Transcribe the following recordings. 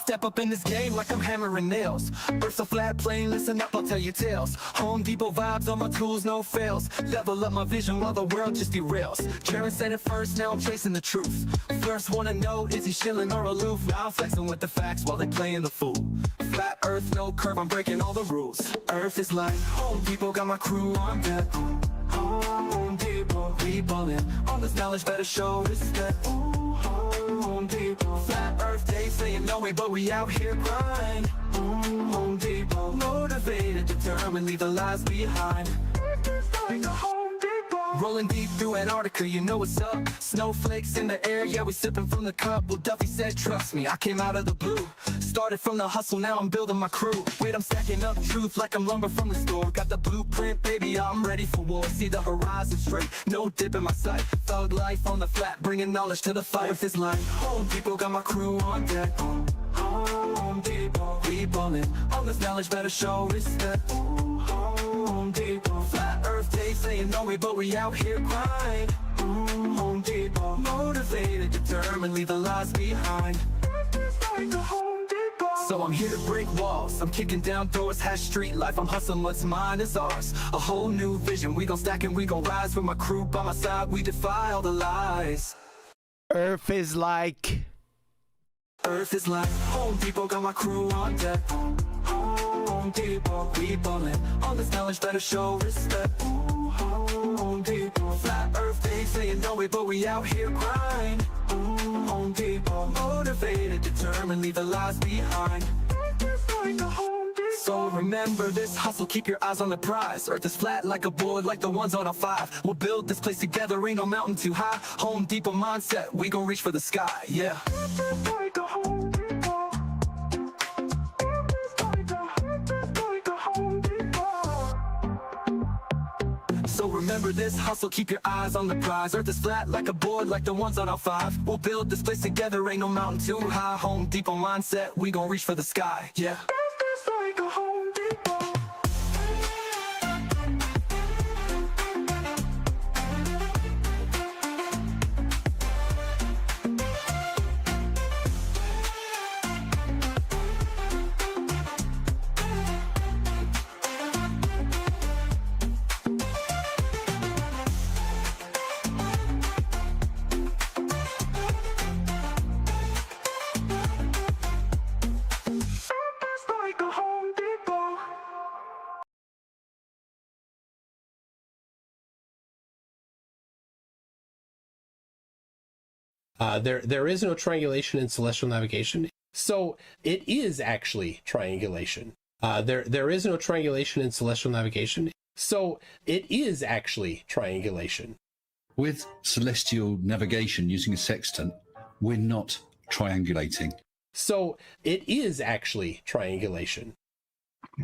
Step up in this game like I'm hammering nails. Earth's a flat plane, listen up, I'll tell you tales. Home Depot vibes on my tools, no fails. Level up my vision while the world just derails. Sharon said it first, now I'm chasing the truth. First wanna know, is he chilling or aloof? Now I'm flexing with the facts while they playing the fool. Flat earth, no curve, I'm breaking all the rules. Earth is like Home Depot, got my crew on deck. Home Depot, we ballin'. All this knowledge better show respect. Home Depot, flat earth day saying no way, but we out here grind. Home Depot, motivated, determined, leave the lies behind. Like a Home Depot. Rolling deep through Antarctica, you know what's up. Snowflakes in the air, yeah, we sipping from the cup. Well, Duffy said, trust me, I came out of the blue. Started from the hustle, now I'm building my crew. Wait, I'm stacking up truth like I'm lumber from the store. Got the blueprint, baby, I'm ready for war. See the horizon straight, no dip in my sight. Thug life on the flat, bringing knowledge to the fight. With this line, Home Depot, got my crew on deck. Home Depot, we ballin'. All this knowledge better show respect. Home Depot, flat earth day saying no way, but we out here grind. Home Depot, motivated, determined, leave the lies behind. Like a Home Depot. So I'm here to break walls, I'm kicking down doors, hash street life, I'm hustling what's mine is ours. A whole new vision, we gon' stack and we gon' rise. With my crew by my side, we defy all the lies. Earth is like Home Depot, got my crew on deck. Home Depot, we ballin'. All this knowledge better show respect. Home Depot, flat earth day saying no way, but we out here grind. Home Depot, motivated, determined, leave the lies behind. So remember this hustle, keep your eyes on the prize. Earth is flat like a board, like the ones on a 5. We'll build this place together, ain't no mountain too high. Home Depot mindset, we gon' reach for the sky, yeah. Like a Home Depot. Like a Home Depot. So remember this hustle, keep your eyes on the prize. Earth is flat like a board, like the ones on our 5. We'll build this place together, ain't no mountain too high. Home Depot mindset, we gon' reach for the sky, yeah. Like a Home Depot. There is no triangulation in celestial navigation, so it is actually triangulation. There is no triangulation in celestial navigation, so it is actually triangulation. With celestial navigation using a sextant, we're not triangulating. So it is actually triangulation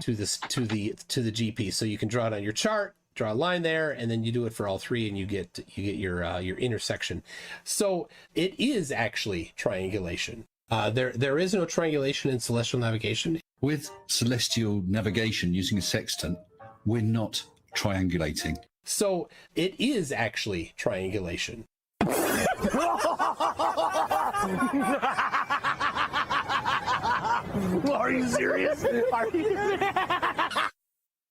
to the GP. So you can draw it on your chart, draw a line there, and then you do it for all three, and you get your intersection. So it is actually triangulation. There is no triangulation in celestial navigation. With celestial navigation using a sextant, we're not triangulating. So it is actually triangulation. Are you serious? Are you?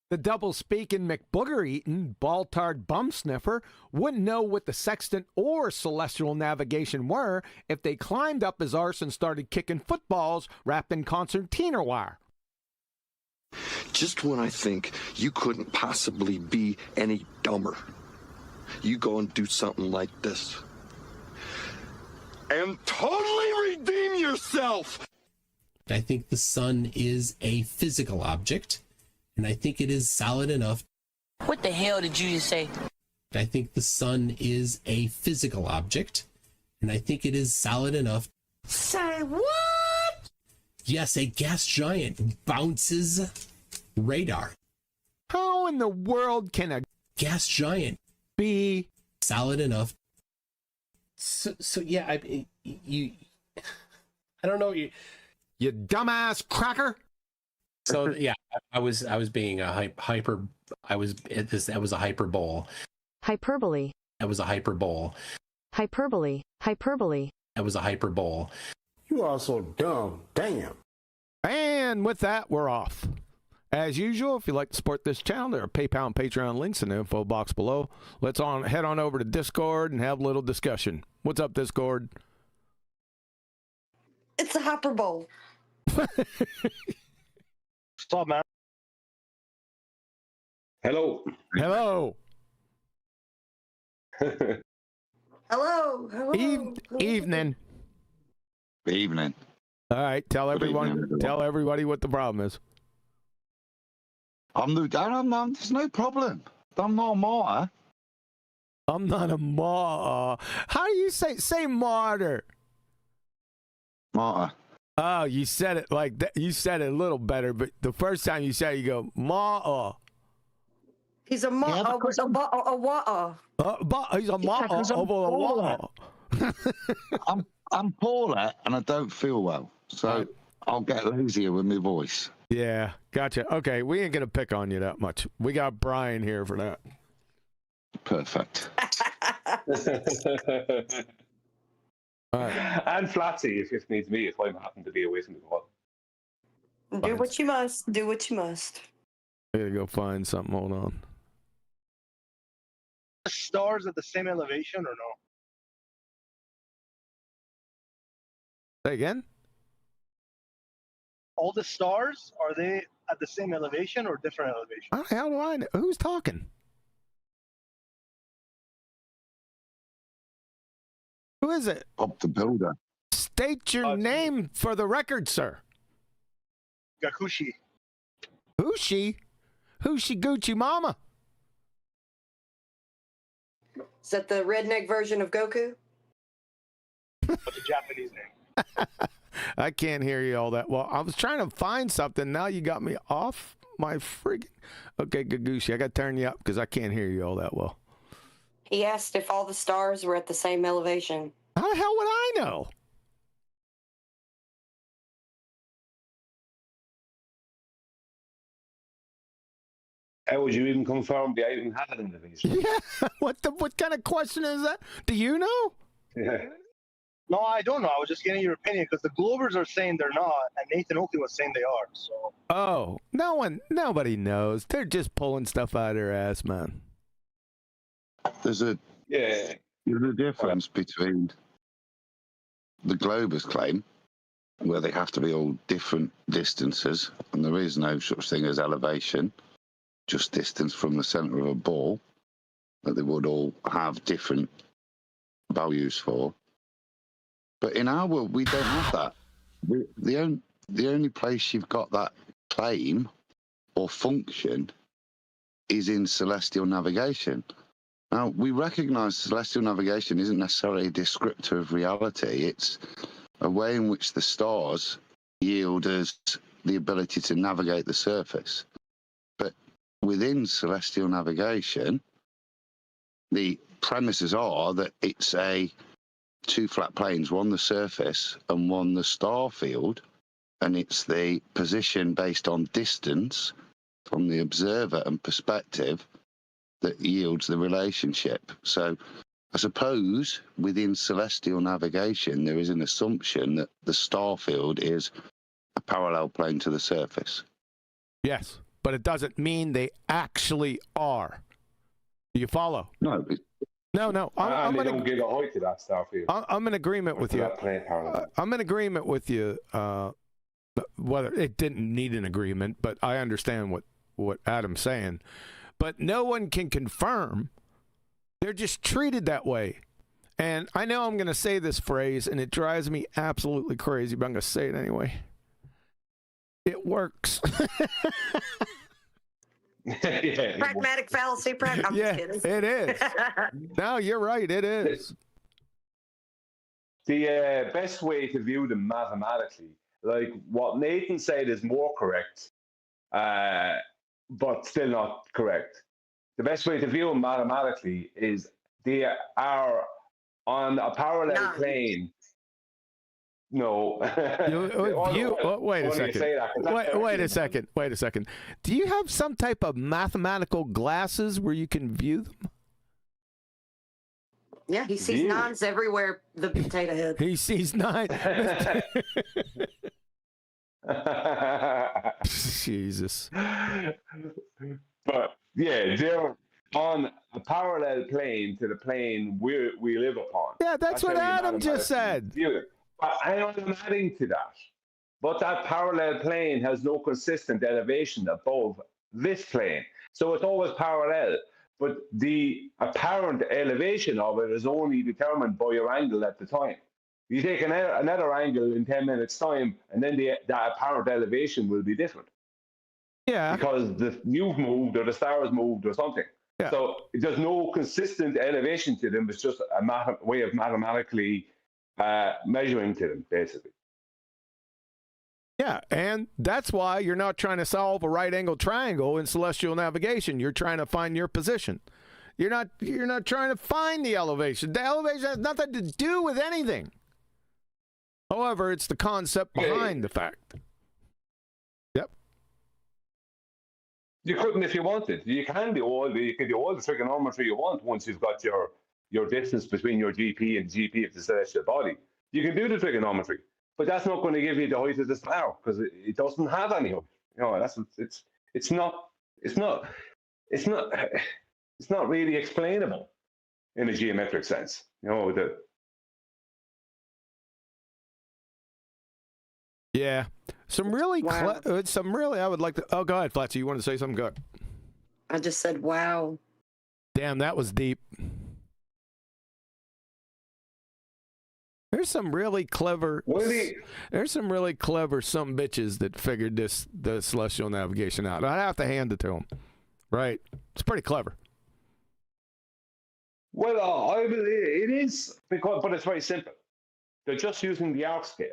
The double-speaking McBooger-eating, BALLBUSTERS bum sniffer wouldn't know what the sextant or celestial navigation were if they climbed up his arse and started kicking footballs wrapped in concertina wire. Just when I think you couldn't possibly be any dumber, you go and do something like this. And totally redeem yourself! I think the sun is a physical object, and I think it is solid enough. What the hell did you just say? I think the sun is a physical object, and I think it is solid enough. Say what? Yes, a gas giant bounces radar. How in the world can a Gas giant be solid enough? So yeah, I don't know you dumbass cracker? So yeah, I was being a hyper. That was a hyperbole. Hyperbole. That was a hyperbole. Hyperbole. Hyperbole. That was a hyperbole. You are so dumb. Damn. And with that, we're off. As usual, if you'd like to support this channel, there are PayPal and Patreon links in the info box below. Let's head on over to Discord and have a little discussion. What's up, Discord? It's a Hopper Bowl. What's up, man? Hello. Hello. Hello. Hello. Evening. Evening. All right, tell evening, everybody what the problem is. There's no problem. I'm not a martyr. I'm not a martyr. How do you say martyr? Martyr. Oh, you said it like that. You said it a little better, but the first time you said it, you go martyr. He's a martyr. He's a martyr. He's a martyr over the wall. I'm poorly and I don't feel well, so I'll get lazier with my voice. Yeah, gotcha. Okay, we ain't gonna pick on you that much. We got Brian here for that. Perfect. All right. And Flatsy, if needs me, if I happen to be away from the ball. Do what you must. Do what you must. I gotta go find something. Hold on. The stars at the same elevation or no? Say again? All the stars, are they at the same elevation or different elevation? How the hell do I know? Who's talking? Who is it? Bob the Builder. State your name for the record, sir. Gakushi. Who's she? Who's she Gucci Mama? Is that the redneck version of Goku? What's the Japanese name? I can't hear you all that well. I was trying to find something. Now you got me off my friggin'. Okay, Gagushi, I got to turn you up because I can't hear you all that well. He asked if all the stars were at the same elevation. How the hell would I know? How would you even confirm the item had an elevation? Yeah, what kind of question is that? Do you know? Yeah. No, I don't know. I was just getting your opinion because the Globers are saying they're not, and Nathan Oakley was saying they are. So. Oh, nobody knows. They're just pulling stuff out of their ass, man. There's a difference between the Globers claim, where they have to be all different distances, and there is no such thing as elevation, just distance from the centre of a ball, that they would all have different values for. But in our world, we don't have that. The only place you've got that claim or function is in celestial navigation. Now, we recognise celestial navigation isn't necessarily a descriptor of reality. It's a way in which the stars yield us the ability to navigate the surface. But within celestial navigation, the premises are that it's two flat planes, one the surface and one the star field, and it's the position based on distance from the observer and perspective that yields the relationship. So I suppose within celestial navigation there is an assumption that the star field is a parallel plane to the surface. Yes, but it doesn't mean they actually are. Do you follow? No. No. I'm they gonna don't give a height to that star field. I'm in agreement with you. I'm in agreement with you. Whether it didn't need an agreement, but I understand what Adam's saying. But no one can confirm. They're just treated that way. And I know I'm going to say this phrase, and it drives me absolutely crazy, but I'm going to say it anyway. It works. Yeah, Pragmatic fallacy. I'm yeah, just kidding. it is. No, you're right. It is. The best way to view them mathematically, like what Nathan said, is more correct, but still not correct. The best way to view them mathematically is they are on a parallel plane. No. Wait a second. Wait a second. Do you have some type of mathematical glasses where you can view them? Yeah, he sees View. nines everywhere, the potato head. He sees 9. Jesus. But yeah, they're on a parallel plane to the plane we live upon. Yeah, that's what how you Adam just said. view it. But I am adding to that. But that parallel plane has no consistent elevation above this plane. So it's always parallel. But the apparent elevation of it is only determined by your angle at the time. You take another angle in 10 minutes' time, and then that apparent elevation will be different. Yeah. Because you've moved, or the stars moved, or something. Yeah. So there's no consistent elevation to them. It's just a way of mathematically measuring to them, basically. Yeah, and that's why you're not trying to solve a right-angled triangle in celestial navigation. You're trying to find your position. You're not trying to find the elevation. The elevation has nothing to do with anything. However, it's the concept behind the fact. Yep. You couldn't if you wanted. You can do all the trigonometry you want once you've got your distance between your GP and GP of the celestial body. You can do the trigonometry, but that's not going to give you the height of the star because it doesn't have any height. You know, it's not really explainable in a geometric sense. You know, Yeah. Some really, I would like to, oh, go ahead, Flatzy. You want to say something? Go ahead. I just said, wow. Damn, that was deep. There's some really clever, there's some really clever some bitches that figured the celestial navigation out. I'd have to hand it to them. Right. It's pretty clever. Well, I believe it is, but it's very simple. They're just using the arc scale.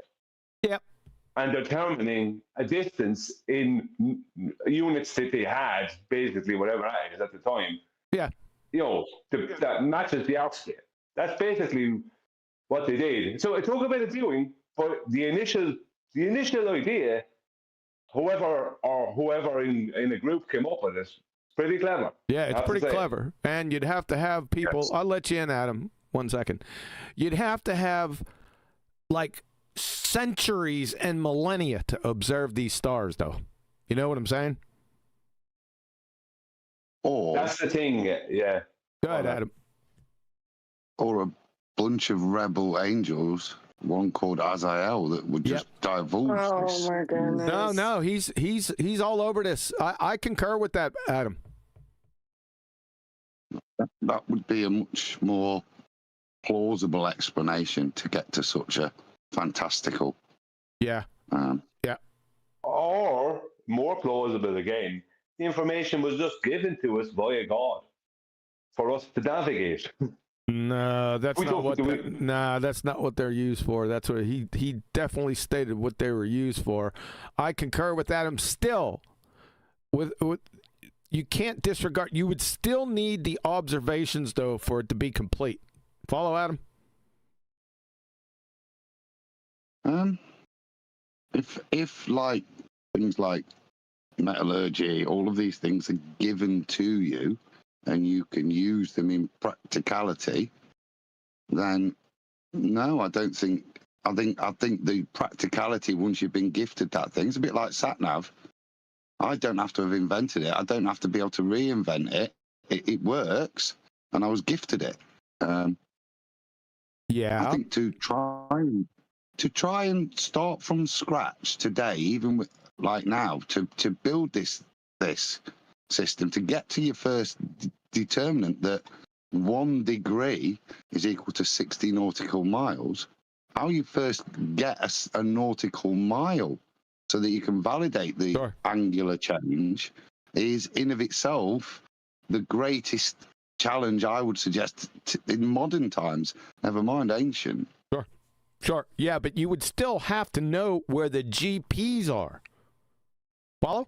Yep. And determining a distance in units that they had, basically whatever that is at the time. Yeah. You know, that matches the arc scale. That's basically what they did. So it took a bit of doing, but the initial idea, whoever in a group came up with it, pretty clever. Yeah, it's pretty clever. And you'd have to have people, yes. I'll let you in, Adam, 1 second. You'd have to have, like, centuries and millennia to observe these stars, though. You know what I'm saying? Or that's the thing, yeah. Go ahead, Adam. Or a bunch of rebel angels, one called Azael, that would just divulge this. Oh my goodness. No, he's all over this. I concur with that, Adam. That would be a much more plausible explanation to get to such a fantastical. Yeah. Yeah. Or, more plausible again, the information was just given to us via God for us to navigate. No, that's not what they're used for. That's what he definitely stated what they were used for. I concur with Adam still. With you can't disregard. You would still need the observations though for it to be complete. Follow, Adam? If like things like metallurgy, all of these things are given to you and you can use them in practicality, then no, I don't think. I think the practicality, once you've been gifted that thing, it's a bit like SatNav. I don't have to have invented it. I don't have to be able to reinvent it. It works, and I was gifted it. Yeah. I think to try and start from scratch today, even with like now, to build this system, to get to your first determinant that 1 degree is equal to 60 nautical miles. How you first get a nautical mile so that you can validate the angular change is in of itself the greatest challenge I would suggest in modern times, never mind ancient. Sure. Yeah, but you would still have to know where the GPs are. Follow?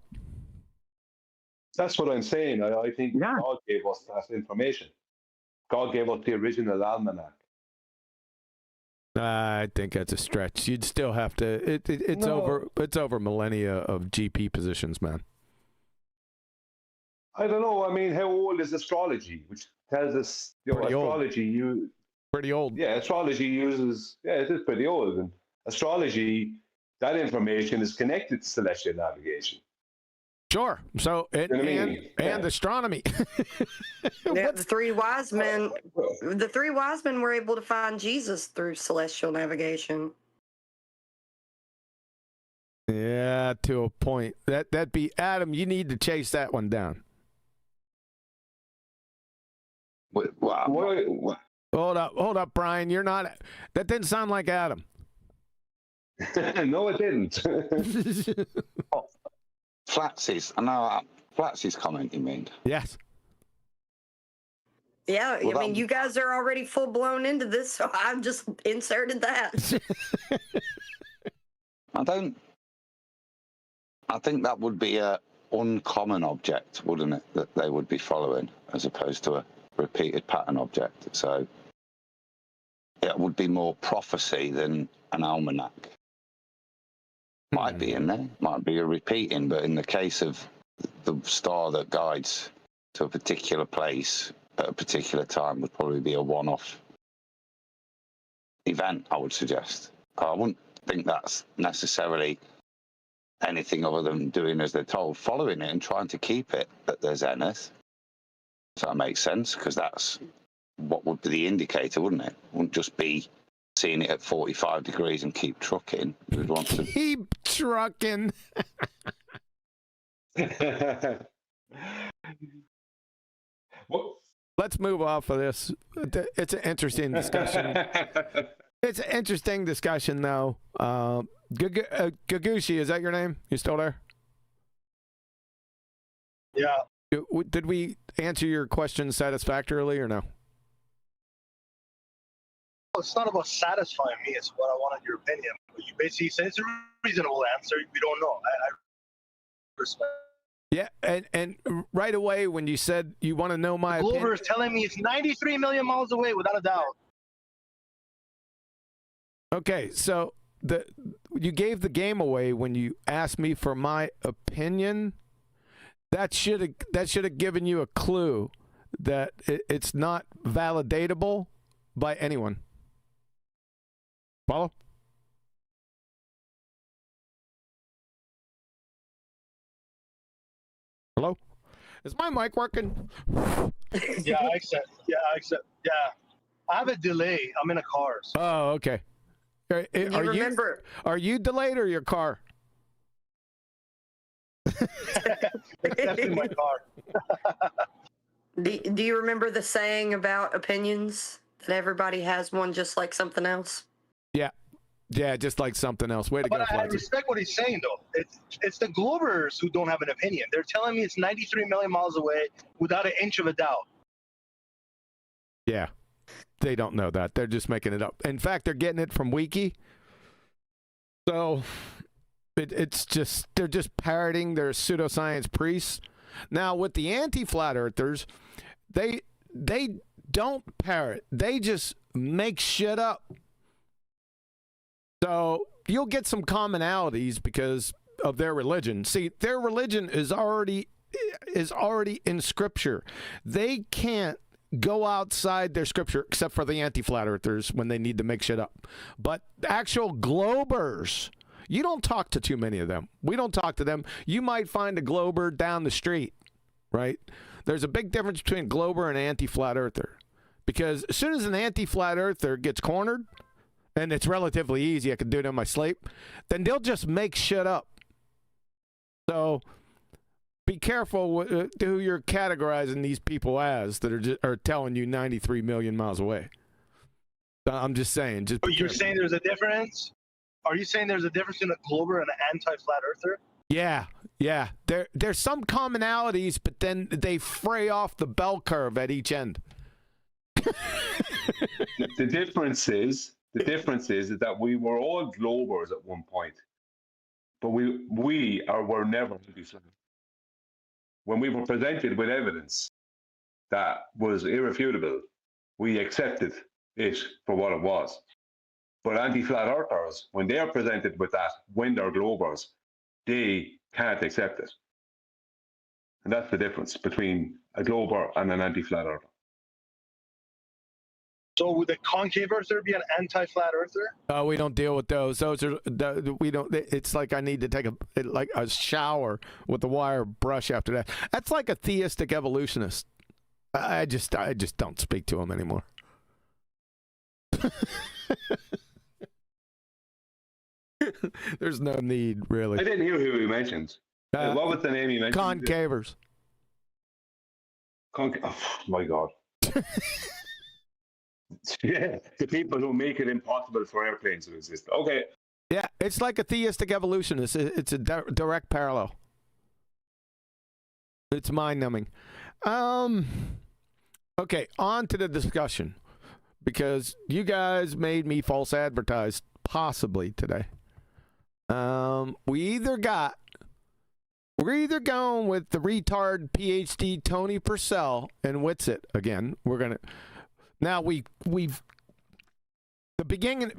That's what I'm saying. I think God gave us that information. God gave us the original almanac. I think that's a stretch. You'd still have to. It's over millennia of GP positions, man. I don't know. I mean, how old is astrology? Which tells us, astrology. Pretty old. Yeah, astrology uses, yeah, it is pretty old. And astrology, that information is connected to celestial navigation. Sure. So You know what I mean? and astronomy. Yeah, the three wise men were able to find Jesus through celestial navigation. Yeah, to a point. That'd be Adam. You need to chase that one down. Wow. Hold up, Brian. You're not. That didn't sound like Adam. No, it didn't. Flatsy's. I know Flatsy's comment you mean. Yes. Yeah, Well, I mean, you guys are already full blown into this, so I've just inserted that. I think that would be a uncommon object, wouldn't it, that they would be following, as opposed to a repeated pattern object. So it would be more prophecy than an almanac. Might be in there, might be a repeating, but in the case of the star that guides to a particular place at a particular time would probably be a one-off event, I would suggest. I wouldn't think that's necessarily anything other than doing as they're told, following it and trying to keep it at their zenith. If that makes sense, because that's what would be the indicator, wouldn't it? It wouldn't just be seeing it at 45 degrees and keep trucking. You would want to keep trucking. Let's move off of this. It's an interesting discussion. It's an interesting discussion, though. Gagushi, is that your name? You still there? Yeah. Did we answer your question satisfactorily or no? It's not about satisfying me. It's what I wanted your opinion. But you basically said it's a reasonable answer. We don't know. I respect. Yeah, and right away when you said you want to know my opinion. Glover is telling me it's 93 million miles away, without a doubt. Okay, so you gave the game away when you asked me for my opinion. That should have given you a clue that it's not validatable by anyone. Follow? Hello? Is my mic working? Yeah, I accept. Yeah. I have a delay. I'm in a car. So. Oh, okay. Are you delayed or your car? Definitely my car. Do you remember the saying about opinions? That everybody has one just like something else? Yeah, just like something else. Way to go, I respect what he's saying, though. It's the Globers who don't have an opinion. They're telling me it's 93 million miles away without an inch of a doubt. Yeah, they don't know that. They're just making it up. In fact, they're getting it from Wiki. So it's just, they're just parroting their pseudoscience priests. Now, with the anti-flat earthers, they don't parrot. They just make shit up. So you'll get some commonalities because of their religion. See, their religion is already in Scripture. They can't go outside their Scripture except for the anti-flat earthers when they need to make shit up. But actual globers, you don't talk to too many of them. We don't talk to them. You might find a glober down the street, right? There's a big difference between a glober and an anti-flat earther. Because as soon as an anti-flat earther gets cornered, and it's relatively easy, I can do it in my sleep, then they'll just make shit up. So be careful who you're categorizing these people as that are telling you 93 million miles away. I'm just saying. But you're saying there's a difference? Are you saying there's a difference in a glober and an anti-flat earther? Yeah. There's some commonalities, but then they fray off the bell curve at each end. The difference is that we were all globers at one point, but we were never anti-flat. When we were presented with evidence that was irrefutable, we accepted it for what it was. But anti-flat earthers, when they are presented with that, when they're globers, they can't accept it. And that's the difference between a glober and an anti-flat earther. So would the concave earther be an anti-flat earther? We don't deal with those. Those are we don't. It's like I need to take a shower with the wire brush after that. That's like a theistic evolutionist. I just don't speak to him anymore. There's no need, really. I didn't hear who he mentioned. What was the name he mentioned? Concavers. Oh my God. Yeah, the people who make it impossible for airplanes to exist. Okay. Yeah, it's like a theistic evolutionist. It's a direct parallel. It's mind-numbing. Okay, on to the discussion, because you guys made me false advertised possibly today. We're either going with the retard PhD Tony Purcell and Witsit again. We're gonna now we've the beginning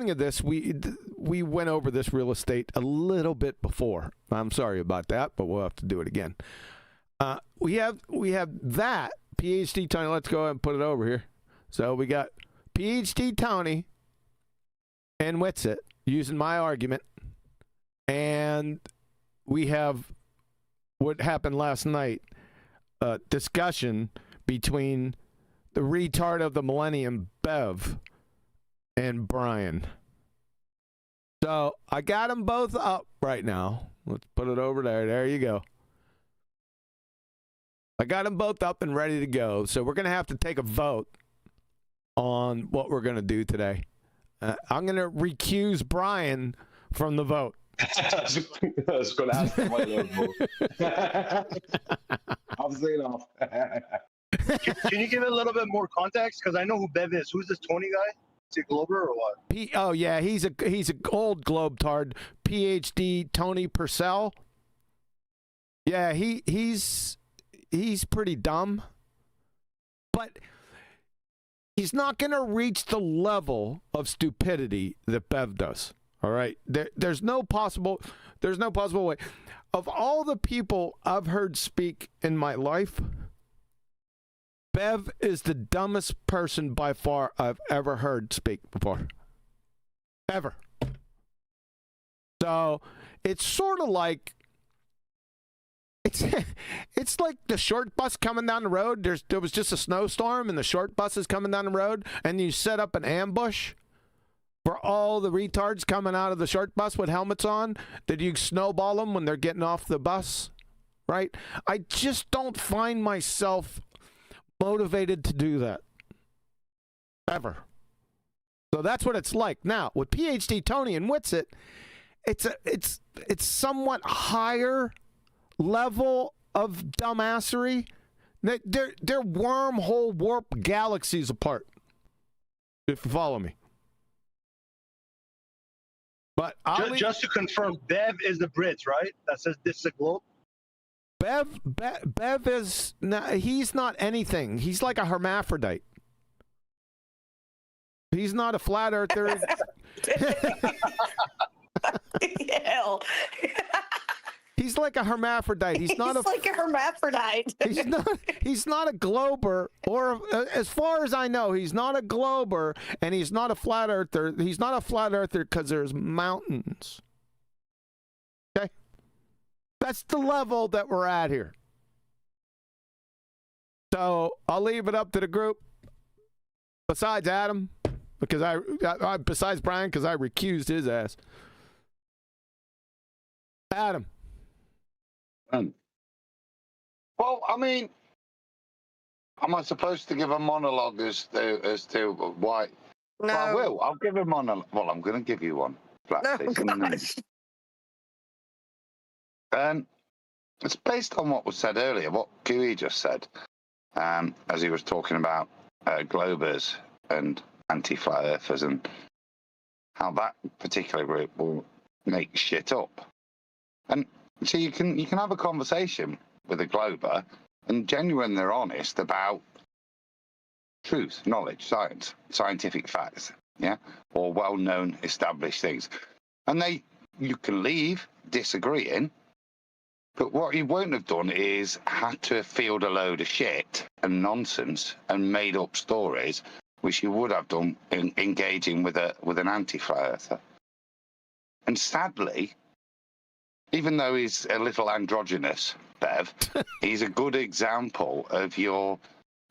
of this we went over this real estate a little bit before. I'm sorry about that, but we'll have to do it again. We have that PhD Tony. Let's go ahead and put it over here. So we got PhD Tony and Witsit using my argument, and we have what happened last night, a discussion between the retard of the millennium, Bev, and Brian. So I got them both up right now. Let's put it over there. There you go. I got them both up and ready to go. So we're going to have to take a vote on what we're going to do today. I'm going to recuse Brian from the vote. I was going to ask my little vote. Obviously not. Can you give it a little bit more context? Because I know who Bev is. Who's this Tony guy? Is he a Glober or what? Oh yeah, he's an old globetard. PhD Tony Purcell. Yeah, he's pretty dumb, but he's not going to reach the level of stupidity that Bev does. All right, there's no possible way. Of all the people I've heard speak in my life, Bev is the dumbest person by far I've ever heard speak before. Ever. So it's sort of like it's like the short bus coming down the road. There was just a snowstorm and the short bus is coming down the road, and you set up an ambush for all the retards coming out of the short bus with helmets on. Did you snowball them when they're getting off the bus? Right? I just don't find myself motivated to do that. Ever. So that's what it's like. Now, with PhD Tony and Witsit, it's somewhat higher level of dumbassery. They're wormhole warp galaxies apart. If you follow me. But just to confirm, Bev is the Brits, right? That says this is a globe. Bev is he's not anything. He's like a hermaphrodite. He's not a flat earther. Hell. He's like a hermaphrodite. He's like a hermaphrodite. He's not a glober, or as far as I know, he's not a glober, and he's not a flat earther. He's not a flat earther because there's mountains. Okay? That's the level that we're at here. So I'll leave it up to the group. Besides Adam, because besides Brian, because I recused his ass. Adam. Well, I mean, am I supposed to give a monologue as to why? No. I will. I'll give a monologue. Well, I'm going to give you one. It's based on what was said earlier, what QE just said, as he was talking about globers and anti-flat earthers and how that particular group will make shit up. And so you can have a conversation with a glober and genuinely they're honest about truth, knowledge, science, scientific facts, yeah, or well-known established things. And you can leave disagreeing, but what you won't have done is had to field a load of shit and nonsense and made up stories which you would have done in engaging with an anti-flat earther. And sadly, even though he's a little androgynous, Bev, he's a good example of your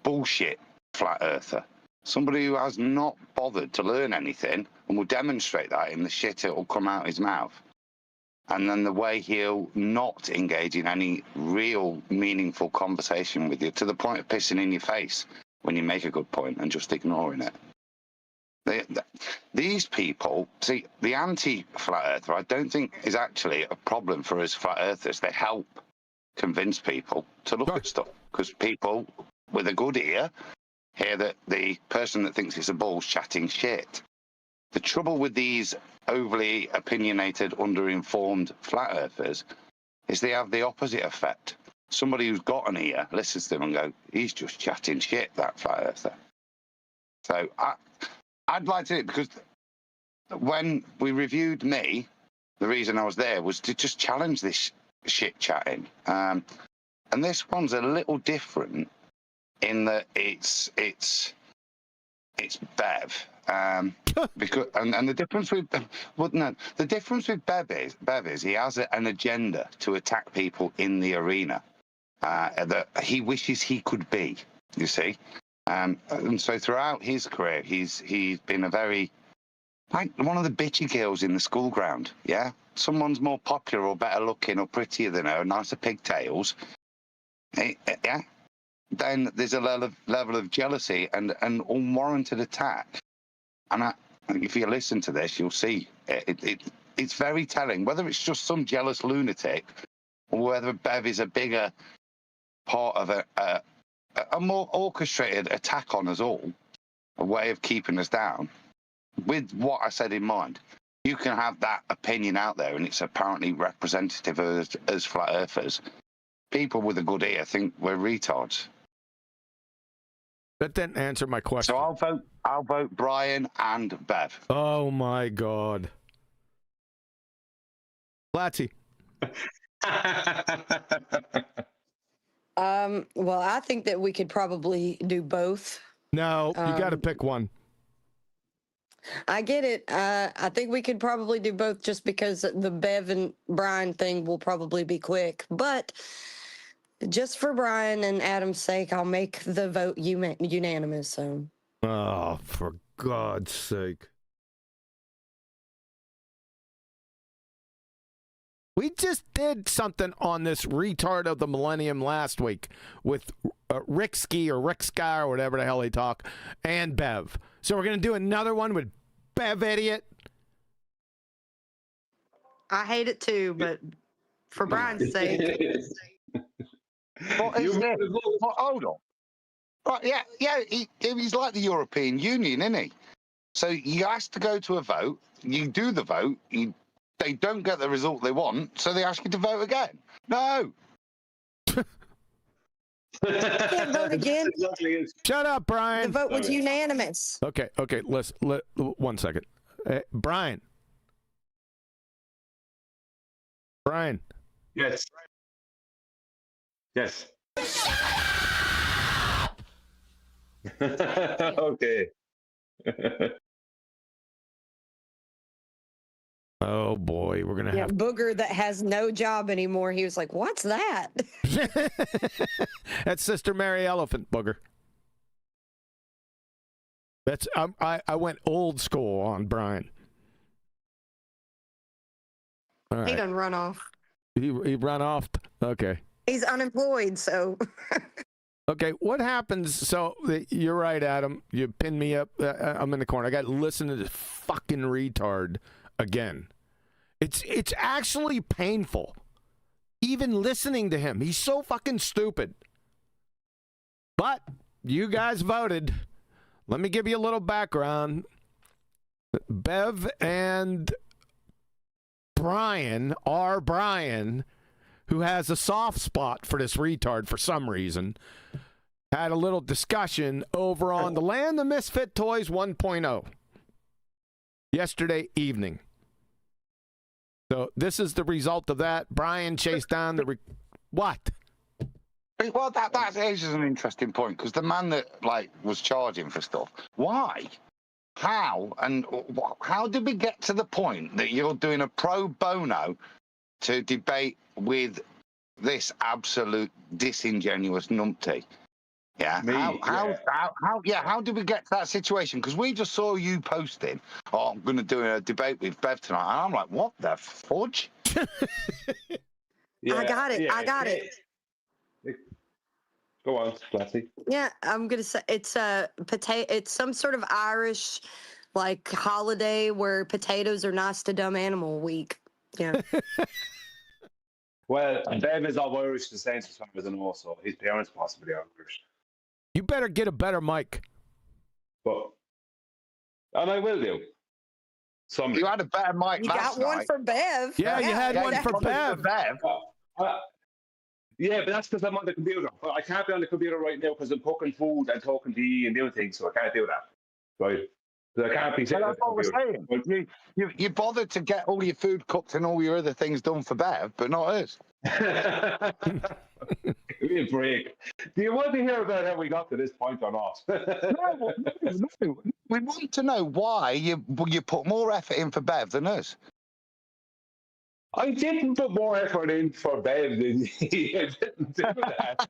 bullshit flat earther. Somebody who has not bothered to learn anything and will demonstrate that in the shit that will come out his mouth. And then the way he'll not engage in any real meaningful conversation with you, to the point of pissing in your face when you make a good point and just ignoring it. These people, see, the anti-flat earther, I don't think is actually a problem for us flat earthers. They help convince people to look at stuff, because people with a good ear hear that the person that thinks it's a bull's chatting shit. The trouble with these overly opinionated, underinformed flat earthers is they have the opposite effect. Somebody who's got an ear listens to them and go, he's just chatting shit, that flat earther. So I'd like to, because when we reviewed me, the reason I was there was to just challenge this shit chatting. And this one's a little different in that it's Bev. Because and the difference with the difference with Bev is he has an agenda to attack people in the arena that he wishes he could be. You see, and so throughout his career, he's been a very, like, one of the bitchy girls in the school ground. Yeah, someone's more popular or better looking or prettier than her, nicer pigtails. Yeah, then there's a level of jealousy and an unwarranted attack. And if you listen to this, you'll see it's very telling, whether it's just some jealous lunatic or whether Bev is a bigger part of a more orchestrated attack on us all, a way of keeping us down, with what I said in mind. You can have that opinion out there, and it's apparently representative as flat earthers. People with a good ear think we're retards. That didn't answer my question. So I'll vote Brian and Bev. Oh my God. Latsy. Well, I think that we could probably do both. No, you got to pick one. I get it. I think we could probably do both, just because the Bev and Brian thing will probably be quick. But just for Brian and Adam's sake, I'll make the vote unanimous. So. Oh, for God's sake. We just did something on this retard of the millennium last week with Ricksky or Ricksky or whatever the hell they talk, and Bev. So we're going to do another one with Bev Idiot. I hate it too, but for Brian's sake. What is this? Hold on. Right, yeah, he's like the European Union, isn't he? So you ask to go to a vote, you do the vote, they don't get the result they want, so they ask you to vote again. No. Can't vote again. Shut up, Brian. The vote was unanimous. Okay, let's 1 second. Brian. Yes. Yes. Okay. Oh boy, we're gonna have Booger that has no job anymore. He was like, "What's that?" That's Sister Mary Elephant, Booger. That's I went old school on Brian. All right. He done run off. He ran off. Okay. He's unemployed, so. Okay, what happens? So you're right, Adam. You pinned me up. I'm in the corner. I got to listen to this fucking retard again. It's actually painful, even listening to him. He's so fucking stupid. But you guys voted. Let me give you a little background. Bev and Brian, who has a soft spot for this retard for some reason, had a little discussion over on the Land of Misfit Toys 1.0 yesterday evening. So this is the result of that. Brian chased down the... What? Well, that is an interesting point, because the man that was charging for stuff, why? How? And how did we get to the point that you're doing a pro bono to debate with this absolute disingenuous numpty? Yeah. How did we get to that situation? Because we just saw you posting, "Oh, I'm going to do a debate with Bev tonight," and I'm like, "What the fudge?" I got it. I got it. Go on, Lassie. Yeah, I'm gonna say it's a potato. It's some sort of Irish holiday where potatoes are nice to dumb animal week. Yeah. Well, Bev is of Irish descent as far as I know, so his parents possibly are Irish. You better get a better mic. And I will do. You had a better mic You last got one night. for Bev. Yeah, you had one for Bev. Yeah, but that's because I'm on the computer. But I can't be on the computer right now because I'm cooking food and talking to you and doing things, so I can't do that. Right? So I can't be sitting That's what we're saying. You bothered to get all your food cooked and all your other things done for Bev, but not us. Give me a break. Do you want to hear about how we got to this point or not? No. We want to know why you put more effort in for Bev than us. I didn't put more effort in for Bev than he. I didn't do that.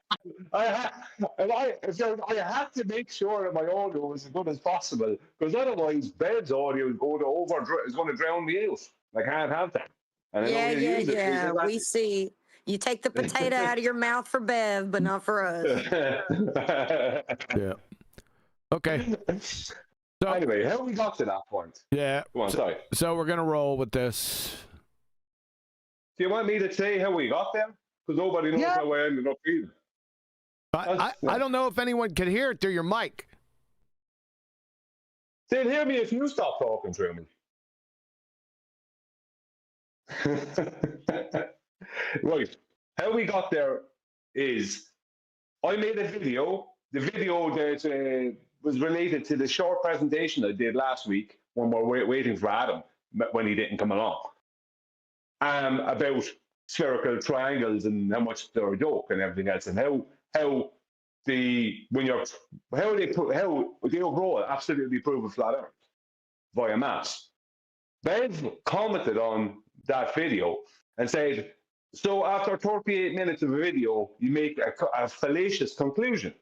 I had to make sure that my audio was as good as possible, because otherwise Bev's audio is going to drown me out. I can't have that. And Yeah. We see. You take the potato out of your mouth for Bev, but not for us. Yeah. Okay. So, anyway, how we got to that point? Yeah. Go on, sorry. So we're gonna roll with this. Do you want me to say how we got there? Because nobody knows how I ended up either. I don't know if anyone can hear it through your mic. They'll hear me if you stop talking through me. Right. How we got there is I made a video. The video that was related to the short presentation I did last week when we were waiting for Adam when he didn't come along. About spherical triangles and how much they're a joke and everything else, and how the overall absolutely prove a flat Earth via maths. Bev commented on that video and said, "So after 38 minutes of a video, you make a fallacious conclusion."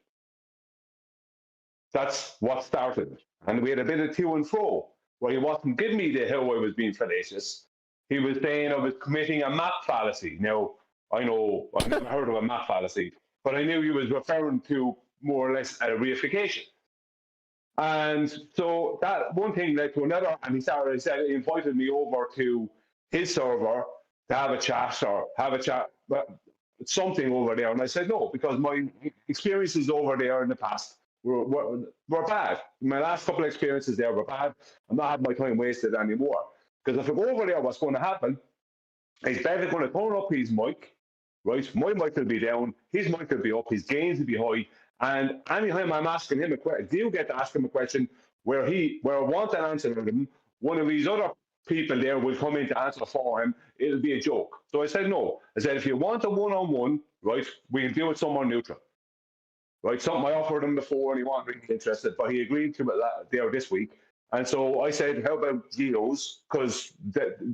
That's what started it. And we had a bit of to and fro where he wasn't giving me the how I was being fallacious. He was saying I was committing a math fallacy. Now, I know I've never heard of a math fallacy, but I knew he was referring to more or less a reification. And so that one thing led to another, and he invited me over to his server to have a chat something over there. And I said no, because my experiences over there in the past were bad. My last couple of experiences there were bad. I'm not having my time wasted anymore. Because if I go over there, what's going to happen is Bev is going to turn up his mic, right? My mic will be down, his mic will be up, his gains will be high. And anytime I'm asking him a question, do you get to ask him a question where I want an answer from him, one of these other people there will come in to answer for him, it'll be a joke. So I said no. I said, if you want a one-on-one, right, we'll do it somewhere neutral. Right, something I offered him before and he wasn't really interested, but he agreed to it there this week. And so I said, how about Geo's? Because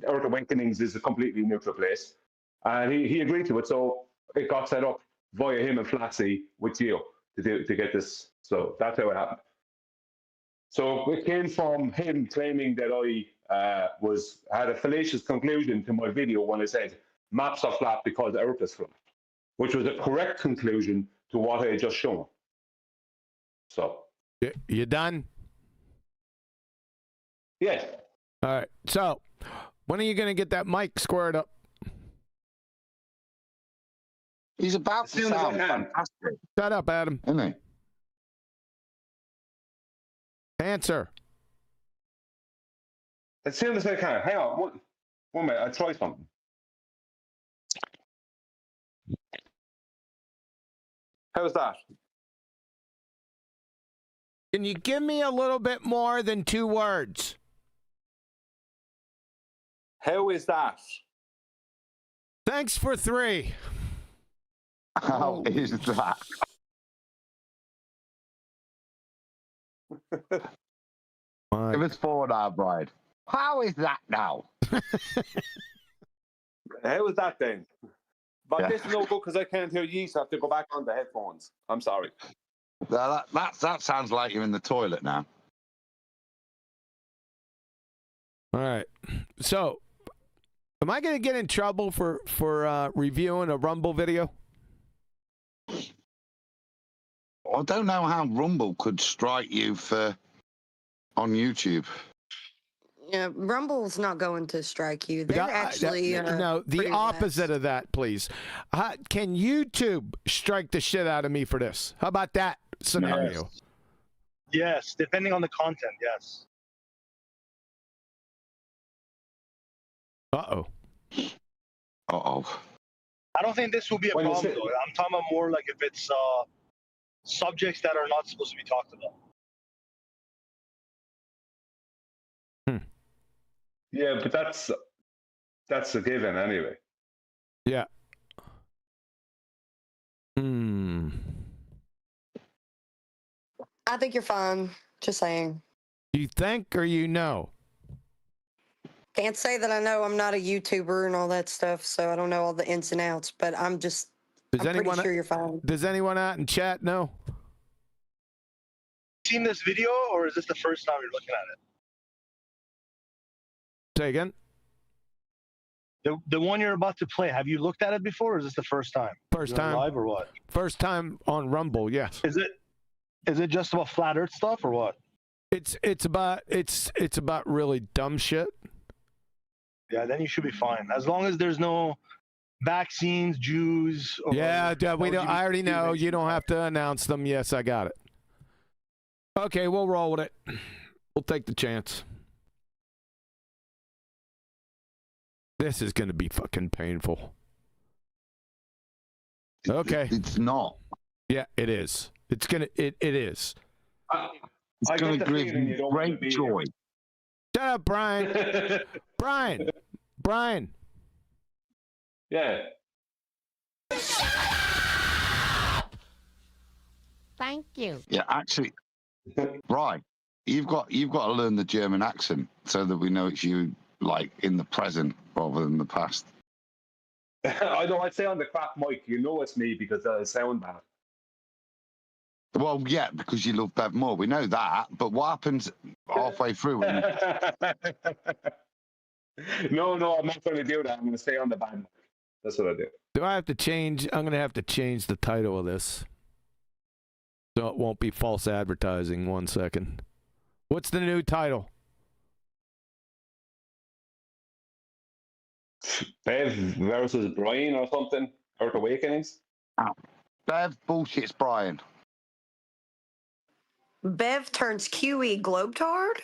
Earth Awakenings is a completely neutral place. And he agreed to it. So it got set up via him and Flatsy with Geo to get this. So that's how it happened. So it came from him claiming that I had a fallacious conclusion to my video when I said maps are flat because Earth is flat, which was a correct conclusion to what I had just shown. So. You done? Yes. All right. So, when are you going to get that mic squared up? He's about to sound fantastic. Shut up, Adam. Isn't he? Answer. As soon as I can. Hang on. One minute. I'll try something. How's that? Can you give me a little bit more than 2 words? How is that? Thanks for 3. How is that? Give us 4 now, Brian. How is that now? How was that then? But Yeah. this is no good because I can't hear you, so I have to go back on the headphones. I'm sorry. That sounds like you're in the toilet now. All right. So, am I going to get in trouble for reviewing a Rumble video? I don't know how Rumble could strike you on YouTube. Yeah, Rumble's not going to strike you. They're actually no, the pretty opposite of that, please. Can YouTube strike the shit out of me for this? How about that scenario? Yes, depending on the content, yes. Uh-oh. Uh-oh. I don't think this will be a problem, though. I'm talking about more like if it's subjects that are not supposed to be talked about. Yeah, but that's a given anyway. Yeah. I think you're fine. Just saying. You think or you know? Can't say that I know. I'm not a YouTuber and all that stuff, so I don't know all the ins and outs, but I'm pretty sure you're fine. Does anyone out in chat know? Seen this video, or is this the first time you're looking at it? Say again? The one you're about to play, have you looked at it before, or is this the first time? First time. Live or what? First time on Rumble, yes. Is it just about flat Earth stuff or what? It's about really dumb shit. Yeah, then you should be fine. As long as there's no vaccines, Jews. Or yeah, we don't. I already know. You don't have to announce them. Yes, I got it. Okay, we'll roll with it. We'll take the chance. This is going to be fucking painful. Okay. It's not. Yeah, it is. It's gonna. It is. It's going to give you great joy. Shut up, Brian. Brian. Yeah. Thank you. Yeah, actually, right. You've got to learn the German accent so that we know it's you, like in the present rather than the past. I know. I'd say on the crap mic, you know it's me because I sound bad. Well, yeah, because you love Bev more. We know that. But what happens halfway through? No, I'm not going to do that. I'm going to stay on the band. That's what I do. Do I have to change? I'm going to have to change the title of this. So it won't be false advertising. 1 second. What's the new title? Bev versus Brian or something? Earth Awakenings? Bev bullshits Brian. Bev turns QE Globetard?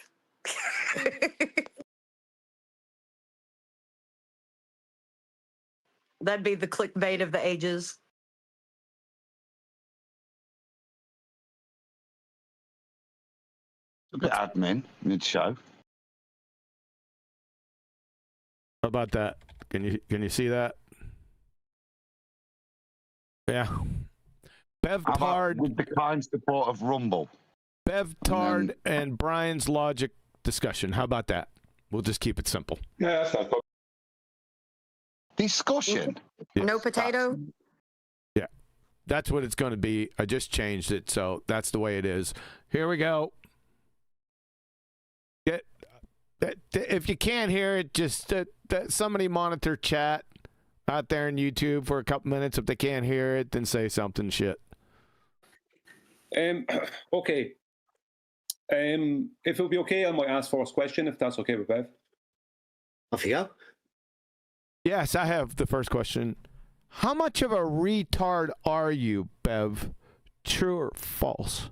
That'd be the clickbait of the ages. A bit admin mid-show. How about that? Can you see that? Yeah. BevTARD with the kind support of Rumble. BevTARD and Brian's logic discussion. How about that? We'll just keep it simple. Yeah, that's not good. Discussion. Yes. No potato? Yeah. That's what it's going to be. I just changed it, so that's the way it is. Here we go. If you can't hear it, just somebody monitor chat out there on YouTube for a couple minutes. If they can't hear it, then say something shit. Okay. If it'll be okay, I might ask first question, if that's okay with Bev. Off you go. Yes, I have the first question. How much of a retard are you, Bev? True or false?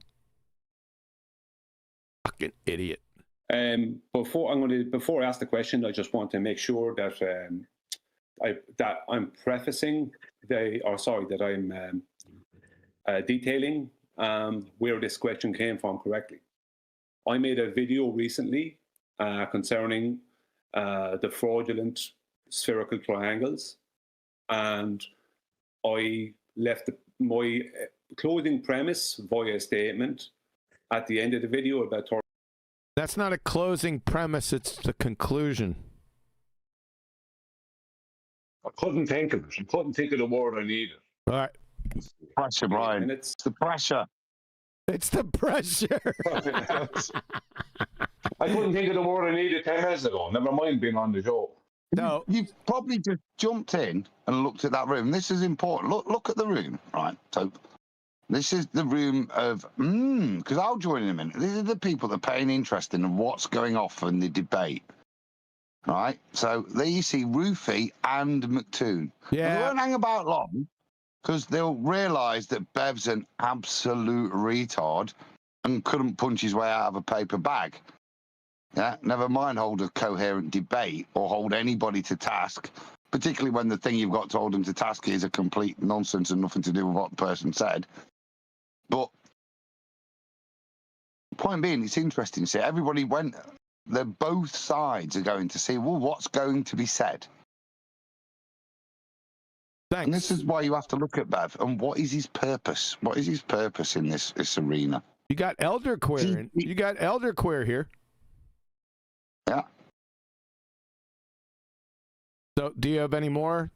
Fucking idiot. Before I ask the question, I just want to make sure that I'm prefacing that I'm detailing where this question came from correctly. I made a video recently concerning the fraudulent spherical triangles, and I left my closing premise via statement at the end of the video about That's not a closing premise, it's the conclusion. I couldn't think of it. I couldn't think of the word I needed. All right. Pressure, Brian. It's the pressure. It's the pressure. I couldn't think of the word I needed 10 minutes ago. Never mind being on the show. No. You've probably just jumped in and looked at that room. This is important. Look at the room, right? So this is the room of, because I'll join in a minute. These are the people that are paying interest in what's going off in the debate. Right? So there you see Roofy and McToon. Yeah. They won't hang about long because they'll realise that Bev's an absolute retard and couldn't punch his way out of a paper bag. Yeah, never mind hold a coherent debate or hold anybody to task, particularly when the thing you've got to hold them to task is a complete nonsense and nothing to do with what the person said. But point being, it's interesting to see everybody both sides are going to see, well, what's going to be said. Thanks. And this is why you have to look at Bev and what is his purpose? What is his purpose in this arena? You got elder queer. You got elder queer here. Yeah. So, do you have any more,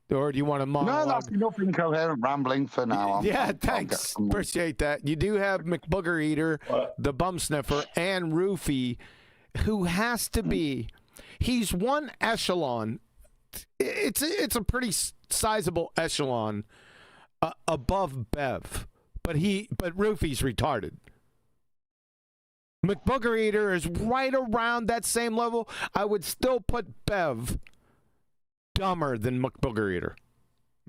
or do you want to monologue? No, that's enough incoherent rambling for now. Thanks. Appreciate that. You do have McBooger Eater, the Bum Sniffer, and Roofy, who has to be. He's one echelon. It's a pretty sizable echelon above Bev, but Roofy's retarded. McBooger Eater is right around that same level. I would still put Bev dumber than McBooger Eater.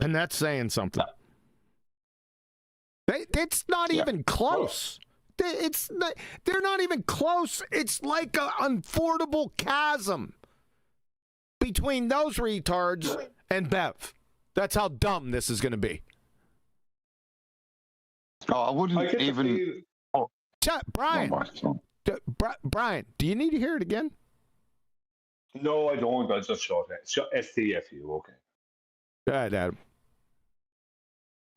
And that's saying something. It's not even close. They're not even close. It's like an unfordable chasm between those retards and Bev. That's how dumb this is going to be. Oh, I wouldn't even... Brian, Brian, do you need to hear it again? No, I don't. I just shot it. STFU, okay. Go ahead, Adam.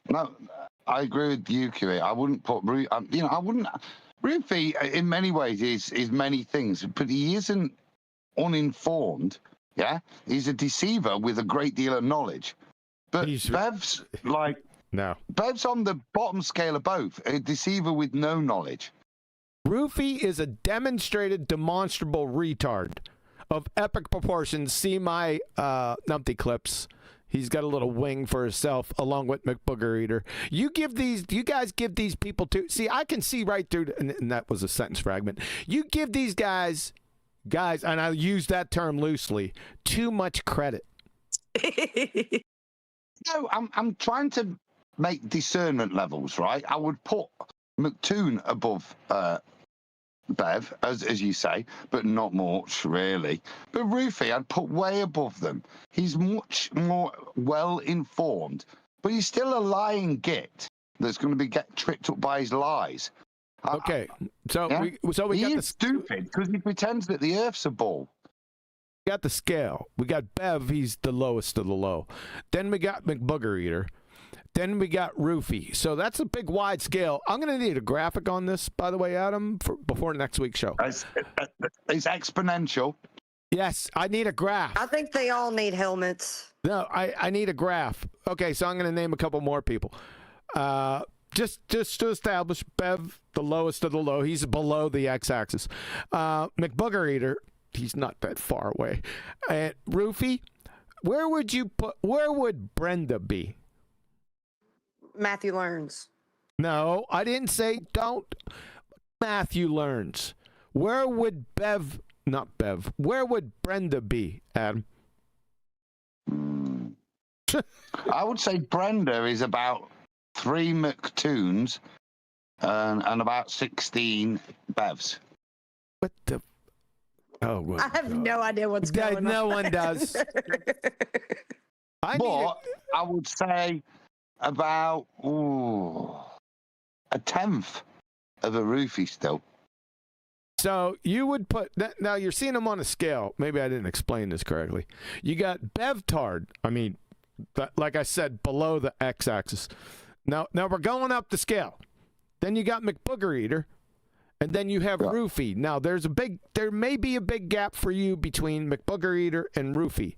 No, I agree with you, QA. I wouldn't put... I wouldn't... Roofy, in many ways, is many things, but he isn't uninformed, yeah? He's a deceiver with a great deal of knowledge. But Bev's, like... No. Bev's on the bottom scale of both, a deceiver with no knowledge. Roofy is a demonstrated, demonstrable retard of epic proportions. See my numpty clips. He's got a little wing for himself, along with McBooger Eater. You guys give these people see, I can see right through, and that was a sentence fragment. You give these guys, and I use that term loosely, too much credit. No, I'm trying to make discernment levels, right? I would put McToon above Bev, as you say, but not much, really. But Roofy, I'd put way above them. He's much more well-informed, but he's still a lying git that's going to get tripped up by his lies. Okay, so yeah? we got is stupid because he pretends that the Earth's a ball. We got the scale. We got Bev, he's the lowest of the low. Then we got McBooger Eater. Then we got Roofy. So that's a big wide scale. I'm going to need a graphic on this, by the way, Adam, before next week's show. It's exponential. Yes, I need a graph. I think they all need helmets. No, I need a graph. Okay, so I'm going to name a couple more people. Just to establish, Bev, the lowest of the low. He's below the x-axis. McBooger Eater, he's not that far away. And Roofy, where would Brenda be? Matthew Learns. No, I didn't say don't. Matthew Learns. Where would where would Brenda be, Adam? I would say Brenda is about 3 McToons and about 16 Bevs. What the? Oh, well, I have no idea what's going on. No one does. I would say about a tenth of a Roofy still. So you would put now you're seeing them on a scale. Maybe I didn't explain this correctly. You got BevTARD. I mean, like I said, below the x-axis. Now we're going up the scale. Then you got McBooger Eater, and then you have Roofie. Now there may be a big gap for you between McBooger Eater and Roofie,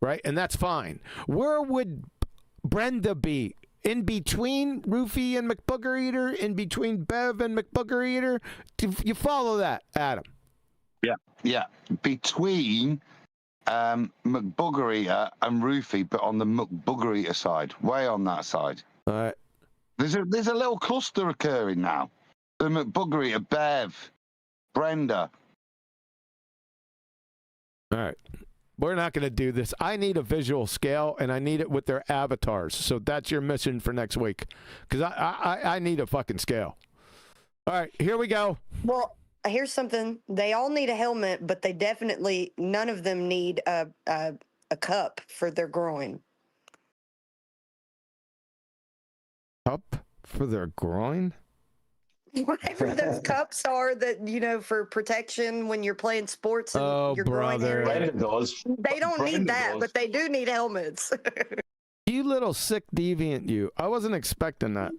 right? And that's fine. Where would Brenda be? In between Roofie and McBooger Eater? In between Bev and McBooger Eater? You follow that, Adam? Yeah. Between McBooger Eater and Roofie, but on the McBooger Eater side, way on that side. All right. There's a little cluster occurring now. The McBooger Eater, Bev, Brenda. All right. We're not going to do this. I need a visual scale, and I need it with their avatars. So that's your mission for next week, because I need a fucking scale. All right, here we go. Well, here's something. They all need a helmet, but none of them need a cup for their groin. Cup for their groin? Whatever those cups are that, for protection when you're playing sports and your groin area. They don't need that, but they do need helmets. You little sick deviant, you. I wasn't expecting that.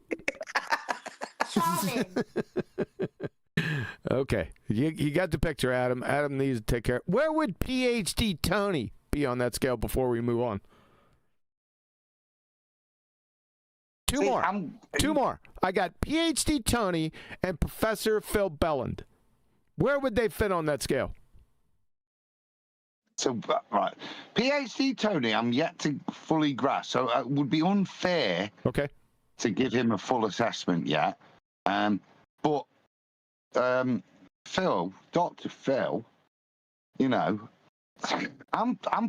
Okay. You got the picture, Adam. Adam needs to take care. Where would PhD Tony be on that scale before we move on? Two more. I got PhD Tony and Professor Phil Belland. Where would they fit on that scale? So, right. PhD Tony, I'm yet to fully grasp. So it would be unfair to give him a full assessment yet. But Phil, Dr. Phil, I'm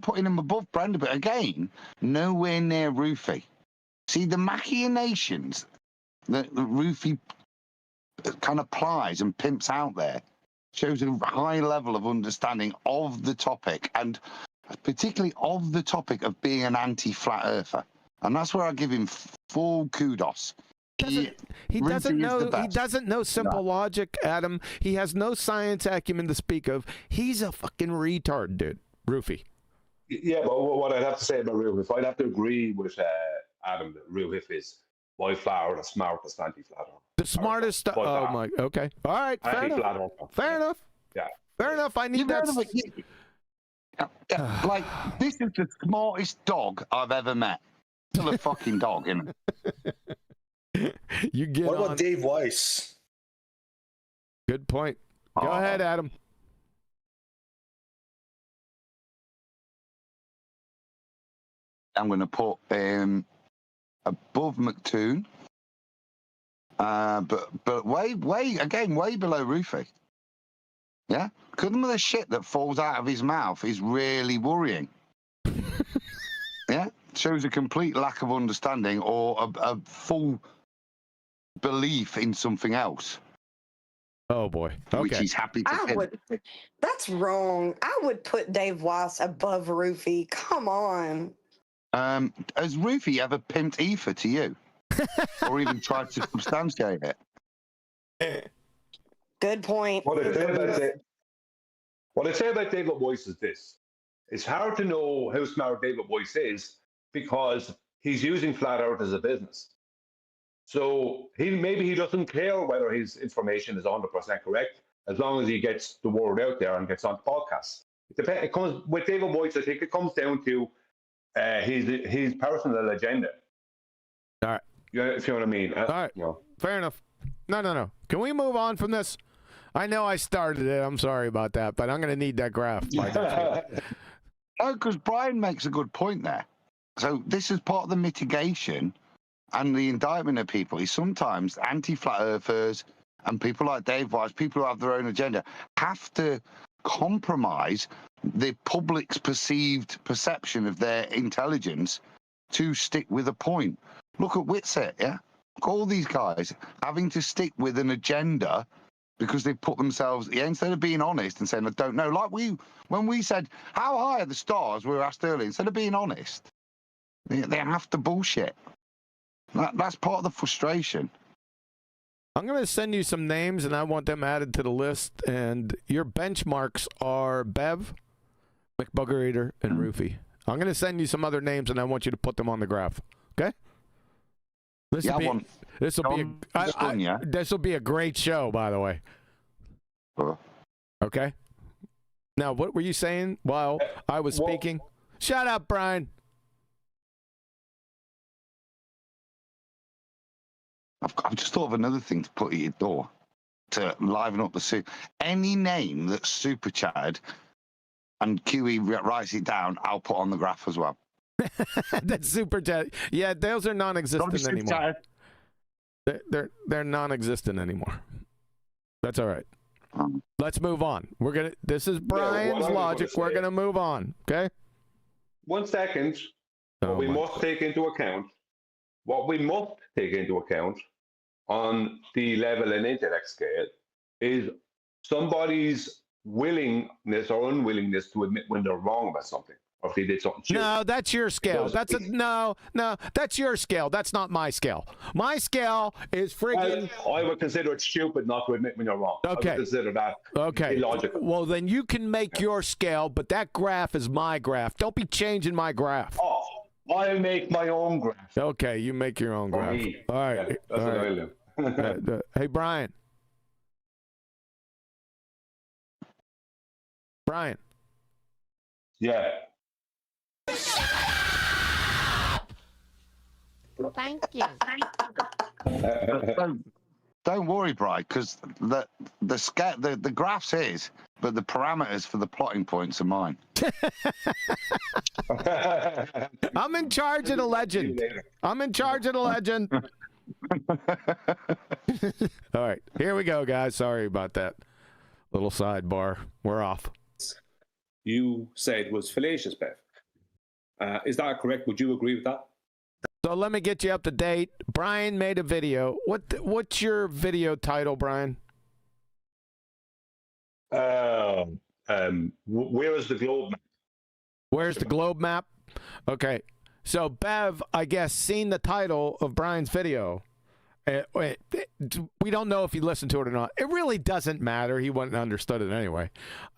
putting him above Brenda, but again, nowhere near Roofie. See, the machinations that Roofie kind of plies and pimps out there shows a high level of understanding of the topic, and particularly of the topic of being an anti-flat earther. And that's where I give him full kudos. He doesn't know simple logic, Adam. He has no science acumen to speak of. He's a fucking retard, dude. Roofie. Yeah, but what I'd have to say about Real Hiff, I'd have to agree with Adam that Real Hiff is by far the smartest anti-flat earther. The smartest. Oh my. Okay. All right. Fair enough. Fair enough. Yeah. Fair enough. I need that. Like, this is the smartest dog I've ever met. Still a fucking dog, isn't it? You get what on. about Dave Weiss? Good point. Go ahead, Adam. I'm going to put above McToon, but way below Roofie. Yeah, because some of the shit that falls out of his mouth is really worrying. Yeah, shows a complete lack of understanding or a full belief in something else. Oh boy. Okay. Which he's happy to pin. That's wrong. I would put Dave Weiss above Roofie. Come on. Has Roofie ever pimped Aoife to you? Or even tried to substantiate it? Good point. What I say about David Weiss is this. It's hard to know how smart David Weiss is because he's using flat earth as a business. So maybe he doesn't care whether his information is 100% correct as long as he gets the word out there and gets on podcasts. It comes with David Weiss. I think it comes down to his personal agenda. All right. If you know what I mean. All right. Fair enough. No. Can we move on from this? I know I started it. I'm sorry about that, but I'm going to need that graph. No, because Brian makes a good point there. So this is part of the mitigation and the indictment of people is sometimes anti-flat earthers and people like Dave Weiss, people who have their own agenda, have to compromise the public's perceived perception of their intelligence to stick with a point. Look at Whitset, yeah? Look at all these guys having to stick with an agenda because they put themselves, instead of being honest and saying, I don't know, like when we said, how high are the stars, we were asked earlier, instead of being honest, they have to bullshit. That's part of the frustration. I'm going to send you some names, and I want them added to the list, and your benchmarks are Bev, McBooger Eater, and Roofie. I'm going to send you some other names, and I want you to put them on the graph. Okay? This will be a great show, by the way. Okay? Now, what were you saying while I was speaking? Shut up, Brian. I've just thought of another thing to put at your door to liven up the any name that's super chatted and QE writes it down, I'll put on the graph as well. That's super chat. Yeah, those are non-existent anymore. They're non-existent anymore. That's all right. Let's move on. This is Brian's logic. We're gonna move on. Okay. 1 second. What we must take into account on the level and intellect scale is somebody's willingness or unwillingness to admit when they're wrong about something, or if they did something stupid. No, that's your scale. No, that's your scale. That's not my scale. My scale is friggin'. I would consider it stupid not to admit when you're wrong. Okay. I would consider that illogical. Well, then you can make your scale, but that graph is my graph. Don't be changing my graph. Oh, I'll make my own graph. Okay, you make your own graph. All right. Yeah, that's what I'll do. Hey, Brian. Brian. Yeah. Thank you. Don't worry, Brian, because the graphs is, but the parameters for the plotting points are mine. I'm in charge of the legend. All right, here we go, guys. Sorry about that little sidebar. We're off. You said was fallacious, Bev. Is that correct? Would you agree with that? So let me get you up to date. Brian made a video. What's your video title, Brian? Where is the globe map? Where's the globe map? Okay. So Bev, I guess, seen the title of Brian's video. We don't know if he listened to it or not. It really doesn't matter. He wouldn't have understood it anyway.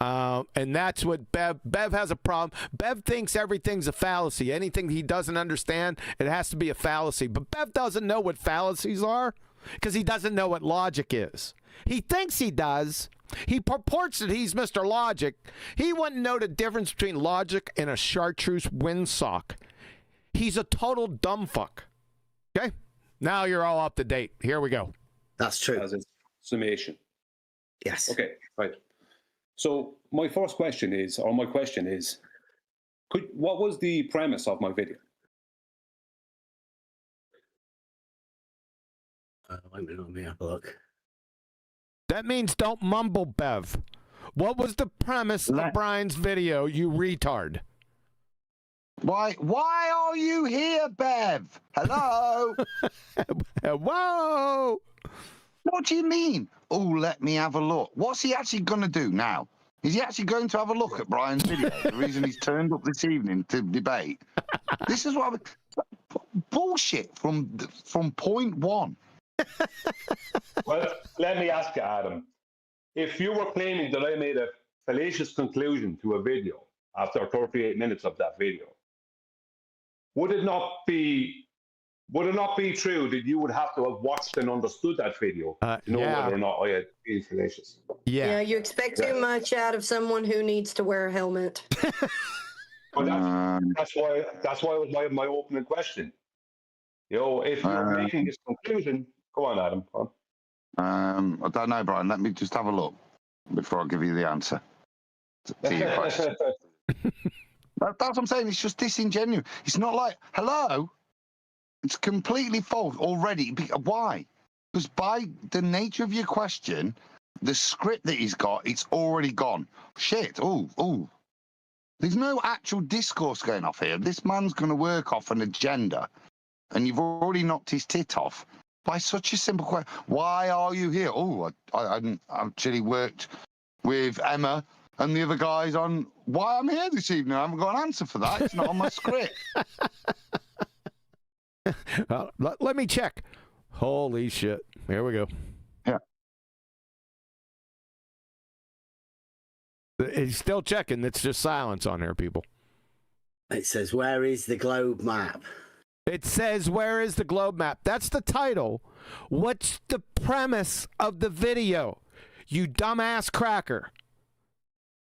And that's what Bev has a problem. Bev thinks everything's a fallacy. Anything he doesn't understand, it has to be a fallacy. But Bev doesn't know what fallacies are because he doesn't know what logic is. He thinks he does. He purports that he's Mr. Logic. He wouldn't know the difference between logic and a chartreuse windsock. He's a total dumb fuck. Okay? Now you're all up to date. Here we go. That's true. As a summation. Yes. Okay, right. So my question is, what was the premise of my video? Let me have a look. That means don't mumble, Bev. What was the premise of Brian's video, you retard? Why are you here, Bev? Hello? Whoa! What do you mean? Oh, let me have a look. What's he actually going to do now? Is he actually going to have a look at Brian's video? The reason he's turned up this evening to debate? This is what bullshit from point one. Well, let me ask you, Adam. If you were claiming that I made a fallacious conclusion to a video after 38 minutes of that video, would it not be true that you would have to have watched and understood that video to know whether or not I had been fallacious? Yeah, you expect too much out of someone who needs to wear a helmet. Well, that's why it was my opening question. If you're making this conclusion, go on, Adam. Go on. I don't know, Brian. Let me just have a look before I give you the answer to your question. That's what I'm saying. It's just disingenuous. It's not like, hello. It's completely false already. Why? Because by the nature of your question, the script that he's got, it's already gone. Shit. Oh. There's no actual discourse going off here. This man's going to work off an agenda, and you've already knocked his tit off by such a simple question. Why are you here? Oh, I actually worked with Emma and the other guys on why I'm here this evening. I haven't got an answer for that. It's not on my script. Let me check. Holy shit. Here we go. Yeah. He's still checking. It's just silence on there, people. It says, "Where is the globe map?" It says, "Where is the globe map?" That's the title. What's the premise of the video? You dumbass cracker.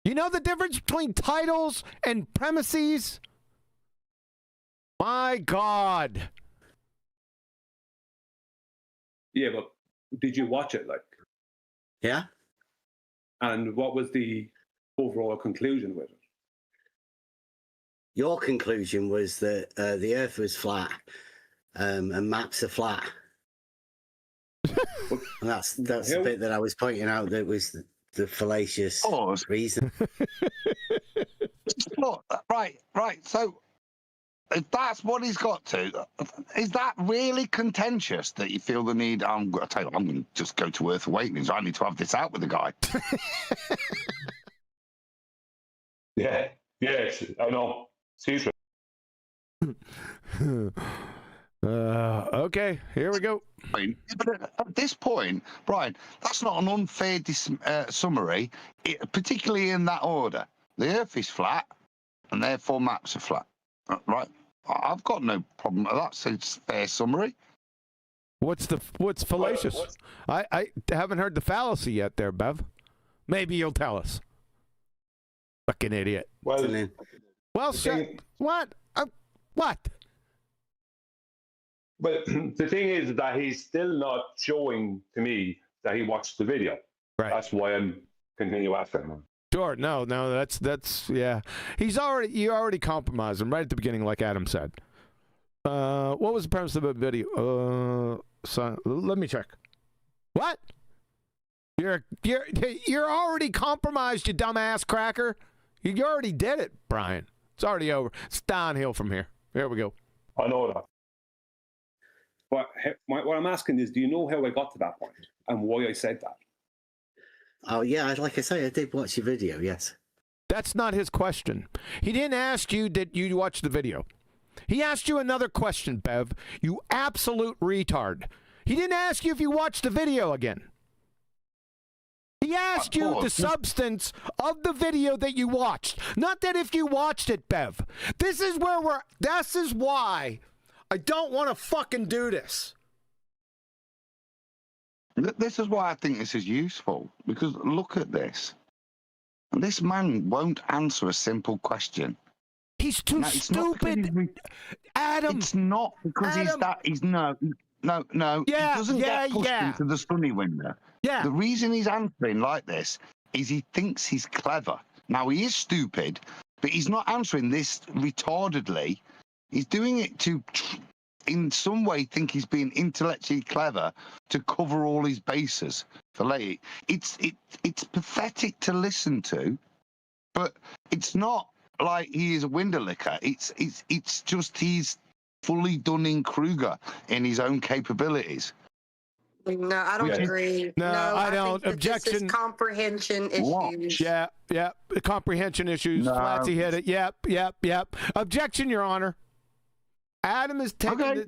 You know the difference between titles and premises? My God. Yeah, but did you watch it? Like, yeah. And what was the overall conclusion with it? Your conclusion was that the Earth was flat, and maps are flat. And that's the bit that I was pointing out that was the fallacious reason. Look, right. So if that's what he's got to, is that really contentious that you feel the need? I'm going to tell you, I'm going to just go to Earth Awakenings. I need to have this out with the guy. Yeah. Yes, I know. Seriously. Okay, here we go. But at this point, Brian, that's not an unfair summary, particularly in that order. The Earth is flat, and therefore maps are flat. Right? I've got no problem with that. So it's a fair summary. What's fallacious? I haven't heard the fallacy yet there, Bev. Maybe you'll tell us. Fucking idiot. Well, shit. What? What? But the thing is that he's still not showing to me that he watched the video. Right. That's why I'm continue asking him. Sure. No, that's yeah. You already compromised him right at the beginning, like Adam said. What was the premise of the video? So let me check. What? You're already compromised, you dumbass cracker. You already did it, Brian. It's already over. It's downhill from here. Here we go. I know that. What I'm asking is, do you know how I got to that point and why I said that? Oh, yeah, like I say, I did watch your video, yes. That's not his question. He didn't ask you that you watched the video. He asked you another question, Bev. You absolute retard. He didn't ask you if you watched the video again. He asked you the substance of the video that you watched. Not that if you watched it, Bev. This is why I don't want to fucking do this. This is why I think this is useful, because look at this. This man won't answer a simple question. He's too stupid. Adam. It's not because he's no. He doesn't get pushed into the sunny window. Yeah. The reason he's answering like this is he thinks he's clever. Now, he is stupid, but he's not answering this retardedly. He's doing it to, in some way, think he's being intellectually clever to cover all his bases for later. It's pathetic to listen to, but it's not like he is a window licker. It's just he's fully Dunning-Kruger in his own capabilities. No, I don't agree. No, I don't. Think that this is Objection. comprehension issues. Yeah. The comprehension issues. No. Flatsy hit it. Yep. Objection, Your Honor. Adam is taking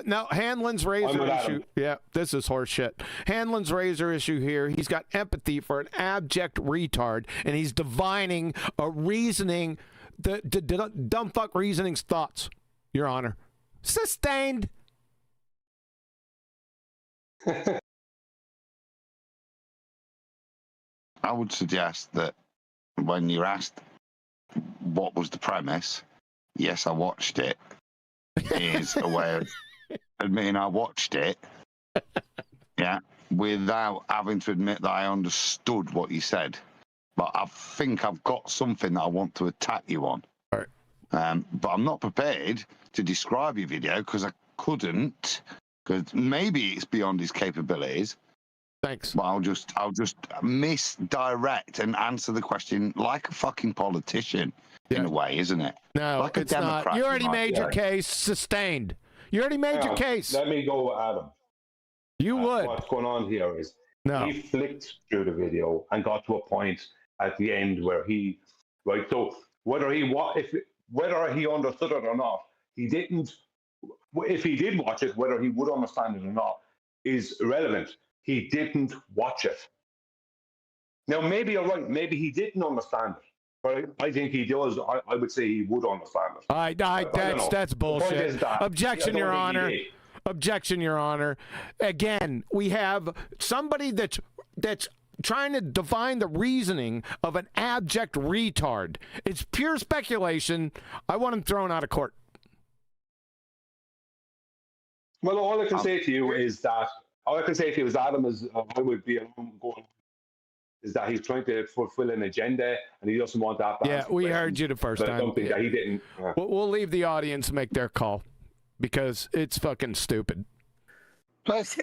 no, Hanlon's razor issue. Yeah, this is horse shit. Hanlon's razor issue here. He's got empathy for an abject retard, and he's divining a reasoning, the dumb fuck reasoning's thoughts, Your Honor. Sustained. I would suggest that when you're asked what was the premise, yes, I watched it, is a way of admitting I watched it, yeah, without having to admit that I understood what you said. But I think I've got something that I want to attack you on. All right. But I'm not prepared to describe your video because I couldn't, because maybe it's beyond his capabilities. Thanks. But I'll just misdirect and answer the question like a fucking politician in a way, isn't it? No, like it's not. You already made your case. Sustained. You already made your case. Let me go, Adam. You would. What's going on here is he flicked through the video and got to a point at the end where he, right, so whether he understood it or not, he didn't. If he did watch it, whether he would understand it or not is irrelevant. He didn't watch it. Now, maybe you're right. Maybe he didn't understand it. But I think he does. I would say he would understand it. I that's bullshit. Objection, Your Honor. Objection, Your Honor. Again, we have somebody that's trying to define the reasoning of an abject retard. It's pure speculation. I want him thrown out of court. Well, all I can say to you is that Adam is. I would be going. Is that he's trying to fulfill an agenda and he doesn't want that. Yeah, we heard you the first time. I don't think that he didn't. We'll leave the audience make their call because it's fucking stupid. Press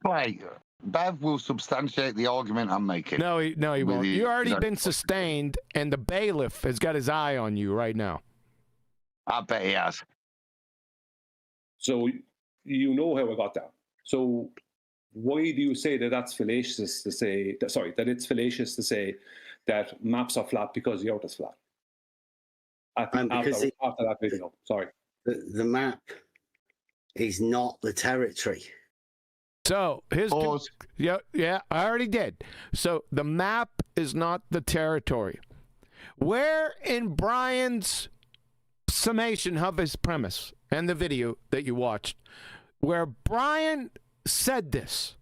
play. Bev will substantiate the argument I'm making. No, he won't. You already been sustained, and the bailiff has got his eye on you right now. I bet he has. So you know how I got that. So why do you say that that's fallacious to say that? Sorry, that it's fallacious to say that maps are flat because the Earth is flat. After that video, sorry. The map is not the territory. So yeah, I already did. So the map is not the territory. Where in Brian's summation of his premise and the video that you watched, where Brian said this,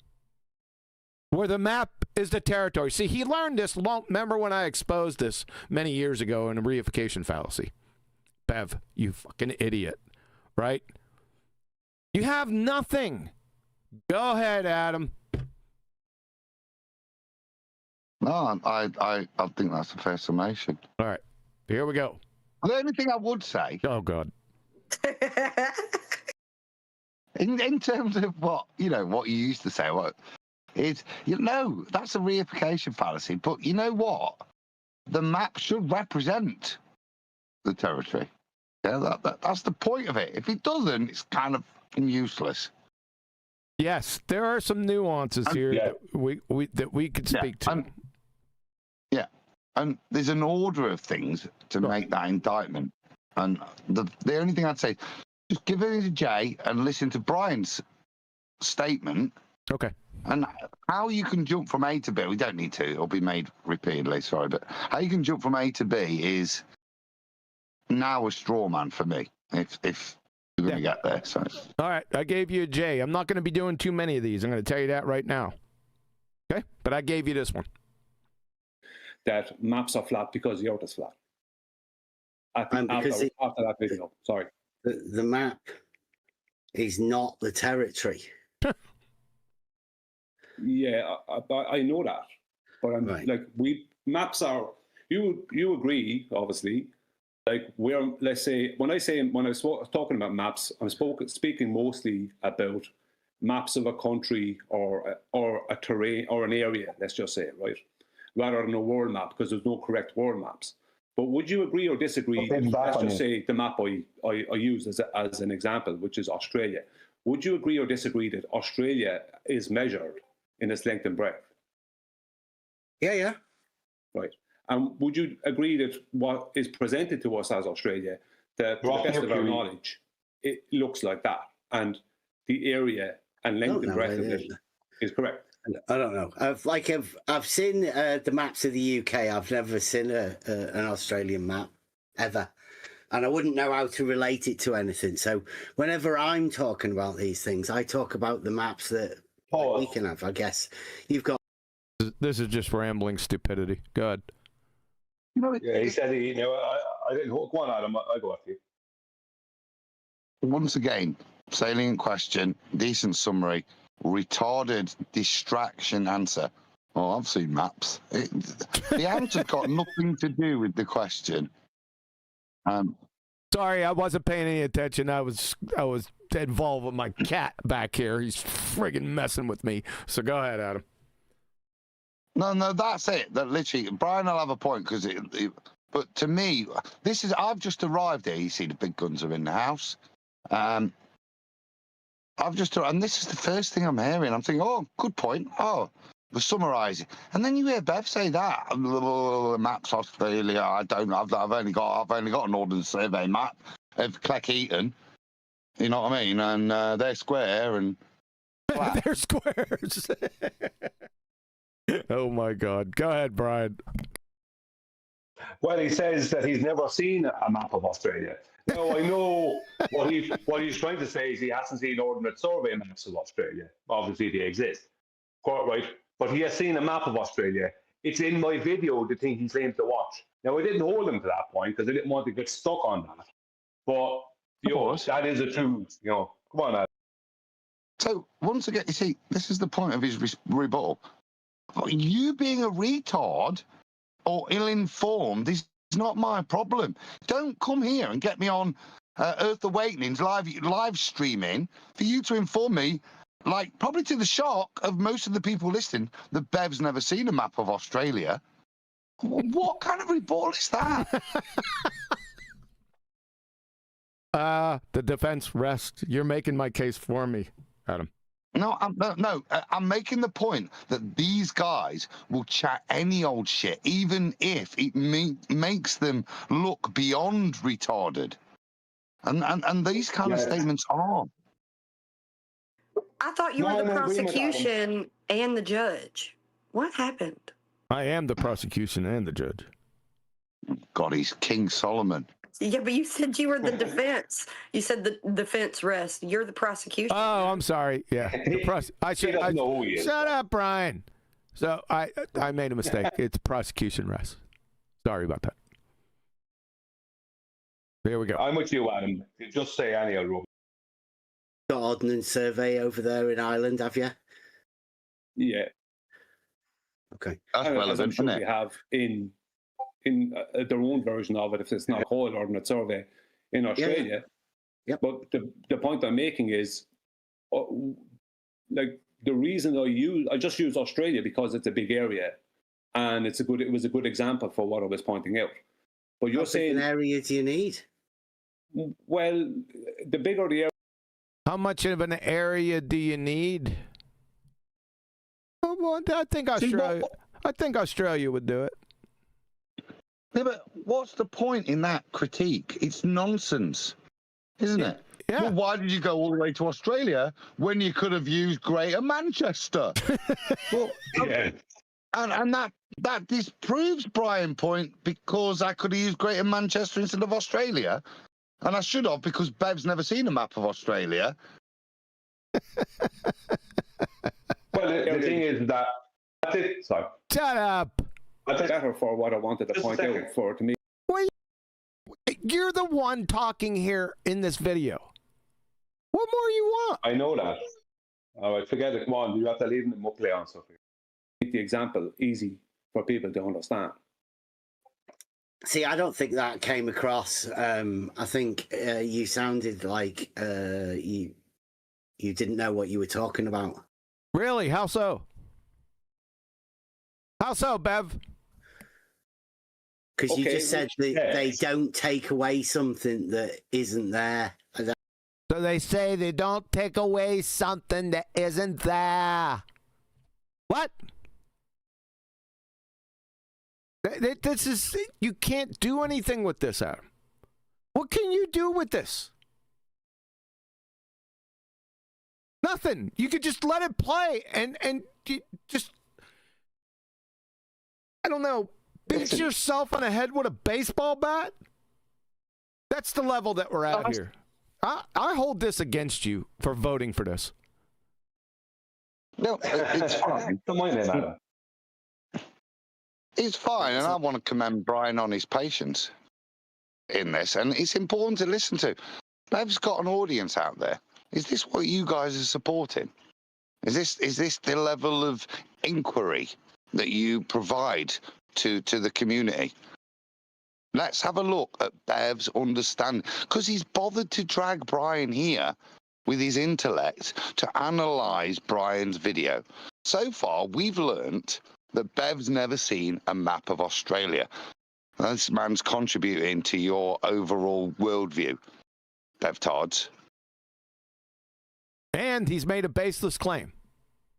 where the map is the territory. See, he learned this. Remember when I exposed this many years ago in a reification fallacy? Bev, you fucking idiot, right? You have nothing. Go ahead, Adam. No, I think that's a fair summation. All right, here we go. The only thing I would say... Oh, God. In terms of what you used to say, that's a reification fallacy. But you know what? The map should represent the territory. Yeah, that's the point of it. If it doesn't, it's kind of useless. Yes, there are some nuances here that we could speak to. And there's an order of things to make that indictment. And the only thing I'd say, just give it to Jay and listen to Brian's statement. Okay. And how you can jump from A to B, we don't need to, it'll be made repeatedly, sorry, but how you can jump from A to B is now a straw man for me, if you're going to get there. So. All right, I gave you a J. I'm not going to be doing too many of these. I'm going to tell you that right now. Okay? But I gave you this one. That maps are flat because the Earth is flat. After that video, sorry. The map is not the territory. Yeah, I know that, but I'm like maps are. You agree, obviously. Like let's say when I was talking about maps, I'm speaking mostly about maps of a country or a terrain or an area. Let's just say, right, rather than a world map, because there's no correct world maps. But would you agree or disagree? Let's just say the map I use as an example, which is Australia. Would you agree or disagree that Australia is measured in its length and breadth? Yeah. Right. And would you agree that what is presented to us as Australia, that to the best of our knowledge, it looks like that, and the area and length and breadth of it is correct? I don't know. I've seen the maps of the UK. I've never seen an Australian map ever, and I wouldn't know how to relate it to anything. So whenever I'm talking about these things, I talk about the maps that we can have. I guess you've got. This is just rambling stupidity. Go ahead. He said I didn't go on, Adam. I'll go after you. Once again, salient question, decent summary, retarded distraction answer. Oh, I've seen maps. The answer's got nothing to do with the question. Sorry, I wasn't paying any attention. I was involved with my cat back here. He's friggin' messing with me. So go ahead, Adam. No, that's it. That literally, Brian will have a point because but to me, I've just arrived here. You see, the big guns are in the house. And this is the first thing I'm hearing. I'm thinking, oh, good point. Oh, the summarising, and then you hear Bev say that maps Australia. I've only got an Ordnance Survey map of Cleckheaton. You know what I mean? And they're square and they're squares. Oh my God! Go ahead, Brian. Well, he says that he's never seen a map of Australia. Now, I know what he's trying to say is he hasn't seen Ordnance Survey maps of Australia. Obviously, they exist. Quite right. But he has seen a map of Australia. It's in my video, the thing he claims to watch. Now, I didn't hold him to that point because I didn't want to get stuck on that. But, that is a true, come on, Adam. So, once again, you see, this is the point of his rebuttal. You being a retard or ill-informed is not my problem. Don't come here and get me on Earth Awakening's live streaming for you to inform me, like, probably to the shock of most of the people listening, that Bev's never seen a map of Australia. What kind of rebuttal is that? The defense rests. You're making my case for me, Adam. No, I'm making the point that these guys will chat any old shit, even if it makes them look beyond retarded. And these kind of statements are. I thought you were the prosecution and the judge. What happened? I am the prosecution and the judge. God, he's King Solomon. Yeah, but you said you were the defense. You said the defense rests. You're the prosecution. Oh, I'm sorry. Yeah, shut up, Brian. So I made a mistake. It's prosecution rest. Sorry about that. There we go. I'm with you, Adam. Just say any old rubbish. Got Ordnance Survey over there in Ireland, have you? Yeah. Okay. That's relevant, I'm sure isn't it? we have in their own version of it, if it's not called Ordnance Survey in Australia. Yeah. But the point I'm making is, like, the reason I just use Australia because it's a big area, and it was a good example for what I was pointing out. But you're saying, what area do you need? Well, the bigger the area. How much of an area do you need? Well, I think Australia would do it. Yeah, but what's the point in that critique? It's nonsense, isn't it? Yeah. Well, why did you go all the way to Australia when you could have used Greater Manchester? Well, and that disproves Brian's point, because I could have used Greater Manchester instead of Australia, and I should have, because Bev's never seen a map of Australia. Well, the thing is that that's it. Sorry. Shut up. I think better for what I wanted to point out for to me. Wait, you're the one talking here in this video. What more you want? I know that. All right, forget it. Come on, you have to leave them up play on something. Make the example easy for people to understand. See, I don't think that came across. I think you sounded like you didn't know what you were talking about. Really? How so? How so, Bev? Because you just said that they don't take away something that isn't there. So they say they don't take away something that isn't there. What? This is, you can't do anything with this, Adam. What can you do with this? Nothing. You could just let it play and you just, I don't know, beat yourself on the head with a baseball bat? That's the level that we're at here. I hold this against you for voting for this. No, it's fine. Don't mind it, Adam. It's fine, and I want to commend Brian on his patience in this, and it's important to listen to. Bev's got an audience out there. Is this what you guys are supporting? Is this the level of inquiry that you provide to the community? Let's have a look at Bev's understanding, because he's bothered to drag Brian here with his intellect to analyse Brian's video. So far, we've learnt that Bev's never seen a map of Australia. This man's contributing to your overall worldview, BevTARD. And he's made a baseless claim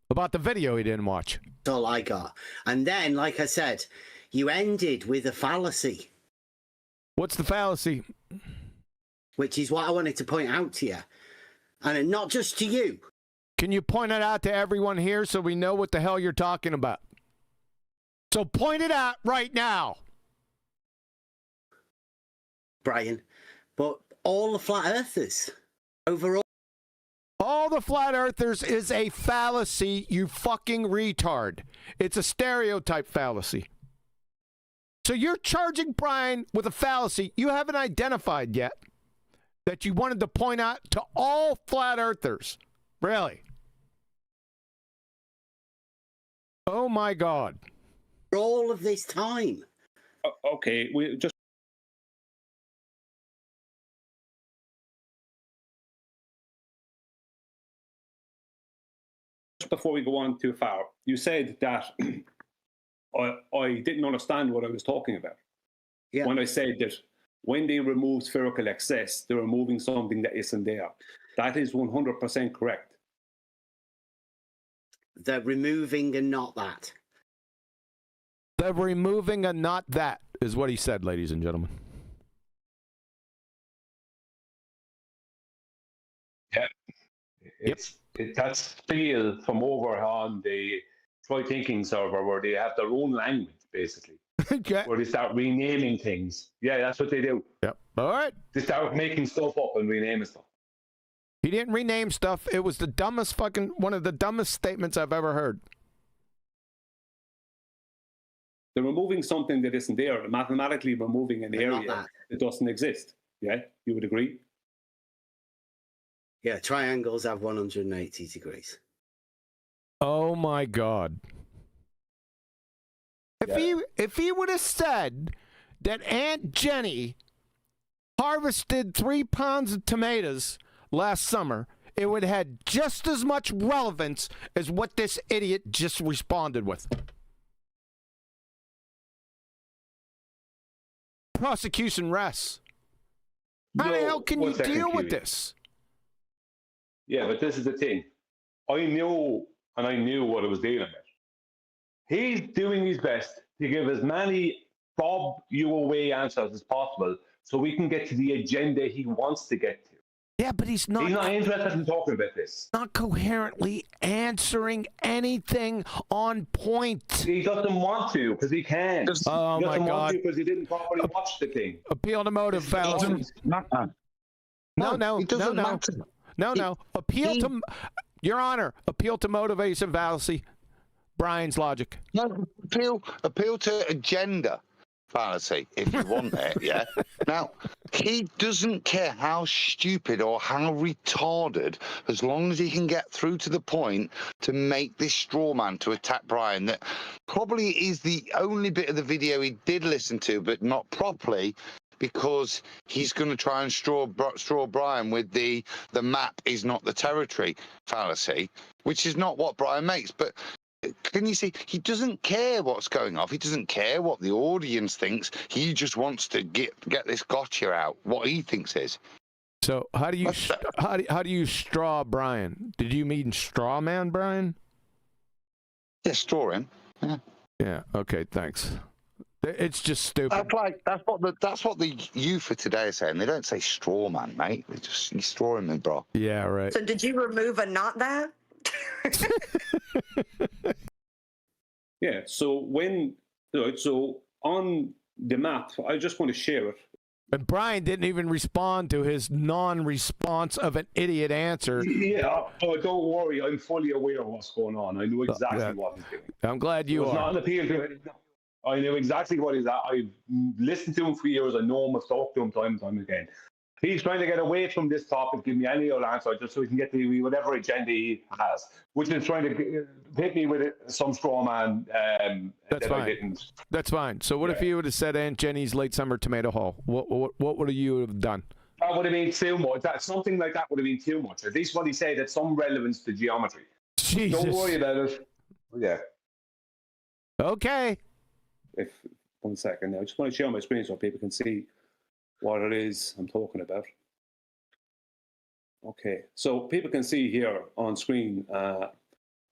about the video he didn't watch. That's all I got. And then, like I said, you ended with a fallacy. What's the fallacy? Which is what I wanted to point out to you. And not just to you. Can you point it out to everyone here so we know what the hell you're talking about? So point it out right now. Brian, but all the flat earthers overall. All the flat earthers is a fallacy, you fucking retard. It's a stereotype fallacy. So you're charging Brian with a fallacy you haven't identified yet that you wanted to point out to all flat earthers. Really? Oh my God. For all of this time. Okay, we just before we go on too far, you said that I didn't understand what I was talking about. Yeah. When I said that when they remove spherical excess, they're removing something that isn't there. That is 100% correct. They're removing and not that. They're removing a not that, is what he said, ladies and gentlemen. Yeah. That's still from over on the Try Thinking server where they have their own language, basically. Okay. Where they start renaming things. Yeah, that's what they do. Yep. All right. They start making stuff up and renaming stuff. He didn't rename stuff. It was the dumbest one of the dumbest statements I've ever heard. They're removing something that isn't there. They're mathematically removing an area that doesn't exist. Yeah, you would agree? Yeah, triangles have 180 degrees. Oh my God. If he would have said that Aunt Jenny harvested 3 pounds of tomatoes last summer, it would have had just as much relevance as what this idiot just responded with. Prosecution rests. How the hell can you deal with this? Yeah, but this is the thing. I knew what I was dealing with. He's doing his best to give as many bob you away answers as possible so we can get to the agenda he wants to get to. Yeah, but he's not interested in talking about this. Not coherently answering anything on point. He doesn't want to because he can't. Oh my God! Because he didn't properly watch the thing. Appeal to motive fallacy. No. Appeal to, Your Honor. Appeal to motivation fallacy. Brian's logic. No, appeal to agenda fallacy, if you want it, yeah? Now, he doesn't care how stupid or how retarded, as long as he can get through to the point to make this straw man to attack Brian, that probably is the only bit of the video he did listen to, but not properly, because he's going to try and straw Brian with the map is not the territory fallacy, which is not what Brian makes. But can you see, he doesn't care what's going off. He doesn't care what the audience thinks. He just wants to get this gotcha out, what he thinks is. So how do you straw Brian? Did you mean straw man Brian? Yeah, straw him. Yeah. Yeah. Okay. Thanks. It's just stupid. That's what the youth for today are saying. They don't say straw man, mate. They just you straw him, bro. Yeah. Right. So did you remove a not that? Yeah, so so on the map, I just want to share it. And Brian didn't even respond to his non-response of an idiot answer. Yeah, oh, don't worry, I'm fully aware of what's going on. I know exactly what he's doing. I'm glad you are. It's not an appeal to it. I know exactly what he's at. I've listened to him for years. I know him. I've talked to him time and time again. He's trying to get away from this topic, give me any other answer, just so he can get to whatever agenda he has, which is trying to hit me with some straw man. That's fine. I didn't. That's fine. So what if you would have said Aunt Jenny's late summer tomato haul? What would you have done? That would have been too much. Something like that would have been too much. At least what he said had some relevance to geometry. Jesus. Don't worry about it. Yeah. Okay. If 1 second now, I just want to share my screen so people can see what it is I'm talking about. Okay, so people can see here on screen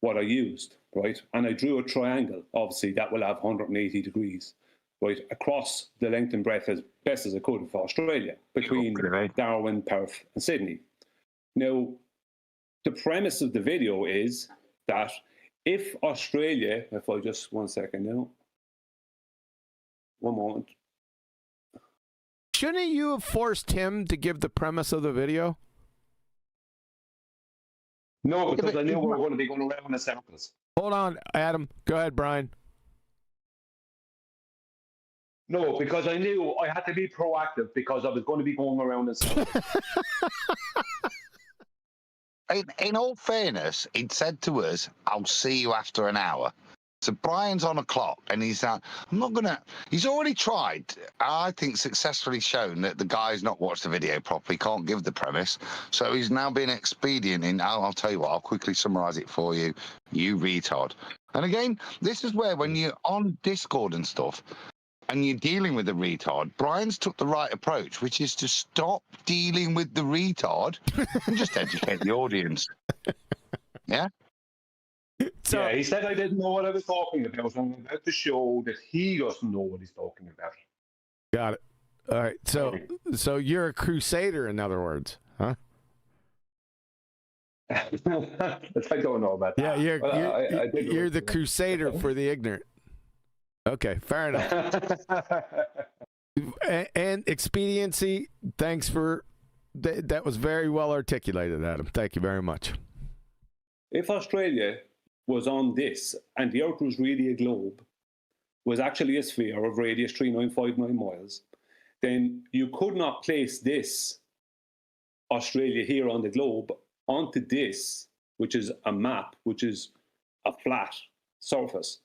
what I used, right? And I drew a triangle, obviously, that will have 180 degrees, right, across the length and breadth as best as I could for Australia, between Darwin, Perth, and Sydney. Now, the premise of the video is that if Australia, if I just 1 second now, one moment. shouldn't you have forced him to give the premise of the video? No, because I knew we were going to be going around in circles. Hold on, Adam. Go ahead, Brian. No, because I knew I had to be proactive because I was going to be going around in circles. In all fairness, he'd said to us, "I'll see you after an hour." So Brian's on a clock, and he's I'm not gonna. He's already tried. I think successfully shown that the guy's not watched the video properly, can't give the premise. So he's now been expedient in. I'll tell you what. I'll quickly summarise it for you. You retard. And again, this is where when you're on Discord and stuff, and you're dealing with the retard, Brian's took the right approach, which is to stop dealing with the retard and just educate the audience. Yeah. So, yeah, he said I didn't know what I was talking about. I'm about to show that he doesn't know what he's talking about. Got it. All right. So you're a crusader, in other words, huh? I don't know about that. Yeah, you're the crusader for the ignorant. Okay, fair enough. And expediency, thanks for that was very well articulated, Adam. Thank you very much. If Australia was on this and the Earth was really a globe, was actually a sphere of radius 3959 miles, then you could not place this Australia here on the globe onto this, which is a map, which is a flat surface,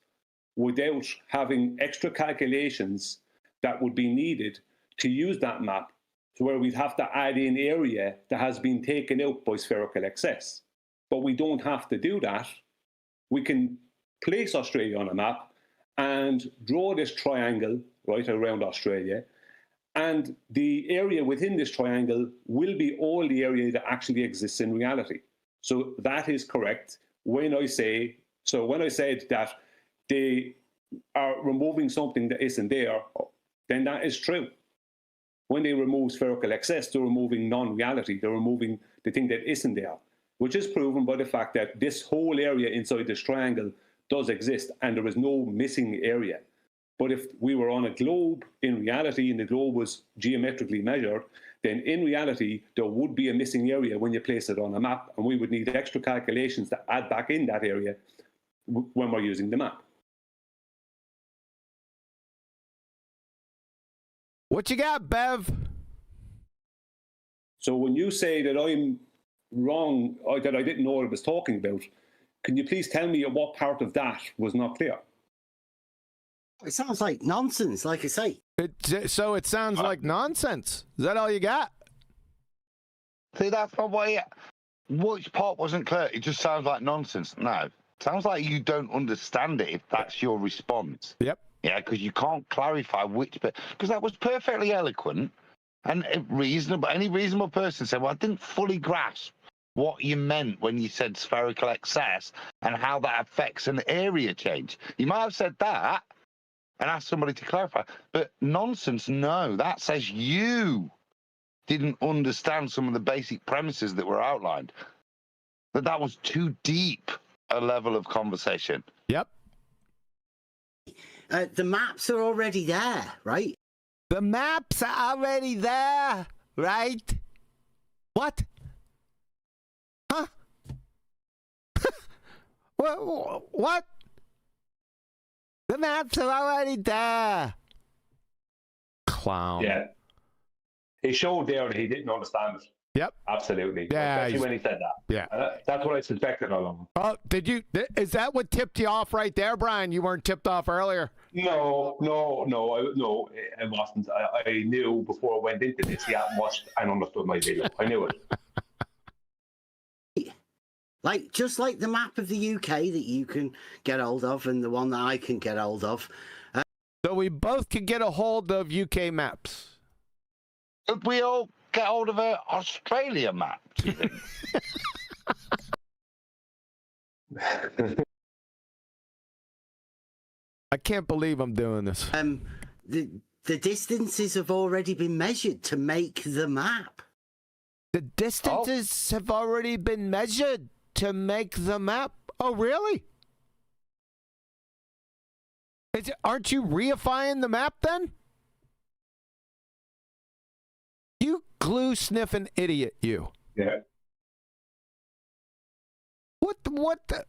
without having extra calculations that would be needed to use that map, to where we'd have to add in area that has been taken out by spherical excess. But we don't have to do that. We can place Australia on a map and draw this triangle right around Australia. And the area within this triangle will be all the area that actually exists in reality. So that is correct. When I said that they are removing something that isn't there, then that is true. When they remove spherical excess, they're removing non-reality. They're removing the thing that isn't there, which is proven by the fact that this whole area inside this triangle does exist and there is no missing area. But if we were on a globe in reality and the globe was geometrically measured, then in reality, there would be a missing area when you place it on a map, and we would need extra calculations to add back in that area when we're using the map. What you got, Bev? So when you say that I'm wrong, or that I didn't know what I was talking about, can you please tell me what part of that was not clear? It sounds like nonsense, like I say. So it sounds like nonsense. Is that all you got? See, that's not what which part wasn't clear. It just sounds like nonsense. No. Sounds like you don't understand it if that's your response. Yep. Yeah, because you can't clarify which bit. Because that was perfectly eloquent and reasonable. Any reasonable person said, well, I didn't fully grasp what you meant when you said spherical excess and how that affects an area change. You might have said that and asked somebody to clarify. But nonsense, no. That says you didn't understand some of the basic premises that were outlined. That was too deep a level of conversation. Yep. The maps are already there, right? The maps are already there, right? What? Huh? What? The maps are already there. Clown. Yeah. He showed there that he didn't understand it. Yep. Absolutely. Yeah. Especially when he said that. Yeah. That's what I suspected all along. Oh, did you? Is that what tipped you off right there, Brian? You weren't tipped off earlier. No, it wasn't. I knew before I went into this, he hadn't watched and understood my video. I knew it. Just like the map of the UK that you can get hold of and the one that I can get hold of. So we both can get a hold of UK maps. Could we all get hold of an Australia map, do you think? I can't believe I'm doing this. The distances have already been measured to make the map. The distances have already been measured to make the map? Oh, really? Aren't you reifying the map then? glue sniffing idiot, you. Yeah. What the?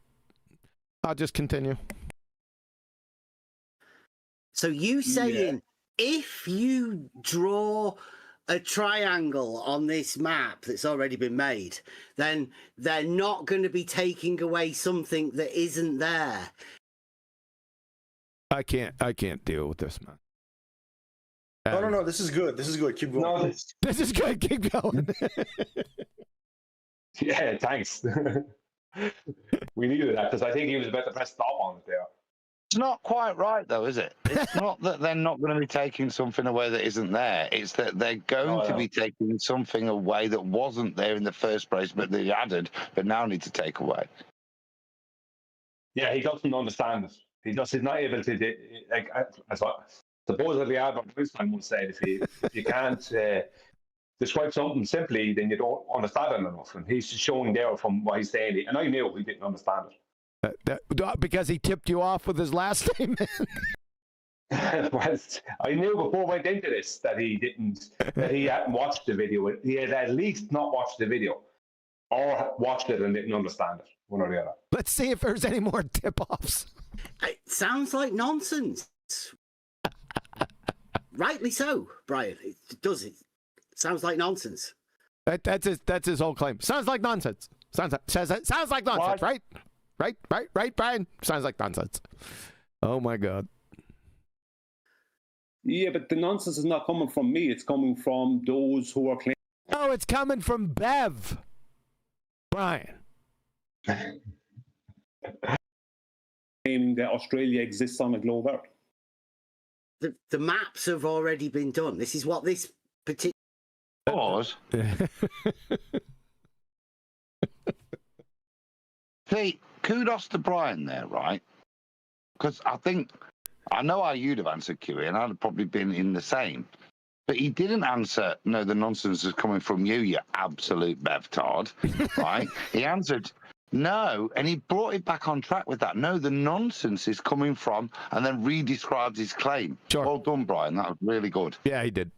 I'll just continue. So you saying if you draw a triangle on this map that's already been made, then they're not going to be taking away something that isn't there. I can't deal with this, man. No. This is good. This is good. Keep going. No, This is good. Keep going. yeah, thanks. We needed that because I think he was about to press stop on it there. It's not quite right, though, is it? It's not that they're not going to be taking something away that isn't there. It's that they're going to be taking something away that wasn't there in the first place, but they added, but now need to take away. Yeah, he doesn't understand it. He's not able to, like, supposedly Albert Einstein once said, if you can't describe something simply, then you don't understand it enough. And he's showing there from what he's saying, and I knew he didn't understand it. Because he tipped you off with his last statement. Well, I knew before I went into this that he hadn't watched the video. He had at least not watched the video, or watched it and didn't understand it, one or the other. Let's see if there's any more tip-offs. It sounds like nonsense. Rightly so, Brian. It does. It sounds like nonsense. That's his whole claim. Sounds like nonsense. Sounds like nonsense, right? Right, Brian? Sounds like nonsense. Oh, my God. Yeah, but the nonsense is not coming from me. It's coming from those who are claiming. Oh, it's coming from Bev. Brian. Claiming that Australia exists on a globe Earth. The maps have already been done. This is what this particular... Pause. See, kudos to Brian there, right? Because I know how you'd have answered, QE, and I'd have probably been in the same. But he didn't answer, no, the nonsense is coming from you absolute BevTARD, right? He answered, no, and he brought it back on track with that. No, the nonsense is coming from, and then re-described his claim. Sure. Well done, Brian. That was really good. Yeah, he did.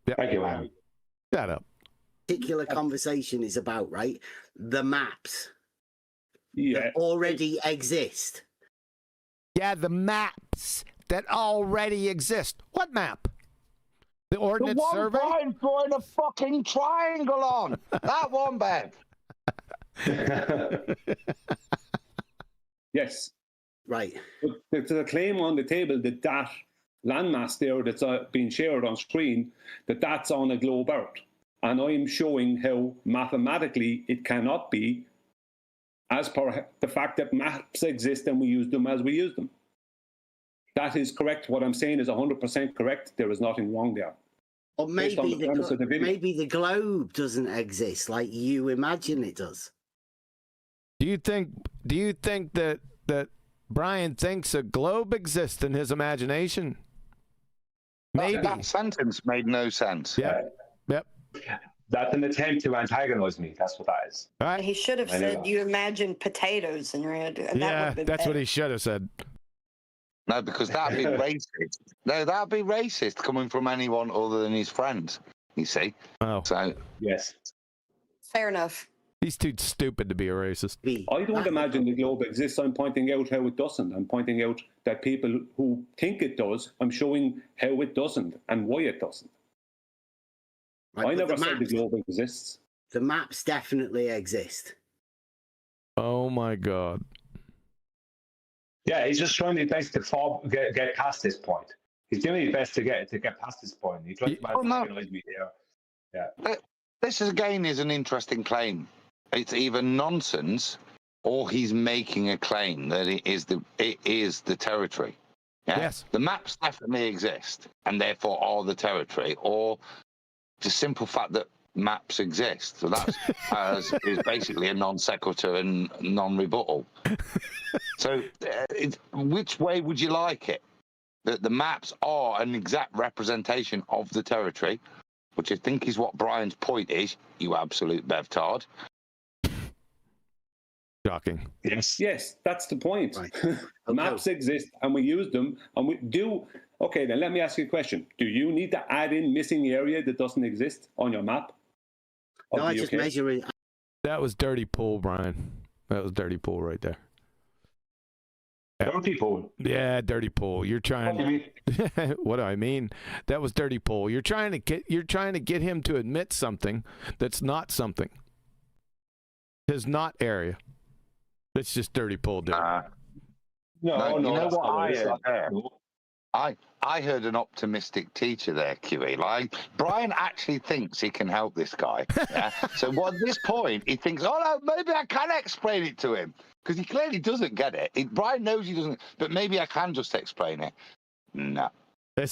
Yep. Thank you, man. Shut up. Particular conversation is about, right? The maps. Yeah. That already exist. Yeah, the maps that already exist. What map? The Ordnance Survey? The one Brian drawing a fucking triangle on. That one, Bev. Yes. Right. But there's a claim on the table that that landmass there that's being shared on screen, that's on a globe Earth. And I'm showing how mathematically it cannot be, as per the fact that maps exist and we use them as we use them. That is correct. What I'm saying is 100% correct. There is nothing wrong there. Or maybe the globe doesn't exist like you imagine it does. Do you think that Brian thinks a globe exists in his imagination? Maybe. That sentence made no sense. Yep. That's an attempt to antagonize me. That's what that is. All right. He should have said you imagine potatoes in your head. And yeah, that that's what he should have said. No, because that'd be racist. No, that'd be racist coming from anyone other than his friends, you see. Oh. So, yes. Fair enough. He's too stupid to be a racist. I don't imagine the globe exists. I'm pointing out how it doesn't. I'm pointing out that people who think it does, I'm showing how it doesn't and why it doesn't. Right, I never said the globe exists. The maps definitely exist. Oh my God. Yeah, he's just trying his best to get past this point. He's doing his best to get past this point. He tried to antagonize me there. Yeah. This again is an interesting claim. It's either nonsense or he's making a claim that it is the territory. Yeah? Yes. The maps definitely exist and therefore are the territory, or the simple fact that maps exist. So that is basically a non sequitur and non-rebuttal. So which way would you like it? That the maps are an exact representation of the territory, which I think is what Brian's point is, you absolute BevTARD. Shocking. Yes, that's the point. Right. Maps exist and we use them and we do. Okay, then let me ask you a question. Do you need to add in missing area that doesn't exist on your map? No, I just measure it. That was dirty pool, Brian. That was dirty pool right there. Yeah. Dirty pool. Yeah, dirty pool. You're trying. What do you mean? What do I mean? That was dirty pool. You're trying to get him to admit something that's not something. His not area. It's just dirty pool, dude. No, You know what I it's heard not. there? I heard an optimistic teacher there, QE. Like, Brian actually thinks he can help this guy. Yeah? So at this point, he thinks, oh, no, maybe I can explain it to him. Because he clearly doesn't get it. Brian knows he doesn't, but maybe I can just explain it. No.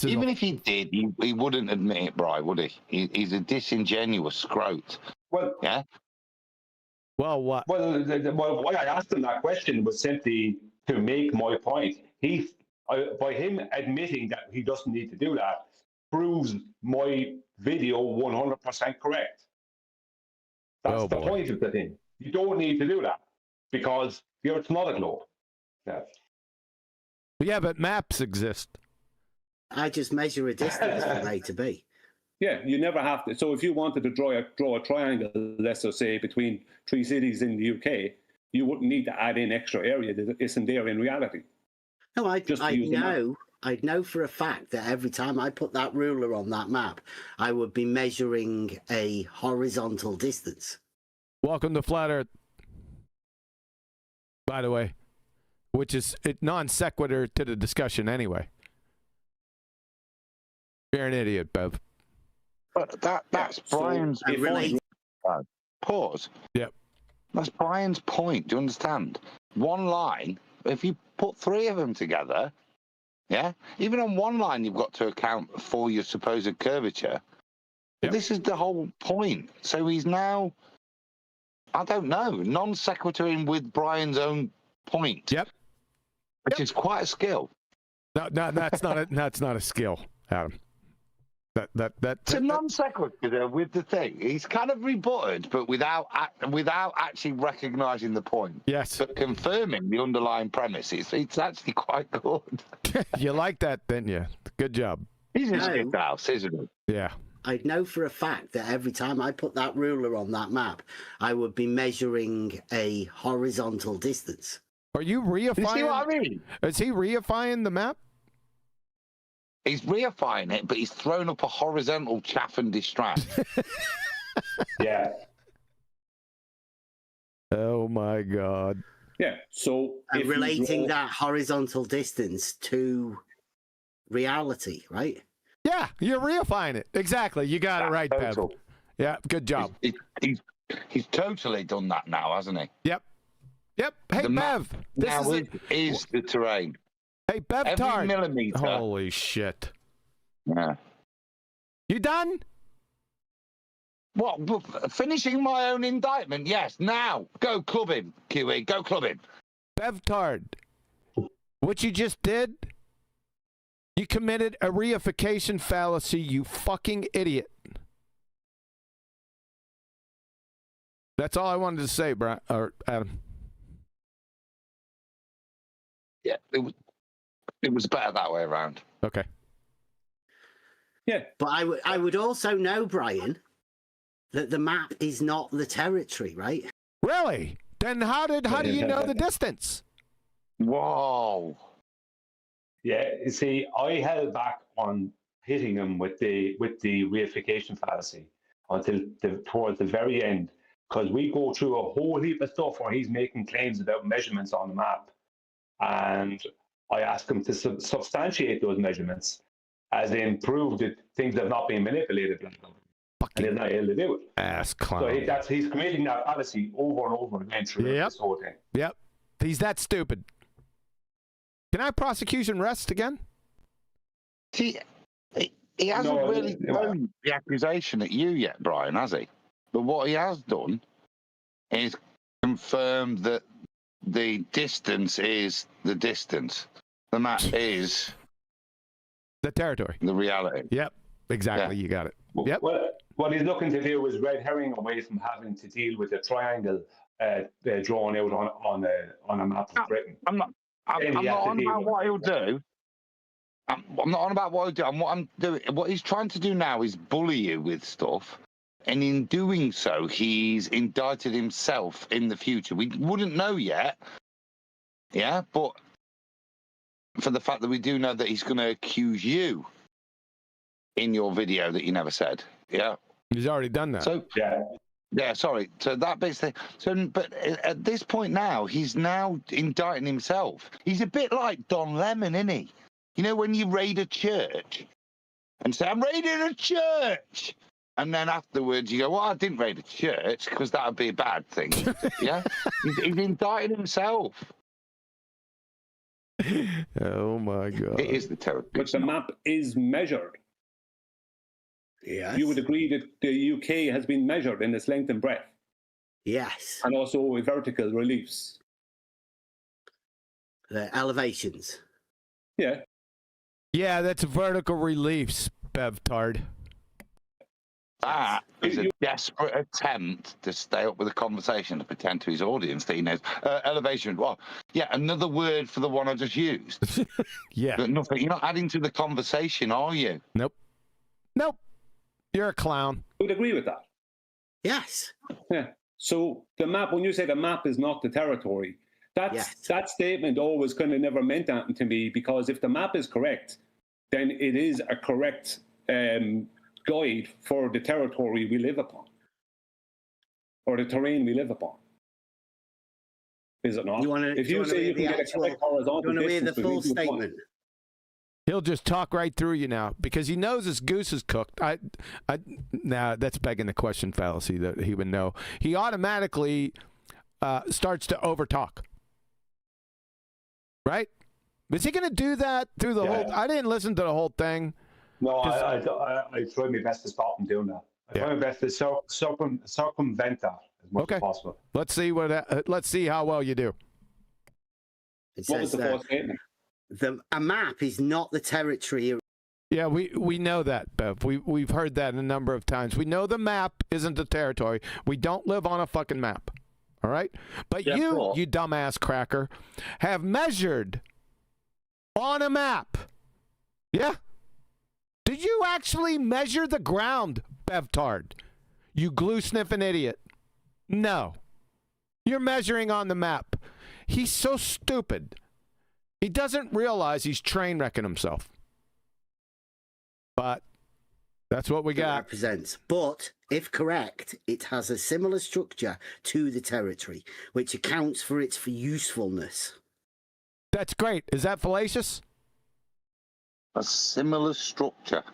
Even if he did, he wouldn't admit it, Brian, would he? He's a disingenuous scrote. Well, yeah. Well, what? Well, why I asked him that question was simply to make my point. By him admitting that he doesn't need to do that, proves my video 100% correct. That's the point of the thing. You don't need to do that because the Earth's not a globe. Yeah, but maps exist. I just measure a distance from A to B. Yeah, you never have to. So if you wanted to draw a triangle, let's just say between 3 cities in the UK, you wouldn't need to add in extra area that isn't there in reality. No, I'd know for a fact that every time I put that ruler on that map, I would be measuring a horizontal distance. Welcome to Flat Earth, by the way, which is non sequitur to the discussion anyway. You're an idiot, Bev. But that's Brian's point. Pause. Yep. That's Brian's point. Do you understand? One line, if you put 3 of them together, yeah, even on one line, you've got to account for your supposed curvature. But this is the whole point. So he's now, I don't know, non sequituring with Brian's own point. Yep. Which is quite a skill. No, that's not a skill, Adam. It's a non sequitur with the thing. He's kind of rebutted, but without actually recognising the point. Yes. But confirming the underlying premise. It's actually quite good. You like that, didn't you? Good job. He's a shit house, isn't he? Yeah. I'd know for a fact that every time I put that ruler on that map, I would be measuring a horizontal distance. Are you reifying? You see what I mean? Is he reifying the map? He's reifying it, but he's thrown up a horizontal chaff and distract. Yeah. Oh my God. Yeah. So and relating that horizontal distance to reality, right? Yeah, you're reifying it. Exactly. You got it right, Bev. Yeah, good job. He's totally done that now, hasn't he? Yep. Hey, Bev. This is the terrain. Hey, BevTARD. Every millimeter. Holy shit. Yeah. You done? What? Finishing my own indictment? Yes. Now, go club him, QE. Go club him. BevTARD. What you just did? You committed a reification fallacy, you fucking idiot. That's all I wanted to say, Brian or Adam. Yeah, it was better that way around. Okay. Yeah. But I would also know, Brian, that the map is not the territory, right? Really? Then how do you know the distance? Whoa. Yeah, you see, I held back on hitting him with the reification fallacy until towards the very end, because we go through a whole heap of stuff where he's making claims about measurements on the map, and I asked him to substantiate those measurements, as in prove that things have not been manipulated, and he's not able to do it. Ass clown. So he's committing that fallacy over and over again through this whole thing. Yep, he's that stupid. Can I prosecution rest again? He hasn't really thrown the accusation at you yet, Brian, has he? But what he has done is confirmed that the distance is the distance. The map is the territory. The reality. Yep, exactly. Yeah. You got it. Yep. Well, what he's looking to do is red herring away from having to deal with a triangle drawn out on a map of Britain. I'm not on about what he'll do. I'm not on about what he'll do. What he's trying to do now is bully you with stuff And in doing so, he's indicted himself in the future. We wouldn't know yet, yeah, but for the fact that we do know that he's going to accuse you in your video that you never said, yeah. He's already done that. So yeah, sorry. So that basically. So, but at this point now, he's now indicting himself. He's a bit like Don Lemon, isn't he? You know, when you raid a church and say, "I'm raiding a church." And then afterwards you go, well, I didn't raid a church because that would be a bad thing. Yeah? He's indicted himself. Oh, my God. It is the terrible. But the map is measured. Yes. You would agree that the UK has been measured in its length and breadth. Yes. And also vertical reliefs. The elevations. Yeah. Yeah, that's vertical reliefs, BevTARD. That is a desperate attempt to stay up with the conversation, to pretend to his audience that he knows. Elevation, well, yeah, another word for the one I just used. Yeah. But nothing. You're not adding to the conversation, are you? Nope. Nope. You're a clown. Would agree with that. Yes. Yeah. So the map, when you say the map is not the territory, that statement always kind of never meant anything to me, because if the map is correct, then it is a correct guide for the territory we live upon, or the terrain we live upon. Is it not? If you say you can get a correct horizontal distance, the full statement. He'll just talk right through you now because he knows his goose is cooked. Nah, that's begging the question fallacy that he would know. He automatically starts to overtalk. Right? Was he going to do that through the whole? I didn't listen to the whole thing. No, I tried my best to stop him doing that. I tried my best to circumvent that as much as possible. Let's see let's see how well you do. What was the fourth statement? A map is not the territory. Yeah, we know that, Bev. We've heard that a number of times. We know the map isn't the territory. We don't live on a fucking map. All right? But you dumbass cracker, have measured on a map. Yeah? Did you actually measure the ground, BevTARD? You glue-sniffing idiot. No. You're measuring on the map. He's so stupid. He doesn't realize he's train wrecking himself. But that's what we got. Represents. But if correct, it has a similar structure to the territory, which accounts for its usefulness. That's great. Is that fallacious? A similar structure.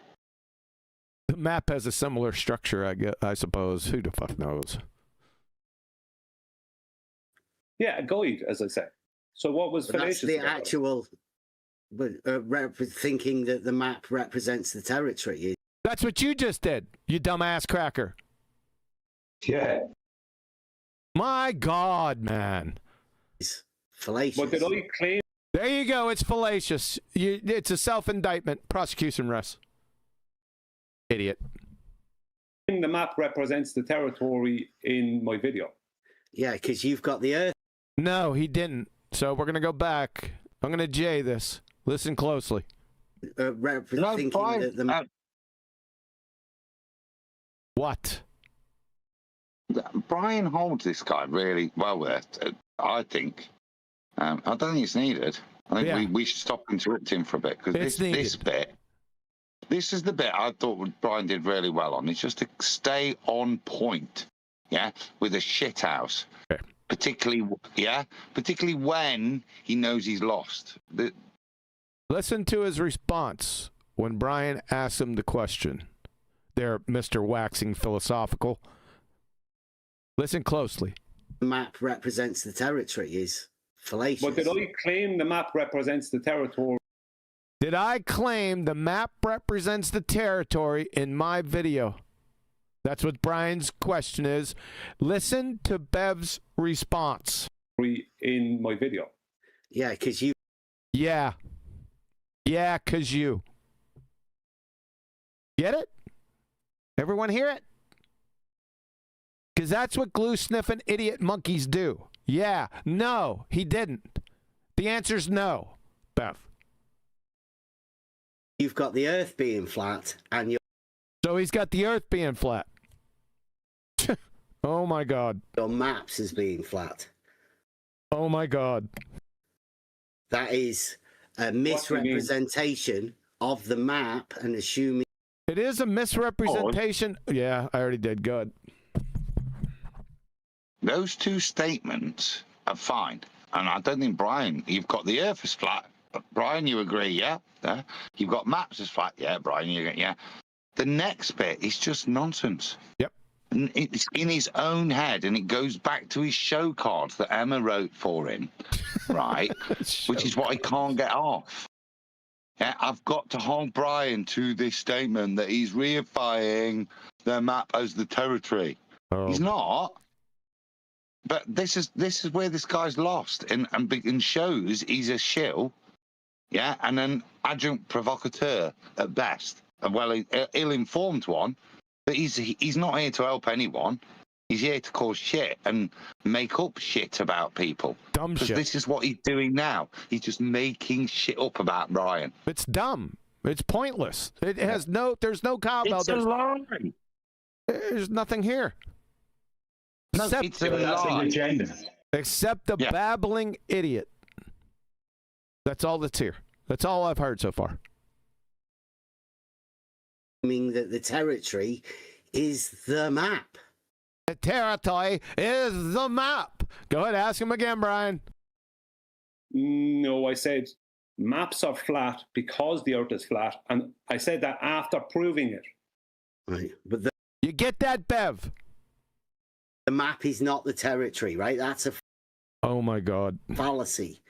The map has a similar structure, I suppose. Who the fuck knows? Yeah, a guide, as I said. So what was fallacious? That's the actual thinking that the map represents the territory. That's what you just did, you dumbass cracker. Yeah. My God, man. It's fallacious. What did I claim? There you go. It's fallacious. It's a self-indictment. Prosecution rests. Idiot. The map represents the territory in my video. Yeah, because you've got the Earth. No, he didn't. So we're going to go back. I'm going to J this. Listen closely. Thinking that the map. What? Brian holds this guy really well there, I think. I don't think it's needed. I think we should stop interrupting for a bit, because this bit, this is the bit I thought Brian did really well on. It's just to stay on point, yeah, with a shit house. Okay. Particularly when he knows he's lost. Listen to his response when Brian asks him the question. There, Mr. Waxing Philosophical. Listen closely. The map represents the territory is fallacious. But did I claim the map represents the territory? Did I claim the map represents the territory in my video? That's what Brian's question is. Listen to Bev's response. In my video. Yeah, because you. Yeah. Yeah, because you. Get it? Everyone hear it? Because that's what glue-sniffing idiot monkeys do. Yeah. No, he didn't. The answer's no, Bev. You've got the Earth being flat, and you're. So he's got the Earth being flat. Oh my God. Your maps as being flat. Oh my God. That is a misrepresentation of the map and assuming. It is a misrepresentation. Oh. Yeah, I already did. Good. Those two statements are fine. And I don't think, Brian, you've got the Earth as flat. Brian, you agree, yeah? You've got maps as flat, yeah, Brian, yeah. The next bit is just nonsense. Yep. And it's in his own head, and it goes back to his show card that Emma wrote for him, right? Which is what I can't get off. Yeah, I've got to hold Brian to this statement that he's reifying the map as the territory. Oh. He's not. But this is where this guy's lost and shows he's a shill, yeah, and an adjunct provocateur at best. Well, ill-informed one, but he's not here to help anyone. He's here to cause shit and make up shit about people. Dumb shit. This is what he's doing now. He's just making shit up about Brian. It's dumb. It's pointless. It has there's no cowbell. It's a lie. There's nothing here. No, it's a lie. Except the babbling idiot. That's all that's here. That's all I've heard so far. Meaning that the territory is the map. The territory is the map. Go ahead, ask him again, Brian. No, I said maps are flat because the Earth is flat, and I said that after proving it. Right, but you get that, Bev? The map is not the territory, right? That's a oh my God fallacy.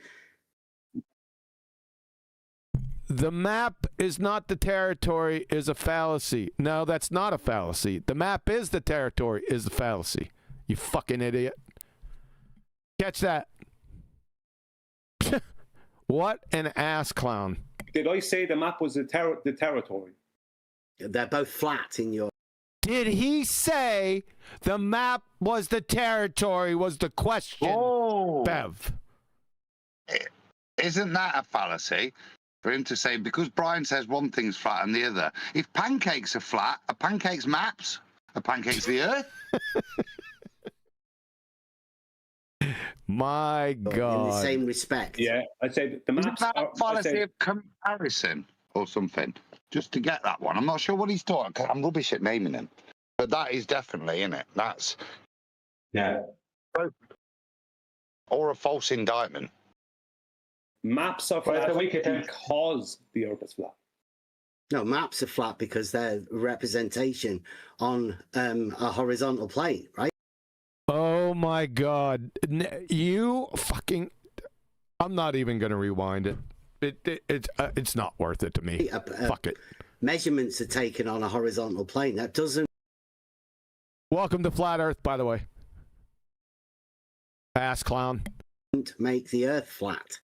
The map is not the territory is a fallacy. No, that's not a fallacy. The map is the territory is the fallacy. You fucking idiot. Catch that. What an ass clown. Did I say the map was the territory? They're both flat in your... Did he say the map was the territory was the question, Bev? Isn't that a fallacy? For him to say, because Brian says one thing's flat and the other. If pancakes are flat, are pancakes maps? Are pancakes the Earth? My God. In the same respect. Yeah, I said the maps. Isn't that a fallacy of comparison or something? Just to get that one. I'm not sure what he's talking. I'm rubbish at naming him. But that is definitely in it. That's... Yeah. Or a false indictment. Maps are flat because the Earth is flat. No, maps are flat because they're representation on a horizontal plane, right? Oh my God. You fucking... I'm not even going to rewind it. It's not worth it to me. Fuck it. Measurements are taken on a horizontal plane. That doesn't... Welcome to Flat Earth, by the way. Ass clown. Make the Earth flat.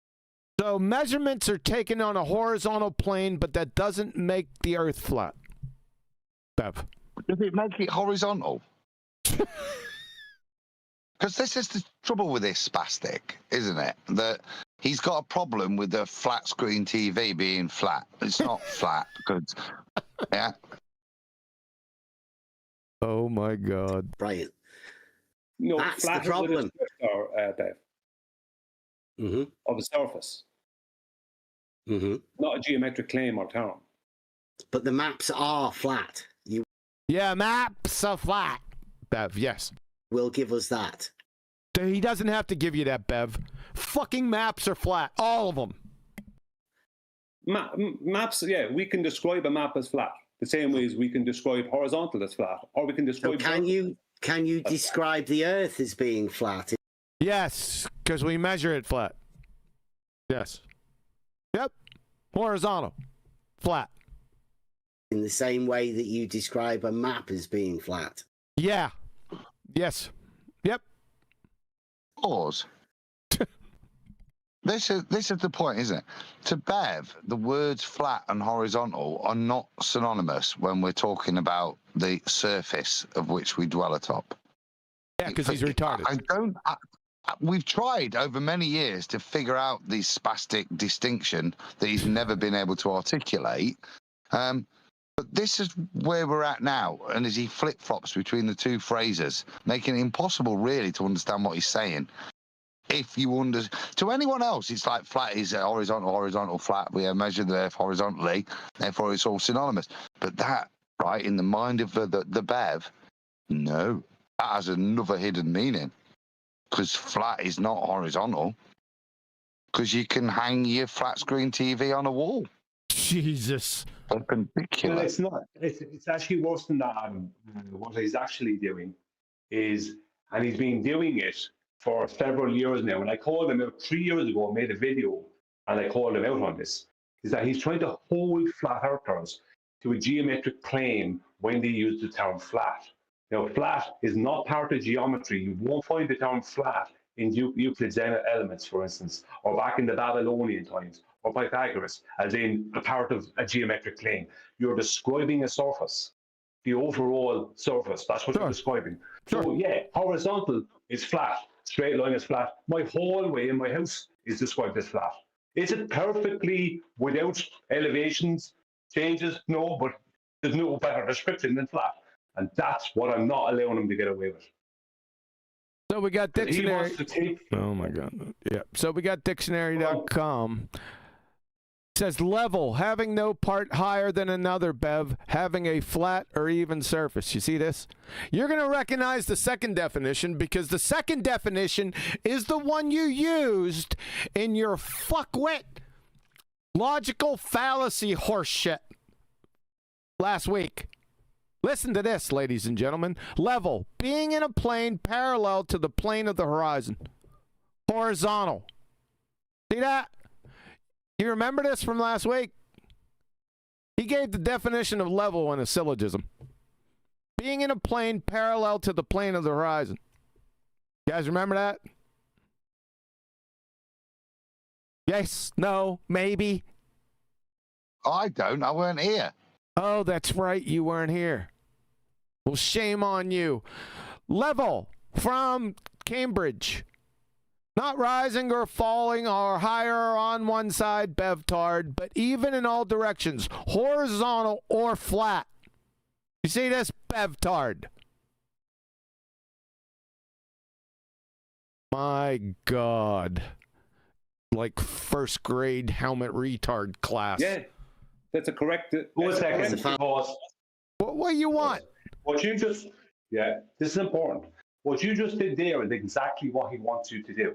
So measurements are taken on a horizontal plane, but that doesn't make the Earth flat. Bev. Does it make it horizontal? Because this is the trouble with this spastic, isn't it? That he's got a problem with the flat screen TV being flat. It's not flat because, yeah. Oh my God, Brian. No, that's flat the problem. Bev. Of a surface. Not a geometric claim or term. But the maps are flat. Yeah, maps are flat. Bev, yes. Will give us that. He doesn't have to give you that, Bev. Fucking maps are flat. All of them. Maps, yeah, we can describe a map as flat. The same way as we can describe horizontal as flat. Or we can describe... So can you describe the Earth as being flat? Yes, because we measure it flat. Yes. Yep. Horizontal. Flat. In the same way that you describe a map as being flat. Yeah. Yes. Yep. Pause. This is the point, isn't it? To Bev, the words flat and horizontal are not synonymous when we're talking about the surface of which we dwell atop. Yeah, because he's retarded. We've tried over many years to figure out the spastic distinction that he's never been able to articulate. But this is where we're at now, and as he flip-flops between the two phrases, making it impossible, really, to understand what he's saying. If you to anyone else, it's like flat is horizontal, flat. We measure the Earth horizontally, therefore it's all synonymous. But that, right, in the mind of the Bev, no, that has another hidden meaning. Because flat is not horizontal. Because you can hang your flat screen TV on a wall. Jesus. Perpendicular. Well, it's not. It's actually worse than that, Adam. What he's actually doing is, and he's been doing it for several years now, and I called him out 3 years ago, made a video, and I called him out on this, is that he's trying to hold flat earthers to a geometric plane when they use the term flat. Now, flat is not part of geometry. You won't find the term flat in Euclid's elements, for instance, or back in the Babylonian times, or Pythagoras, as in a part of a geometric plane. You're describing a surface, the overall surface. That's what you're describing. So, yeah, horizontal is flat, straight line is flat. My hallway in my house is described as flat. Is it perfectly without elevations, changes? No, but there's no better description than flat. And that's what I'm not allowing him to get away with. So we got dictionary. Take... Oh my God. Yeah. So we got dictionary.com. It says level, having no part higher than another, Bev, having a flat or even surface. You see this? You're going to recognize the second definition because the second definition is the one you used in your fuckwit logical fallacy horseshit last week. Listen to this, ladies and gentlemen. Level, being in a plane parallel to the plane of the horizon. Horizontal. See that? You remember this from last week? He gave the definition of level in a syllogism. Being in a plane parallel to the plane of the horizon. You guys remember that? Yes, no, maybe. I don't. I weren't here. Oh, that's right. You weren't here. Well, shame on you. Level from Cambridge. Not rising or falling or higher on one side, BevTARD, but even in all directions, horizontal or flat. You see this, BevTARD? My God. Like first grade helmet retard class. Yeah, that's a correct. 1 second. What do you want? What you just, yeah, this is important. What you just did there is exactly what he wants you to do.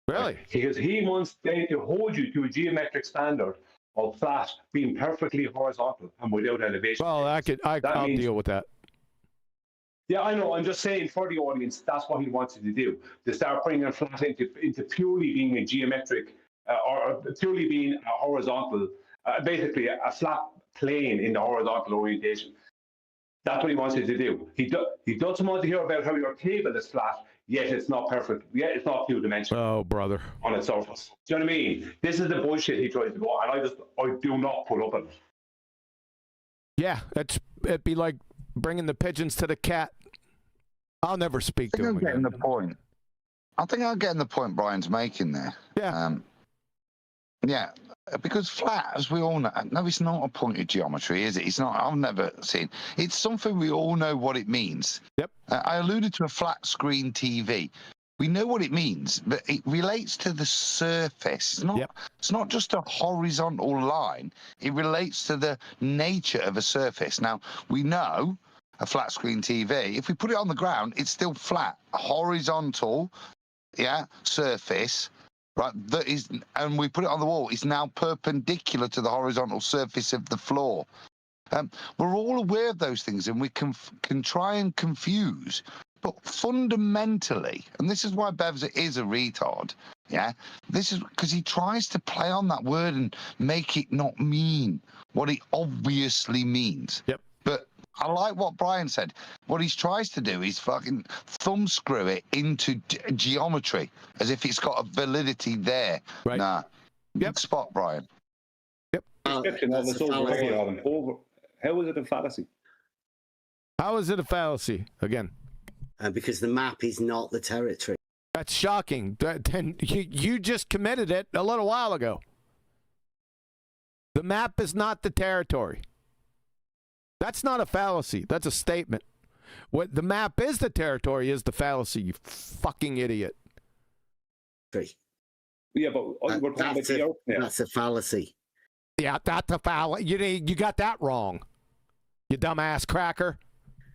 Really? Because he wants to hold you to a geometric standard of flat being perfectly horizontal and without elevation. Well, I'll deal with that. Yeah, I know. I'm just saying for the audience, that's what he wants you to do. To start bringing flat into purely being a geometric or purely being a horizontal, basically a flat plane in the horizontal orientation. That's what he wants you to do. He doesn't want to hear about how your table is flat, yet it's not perfect, yet it's not two-dimensional. Oh, brother. On its surface. Do you know what I mean? This is the bullshit he tries to go, and I do not put up with it. Yeah, it'd be like bringing the pigeons to the cat. I'll never speak to him again. Getting the point. I think I'm getting the point Brian's making there. Yeah. Yeah, because flat, as we all know, no, it's not a point of geometry, is it? It's not. I've never seen. It's something we all know what it means. Yep. I alluded to a flat screen TV. We know what it means, but it relates to the surface. It's not. Yep. It's not just a horizontal line. It relates to the nature of a surface. Now we know a flat screen TV. If we put it on the ground, it's still flat. A horizontal, surface. Right, that is, and we put it on the wall. It's now perpendicular to the horizontal surface of the floor. We're all aware of those things, and we can try and confuse. But fundamentally, and this is why Bev's is a retard. Yeah, this is because he tries to play on that word and make it not mean what it obviously means. Yep. But I like what Brian said. What he tries to do is fucking thumbscrew it into geometry as if it's got a validity there. Right. Nah. Good spot, Brian. Yep. How is it a fallacy? How is it a fallacy? Again. Because the map is not the territory. That's shocking. You just committed it a little while ago. The map is not the territory. That's not a fallacy. That's a statement. What the map is the territory is the fallacy, you fucking idiot. Yeah, but we're talking about the Earth now. That's a fallacy. Yeah, that's a fallacy. You got that wrong, you dumbass cracker.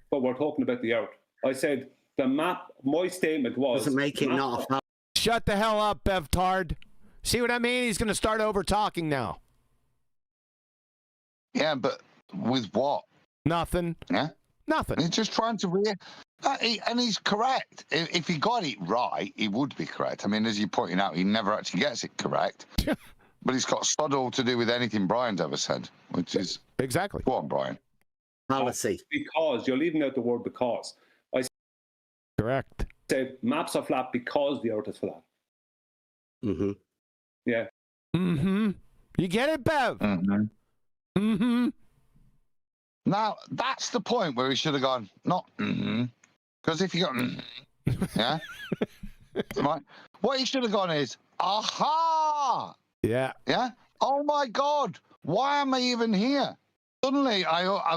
But we're talking about the Earth. I said the map, my statement was... Doesn't make it not a fallacy. Shut the hell up, BevTARD. See what I mean? He's going to start over-talking now. Yeah, but with what? Nothing. Yeah? Nothing. He's just trying to and he's correct. If he got it right, he would be correct. I mean, as you're pointing out, he never actually gets it correct. But it's got sod all to do with anything Brian's ever said, which is... Exactly. Go on, Brian. Fallacy. Because. You're leaving out the word because. Correct. Said maps are flat because the Earth is flat. Mm-hmm. Yeah. Mm-hmm. You get it, Bev? Mm-hmm. Mm-hmm. Now, that's the point where he should have gone, not mm-hmm. Because if you got yeah? Right? What he should have gone is, aha! Yeah. Yeah? Oh my God, why am I even here? Suddenly,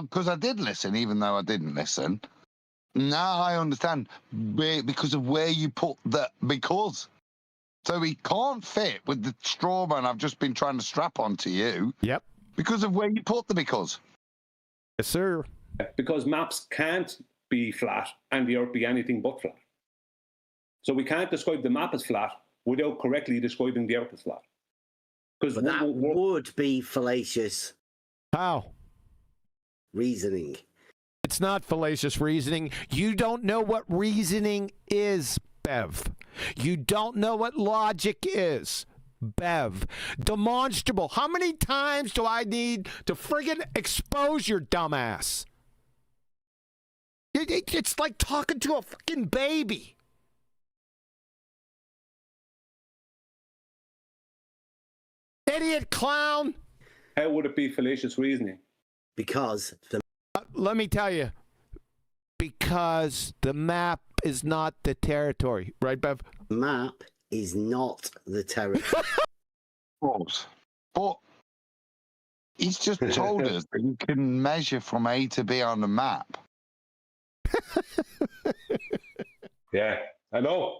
because I did listen, even though I didn't listen, now I understand because of where you put the because. So he can't fit with the straw man I've just been trying to strap onto you. Yep. Because of where you put the because. Yes, sir. Because maps can't be flat and the Earth be anything but flat. So we can't describe the map as flat without correctly describing the Earth as flat. Because that would be fallacious. How? Reasoning. It's not fallacious reasoning. You don't know what reasoning is, Bev. You don't know what logic is, Bev. Demonstrable. How many times do I need to friggin' expose your dumbass? It's like talking to a fucking baby. Idiot clown. How would it be fallacious reasoning? Because let me tell you. Because the map is not the territory. Right, Bev? Map is not the territory. Of course. But he's just told us that you can measure from A to B on the map. Yeah, I know.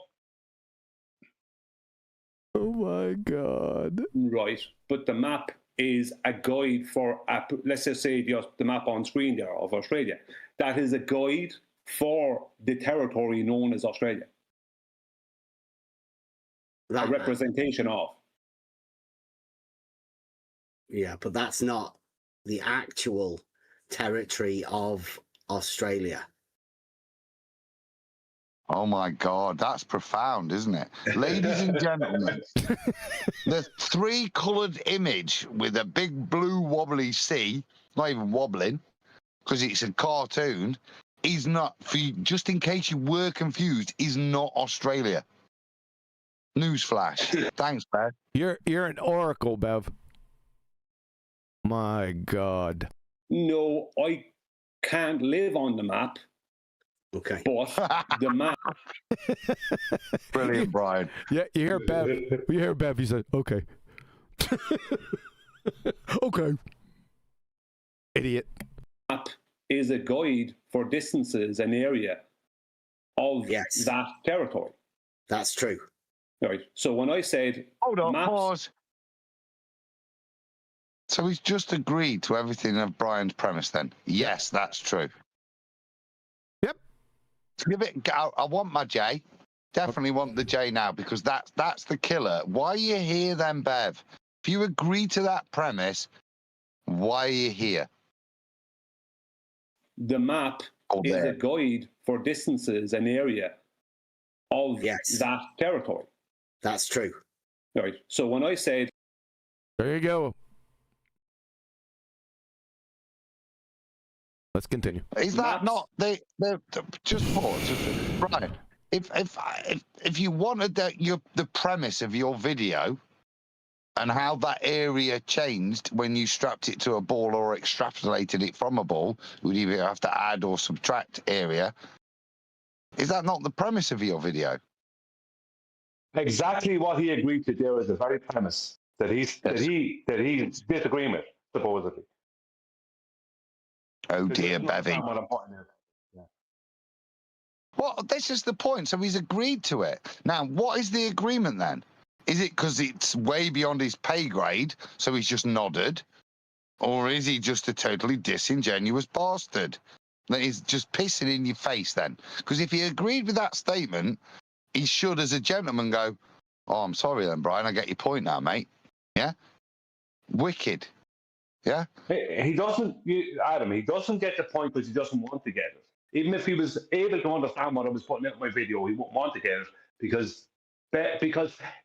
Oh my God. Right. But the map is a guide for, let's just say the map on screen there of Australia. That is a guide for the territory known as Australia. A representation of. Yeah, but that's not the actual territory of Australia. Oh my God, that's profound, isn't it? Ladies and gentlemen, the three-coloured image with a big blue wobbly C, not even wobbling, because it's a cartoon, is not, for you, just in case you were confused, is not Australia. Newsflash. Thanks, Bev. You're an oracle, Bev. My God. No, I can't live on the map. Okay. But the map. Brilliant, Brian. Yeah, you hear Bev. You hear Bev. He said, okay. Okay. Idiot. Map is a guide for distances and area of that territory. That's true. Right. So when I said hold on, maps, pause. So he's just agreed to everything of Brian's premise then? Yes, that's true. Yep. Give it. I want my J. Definitely want the J now because that's the killer. Why are you here then, Bev? If you agree to that premise, why are you here? The map is a guide for distances and area of that territory. That's true. Right. So when I said, there you go. Let's continue. Is that not the just pause, Brian? If you wanted the premise of your video and how that area changed when you strapped it to a ball or extrapolated it from a ball, would you have to add or subtract area? Is that not the premise of your video? Exactly what he agreed to do is the very premise that he's disagreeing with, supposedly. Oh dear, Bevy. What I'm putting in. Yeah. Well, this is the point. So he's agreed to it. Now, what is the agreement then? Is it because it's way beyond his pay grade, so he's just nodded? Or is he just a totally disingenuous bastard that is just pissing in your face then? Because if he agreed with that statement, he should, as a gentleman, go, oh, I'm sorry then, Brian, I get your point now, mate. Yeah? Wicked. Yeah? He doesn't, Adam, he doesn't get the point because he doesn't want to get it. Even if he was able to understand what I was putting out in my video, he wouldn't want to get it because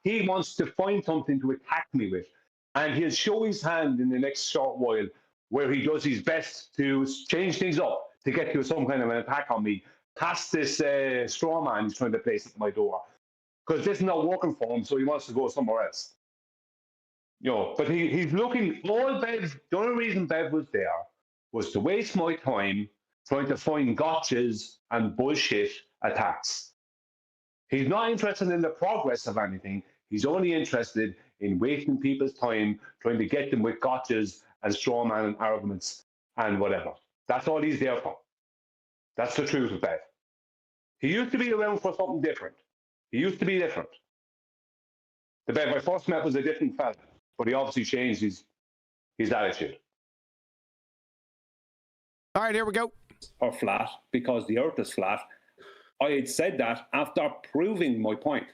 he wants to find something to attack me with. And he'll show his hand in the next short while where he does his best to change things up to get to some kind of an attack on me past this straw man he's trying to place at my door. Because this is not working for him, so he wants to go somewhere else. You know, but he's looking, the only reason Bev was there was to waste my time trying to find gotchas and bullshit attacks. He's not interested in the progress of anything. He's only interested in wasting people's time, trying to get them with gotchas and straw man arguments and whatever. That's all he's there for. That's the truth of Bev. He used to be around for something different. He used to be different. The Bev I first met was a different fella, but he obviously changed his attitude. All right, here we go. Or flat, because the earth is flat. I had said that after proving my point.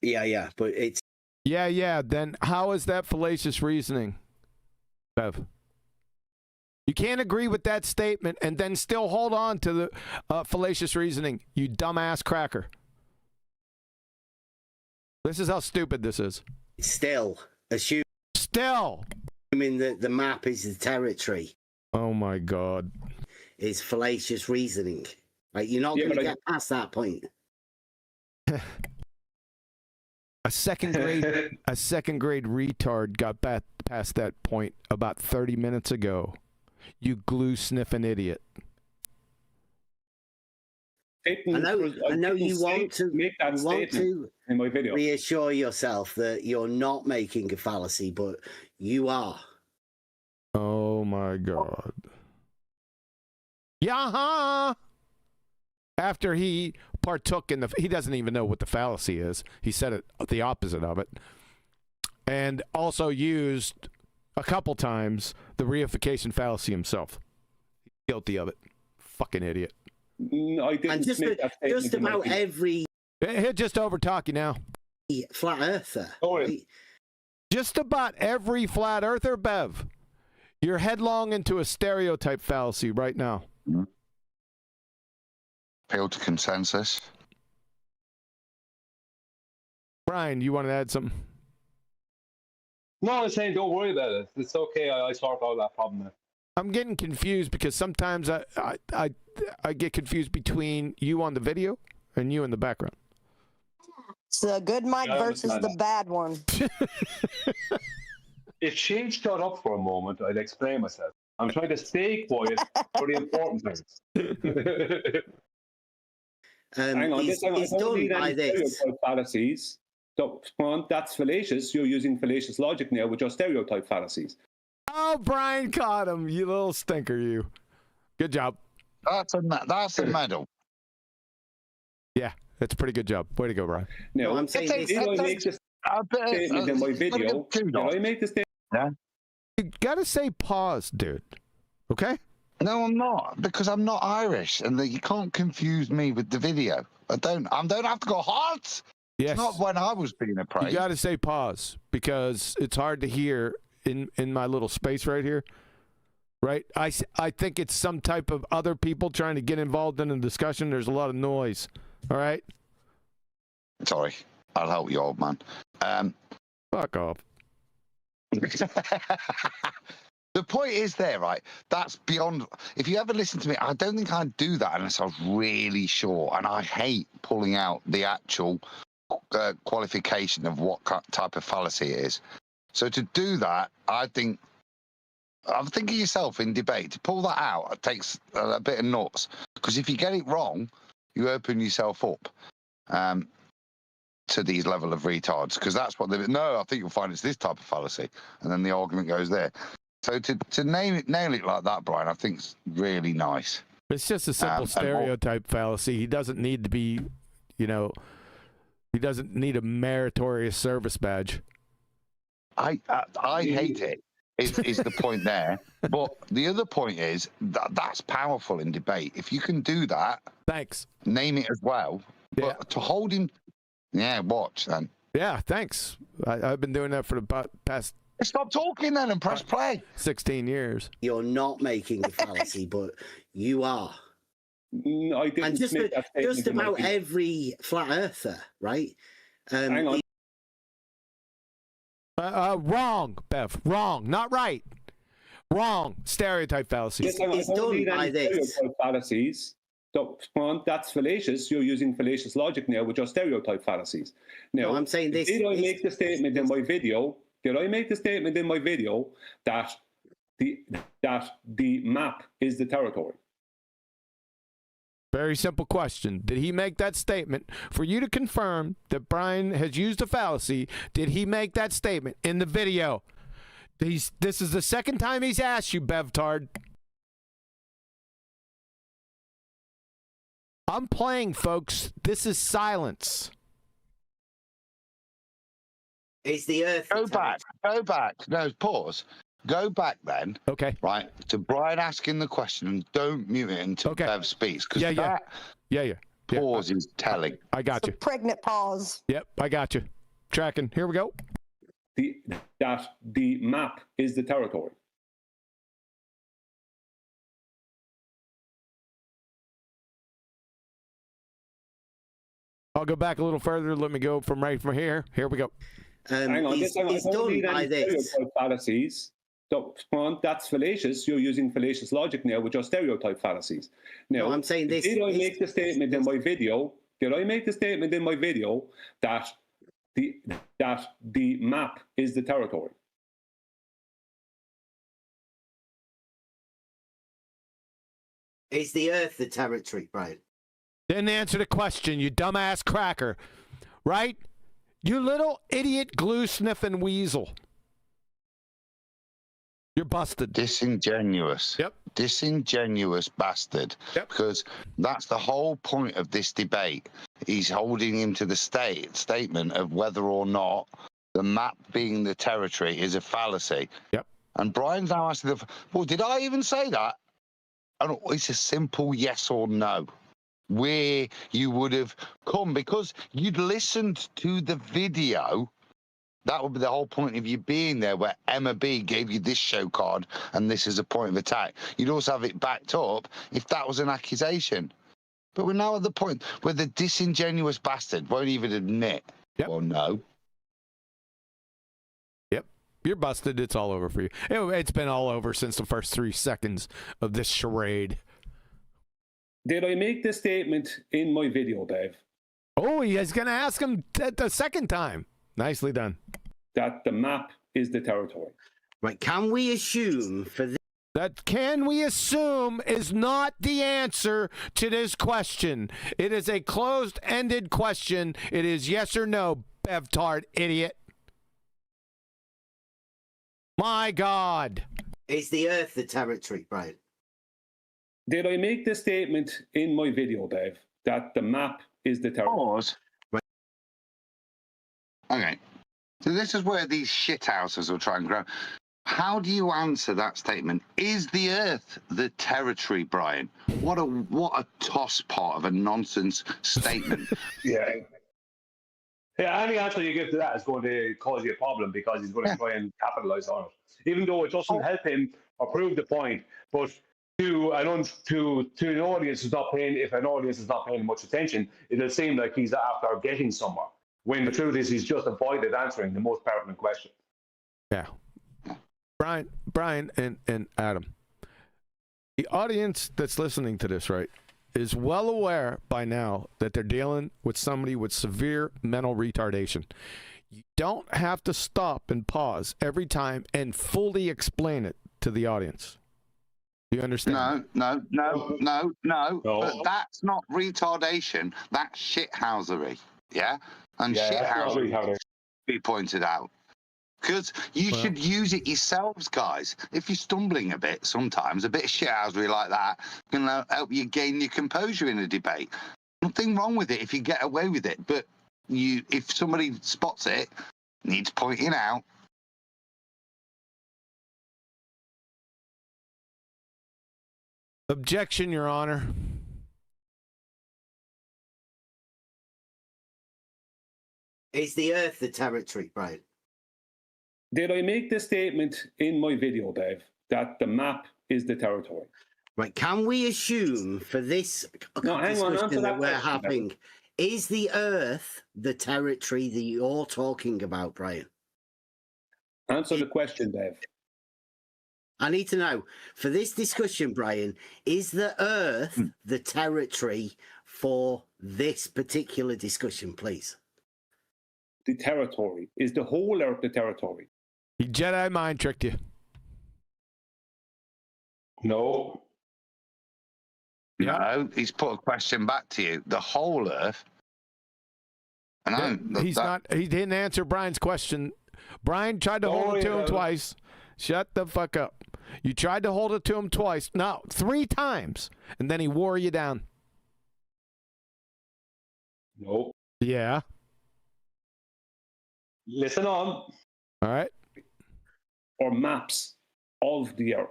Yeah, but it's... Yeah, then how is that fallacious reasoning, Bev? You can't agree with that statement and then still hold on to the fallacious reasoning, you dumbass cracker. This is how stupid this is. Still, assuming that the map is the territory. Oh, my God. Is fallacious reasoning. Like, you're not going to get past that point. A second grade retard got past that point about 30 minutes ago. You glue sniffing idiot. I know you want to make that statement in my video. Reassure yourself that you're not making a fallacy, but you are. Oh my God. Yaha! After he partook in he doesn't even know what the fallacy is. He said it the opposite of it. And also used a couple times the reification fallacy himself. He's guilty of it. Fucking idiot. No, I didn't. And just about every... He'll just overtalk you now. Flat earther. Just about every flat earther, Bev. You're headlong into a stereotype fallacy right now. Appeal to consensus. Brian, you want to add something? No, I'm saying don't worry about it. It's okay. I sort out that problem there. I'm getting confused because sometimes I get confused between you on the video and you in the background. It's the good mic versus the bad one. If she shut up for a moment, I'd explain myself. I'm trying to stay quiet for the important things. Hang on, he's done by this. Fallacies. So, that's fallacious. You're using fallacious logic now with your stereotype fallacies. Oh, Brian caught him, you little stinker, you. Good job. That's a medal. Yeah, that's a pretty good job. Way to go, Brian. No, I'm saying I make this statement in my video. I make this statement. Yeah. You gotta say pause, dude. Okay? No, I'm not, because I'm not Irish, and you can't confuse me with the video. I don't have to go hard. Yes. It's not when I was being appraised. You gotta say pause, because it's hard to hear in my little space right here. Right? I think it's some type of other people trying to get involved in a discussion. There's a lot of noise. All right? Sorry. I'll help you, old man. Fuck off. The point is there, right? That's beyond... If you ever listen to me, I don't think I'd do that unless I was really sure. And I hate pulling out the actual qualification of what type of fallacy it is. So to do that, I'm thinking yourself in debate. To pull that out, it takes a bit of nuts. Because if you get it wrong, you open yourself up to these level of retards. Because that's what they... No, I think you'll find it's this type of fallacy. And then the argument goes there. So to nail it like that, Brian, I think is really nice. It's just a simple stereotype fallacy. He doesn't need to be, he doesn't need a meritorious service badge. I hate it. Is the point there? But the other point is that's powerful in debate. If you can do that, thanks. Name it as well. Yeah. But to hold him, watch then. Yeah, thanks. I've been doing that for the past. Stop talking then and press play. 16 years. You're not making a fallacy, but you are. No, I didn't. And just about every flat earther, right? Hang on. Wrong, Bev. Wrong. Not right. Wrong. Stereotype fallacy. Yes, it's done by this. Stereotype fallacies. That's fallacious. You're using fallacious logic now with your stereotype fallacies. Now, no, I'm saying this. Did I make the statement in my video? Did I make the statement in my video that the map is the territory? Very simple question. Did he make that statement? For you to confirm that Brian has used a fallacy, did he make that statement in the video? This is the second time he's asked you, BevTARD. I'm playing, folks. This is silence. Is the earth... Go back. No, pause. Go back then. Okay. Right, to Brian asking the question, and don't mute it until Bev speaks. Because yeah. Pause is telling. I got you. Pregnant pause. Yep, I got you. Tracking. Here we go. That the map is the territory. I'll go back a little further. Let me go from here. Here we go. Hang on. It's done by this. Fallacies. That's fallacious. You're using fallacious logic now with your stereotype fallacies. Now, no, I'm saying this. Did I make the statement in my video? Did I make the statement in my video that the map is the territory? Is the earth the territory, Brian? Didn't answer the question, you dumbass cracker. Right? You little idiot glue-sniffing weasel. You're busted. Disingenuous. Yep. Disingenuous bastard. Yep. Because that's the whole point of this debate. He's holding him to the statement of whether or not the map being the territory is a fallacy. Yep. And Brian's now asking, well, did I even say that? And it's a simple yes or no. Where you would have come because you'd listened to the video. That would be the whole point of you being there, where Emma B gave you this show card and this is a point of attack. You'd also have it backed up if that was an accusation. But we're now at the point where the disingenuous bastard won't even admit. Yep. Well, no. Yep. You're busted. It's all over for you. It's been all over since the first 3 seconds of this charade. Did I make this statement in my video, Bev? Oh, he's going to ask him the second time. Nicely done. That the map is the territory. Right. Can we assume for this? That can we assume is not the answer to this question. It is a closed-ended question. It is yes or no, BevTARD, idiot. My God. Is the earth the territory, Brian? Did I make the statement in my video, Bev, that the map is the territory? Pause. Okay. So this is where these shithouses will try and grow. How do you answer that statement? Is the earth the territory, Brian? What a tosspot of a nonsense statement. Yeah, any answer you give to that is going to cause you a problem because he's going to try and capitalize on it. Even though it doesn't help him or prove the point, but to an audience who's not paying, if an audience is not paying much attention, it'll seem like he's after getting somewhere. When the truth is, he's just avoided answering the most pertinent question. Yeah. Brian and Adam, the audience that's listening to this, right, is well aware by now that they're dealing with somebody with severe mental retardation. You don't have to stop and pause every time and fully explain it to the audience. Do you understand? No. But that's not retardation. That's shithousery. Yeah? And shithousery be pointed out. because you should use it yourselves, guys. If you're stumbling a bit sometimes, a bit of shithousery like that can help you gain your composure in a debate. Nothing wrong with it if you get away with it, but if somebody spots it, needs pointing out. Objection, Your Honor. Is the Earth the territory, Brian? Did I make the statement in my video, Bev, that the map is the territory? Right. Can we assume for this discussion that we're having, is the Earth the territory that you're talking about, Brian? Answer the question, Bev. I need to know, for this discussion, Brian, is the Earth the territory for this particular discussion, please? The territory. Is the whole Earth the territory? He Jedi mind tricked you. No. No, he's put a question back to you. The whole Earth. And he didn't answer Brian's question. Brian tried to hold it to him twice. Shut the fuck up. You tried to hold it to him twice. No, 3 times. And then he wore you down. No. Yeah. Listen on. All right. Or maps of the Earth.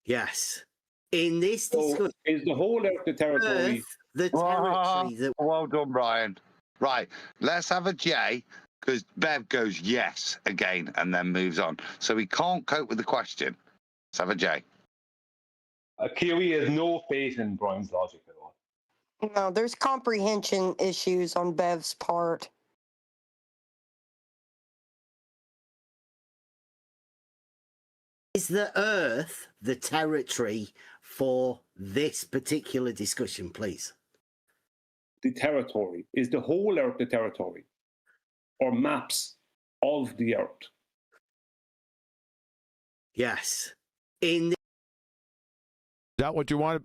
Yes. In this discussion, is the whole Earth the territory? The territory that... Well done, Brian. Right, let's have a J, because Bev goes yes again and then moves on. So he can't cope with the question. Let's have a J. Kiwi has no faith in Brian's logic at all. No, there's comprehension issues on Bev's part. Is the Earth the territory for this particular discussion, please? The territory. Is the whole Earth the territory? Or maps of the Earth? Yes. Is that what you wanted?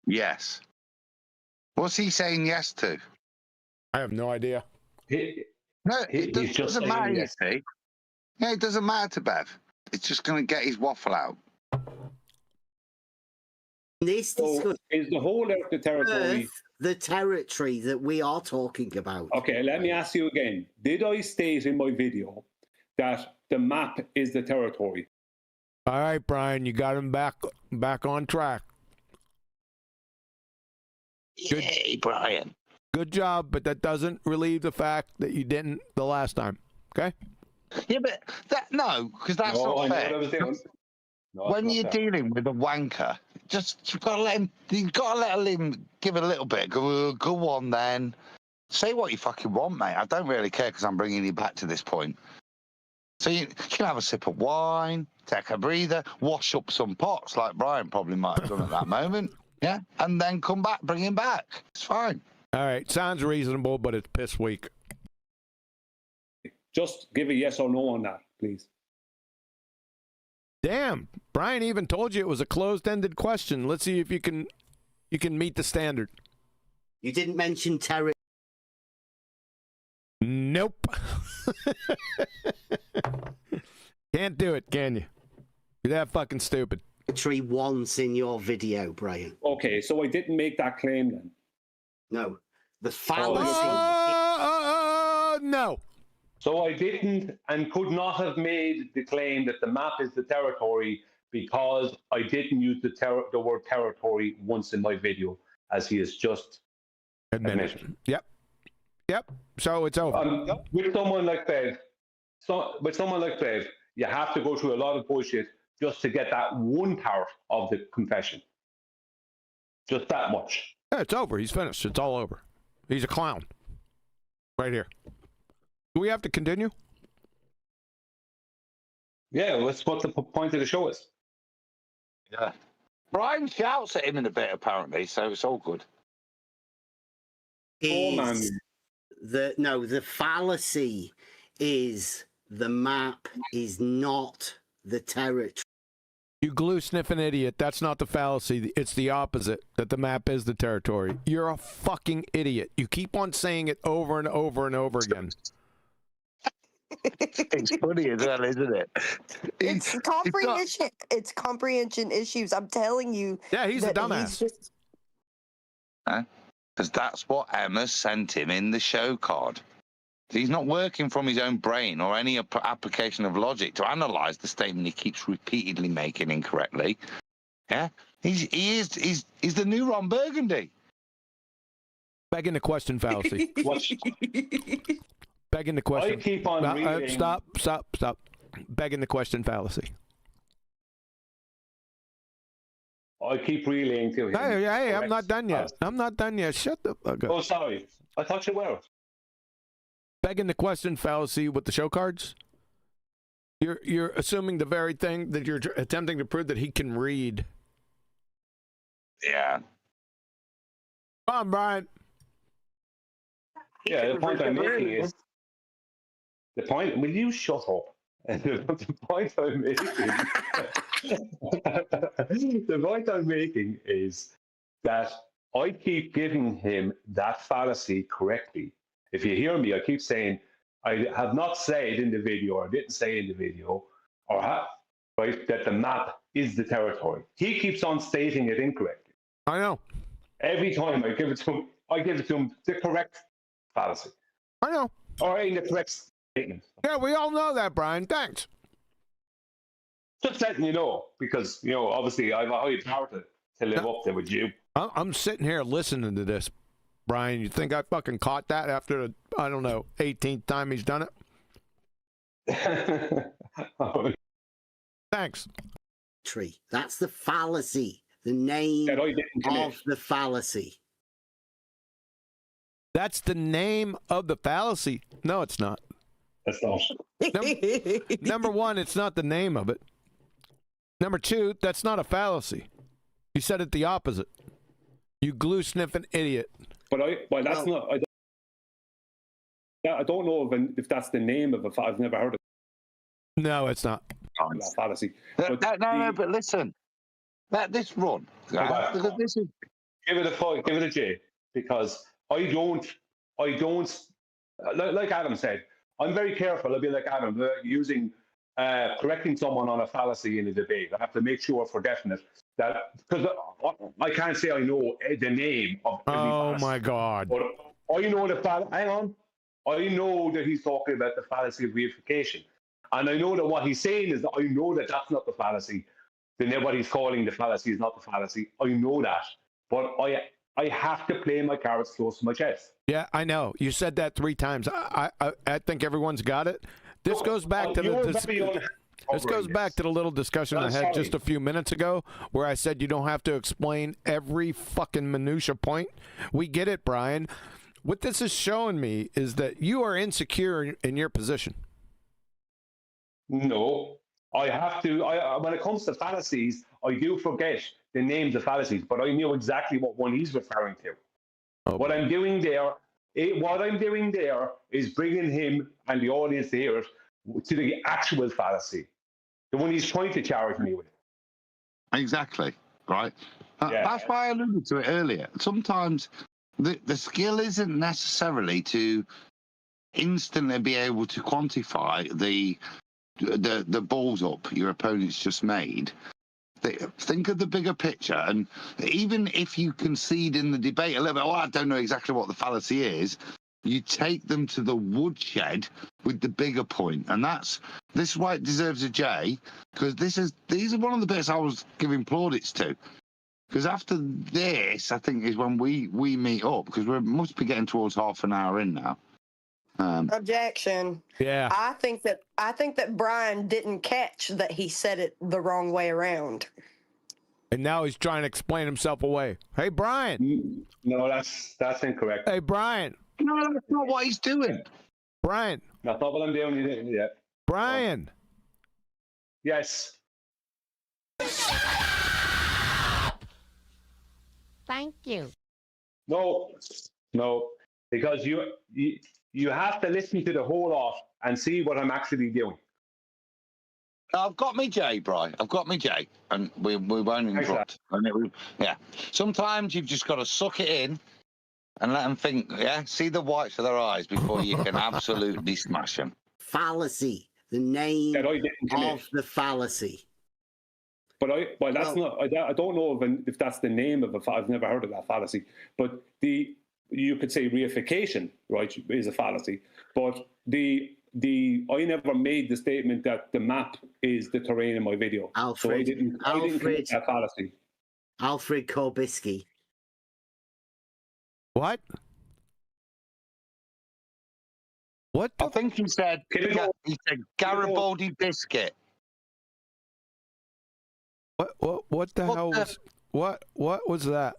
Yes. What's he saying yes to? I have no idea. No, it doesn't matter, you see. Yeah, it doesn't matter to Bev. It's just going to get his waffle out. This discussion, is the whole Earth the territory? Earth the territory that we are talking about? Okay, let me ask you again. Did I state in my video that the map is the territory? All right, Brian, you got him back on track. Yay, Brian. Good job, but that doesn't relieve the fact that you didn't the last time. Okay? Yeah, but because that's not fair. When you're dealing with a wanker, you've got to let him give a little bit. Go on then. Say what you fucking want, mate. I don't really care because I'm bringing you back to this point. So you can have a sip of wine, take a breather, wash up some pots like Brian probably might have done at that moment. Yeah, and then come back, bring him back. It's fine. All right, sounds reasonable, but it's piss weak. Just give a yes or no on that, please. Damn, Brian even told you it was a closed-ended question. Let's see if you can meet the standard. You didn't mention territory. Nope. Can't do it, can you? You're that fucking stupid. Territory once in your video, Brian. Okay, so I didn't make that claim then. No, the fallacy. No. So I didn't and could not have made the claim that the map is the territory because I didn't use the word territory once in my video, as he has just admitted. Yep. So it's over. With someone like Bev, you have to go through a lot of bullshit just to get that one part of the confession. Just that much. Yeah, it's over. He's finished. It's all over. He's a clown. Right here. Do we have to continue? Yeah, that's what the point of the show is. Yeah. Brian shouts at him in a bit, apparently, so it's all good. The fallacy is the map is not the territory. You glue-sniffing idiot. That's not the fallacy. It's the opposite, that the map is the territory. You're a fucking idiot. You keep on saying it over and over and over again. It's funny as well, isn't it? It's comprehension. It's comprehension issues. I'm telling you. Yeah, he's a dumbass. Because that's what Emma sent him in the show card. He's not working from his own brain or any application of logic to analyze the statement he keeps repeatedly making incorrectly. Yeah, he's the new Ron Burgundy. Begging the question fallacy. Begging the question. I keep on reading. Stop. Begging the question fallacy. I keep relaying to him. Hey, I'm not done yet. Shut the fuck up. Oh, sorry. I thought you were. Begging the question fallacy with the show cards. You're assuming the very thing that you're attempting to prove, that he can read. Yeah. Come on, Brian. Yeah, the point I'm making is the point. Will you shut up? The point I'm making. The point I'm making is that I keep giving him that fallacy correctly. If you hear me, I keep saying I have not said in the video, or didn't say in the video, or right, that the map is the territory. He keeps on stating it incorrectly. I know. Every time I give it to him, the correct fallacy. I know. Or in the correct statement. Yeah, we all know that, Brian. Thanks. Just letting you know, because obviously I have a high power to live up there with you. I'm sitting here listening to this, Brian. You think I fucking caught that after the, I don't know, 18th time he's done it? Thanks. That's the fallacy. The name of the fallacy. That's the name of the fallacy. No, it's not. That's not. Number one, it's not the name of it. Number two, that's not a fallacy. You said it the opposite. You glue sniffing idiot. But that's not. I don't know if that's the name of a fallacy. I've never heard of it. No, it's not. A fallacy. No, but listen. Let this run. Because this is... Give it a 5. Give it a J. Because I don't. Like Adam said, I'm very careful. I'll be like Adam, using correcting someone on a fallacy in a debate. I have to make sure for definite that, because I can't say I know the name of every fallacy. My God! But I know the fallacy. Hang on. I know that he's talking about the fallacy of reification, and I know that what he's saying is that I know that that's not the fallacy. Then what he's calling the fallacy is not the fallacy. I know that, but I have to play my cards close to my chest. Yeah, I know. You said that 3 times. I think everyone's got it. This goes back to this goes back to the little discussion I had just a few minutes ago, where I said you don't have to explain every fucking minutia point. We get it, Brian. What this is showing me is that you are insecure in your position. No, I have to. When it comes to fallacies, I do forget the names of fallacies, but I knew exactly what one he's referring to. Oh, what I'm doing there is bringing him and the audience to hear it to the actual fallacy, the one he's trying to charge me with. Exactly, right? That's why I alluded to it earlier. Sometimes the skill isn't necessarily to instantly be able to quantify the balls up your opponent's just made. Think of the bigger picture, and even if you concede in the debate a little bit, I don't know exactly what the fallacy is, you take them to the woodshed with the bigger point, and this is why it deserves a J, because these are one of the bits I was giving plaudits to. Because after this, I think is when we meet up, because we must be getting towards half an hour in now. Objection. Yeah. I think that Brian didn't catch that he said it the wrong way around. And now he's trying to explain himself away. Hey, Brian. No, that's incorrect. Hey, Brian. No, that's not what he's doing. Brian. That's not what I'm doing yet. Brian. Yes. Thank you. No, because you have to listen to the whole lot and see what I'm actually doing. I've got me J, Bri. I've got me J, and we won't interrupt. And yeah, sometimes you've just got to suck it in and let them think. Yeah, see the whites of their eyes before you can absolutely smash them. Fallacy. The name of the fallacy. But that's not. I don't know if that's the name of a. I've never heard of that fallacy. But you could say reification, right, is a fallacy. But I never made the statement that the map is the terrain in my video. So I didn't commit that fallacy. Alfred Korbisky. What? What? I think he said Garibaldi biscuit. What the hell was what was that?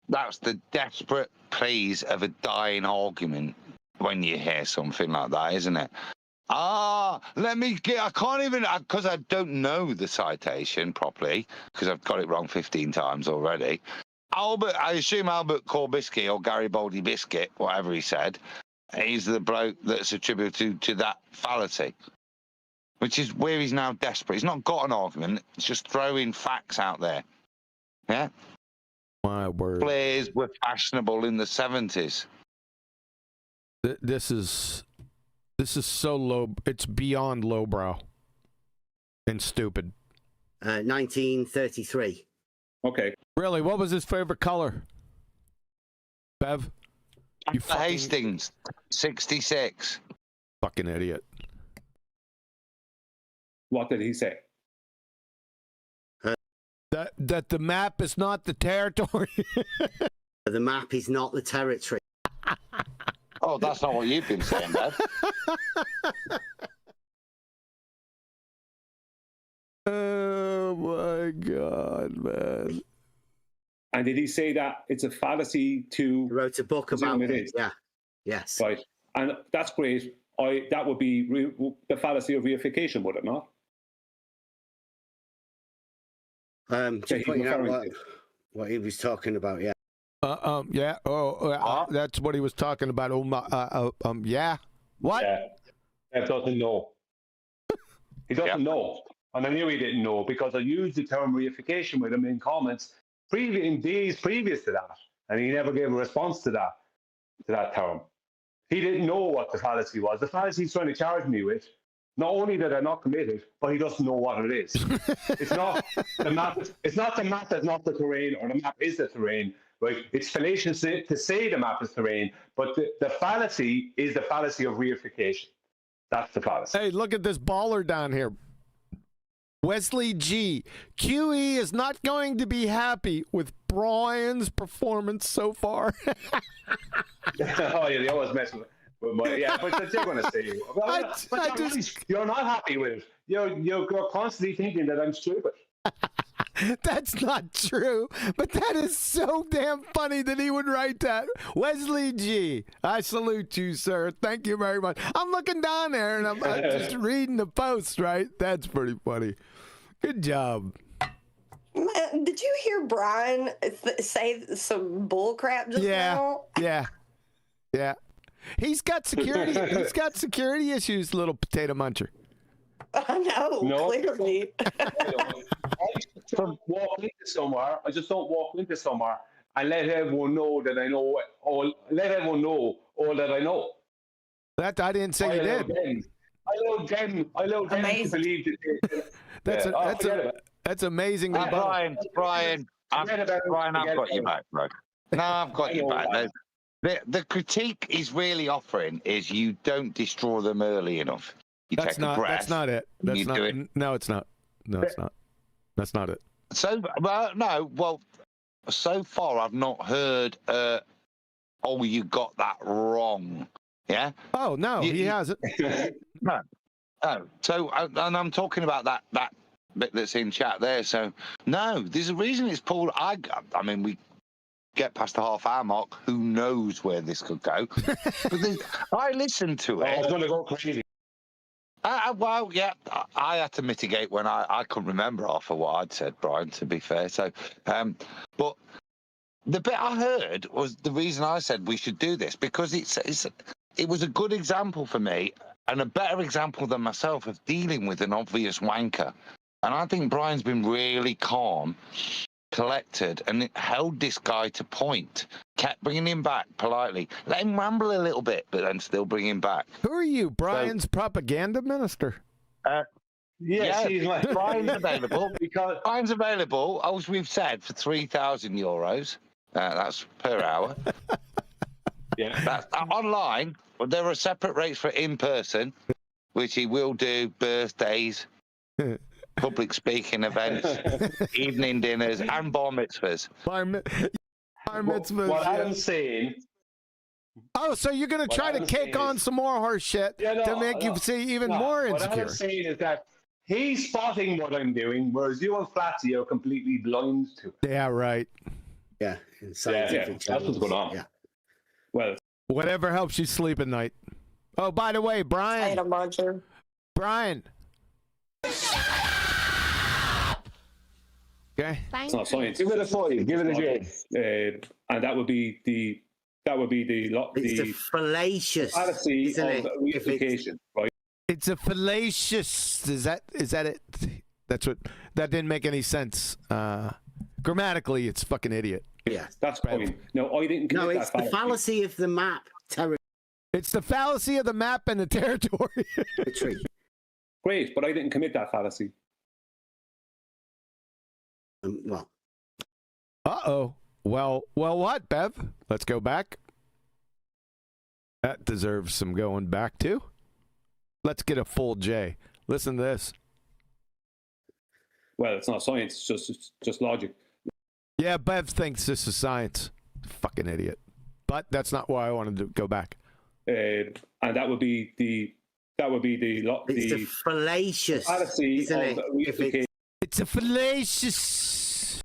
That's the desperate pleas of a dying argument when you hear something like that, isn't it? Let me get. I can't even, because I don't know the citation properly because I've got it wrong 15 times already. I assume Albert Korbisky or Garibaldi biscuit, whatever he said, he's the bloke that's attributed to that fallacy. Which is where he's now desperate. He's not got an argument. It's just throwing facts out there. Yeah? My word. Players were fashionable in the 70s. This is so low. It's beyond lowbrow and stupid. 1933. Okay. Really? What was his favorite color? Bev? You Hastings, 66. Fucking idiot. What did he say? That the map is not the territory. The map is not the territory. Oh, that's not what you've been saying, Bev. Oh my God, man. And did he say that it's a fallacy to... He wrote a book about it. Yeah. Yes. Right. And that's great. That would be the fallacy of reification, would it not? Just pointing out what he was talking about, yeah. Yeah. That's what he was talking about. Yeah. What? Yeah. That doesn't know. He doesn't know. And I knew he didn't know because I used the term reification with him in comments in days previous to that. And he never gave a response to that term. He didn't know what the fallacy was. The fallacy he's trying to charge me with, not only did I not commit it, but he doesn't know what it is. It's not the map. It's not the map that's not the terrain, or the map is the terrain. Right? It's fallacious to say the map is terrain, but the fallacy is the fallacy of reification. That's the fallacy. Hey, look at this baller down here. Wesley G. QE is not going to be happy with Brian's performance so far. Oh yeah, they always mess with my, yeah, but they're going to say you're not happy with it. You're constantly thinking that I'm stupid. That's not true, but that is so damn funny that he would write that. Wesley G, I salute you, sir. Thank you very much. I'm looking down there and I'm just reading the post, right? That's pretty funny. Good job. Man, did you hear Brian say some bull crap just now? Yeah. He's got security. He's got security issues, little potato muncher. I know, clearly. I just don't walk into somewhere. I just don't walk into somewhere and let everyone know that I know all. Let everyone know all that I know. That I didn't say you did. I allow them to believe that. That's amazing. Brian, I've got you back, bro. No, I've got you back. The critique he's really offering is you don't destroy them early enough. You take a breath. That's not it. That's not it. No, it's not. No, it's not. That's not it. So, so far I've not heard. Oh, you got that wrong. Yeah. Oh no, he hasn't. No. Oh, so and I'm talking about that bit that's in chat there. So no, there's a reason it's pulled. I mean, we get past the half-hour mark. Who knows where this could go? But I listened to it. Oh, it's going to go crazy. Well, yeah, I had to mitigate when I couldn't remember half of what I'd said, Brian, to be fair. So, but the bit I heard was the reason I said we should do this, because it was a good example for me and a better example than myself of dealing with an obvious wanker. And I think Brian's been really calm, collected, and it held this guy to point. Kept bringing him back politely. Let him ramble a little bit, but then still bring him back. Who are you, Brian's propaganda minister? Yes, he's my Brian's available. Because Brian's available, as we've said, for €3,000. That's per hour. Yeah, that's online. But there are separate rates for in person, which he will do birthdays, public speaking events, evening dinners, and bar mitzvahs. Bar mitzvahs. What I'm saying. Oh, so you're going to try to cake on some more horse shit to make you see even more insecure. What I'm saying is that he's spotting what I'm doing, whereas you and Flatsy are completely blind to it. Yeah, right. Yeah, that's what's going on. Yeah. Well, whatever helps you sleep at night. Oh, by the way, Brian. Brian. Okay. It's not science. Give it a 40. Give it a J. And that would be the It's a fallacious fallacy isn't of it? reification, right? It's a fallacious. Is that it? That's what. That didn't make any sense. Grammatically, it's fucking idiot. Yeah, that's point. No, I didn't. No, it's the fallacy of the map. It's the fallacy of the map and the territory. Great, but I didn't commit that fallacy. Well. Uh-oh. Well, what, Bev? Let's go back. That deserves some going back to. Let's get a full J. Listen to this. Well, it's not science. It's just logic. Yeah, Bev thinks this is science. Fucking idiot. But that's not why I wanted to go back. And that would be the It's a fallacious fallacy isn't of it? reification. It's a fallacious.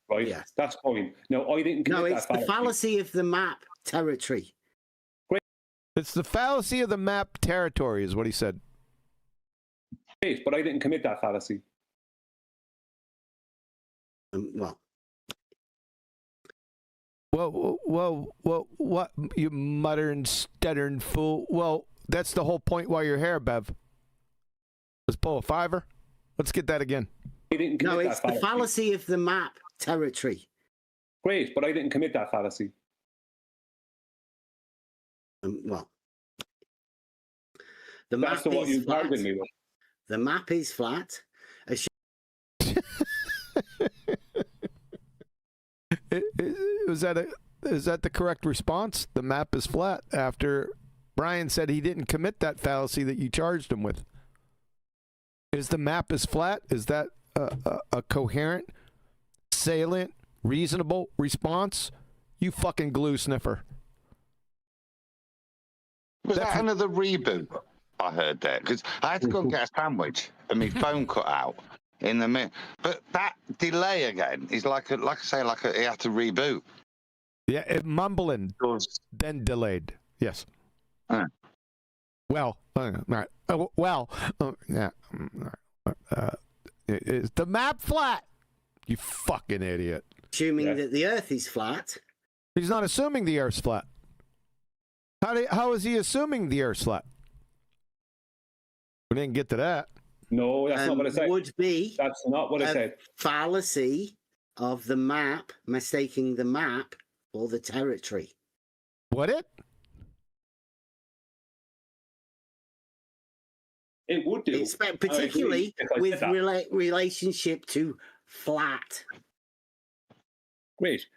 Right? Yeah. That's point. No, I didn't commit No, that it's the fallacy of the map territory. It's the fallacy of the map territory is what he said. Great, but I didn't commit that fallacy. Well. Well, what, you muttering, stuttering fool? Well, that's the whole point while you're here, Bev. Let's pull a fiver. Let's get that again. No, it's the fallacy of the map territory. Great, but I didn't commit that fallacy. Well. The That's map what is you flat. argued me with. The map is flat. Is that the correct response? The map is flat after Brian said he didn't commit that fallacy that you charged him with. Is the map is flat? Is that a coherent, salient, reasonable response? You fucking glue sniffer. Was that another reboot I heard there? Because I had to go and get a sandwich and my phone cut out in the minute. But that delay again is like it had to reboot. Yeah, mumbling, then delayed. Yes. Well, all right. Yeah. Is the map flat? You fucking idiot. Assuming that the Earth is flat. He's not assuming the Earth's flat. How is he assuming the Earth's flat? We didn't get to that. No, that's not what I said. Would be. That's not what I said. Fallacy of the map, mistaking the map for the territory. Would it? It would do. It's particularly with relationship to flat. Great.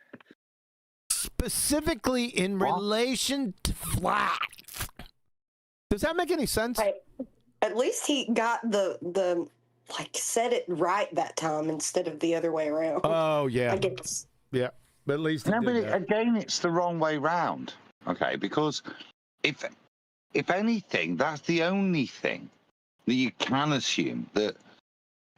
Specifically in relation to flat. Does that make any sense? Right. At least he got the said it right that time instead of the other way around. Oh yeah. I guess. Yeah. But at least No, but again, it's the wrong way round. Okay, because if anything, that's the only thing that you can assume, that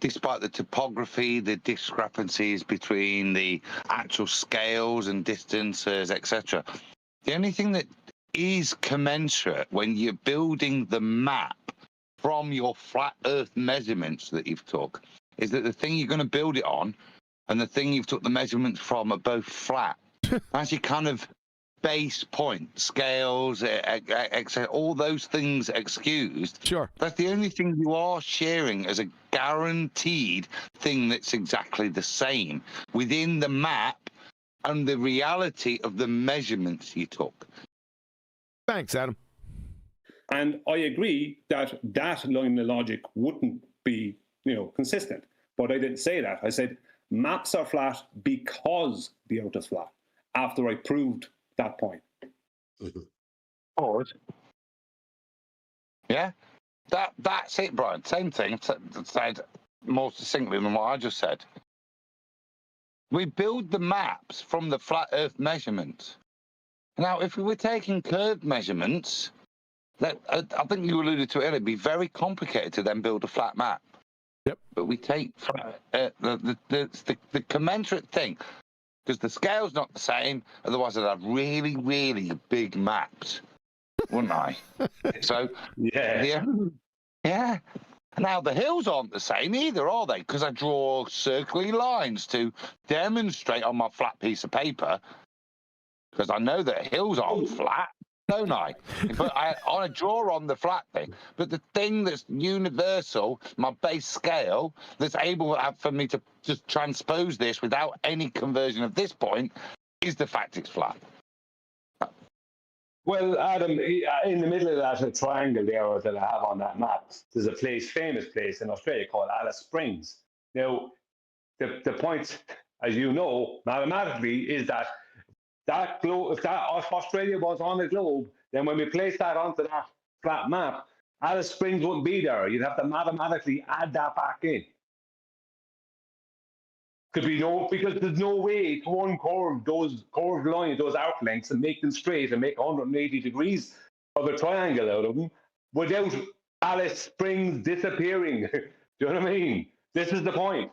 despite the topography, the discrepancies between the actual scales and distances, etc., the only thing that is commensurate when you're building the map from your flat Earth measurements that you've took is that the thing you're going to build it on and the thing you've took the measurements from are both flat. That's your kind of base point, scales, all those things excused. Sure. That's the only thing you are sharing as a guaranteed thing that's exactly the same within the map and the reality of the measurements you took. Thanks, Adam. And I agree that that line of logic wouldn't be, consistent. But I didn't say that. I said maps are flat because the Earth is flat, after I proved that point. Oh, yeah, that's it, Brian. Same thing, said more succinctly than what I just said. We build the maps from the flat Earth measurements. Now, if we were taking curved measurements, I think you alluded to it earlier, it'd be very complicated to then build a flat map. Yep. But we take the commensurate thing, because the scale's not the same, otherwise I'd have really, really big maps, wouldn't I? So, yeah. Now, the hills aren't the same either, are they? Because I draw circly lines to demonstrate on my flat piece of paper, because I know that hills aren't flat, don't I? But I draw on the flat thing. But the thing that's universal, my base scale, that's able for me to just transpose this without any conversion of this point, is the fact it's flat. Well, Adam, in the middle of that triangle there that I have on that map, there's a famous place in Australia called Alice Springs. Now, the point, as you know, mathematically, is that globe, if Australia was on the globe, then when we place that onto that flat map, Alice Springs wouldn't be there. You'd have to mathematically add that back in. Because there's no way to uncurve those curved lines, those arc lengths, and make them straight and make 180 degrees of a triangle out of them without Alice Springs disappearing. Do you know what I mean? This is the point.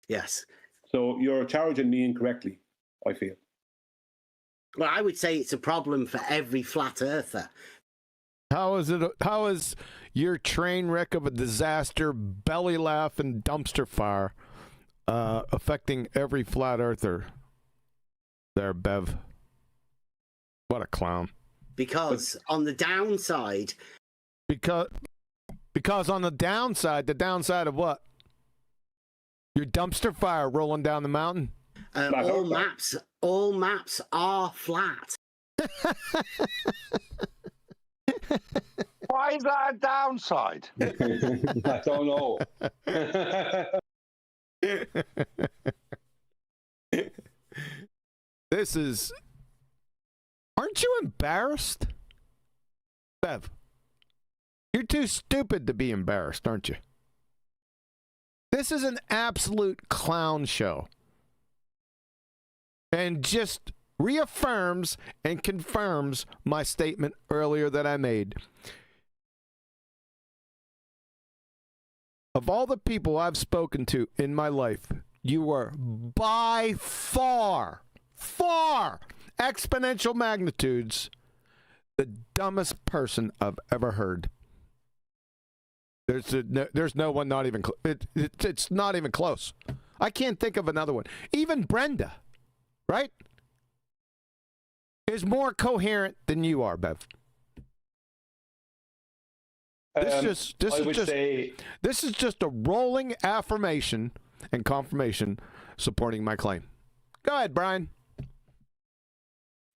Yes. So you're charging me incorrectly, I feel. Well, I would say it's a problem for every flat earther. How is your train wreck of a disaster, belly laugh, and dumpster fire affecting every flat earther there, Bev? What a clown. Because on the downside... Because on the downside of what? Your dumpster fire rolling down the mountain? All maps are flat. Why is that a downside? I don't know. This is... Aren't you embarrassed? Bev, you're too stupid to be embarrassed, aren't you? This is an absolute clown show. And just reaffirms and confirms my statement earlier that I made. Of all the people I've spoken to in my life, you are by far exponential magnitudes the dumbest person I've ever heard. There's no one, not even it's not even close. I can't think of another one. Even Brenda, right, is more coherent than you are, Bev. This is just a rolling affirmation and confirmation supporting my claim. Go ahead, Brian.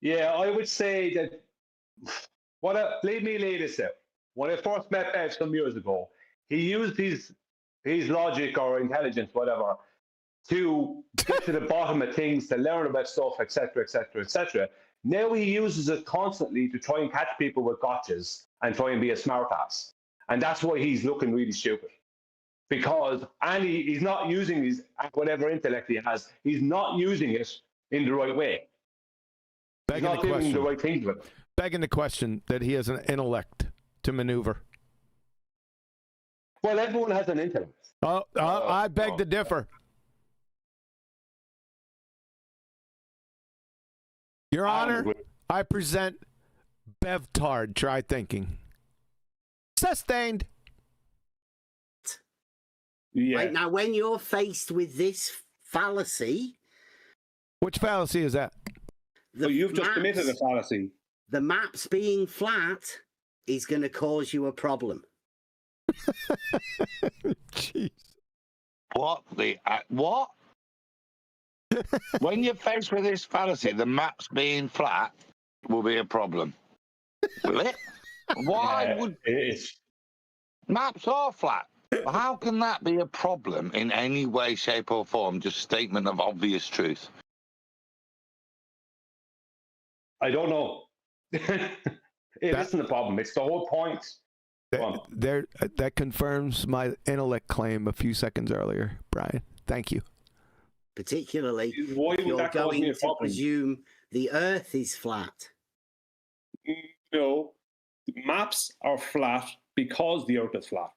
Yeah, I would say that let me lay this out. When I first met Bev some years ago, he used his logic or intelligence, whatever, to get to the bottom of things, to learn about stuff, etc., etc., etc. Now he uses it constantly to try and catch people with gotchas and try and be a smartass. And that's why he's looking really stupid. Because he's not using his whatever intellect he has, he's not using it in the right way. He's not doing the right things with it. Begging the question that he has an intellect to maneuver. Well, everyone has an intellect. I beg to differ. Your Honor, I present BevTARD. Try thinking. Sustained. Yeah. Right, now, when you're faced with this fallacy, Which fallacy is that? So you've just committed a fallacy. The maps being flat is going to cause you a problem. Jeez. What? What? When you're faced with this fallacy, the maps being flat will be a problem. Will it? Why would... Maps are flat. How can that be a problem in any way, shape or form? Just statement of obvious truth. I don't know. It isn't a problem. It's the whole point. That confirms my intellect claim a few seconds earlier, Brian. Thank you. Particularly Why if would you're that cause going me a to problem? presume the Earth is flat. No, maps are flat because the Earth is flat.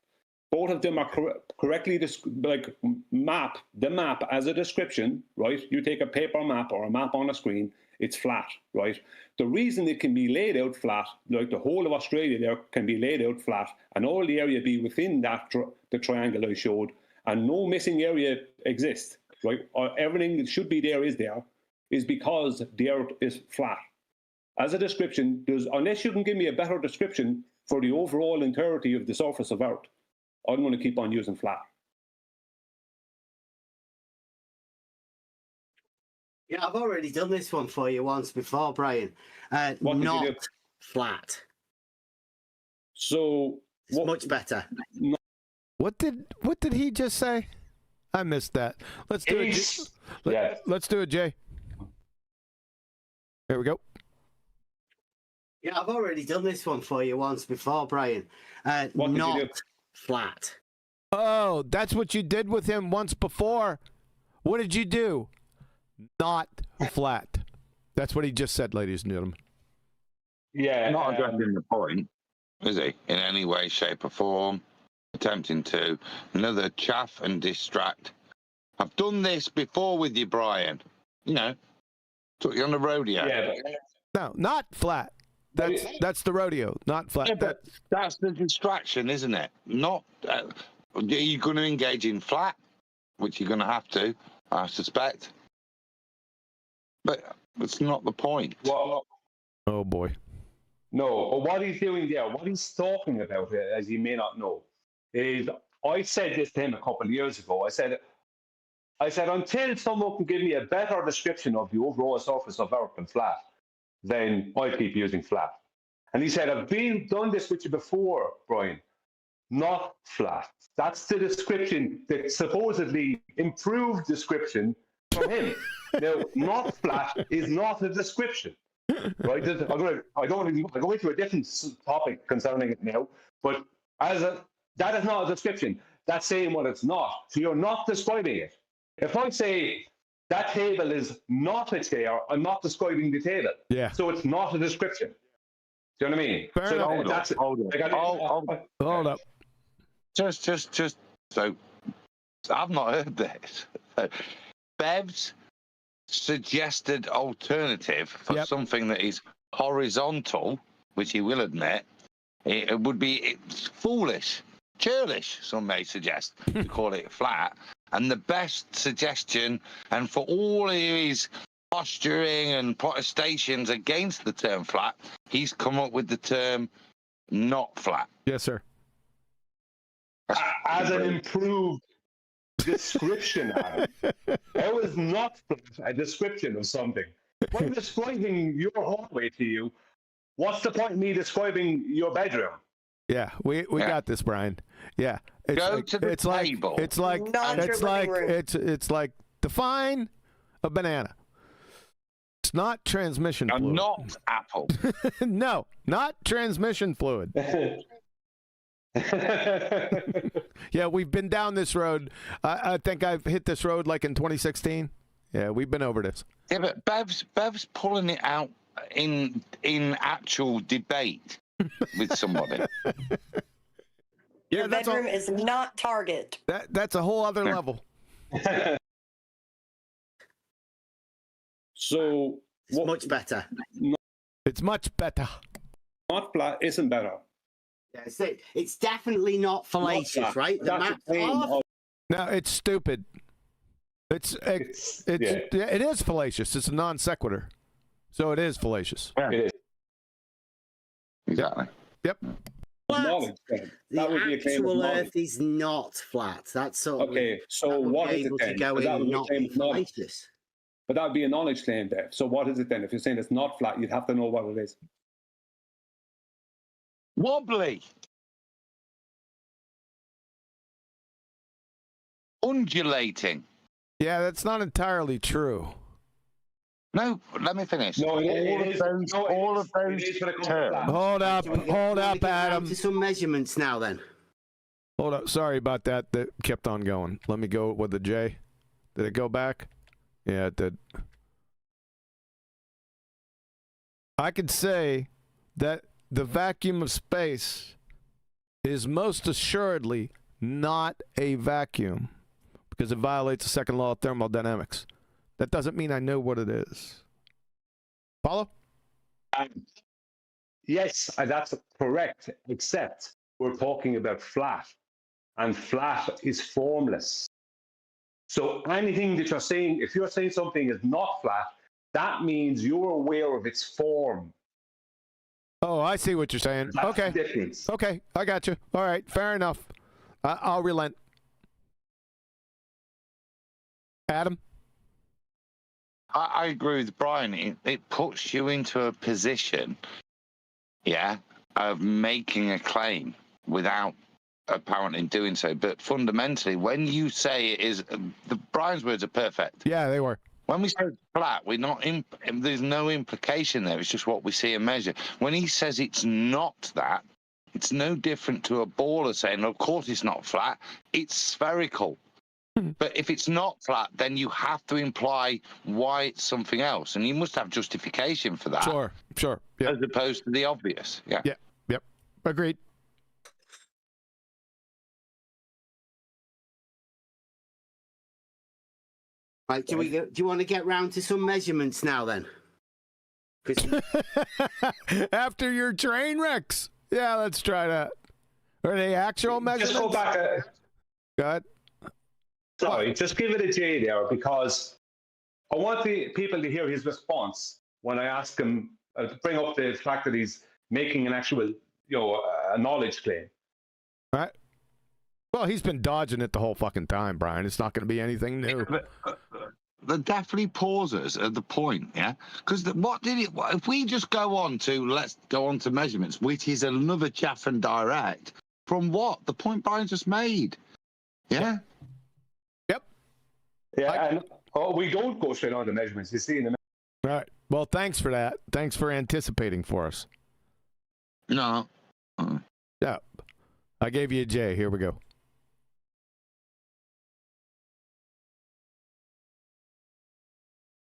Both of them are correctly the map as a description, right? You take a paper map or a map on a screen, it's flat, right? The reason it can be laid out flat, like the whole of Australia there can be laid out flat, and all the area be within that the triangle I showed, and no missing area exists, right? Or everything that should be there, is because the Earth is flat. As a description, unless you can give me a better description for the overall entirety of the surface of Earth, I'm going to keep on using flat. Yeah, I've already done this one for you once before, Brian. What did you do? Not flat. So it's much better. What did he just say? I missed that. Let's do it. Let's do it, Jay. There we go. Yeah, I've already done this one for you once before, Brian. What did you do? Not flat. Oh, that's what you did with him once before. What did you do? Not flat. That's what he just said, ladies and gentlemen. Yeah. Not addressing the point, is he? In any way, shape or form. Attempting to. Another chaff and distract. I've done this before with you, Brian. You know, took you on the rodeo. Yeah, No, not flat. That's the rodeo, not flat. Yeah, but that's the distraction, isn't it? Not. Are you going to engage in flat, which you're going to have to, I suspect. But it's not the point. Well, oh boy. No, what he's doing there, what he's talking about, as you may not know, is I said this to him a couple of years ago. I said, until someone can give me a better description of the overall surface of Earth than flat, then I keep using flat. And he said, I've done this with you before, Brian. Not flat. That's the description, the supposedly improved description from him. Now, not flat is not a description, right? I don't want to go into a different topic concerning it now, but that is not a description. That's saying what it's not. So you're not describing it. If I say that table is not a chair, I'm not describing the table. Yeah. So it's not a description. Do you know what I mean? Fair enough. Hold up. Just. So, I've not heard this. Bev's suggested alternative for something that is horizontal, which he will admit, it would be foolish, churlish, some may suggest, to call it flat. And the best suggestion, and for all his posturing and protestations against the term flat, he's come up with the term not flat. Yes, sir. As an improved description, Adam. How is not a description of something? If I'm describing your hallway to you, what's the point in me describing your bedroom? Yeah, we got this, Brian. Yeah, Go to the table. It's like define a banana. It's not transmission fluid. Not apple. No, not transmission fluid. Yeah, we've been down this road. I think I've hit this road like in 2016. Yeah, we've been over this. Yeah, but Bev's pulling it out in actual debate with somebody. Your bedroom is not Target. That's a whole other level. So it's much better. It's much better. Not flat isn't better. Yeah, it's definitely not fallacious, right? The map's off. No, it's stupid. It is fallacious. It's a non sequitur, so it is fallacious. Yeah. It is. Exactly. Yep. Knowledge, the actual Earth is not flat. That's sort of okay. So what is it then? But that would be a knowledge claim there. So what is it then? If you're saying it's not flat, you'd have to know what it is. Wobbly. Undulating. Yeah, that's not entirely true. No, let me finish. No, all of those terms. Hold up, Adam. To some measurements now, then. Hold up. Sorry about that. That kept on going. Let me go with the J. Did it go back? Yeah, it did. I could say that the vacuum of space is most assuredly not a vacuum because it violates the second law of thermodynamics. That doesn't mean I know what it is. Follow? Yes, that's correct, except we're talking about flat, and flat is formless. So anything that you're saying, if you're saying something is not flat, that means you're aware of its form. Oh, I see what you're saying. That's okay. the difference. Okay, I got you. All right, fair enough. I'll relent. Adam? I agree with Brian. It puts you into a position, of making a claim without apparently doing so. But fundamentally, when you say it is, Brian's words are perfect. Yeah, they were. When we say flat, we're not. There's no implication there. It's just what we see and measure. When he says it's not that, it's no different to a baller saying, "Of course, it's not flat. It's spherical." But if it's not flat, then you have to imply why it's something else, and you must have justification for that. Sure. Yep. As opposed to the obvious. Yeah. Yep. Agreed. Right, do you want to get round to some measurements now then? After your train wrecks. Yeah, let's try that. Are they actual measurements? Just go back. Go ahead. Sorry, just give it a J there, because I want the people to hear his response when I ask him to bring up the fact that he's making an actual, a knowledge claim. All right. Well, he's been dodging it the whole fucking time, Brian. It's not going to be anything new. The definitely pauses at the point, yeah? Because if we just let's go on to measurements, which is another chaff and direct, from what? The point Brian just made. Yeah? Yeah, and we don't go straight on to measurements. You see in the. All right. Well, thanks for that. Thanks for anticipating for us. No. Yeah. I gave you a J. Here we go.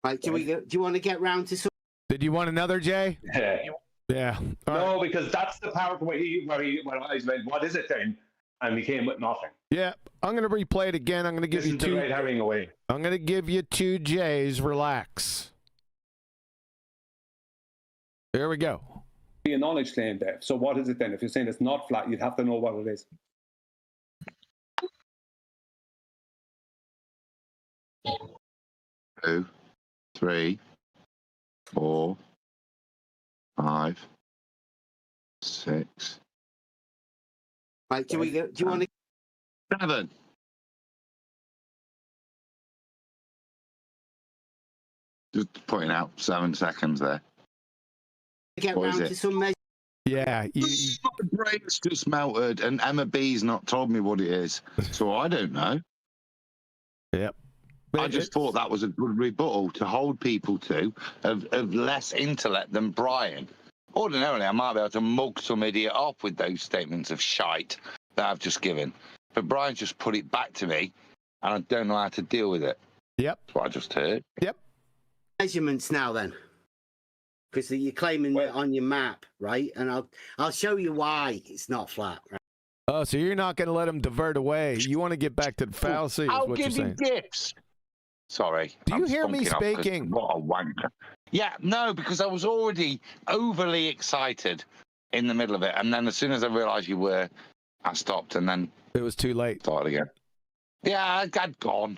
Right, do you want to get round to some... Did you want another J? Yeah. No, because that's the part where he went, what is it then? And he came with nothing. Yeah, I'm going to replay it again. I'm going to give you two. Right herring away. I'm going to give you two J's. Relax. There we go. Be a knowledge claim there. So what is it then? If you're saying it's not flat, you'd have to know what it is. Two, 3, 4, 5, 6. Right, do you want to... 7. Just pointing out 7 seconds there. Get round to some measure. Yeah. My brain's just melted, and Emma B's not told me what it is, so I don't know. Yep. I just thought that was a good rebuttal to hold people to of less intellect than Brian. Ordinarily, I might be able to mug some idiot off with those statements of shite that I've just given. But Brian just put it back to me, and I don't know how to deal with it. Yep. That's what I just heard. Yep. Measurements now, then. Because you're claiming it on your map, right? And I'll show you why it's not flat, right? Oh, so you're not going to let him divert away. You want to get back to the fallacy, is I'll what you're give saying. you gifts. Sorry. Do you hear me speaking? What a wanker. Yeah, no, because I was already overly excited in the middle of it. And then as soon as I realised you were, I stopped and then... It was too late. Started again. Yeah, I'd gone.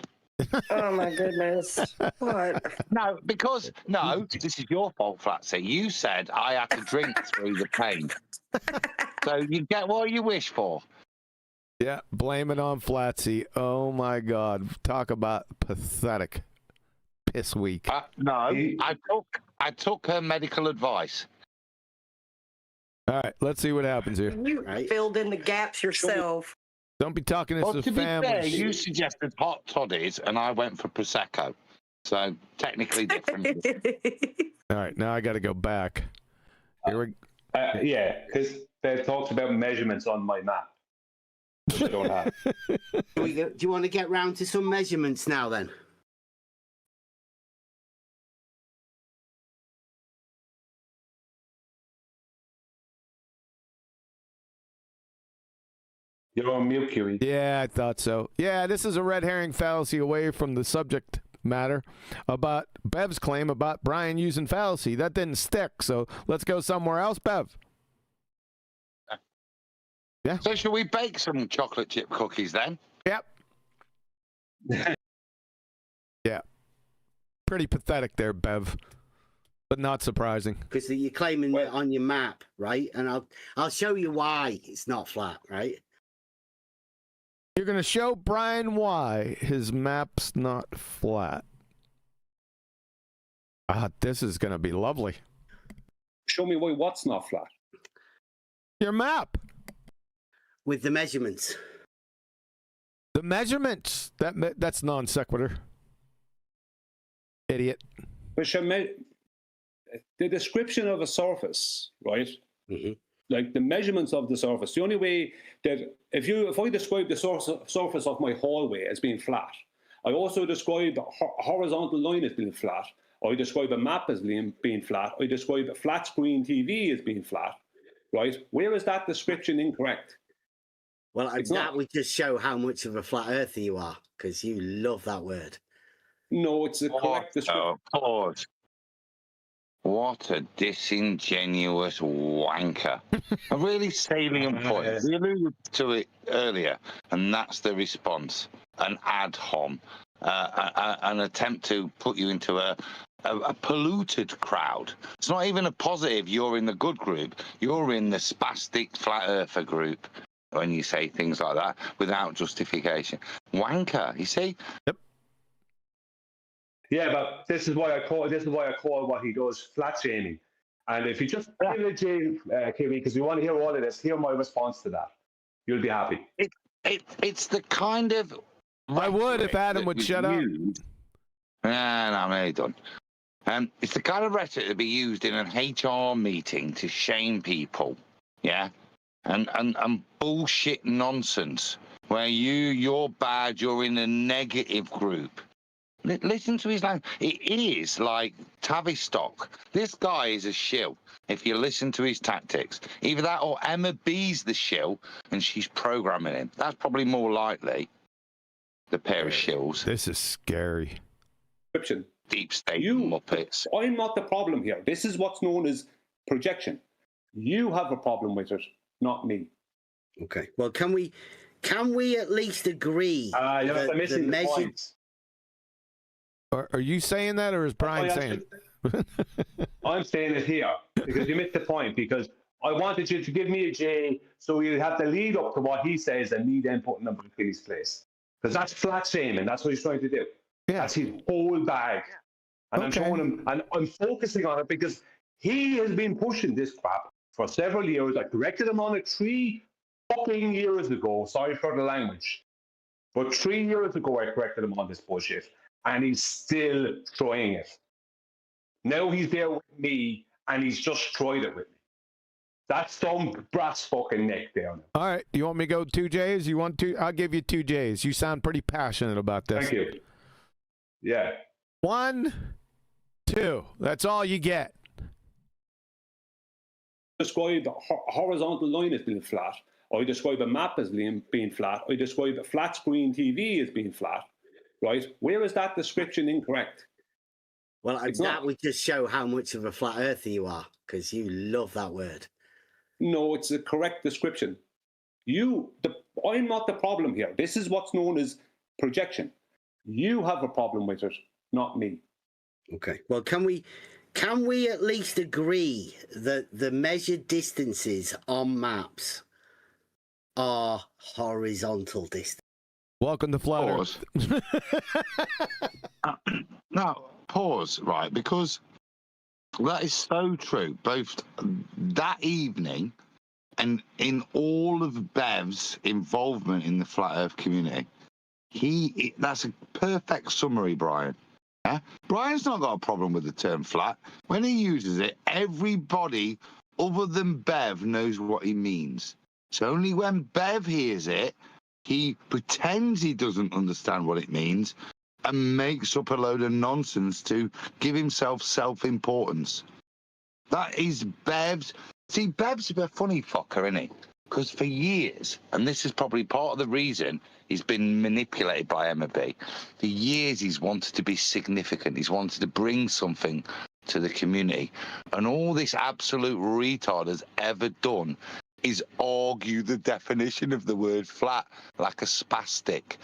Oh my goodness. What? No, because no, this is your fault, Flatsy. You said I had to drink through the pain. So you get what you wish for. Yeah, blame it on Flatsy. Oh my God, talk about pathetic. Piss week. No, I took her medical advice. All right, let's see what happens here. You filled in the gaps yourself. Don't be talking Well, to to be fair, family. you suggested hot toddies, and I went for prosecco. So technically different. All right, now I got to go back. Here we. Yeah, because they talked about measurements on my map, which I don't have. Do you want to get round to some measurements now then? You're on mute, Kiwi. Yeah, I thought so. Yeah, this is a red herring fallacy away from the subject matter about Bev's claim about Brian using fallacy. That didn't stick, so let's go somewhere else, Bev. Yeah. So shall we bake some chocolate chip cookies then? Yep. Yeah. Pretty pathetic there, Bev, but not surprising. Because you're claiming it on your map, right? And I'll show you why it's not flat, right? You're going to show Brian why his map's not flat. This is going to be lovely. Show me why what's not flat. Your map. With the measurements. The measurements. That's non sequitur. Idiot. But the description of a surface, right? Mm-hmm. Like the measurements of the surface. The only way that if I describe the surface of my hallway as being flat, I also describe a horizontal line as being flat. I describe a map as being flat. I describe a flat screen TV as being flat. Right? Where is that description incorrect? Well, that would just show how much of a flat earther you are, because you love that word. No, it's a correct description. Pause. What a disingenuous wanker. A really salient point. We alluded to it earlier, and that's the response. An ad hom. An attempt to put you into a polluted crowd. It's not even a positive. You're in the good group. You're in the spastic flat earther group when you say things like that without justification. Wanker, you see? Yep. Yeah, but this is why I call what he does flat shaming. And if you just privilege Kiwi, because we want to hear all of this, hear my response to that. You'll be happy. It's the kind of. I would if Adam would shut up. No, I'm nearly done. It's the kind of rhetoric that be used in an HR meeting to shame people, yeah, and bullshit nonsense where you're bad, you're in a negative group. Listen to his language. It is like Tavistock. This guy is a shill. If you listen to his tactics, either that or Emma B's the shill, and she's programming him. That's probably more likely. The pair of shills. This is scary. Deep state muppets. I'm not the problem here. This is what's known as projection. You have a problem with it, not me. Okay. Well, can we at least agree? You're missing the point. Are you saying that, or is Brian saying it? I'm saying it here because you missed the point. Because I wanted you to give me a J, so you have to lead up to what he says, and me then putting them in his place. Because that's flat shaming. That's what he's trying to do. Yeah. That's his whole bag. And I'm showing him, and I'm focusing on it because he has been pushing this crap for several years. I corrected him on it 3 fucking years ago. Sorry for the language. But 3 years ago, I corrected him on this bullshit. And he's still trying it. Now he's there with me, and he's just tried it with me. That's some brass fucking neck down. All right. You want me to go 2 J's? You want to? I'll give you 2 J's. You sound pretty passionate about this. Thank you. Yeah. 1, 2. That's all you get. Describe a horizontal line as being flat. I describe a map as being flat. I describe a flat screen TV as being flat. Right? Where is that description incorrect? Well, that would just show how much of a flat earther you are, because you love that word. No, it's a correct description. I'm not the problem here. This is what's known as projection. You have a problem with it, not me. Okay. Well, can we at least agree that the measured distances on maps are horizontal distance? Welcome to Flat Earth. No, pause, right, because that is so true. Both that evening and in all of Bev's involvement in the Flat Earth community, that's a perfect summary, Brian. Yeah? Brian's not got a problem with the term flat. When he uses it, everybody other than Bev knows what he means. So only when Bev hears it, he pretends he doesn't understand what it means and makes up a load of nonsense to give himself self-importance. That is Bev's. See, Bev's a funny fucker, isn't he? Because for years, and this is probably part of the reason he's been manipulated by Emma B. For years, he's wanted to be significant. He's wanted to bring something to the community. And all this absolute retard has ever done is argue the definition of the word flat like a spastic.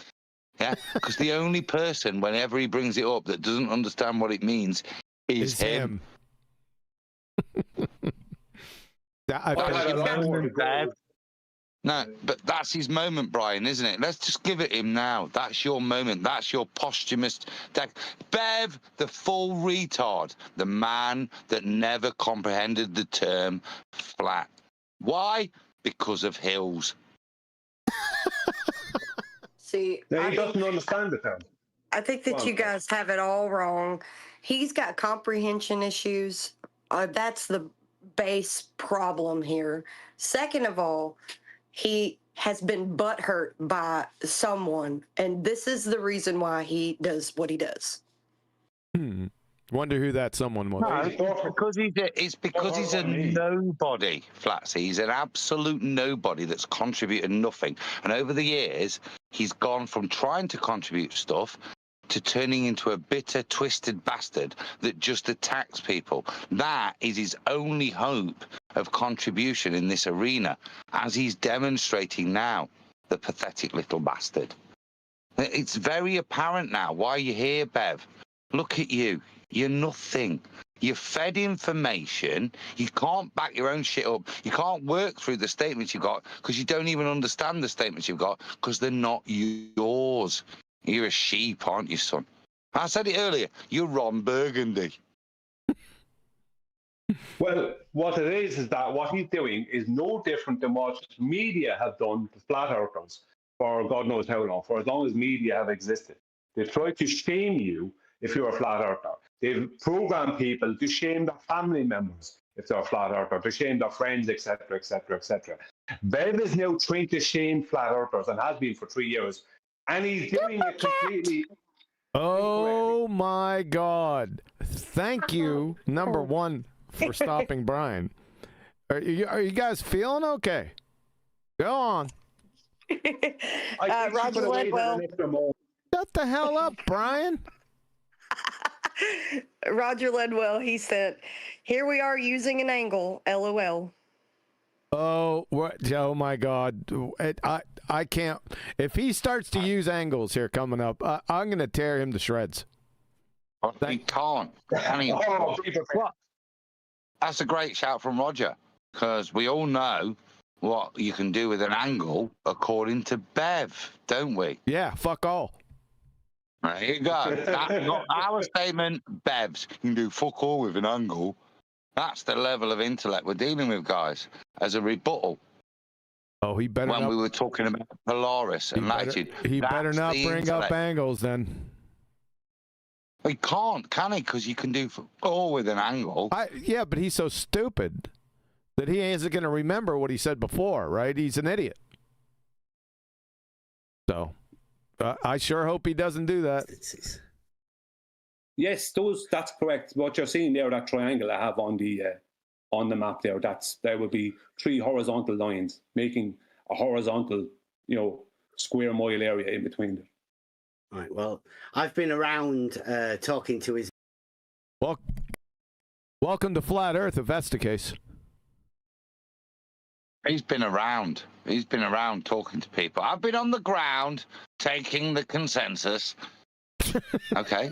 Yeah, because the only person, whenever he brings it up, that doesn't understand what it means is him. No, but that's his moment, Brian, isn't it? Let's just give it him now. That's your moment. That's your posthumous... Bev, the full retard. The man that never comprehended the term flat. Why? Because of hills. See, He doesn't understand the term. I think that you guys have it all wrong. He's got comprehension issues. That's the base problem here. Second of all, he has been butthurt by someone, and this is the reason why he does what he does. Wonder who that someone was. No, it's because he's a nobody, Flatsy. He's an absolute nobody that's contributed nothing. And over the years, he's gone from trying to contribute stuff to turning into a bitter, twisted bastard that just attacks people. That is his only hope of contribution in this arena, as he's demonstrating now, the pathetic little bastard. It's very apparent now why you're here, Bev. Look at you. You're nothing. You're fed information. You can't back your own shit up. You can't work through the statements you've got because you don't even understand the statements you've got because they're not yours. You're a sheep, aren't you, son? I said it earlier. You're Ron Burgundy. Well, what it is that what he's doing is no different than what media have done to flat earthers for God knows how long, for as long as media have existed. They've tried to shame you if you're a flat earther. They've programmed people to shame their family members if they're a flat earther, to shame their friends, etc., etc., etc. Bev is now trying to shame flat earthers and has been for 3 years. And he's doing it completely. Oh my God. Thank you, number one, for stopping Brian. Are you guys feeling okay? Go on. Roger Ledwell. Shut the hell up, Brian. Roger Ledwell, he said, here we are using an angle, LOL. Oh, what? Oh my God! I can't. If he starts to use angles here coming up, I'm going to tear him to shreds. He can't. That's a great shout from Roger, because we all know what you can do with an angle according to Bev, don't we? Yeah, fuck all. There you go. That's not our statement, Bev's. You can do fuck all with an angle. That's the level of intellect we're dealing with, guys, as a rebuttal. Oh, he better when not, we were talking about Polaris and latitude. He better not bring up angles then. He can't, can he? Because you can do all with an angle. Yeah, but he's so stupid that he isn't going to remember what he said before, right? He's an idiot. So, I sure hope he doesn't do that. Yes, that's correct. What you're seeing there, that triangle I have on the map there, there will be 3 horizontal lines making a horizontal, square mile area in between them. Right. Well, I've been around talking to his. Well, welcome to Flat Earth, if that's the case. He's been around. He's been around talking to people. I've been on the ground taking the consensus. Okay.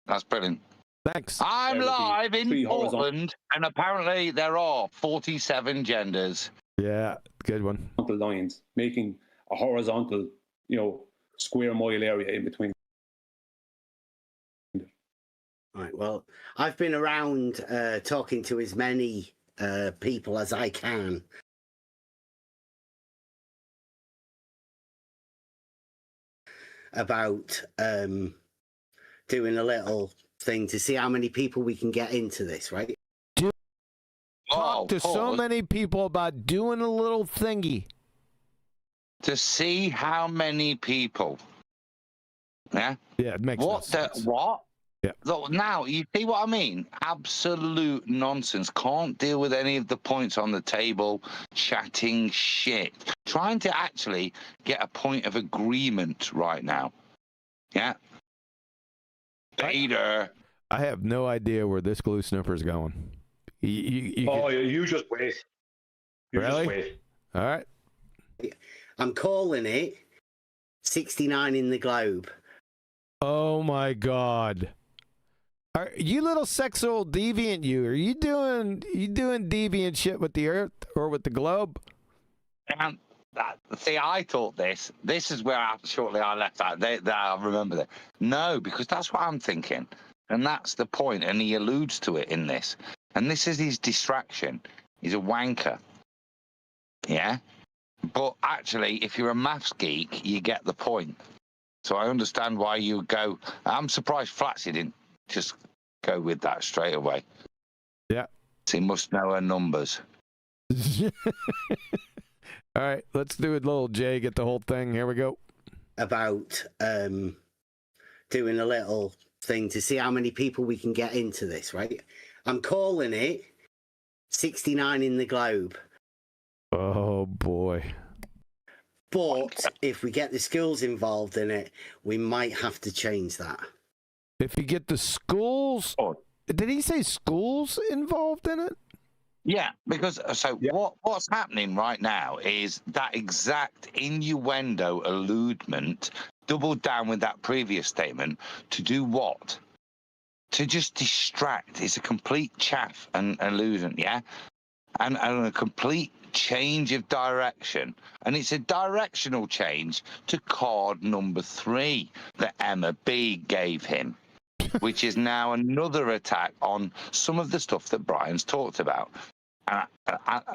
That's brilliant. Thanks. I'm live in Portland, and apparently there are 47 genders. Yeah, good one. Lines, making a horizontal, square mile area in between. Right. Well, I've been around talking to as many people as I can. About doing a little thing to see how many people we can get into this, right? Talk to so many people about doing a little thingy. To see how many people. Yeah? Yeah, it makes sense. What? Yeah. So now, you see what I mean? Absolute nonsense. Can't deal with any of the points on the table. Chatting shit. Trying to actually get a point of agreement right now. Yeah? Vader. I have no idea where this glue sniffer is going. You just wait. You really? Just wait. All right. I'm calling it 69 in the globe. Oh my God. Are you little sexual deviant you? Are you doing deviant shit with the Earth or with the globe? See, I thought this is where shortly I left out. I remember that. No, because that's what I'm thinking. And that's the point. And he alludes to it in this. And this is his distraction. He's a wanker. Yeah? But actually, if you're a maths geek, you get the point. So I understand why you go. I'm surprised Flatsy didn't just go with that straight away. Yeah. So he must know her numbers. All right, let's do it, little Jay. Get the whole thing. Here we go. About doing a little thing to see how many people we can get into this, right? I'm calling it 69 in the globe. Oh, boy. But if we get the schools involved in it, we might have to change that. If you get the schools... Did he say schools involved in it? Yeah, because what's happening right now is that exact innuendo alludement doubled down with that previous statement to do what? To just distract. It's a complete chaff and illusion, yeah? And a complete change of direction. And it's a directional change to card number 3 that Emma B gave him, which is now another attack on some of the stuff that Brian's talked about.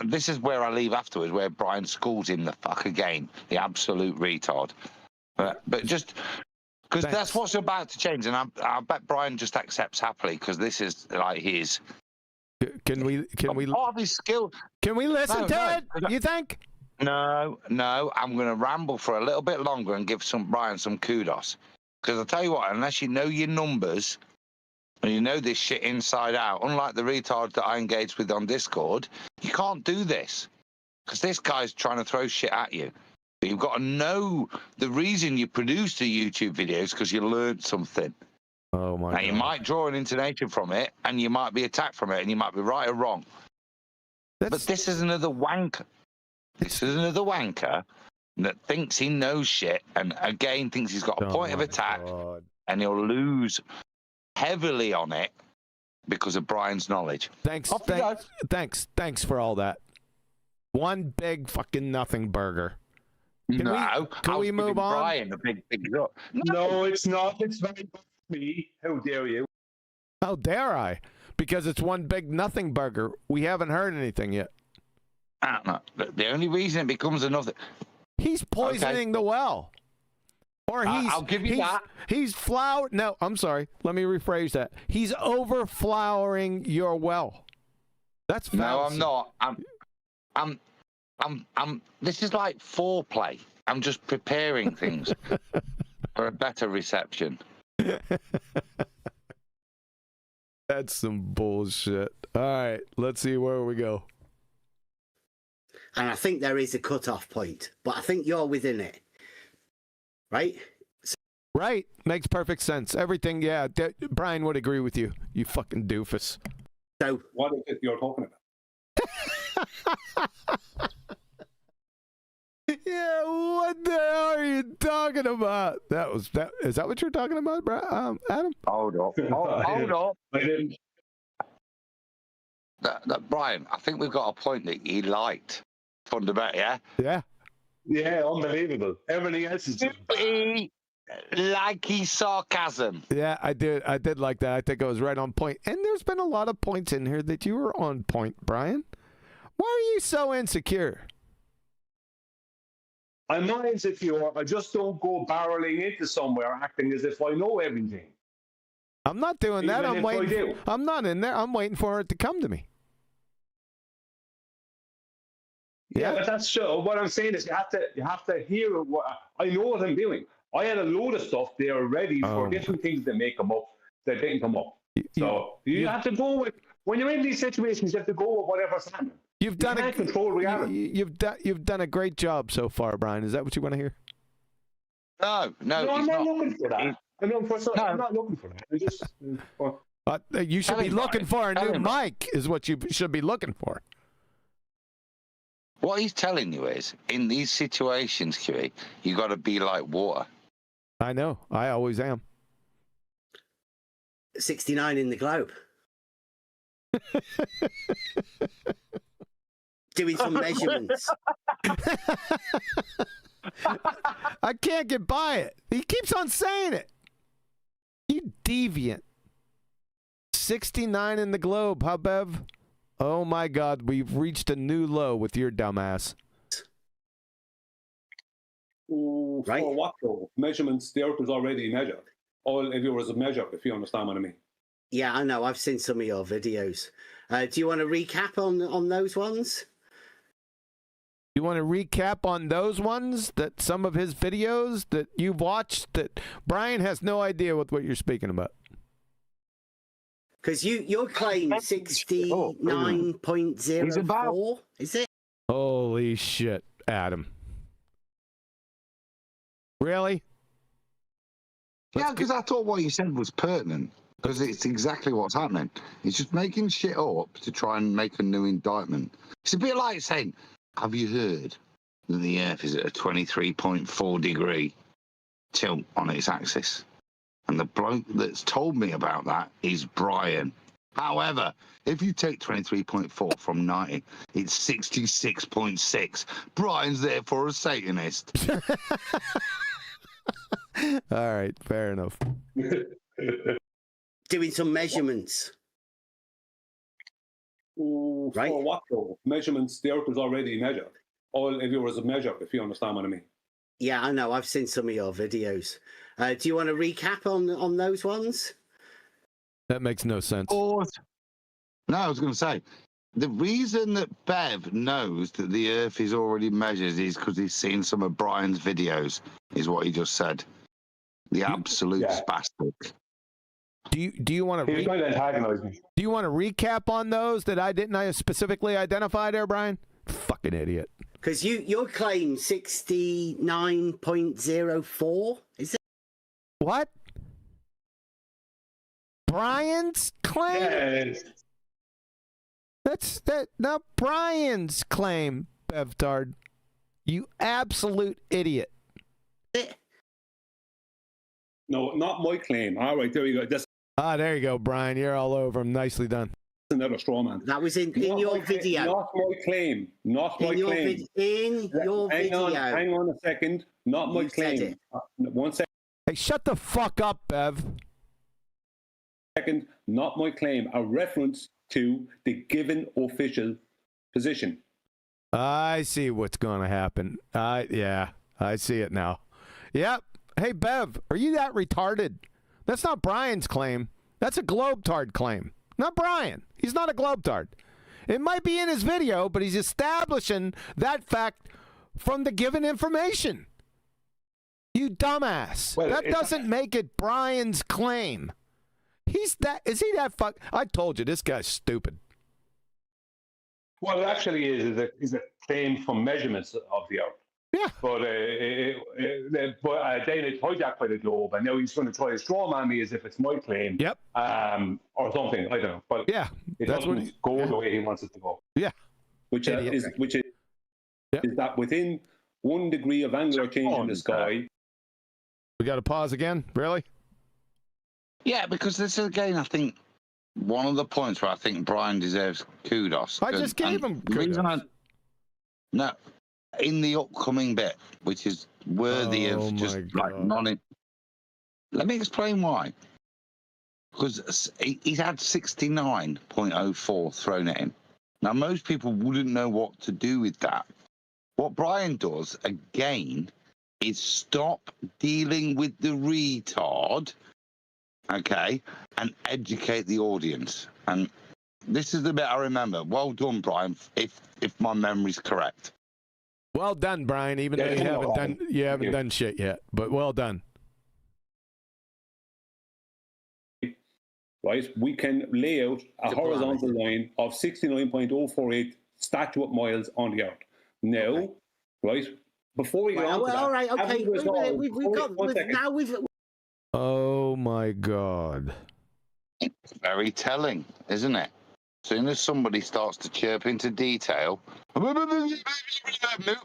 This is where I leave afterwards, where Brian schools him the fuck again, the absolute retard. But just because that's what's about to change, and I bet Brian just accepts happily because this is like his. Can we part of his skill? Can we listen to it? You think? No. I'm going to ramble for a little bit longer and give Brian some kudos, because I'll tell you what, unless you know your numbers. And you know this shit inside out, unlike the retards that I engaged with on Discord, you can't do this. Because this guy's trying to throw shit at you. But you've got to know the reason you produce the YouTube videos, because you learned something. Oh, my God. Now, you might draw an intonation from it, and you might be attacked from it, and you might be right or wrong. But this is another wanker. This is another wanker that thinks he knows shit, and again thinks he's got a point of attack, and he'll lose heavily on it because of Brian's knowledge. Thanks for all that. One big fucking nothing burger. Can we move on? Brian, a big no, it's not. It's very good for me. How dare you? How dare I? Because it's one big nothing burger. We haven't heard anything yet. No. The only reason it becomes another... He's poisoning the well. Or I'll give you that. He's No, I'm sorry. Let me rephrase that. He's overflowering your well. That's fallacy. No, I'm not. This is like foreplay. I'm just preparing things for a better reception. That's some bullshit. All right, let's see where we go. And I think there is a cutoff point, but I think you're within it. Right? Right. Makes perfect sense. Everything, yeah. Brian would agree with you. You fucking doofus. So, what is it you're talking about? Yeah, what the hell are you talking about? Is that what you're talking about, Adam? Hold up. Hold up. I didn't. Brian, I think we've got a point that he liked. Fundamental, yeah? Yeah. Yeah, unbelievable. Everything else is just Likey sarcasm. Yeah, I did like that. I think I was right on point. And there's been a lot of points in here that you were on point, Brian. Why are you so insecure? I'm not insecure. I just don't go barreling into somewhere acting as if I know everything. I'm not doing that. Even I'm if I waiting. do. I'm not in there. I'm waiting for it to come to me. Yeah, but that's true. What I'm saying is you have to hear what I know what I'm doing. I had a load of stuff there ready for different things that may come up that didn't come up. So you have to go with when you're in these situations. You have to go with whatever's happening. You can't control reality. You've done a great job so far, Brian. Is that what you want to hear? No, I'm not looking for that. I'm not looking for that. I'm just. You should be looking for a new mic. Is what you should be looking for. What he's telling you is, in these situations, Huey, you got to be like water. I know. I always am. 69 in the globe. Doing some measurements. I can't get by it. He keeps on saying it. You deviant. 69 in the globe, huh, Bev? Oh my God, we've reached a new low with your dumbass. Right. For what though? Measurements, the earth was already measured. All if it was a measure, if you understand what I mean. Yeah, I know. I've seen some of your videos. Do you want to recap on those ones? You want to recap on those ones, that some of his videos that you've watched that Brian has no idea what you're speaking about? Because your claim 69.04, is it? Holy shit, Adam. Really? Yeah, because I thought what you said was pertinent. Because it's exactly what's happening. He's just making shit up to try and make a new indictment. It's a bit like saying, have you heard that the Earth is at a 23.4 degree tilt on its axis? And the bloke that's told me about that is Brian. However, if you take 23.4 from 90, it's 66.6. Brian's therefore a Satanist. All right, fair enough. Doing some measurements. Right. For what though? Measurements, the earth was already measured. All if it was a measure, if you understand what I mean. Yeah, I know. I've seen some of your videos. Do you want to recap on those ones? That makes no sense. No, I was going to say, the reason that Bev knows that the Earth is already measured is because he's seen some of Brian's videos, is what he just said. The absolute spastic. Do you want to? He's trying to antagonize me. Do you want to recap on those that I didn't specifically identify there, Brian? Fucking idiot. Because your claim 69.04, is it? What? Brian's claim? Yes. That's not Brian's claim, BevTARD. You absolute idiot. No, not my claim. All right, there you go. There you go, Brian. You're all over him. Nicely done. Another straw man. That was in your video. Not my claim. Not my claim. In your video. Hang on a second. Not my claim. 1 second. Hey, shut the fuck up, Bev. Second, not my claim. A reference to the given official position. I see what's going to happen. Yeah, I see it now. Yep. Hey, Bev, are you that retarded? That's not Brian's claim. That's a Globetard claim. Not Brian. He's not a Globetard. It might be in his video, but he's establishing that fact from the given information. You dumbass. Well, that doesn't make it Brian's claim. Is he that fuck? I told you, this guy's stupid. Well, it actually is a claim from measurements of the Earth. Yeah. But then it's hijacked by the Globe, and now he's going to try to straw man me as if it's my claim. Yep. Or something. I don't know. But yeah, it doesn't go the way he wants it to go. Yeah. Which is that within 1 degree of angular change in the sky. We got to pause again? Really? Yeah, because this is, again, I think, one of the points where I think Brian deserves kudos. I just gave him kudos. No, in the upcoming bit, which is worthy of just like non. Let me explain why. Because he's had 69.04 thrown at him. Now, most people wouldn't know what to do with that. What Brian does, again, is stop dealing with the retard, okay, and educate the audience. And this is the bit I remember. Well done, Brian, if my memory's correct. Well done, Brian, even though you haven't done shit yet, but well done. Right, we can lay out a horizontal line of 69.048 statute miles on the Earth. Now, right, before we get on to that, all right, okay, we've Oh my God. It's very telling, isn't it? As soon as somebody starts to chirp into detail, mute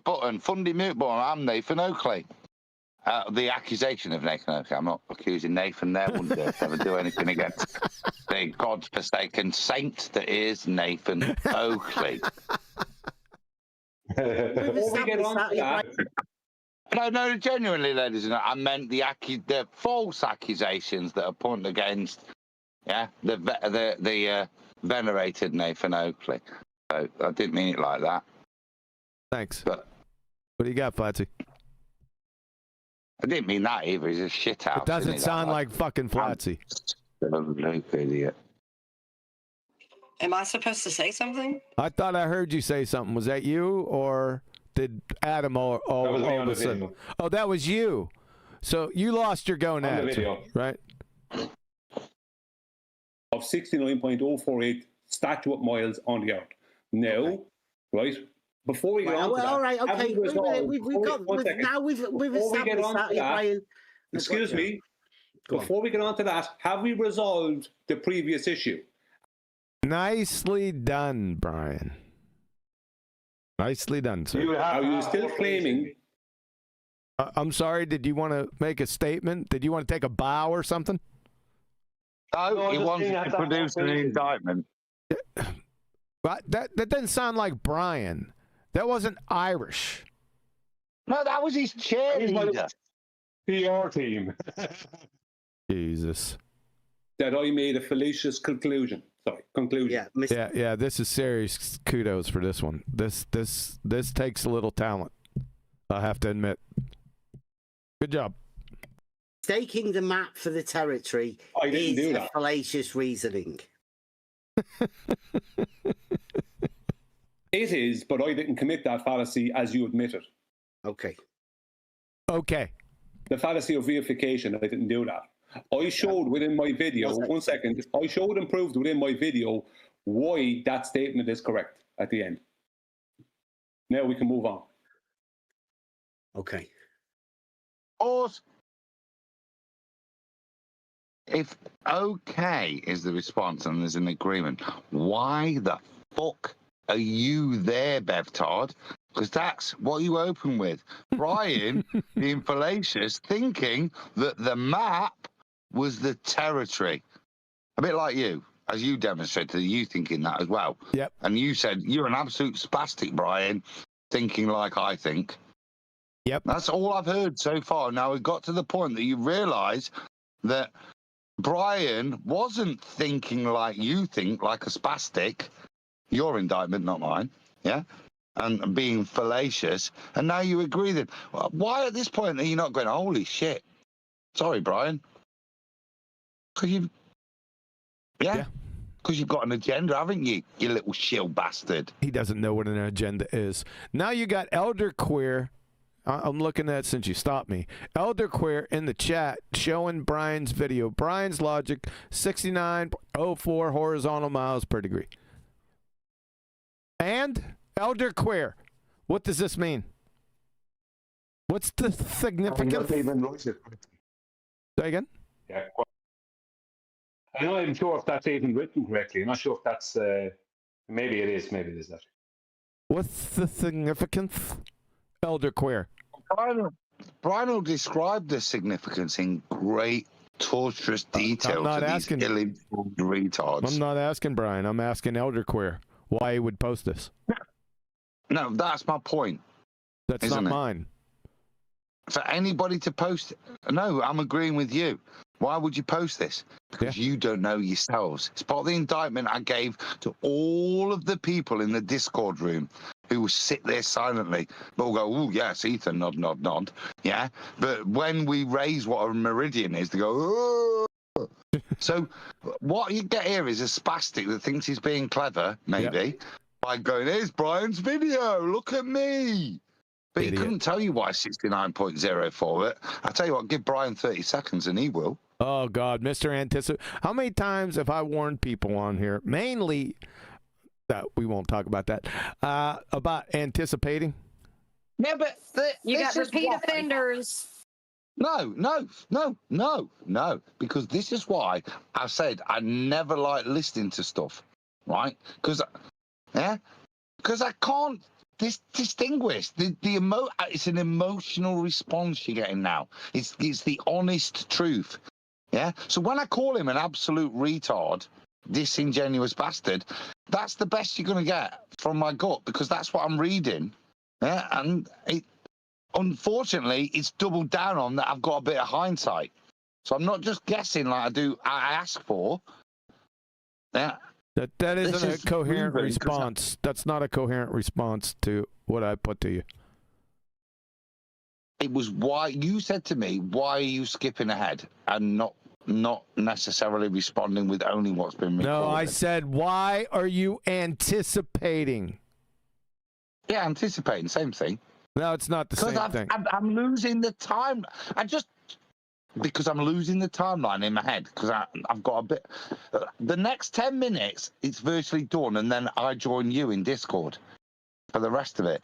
button, fundy mute button, I'm Nathan Oakley. The accusation of Nathan Oakley. I'm not accusing Nathan there. Wouldn't ever do anything against the God-forsaken saint that is Nathan Oakley. Before we get on to that, No, genuinely, ladies and gentlemen, I meant the false accusations that are pointed against, the venerated Nathan Oakley. So I didn't mean it like that. Thanks. But what do you got, Flatsy? I didn't mean that either. He's a shit house. It doesn't sound like fucking Flatsy. Idiot. Am I supposed to say something? I thought I heard you say something. Was that you, or did Adam all of a sudden? Oh, that was you. So you lost your gonad, right? Of 69.048 statute miles on the Earth. Now, right, before we get on to that, all right, okay, we've established that, Brian. Excuse me. Before we get on to that, have we resolved the previous issue? Nicely done, Brian. Nicely done, sir. Are you still claiming? I'm sorry, did you want to make a statement? Did you want to take a bow or something? No, he wants to produce an indictment. But that doesn't sound like Brian. That wasn't Irish. No, that was his cheerleader. PR team. Jesus. That I made a fallacious conclusion. Sorry, conclusion. Yeah, this is serious kudos for this one. This takes a little talent, I have to admit. Good job. Staking the map for the territory is a fallacious reasoning. It is, but I didn't commit that fallacy as you admitted. Okay. The fallacy of reification, I didn't do that. I showed within my video, one second, I showed and proved within my video why that statement is correct at the end. Now we can move on. Okay. Pause. If okay is the response and there's an agreement, why the fuck are you there, BevTARD? Because that's what you open with. Brian being fallacious, thinking that the map was the territory. A bit like you, as you demonstrated, you thinking that as well. Yep. And you said, you're an absolute spastic, Brian, thinking like I think. Yep. That's all I've heard so far. Now we've got to the point that you realise that Brian wasn't thinking like you think, like a spastic. Your indictment, not mine. Yeah? And being fallacious. And now you agree that. Why at this point are you not going, holy shit? Sorry, Brian. Because you've... Yeah. Because you've got an agenda, haven't you, you little shill bastard? He doesn't know what an agenda is. Now you got Elder Queer. I'm looking at, since you stopped me, Elder Queer in the chat showing Brian's video. Brian's logic, 69.04 horizontal miles per degree. And Elder Queer, what does this mean? What's the significance? Say again? Yeah. I'm not even sure if that's even written correctly. I'm not sure if that's... maybe it is, that. What's the significance elder queer. Brian will describe the significance in great, torturous detail not to asking- these ill-informed retards. I'm not asking Brian. I'm asking elder queer why he would post this. No, that's my point. That's isn't not it? mine. For anybody to post, no, I'm agreeing with you. Why would you post this? Because you don't know yourselves. It's part of the indictment I gave to all of the people in the Discord room who will sit there silently, but will go, oh, yes, Ethan, nod, nod, nod. Yeah. But when we raise what a meridian is, they go, oh. So what you get here is a spastic that thinks he's being clever, maybe, by going, here's Brian's video, look at me. But he couldn't tell you why 69.0 for it. I tell you what, give Brian 30 seconds and he will. Oh, God, Mr. Anticipate. How many times have I warned people on here, mainly, that we won't talk about that, about anticipating? Yeah, but You got this is repeat why- offenders. No. Because this is why I said I never like listening to stuff, right? Because I can't distinguish it's an emotional response you're getting now. It's the honest truth. Yeah. So when I call him an absolute retard, disingenuous bastard, that's the best you're going to get from my gut, because that's what I'm reading. Yeah. And unfortunately, it's doubled down on that. I've got a bit of hindsight. So I'm not just guessing like I ask for. Yeah. That isn't This a is coherent proven, 'cause response. That's not a coherent response to what I put to you. It was why you said to me, why are you skipping ahead and not necessarily responding with only what's been recorded? No, I said, why are you anticipating? Yeah, anticipating, same thing. No, it's not the same thing. I'm losing the time. Because I'm losing the timeline in my head, because I've got a bit. The next 10 minutes, it's virtually done, and then I join you in Discord for the rest of it.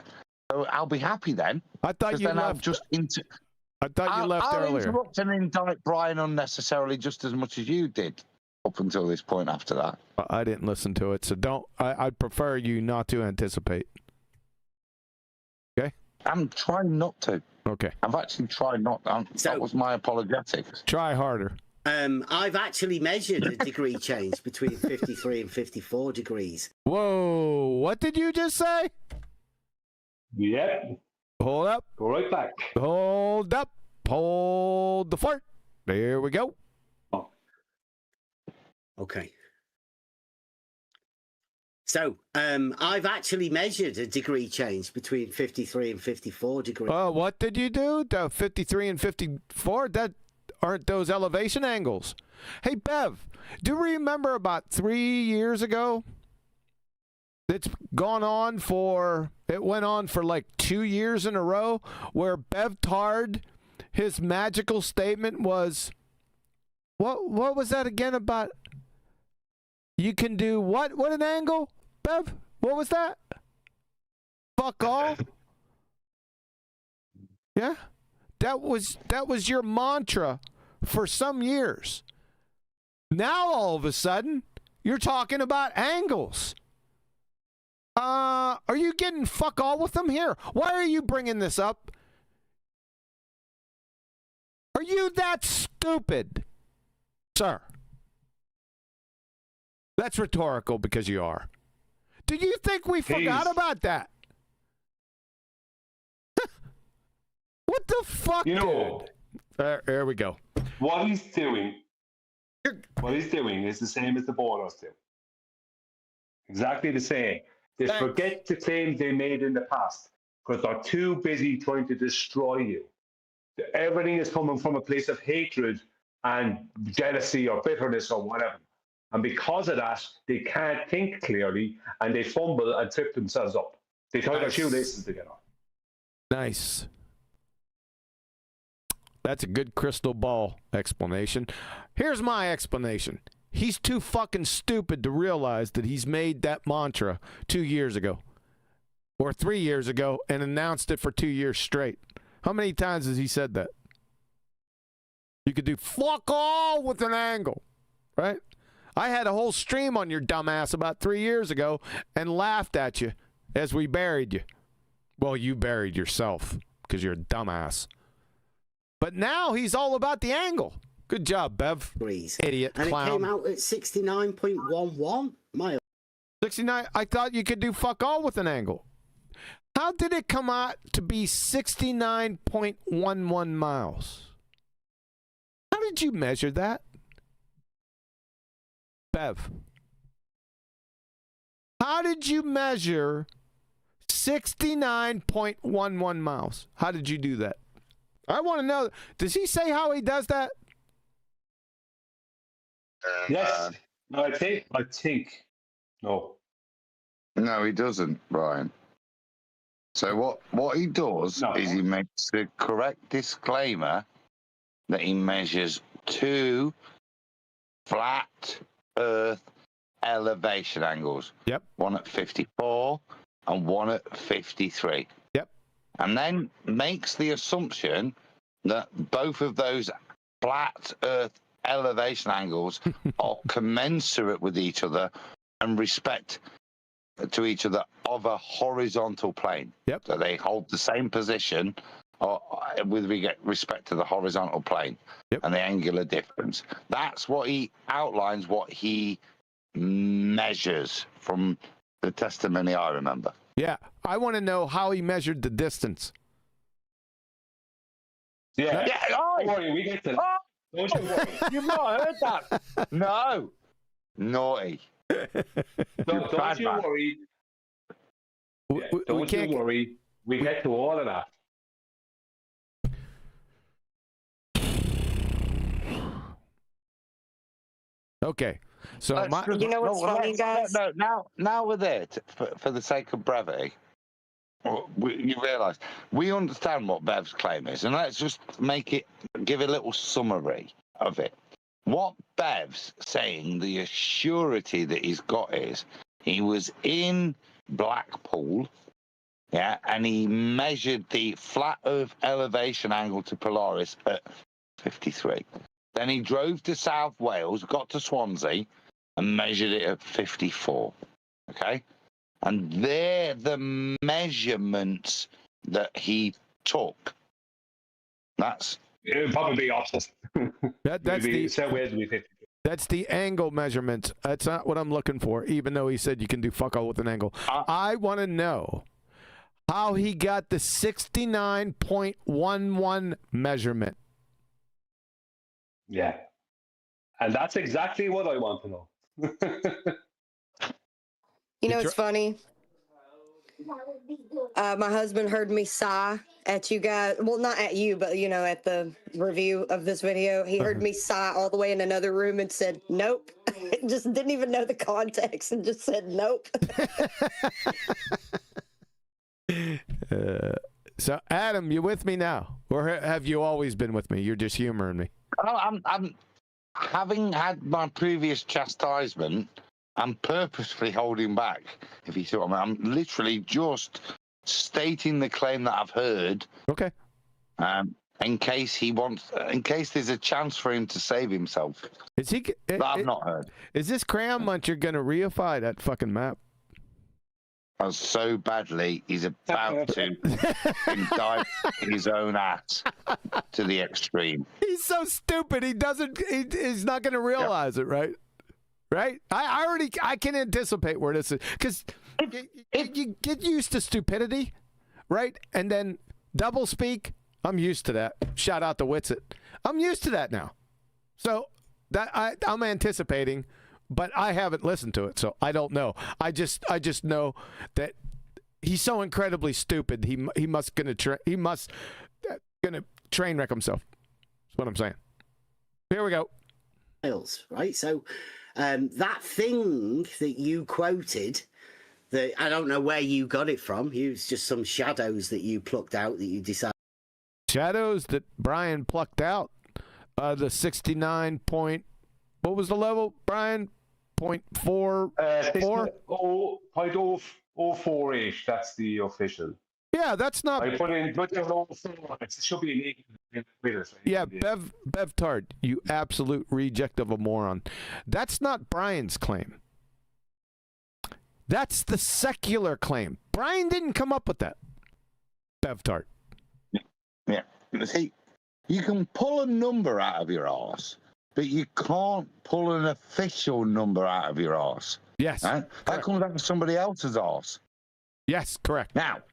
So I'll be happy then. I thought you then left. I'll just I thought you left I'll earlier. interrupt and indict Brian unnecessarily just as much as you did up until this point after that. I didn't listen to it, so don't. I'd prefer you not to anticipate. Okay? I'm trying not to. Okay. I've actually tried not. That was my apologetics. Try harder. I've actually measured a degree change between 53 and 54 degrees. Whoa, what did you just say? Yep. Hold up. Go right back. Hold up. Hold the fart. There we go. Okay. So, I've actually measured a degree change between 53 and 54 degrees. What did you do? The 53 and 54? That aren't those elevation angles. Hey, Bev, do you remember about 3 years ago? It went on for like 2 years in a row, where BevTARD, his magical statement was, what was that again about? You can do what an angle, Bev? What was that? Fuck all? Yeah? That was your mantra for some years. Now all of a sudden, you're talking about angles. Are you getting fuck all with them here? Why are you bringing this up? Are you that stupid, sir? That's rhetorical because you are. Do you think we forgot about that? What the fuck, dude? There we go. What he's doing is the same as the Bolos do. Exactly the same. They forget the claims they made in the past because they're too busy trying to destroy you. Everything is coming from a place of hatred and jealousy or bitterness or whatever. And because of that, they can't think clearly and they fumble and trip themselves up. They tie their shoelaces together. Nice. That's a good crystal ball explanation. Here's my explanation. He's too fucking stupid to realize that he's made that mantra 2 years ago or 3 years ago and announced it for 2 years straight. How many times has he said that? You could do fuck all with an angle, right? I had a whole stream on your dumbass about 3 years ago and laughed at you as we buried you. Well, you buried yourself because you're a dumbass. But now he's all about the angle. Good job, Bev. Idiot And clown. it came out at 69.11 miles. 69. I thought you could do fuck all with an angle. How did it come out to be 69.11 miles? How did you measure that? Bev. How did you measure 69.11 miles? How did you do that? I want to know. Does he say how he does that? Yes. No, I think. No. No, he doesn't, Brian. So what he does is he makes the correct disclaimer that he measures 2 flat Earth elevation angles. Yep. One at 54 and one at 53. Yep. And then makes the assumption that both of those flat Earth elevation angles are commensurate with each other and respect to each other of a horizontal plane. Yep. So they hold the same position with respect to the horizontal plane and the angular difference. That's what he outlines, what he measures from the testimony I remember. Yeah. I want to know how he measured the distance. Yeah. Don't worry, we get to that. Don't you worry. You've not heard that. No. Naughty. Don't you worry. Don't you worry. We get to all of that. Okay. So you know what's funny, guys? Now we're there for the sake of brevity. You realise we understand what Bev's claim is, and let's just give a little summary of it. What Bev's saying, the surety that he's got is he was in Blackpool, and he measured the flat Earth elevation angle to Polaris at 53. Then he drove to South Wales, got to Swansea, and measured it at 54. Okay? And they're the measurements that he took. It would probably be opposite. That's the angle measurement. That's not what I'm looking for, even though he said you can do fuck all with an angle. I want to know how he got the 69.11 measurement. Yeah. And that's exactly what I want to know. You know, it's funny. My husband heard me sigh at you guys. Well, not at you, but, at the review of this video. He heard me sigh all the way in another room and said, nope. Just didn't even know the context and just said, nope. So, Adam, you with me now? Or have you always been with me? You're just humoring me. I'm having had my previous chastisement. I'm purposefully holding back, if you see what I mean. I'm literally just stating the claim that I've heard. Okay. In case there's a chance for him to save himself. That I've not heard. Is this crayon muncher going to reify that fucking map? So badly, he's about to indict his own ass to the extreme. He's so stupid. He's not going to realize it, right? Right? I can anticipate where this is. Because you get used to stupidity, right? And then double speak. I'm used to that. Shout out to Witsit. I'm used to that now. So I'm anticipating, but I haven't listened to it, so I don't know. I just know that he's so incredibly stupid. He must gonna train wreck himself. That's what I'm saying. Here we go. Right. So that thing that you quoted, that I don't know where you got it from. It was just some shadows that you plucked out that you decided. Shadows that Brian plucked out. The 69 point. What was the level, Brian? 0.44? 0.048. That's the official. Yeah, that's not. I put in, but it should be in meters. Yeah, BevTARD, you absolute reject of a moron. That's not Brian's claim. That's the secular claim. Brian didn't come up with that. BevTARD. Yeah. See, you can pull a number out of your arse, but you can't pull an official number out of your arse. Yes. Right? That comes out of somebody else's arse. Yes, correct. Now,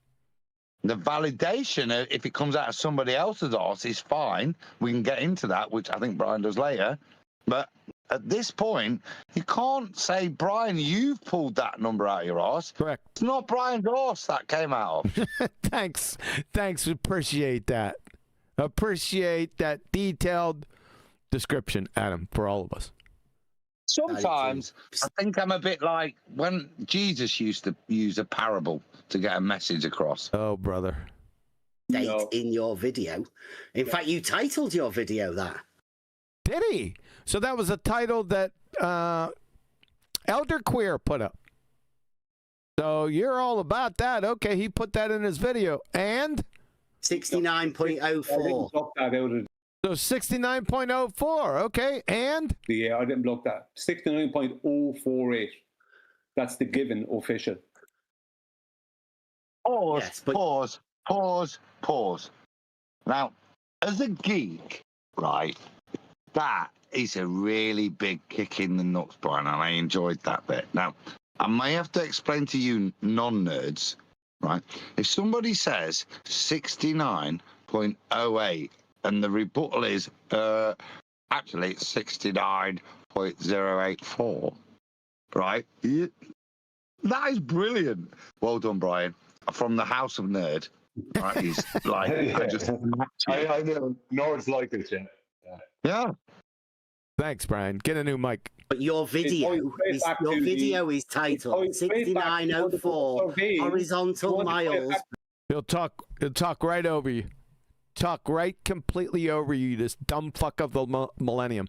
the validation, if it comes out of somebody else's arse, is fine. We can get into that, which I think Brian does later. But at this point, you can't say, Brian, you've pulled that number out of your arse. Correct. It's not Brian's arse that came out of. Thanks. Appreciate that. Appreciate that detailed description, Adam, for all of us. Sometimes I think I'm a bit like when Jesus used to use a parable to get a message across. Oh, brother. Date in your video. In fact, you titled your video that. Did he? So that was a title that Elder Queer put up. So you're all about that. Okay, he put that in his video. And? 69.04. So 69.04. Okay, and? Yeah, I didn't block that. 69.048. That's the given official. Pause. Now, as a geek, right, that is a really big kick in the nuts, Brian, and I enjoyed that bit. Now, I may have to explain to you non-nerds, right? If somebody says 69.08 and the rebuttal is, actually, it's 69.084, right? That is brilliant. Well done, Brian. From the House of Nerd. Right? He's like, I know nerds like it, yeah. Thanks, Brian. Get a new mic. But your video is titled 6904 horizontal miles. He'll talk right over you. Talk right completely over you, this dumb fuck of the millennium.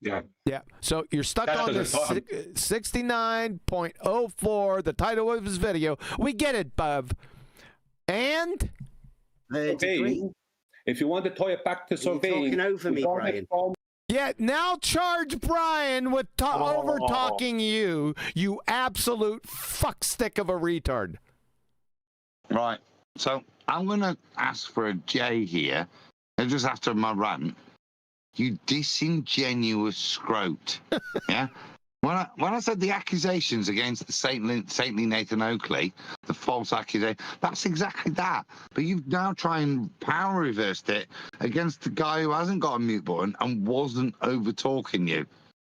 Yeah. Yeah. So you're stuck on the 69.04, the title of his video. We get it, Bev. And? Surveying. If you want to tie it back to surveying. You're talking over me, Brian. Yeah, now charge Brian with over-talking you, you absolute fuckstick of a retard. Right. So I'm going to ask for a J here. Just after my rant. You disingenuous scrote. Yeah? When I said the accusations against the saintly Nathan Oakley, the false accusation, that's exactly that. But you've now tried and power reversed it against the guy who hasn't got a mute button and wasn't over-talking you.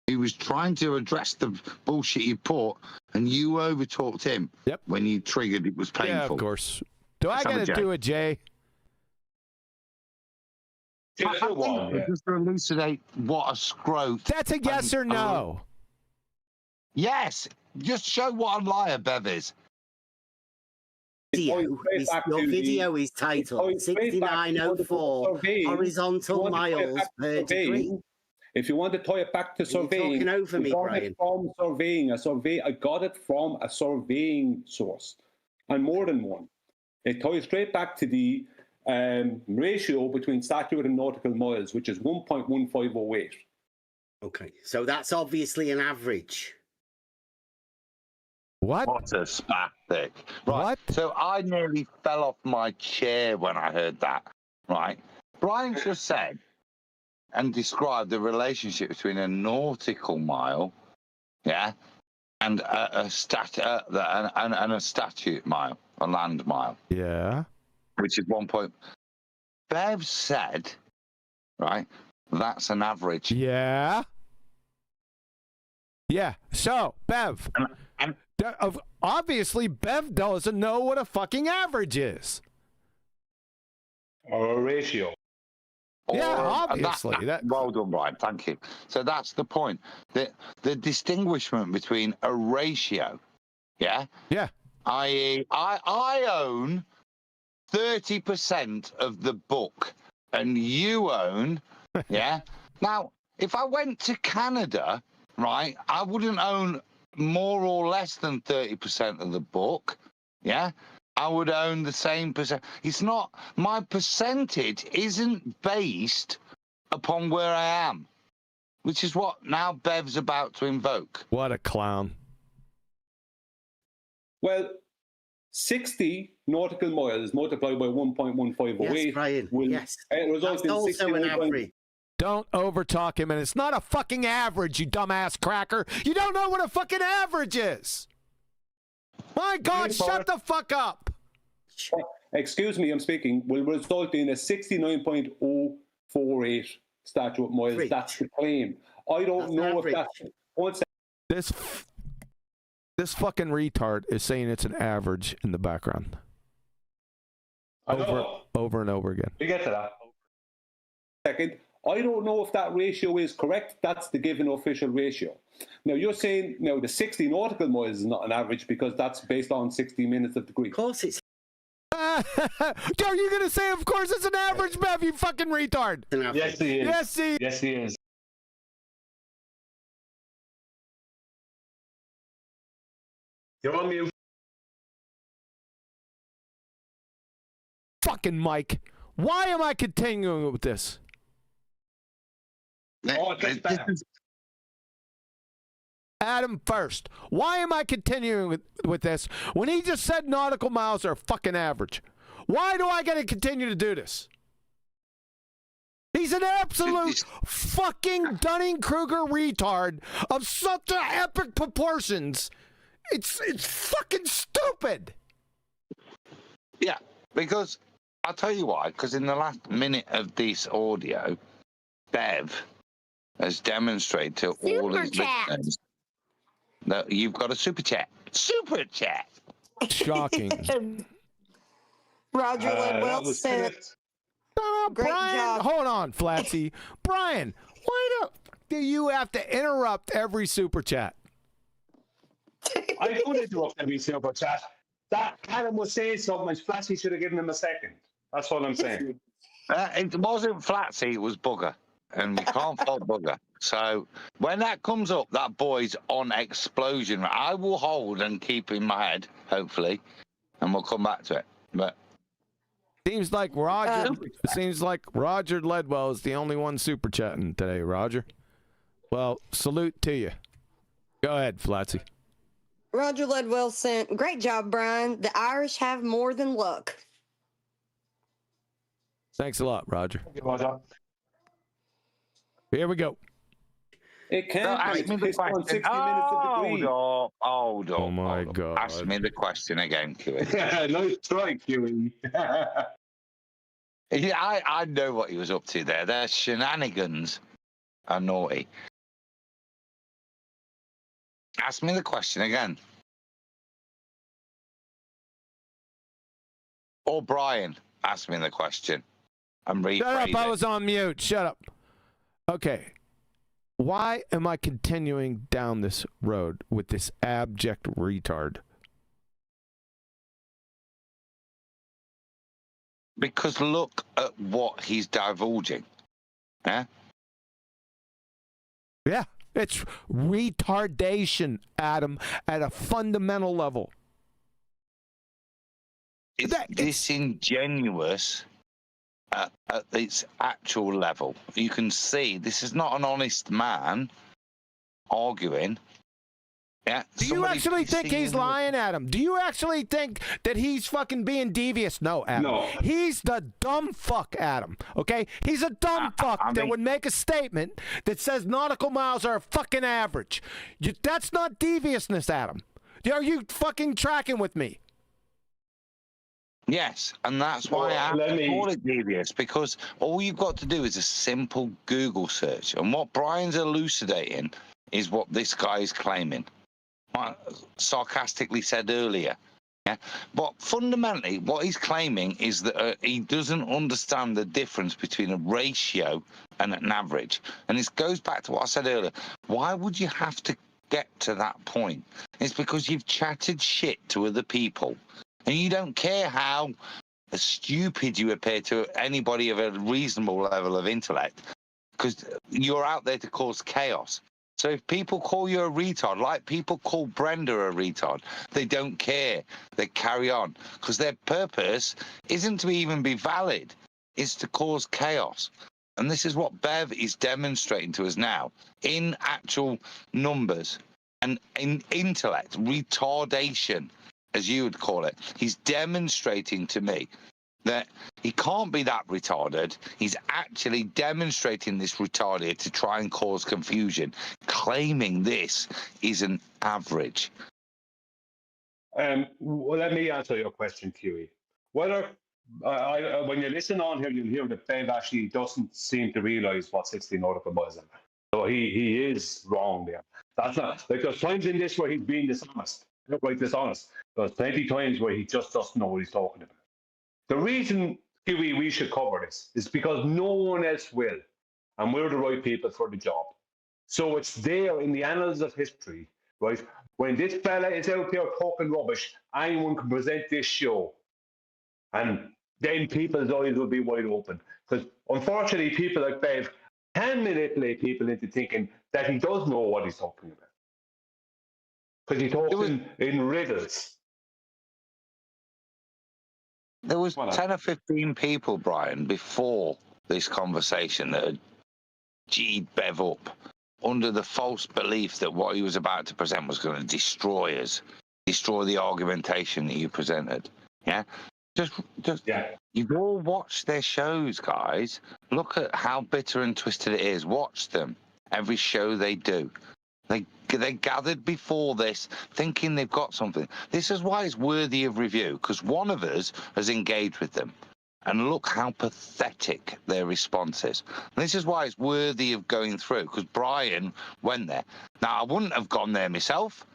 He was trying to address the bullshit you put, and you over-talked him. Yep. When you triggered, it was painful. Yeah, of course. Do I got to do a J? Just to elucidate what a scrote. That's a yes or no. Yes. Just show what a liar Bev is. Your video is titled 6904 horizontal miles per degree. If you want to tie it back to surveying, talking over me, Brian. From surveying, I got it from a surveying source, and more than one. It ties straight back to the ratio between statute and nautical miles, which is 1.1508. Okay, so that's obviously an average. What? What a spastic. Right. What? So I nearly fell off my chair when I heard that. Right. Brian just said and described the relationship between a nautical mile, yeah, and a statute mile, a land mile. Yeah. Which is 1 point. Bev said, right, that's an average. Yeah. Yeah. So, Bev. Obviously, Bev doesn't know what a fucking average is. Or a ratio. Yeah, obviously. Well done, Brian. Thank you. So that's the point. The distinguishment between a ratio, yeah? Yeah. I.e., I own 30% of the book and you own, yeah? Now, if I went to Canada, right, I wouldn't own more or less than 30% of the book, yeah? I would own the same percent. It's not, my percentage isn't based upon where I am, which is what now Bev's about to invoke. What a clown. Well, 60 nautical miles multiplied by 1.1508 will result in 60. Don't overtalk him, and it's not a fucking average, you dumbass cracker. You don't know what a fucking average is. My God, shut the fuck up. Excuse me, I'm speaking. Will result in a 69.048 statute miles. That's the claim. I don't know if that's... This fucking retard is saying it's an average in the background. Over and over again. We get to that. Second, I don't know if that ratio is correct. That's the given official ratio. Now, you're saying now the 60 nautical miles is not an average because that's based on 60 minutes of degree. Of course it's... Are you going to say, of course it's an average, Bev, you fucking retard? Yes, he is. Yes, he is. Yes, he is. You're on mute. Fucking Mike. Why am I continuing with this? Adam first. Why am I continuing with this when he just said nautical miles are fucking average? Why do I got to continue to do this? He's an absolute fucking Dunning-Kruger retard of such epic proportions. It's fucking stupid. Yeah, because I'll tell you why. Because in the last minute of this audio, Bev has demonstrated to all his listeners that you've got a super chat. Super chat. Shocking. Roger Ledwell said, great Brian, job. hold on, Flatsy. Brian, why do you have to interrupt every super chat? I don't interrupt every super chat. That Adam was saying something, and Flatsy should have given him a second. That's what I'm saying. It wasn't Flatsy, it was Bugger. And we can't fault Bugger. So when that comes up, that boy's on explosion. I will hold and keep in my head, hopefully, and we'll come back to it. But seems like Roger Ledwell is the only one super chatting today, Roger. Well, salute to you. Go ahead, Flatsy. Roger Ledwell sent, great job, Brian. The Irish have more than luck. Thanks a lot, Roger. Here we go. It can't be based on 60 minutes of degree. Hold on. Oh, my God. Ask me the question again, QE. Nice try, QE. Yeah, I know what he was up to there. Their shenanigans are naughty. Ask me the question again. Or Brian, ask me the question. I'm rephrasing. Shut up, I was on mute. Shut up. Okay. Why am I continuing down this road with this abject retard? Because look at what he's divulging. Yeah? Yeah, it's retardation, Adam, at a fundamental level. It's disingenuous at its actual level. You can see this is not an honest man arguing. Yeah. Do you actually think he's lying, Adam? Do you actually think that he's fucking being devious? No, Adam. No. He's the dumb fuck, Adam. Okay? He's a dumb fuck that would make a statement that says nautical miles are fucking average. That's not deviousness, Adam. Are you fucking tracking with me? Yes, and that's why I call it devious, because all you've got to do is a simple Google search. And what Brian's elucidating is what this guy is claiming. I sarcastically said earlier. Yeah? But fundamentally, what he's claiming is that he doesn't understand the difference between a ratio and an average. And this goes back to what I said earlier. Why would you have to get to that point? It's because you've chatted shit to other people. And you don't care how stupid you appear to anybody of a reasonable level of intellect, because you're out there to cause chaos. So if people call you a retard, like people call Brenda a retard, they don't care. They carry on, because their purpose isn't to even be valid. It's to cause chaos. And this is what Bev is demonstrating to us now in actual numbers and in intellect, retardation. as you would call it. He's demonstrating to me that he can't be that retarded. He's actually demonstrating this retarded to try and cause confusion, claiming this is an average. Well, let me answer your question, Huey. Whether when you listen on here, you'll hear that Bev actually doesn't seem to realise what 16 article was. So he is wrong there. That's not like there's times in this where he's being dishonest, not like dishonest. There's plenty of times where he just doesn't know what he's talking about. The reason, Huey, we should cover this is because no one else will, and we're the right people for the job. So it's there in the annals of history, right? When this fella is out there talking rubbish, anyone can present this show, and then people's eyes will be wide open. Because unfortunately, people like Bev can manipulate people into thinking that he does know what he's talking about. Because he talks in riddles. There was 10 or 15 people, Brian, before this conversation that had G'd Bev up under the false belief that what he was about to present was going to destroy us, destroy the argumentation that you presented. Yeah? You've all watched their shows, guys. Look at how bitter and twisted it is. Watch them. Every show they do. They gathered before this thinking they've got something. This is why it's worthy of review, because one of us has engaged with them. And look how pathetic their response is. And this is why it's worthy of going through, because Brian went there. Now, I wouldn't have gone there myself.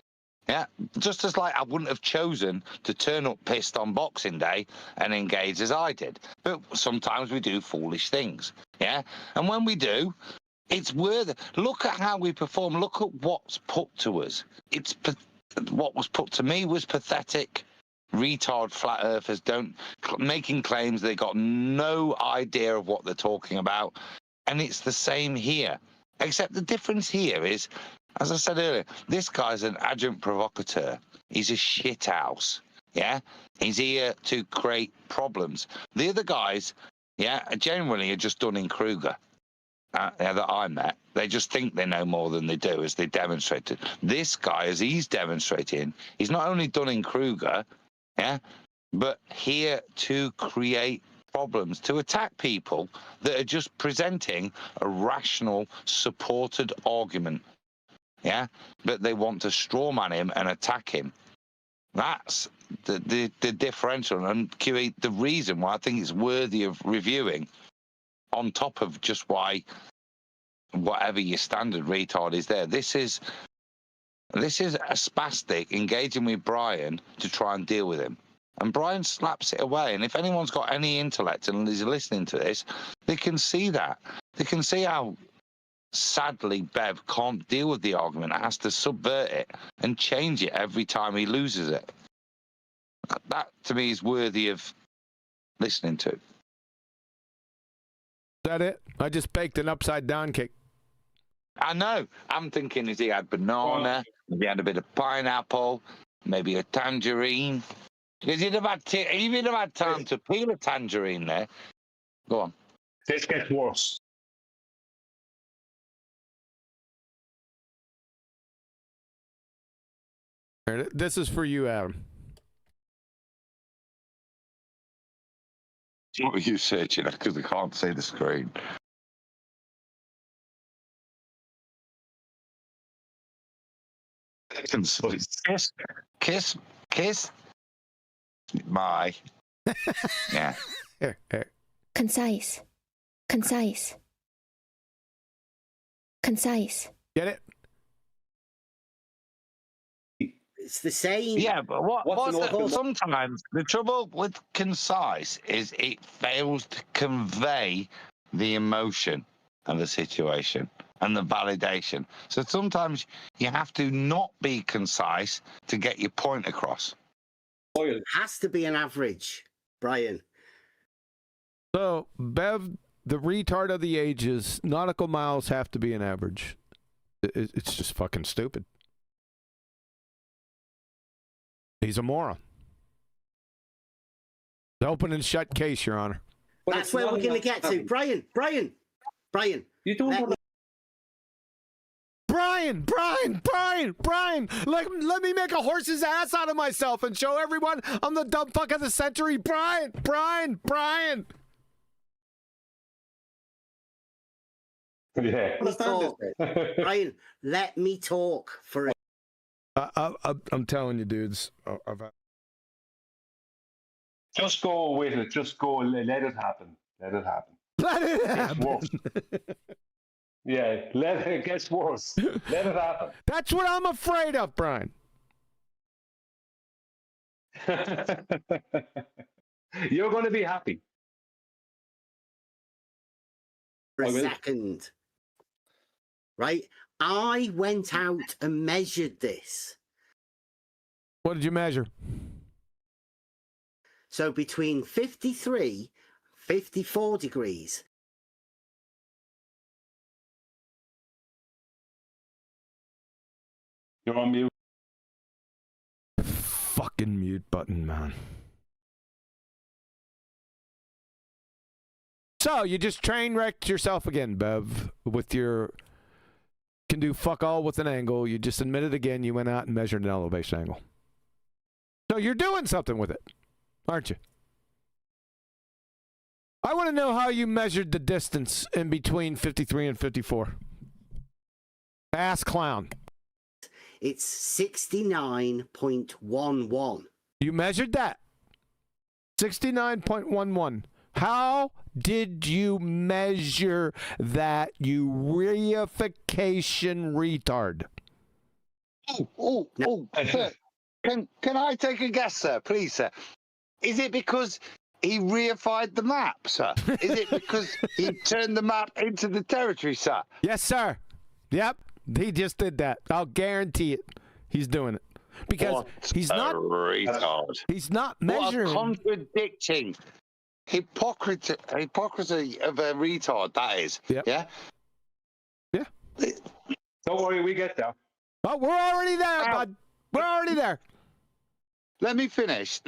Yeah, just as like I wouldn't have chosen to turn up pissed on Boxing Day and engage as I did. But sometimes we do foolish things. Yeah, and when we do, it's worth it. Look at how we perform. Look at what's put to us. What was put to me was pathetic. Retard flat earthers making claims they got no idea of what they're talking about. And it's the same here. Except the difference here is, as I said earlier, this guy's an adjunct provocateur. He's a shithouse. Yeah? He's here to create problems. The other guys, generally are just Dunning-Kruger. That I met, they just think they know more than they do, as they demonstrated. This guy, as he's demonstrating, he's not only Dunning-Kruger, but here to create problems, to attack people that are just presenting a rational, supported argument. Yeah, but they want to strawman him and attack him. That's the differential, and QE, the reason why I think it's worthy of reviewing. On top of just why whatever your standard retard is there. This is a spastic engaging with Brian to try and deal with him. And Brian slaps it away. And if anyone's got any intellect and is listening to this, they can see that. They can see how sadly Bev can't deal with the argument. It has to subvert it and change it every time he loses it. That to me is worthy of listening to. Is that it? I just baked an upside down cake. I know. I'm thinking, is he had banana? Maybe had a bit of pineapple, maybe a tangerine. Because you'd have had time to peel a tangerine there. Go on. This gets worse. This is for you, Adam. What were you searching at? Because I can't see the screen. Kiss. My. Yeah. Concise. Get it? It's the same. Yeah, but sometimes the trouble with concise is it fails to convey the emotion of the situation and the validation. So sometimes you have to not be concise to get your point across. It has to be an average, Brian. So, Bev, the retard of the ages, nautical miles have to be an average. It's just fucking stupid. He's a moron. The open and shut case, Your Honor. That's where we're going to get to. Brian. You don't Brian, let me make a horse's ass out of myself and show everyone I'm the dumb fuck of the century. Brian. Yeah. Let me talk. Brian, let me talk for a I'm telling you, dudes. Just go with it. Just go. Let it happen. Let it happen. Let it Gets happen. worse. Yeah, it gets worse. Let it happen. That's what I'm afraid of, Brian. You're going to be happy. for a second. Right? I went out and measured this. What did you measure? So between 53, 54 degrees. You're on mute. Fucking mute button, man. So you just train wrecked yourself again, Bev, with your can do fuck all with an angle. You just admitted again you went out and measured an elevation angle. So you're doing something with it, aren't you? I want to know how you measured the distance in between 53 and 54. Ass clown. It's 69.11. You measured that. 69.11. How did you measure that, you reification retard? Sir, can I take a guess, sir? Please, sir. Is it because he reified the map, sir? Is it because he turned the map into the territory, sir? Yes, sir. Yep. He just did that. I'll guarantee it. He's doing it. Because he's not retard. He's not measuring. What a contradicting hypocrisy of a retard that is. Yep. Yeah? Yeah. Don't worry, we get there. Oh, we're already there, bud. We're already there. Let me finish.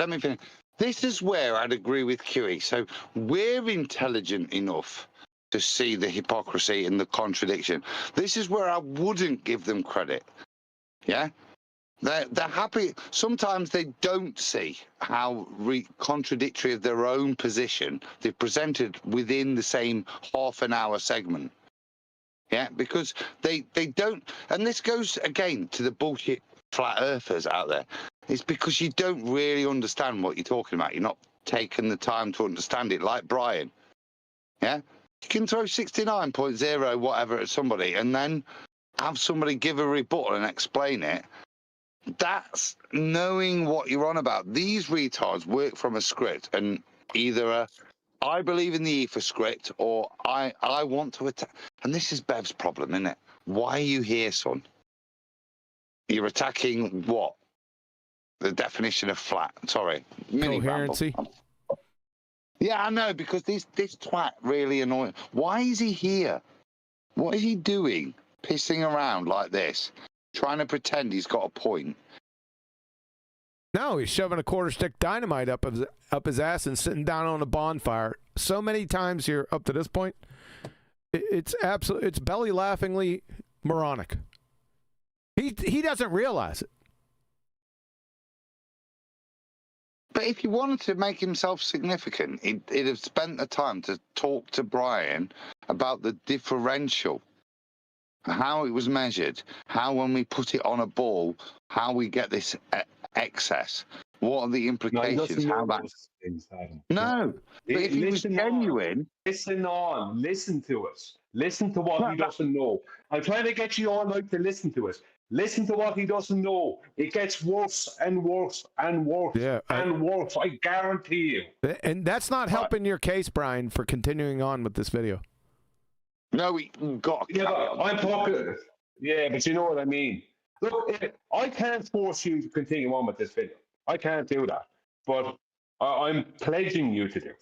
This is where I'd agree with QE. So we're intelligent enough to see the hypocrisy and the contradiction. This is where I wouldn't give them credit. Yeah? They're happy. Sometimes they don't see how contradictory of their own position they've presented within the same half an hour segment. Yeah, because they don't, and this goes again to the bullshit flat earthers out there. It's because you don't really understand what you're talking about. You're not taking the time to understand it, like Brian. Yeah, you can throw 69.0 whatever at somebody and then have somebody give a rebuttal and explain it. That's knowing what you're on about. These retards work from a script, and either I believe in the ether script or I want to attack. And this is Bev's problem, isn't it? Why are you here, son? You're attacking what? The definition of flat. Sorry. Coherency. Yeah, I know, because this twat really annoying. Why is he here? What is he doing? Pissing around like this? Trying to pretend he's got a point. No, he's shoving a quarter stick dynamite up his ass and sitting down on a bonfire. So many times here up to this point, it's belly laughingly moronic. He doesn't realize it. But if he wanted to make himself significant, he'd have spent the time to talk to Brian about the differential, how it was measured, how when we put it on a ball, how we get this excess. What are the implications? No, how that... No, but if he was genuine... Listen to us. Listen to what he doesn't know. I'm trying to get you all out to listen to us. Listen to what he doesn't know. It gets worse and worse and worse and worse. I guarantee you. And that's not helping your case, Brian, for continuing on with this video. No, we got. Yeah, I'm talking. Yeah, but you know what I mean. Look, I can't force you to continue on with this video. I can't do that. But I'm pledging you to do.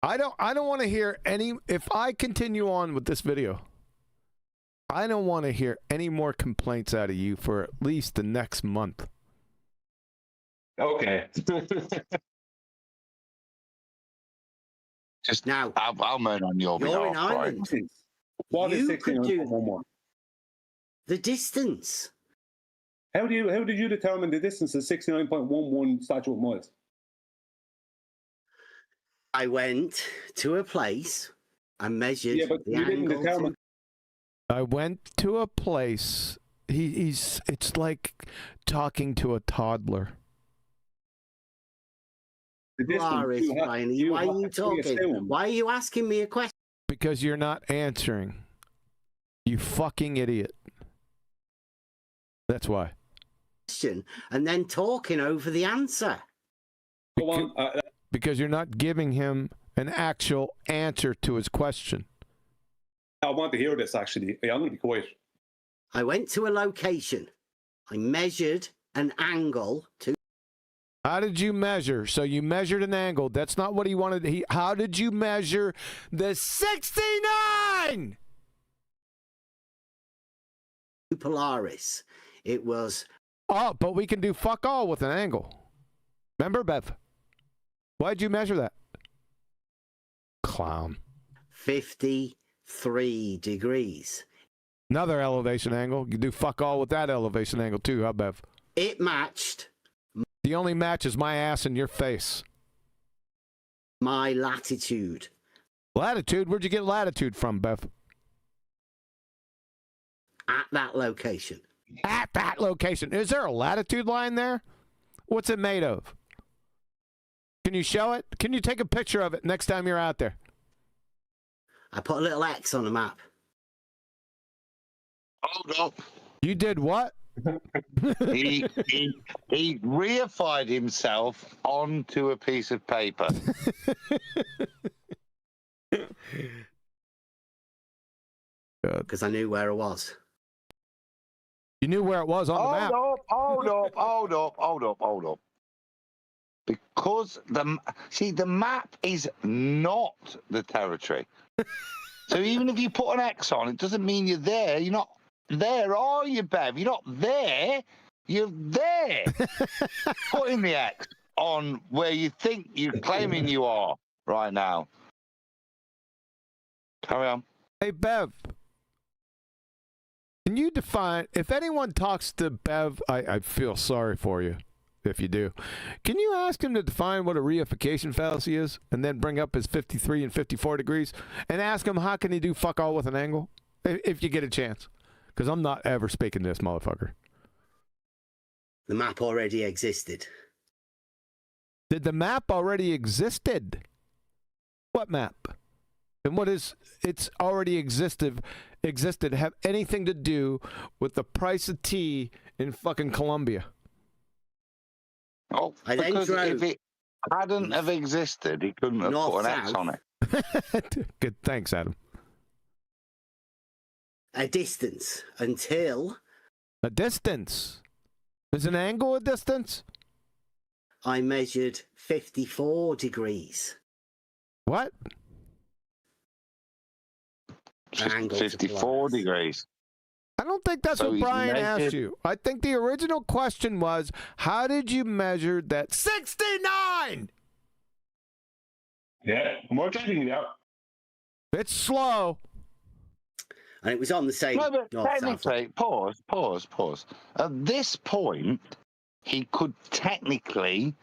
I don't want to hear any. If I continue on with this video, I don't want to hear any more complaints out of you for at least the next month. Okay. Just now, I'll moan on your behalf. you're in Ireland. Right? What is You could 69.11? The distance. How did you determine the distance of 69.11 statute miles? I went to a place and measured but the you didn't angle. determine. I went to a place. It's like talking to a toddler. Polaris, Brian. Why are you talking? Why are you asking me a question? Because you're not answering. You fucking idiot. That's why. And then talking over the answer. Go on. Because you're not giving him an actual answer to his question. I want to hear this, actually. Yeah, I'm going to be quiet. I went to a location. I measured an angle to... How did you measure? So you measured an angle. That's not what he wanted. How did you measure the 69? Polaris. It was... Oh, but we can do fuck all with an angle. Remember, Bev? Why'd you measure that? Clown. 53 degrees. Another elevation angle. You do fuck all with that elevation angle too, huh, Bev? It matched. The only match is my ass and your face. My latitude. Latitude? Where'd you get latitude from, Bev? At that location. At that location. Is there a latitude line there? What's it made of? Can you show it? Can you take a picture of it next time you're out there? I put a little X on the map. Hold up. You did what? he reified himself onto a piece of paper. Because I knew where it was. You knew where it was on the map. Hold up. Because the map is not the territory. So even if you put an X on, it doesn't mean you're there. You're not there, are you, Bev? You're not there. You're there. Putting the X on where you think you're claiming you are right now. Carry on. Hey, Bev. Can you define, if anyone talks to Bev, I feel sorry for you if you do. Can you ask him to define what a reification fallacy is and then bring up his 53 and 54 degrees and ask him how can he do fuck all with an angle if you get a chance? Because I'm not ever speaking to this motherfucker. The map already existed. Did the map already existed? What map? And what is it's already existed have anything to do with the price of tea in fucking Colombia? Oh, because if it hadn't have existed, he couldn't have put an X on it. Good, thanks, Adam. A distance until... A distance? Is an angle a distance? I measured 54 degrees. What? 54 degrees. I don't think that's what Brian asked you. I think the original question was, how did you measure that 69? Yeah, we're getting it out. It's slow. And it was on the same... No, but technically, pause. At this point, he could technically,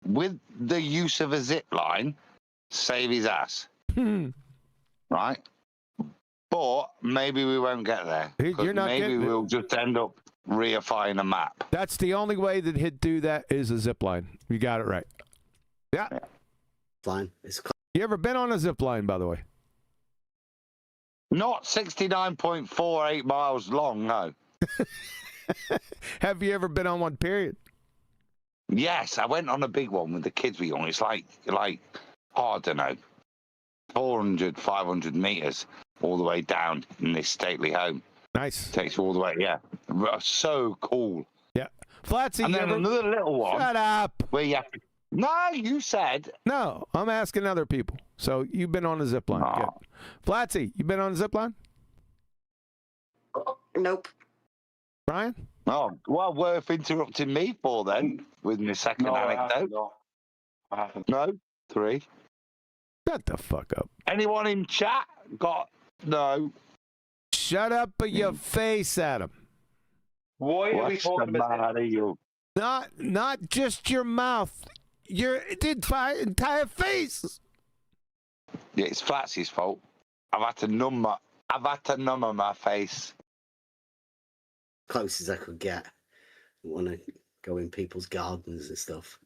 with the use of a zip line, save his ass. Right? But maybe we won't get there. You're not maybe getting we'll just end up reifying a map. That's the only way that he'd do that is a zip line. You got it right. Yeah. Fine. You ever been on a zip line, by the way? Not 69.48 miles long, no. Have you ever been on one, period? Yes, I went on a big one with the kids we on. It's like I don't know, 400, 500 meters all the way down in this stately home. Nice. Takes you all the way, yeah. So cool. Yeah. Flatsy, and then another little one. Shut up. Where you have to... No, you said. No, I'm asking other people. So you've been on a zip line. Oh. Flatsy, you been on a zip line? Nope. Brian? Oh, well, worth interrupting me for then with my second anecdote. I haven't. No, 3. Shut the fuck up. Anyone in chat got no? Shut up your face, Adam. Why are we What's talking the about matter, you? Not just your mouth. Your entire face. Yeah, it's Flatsy's fault. I've had to numb my face. Close as I could get. Want to go in people's gardens and stuff.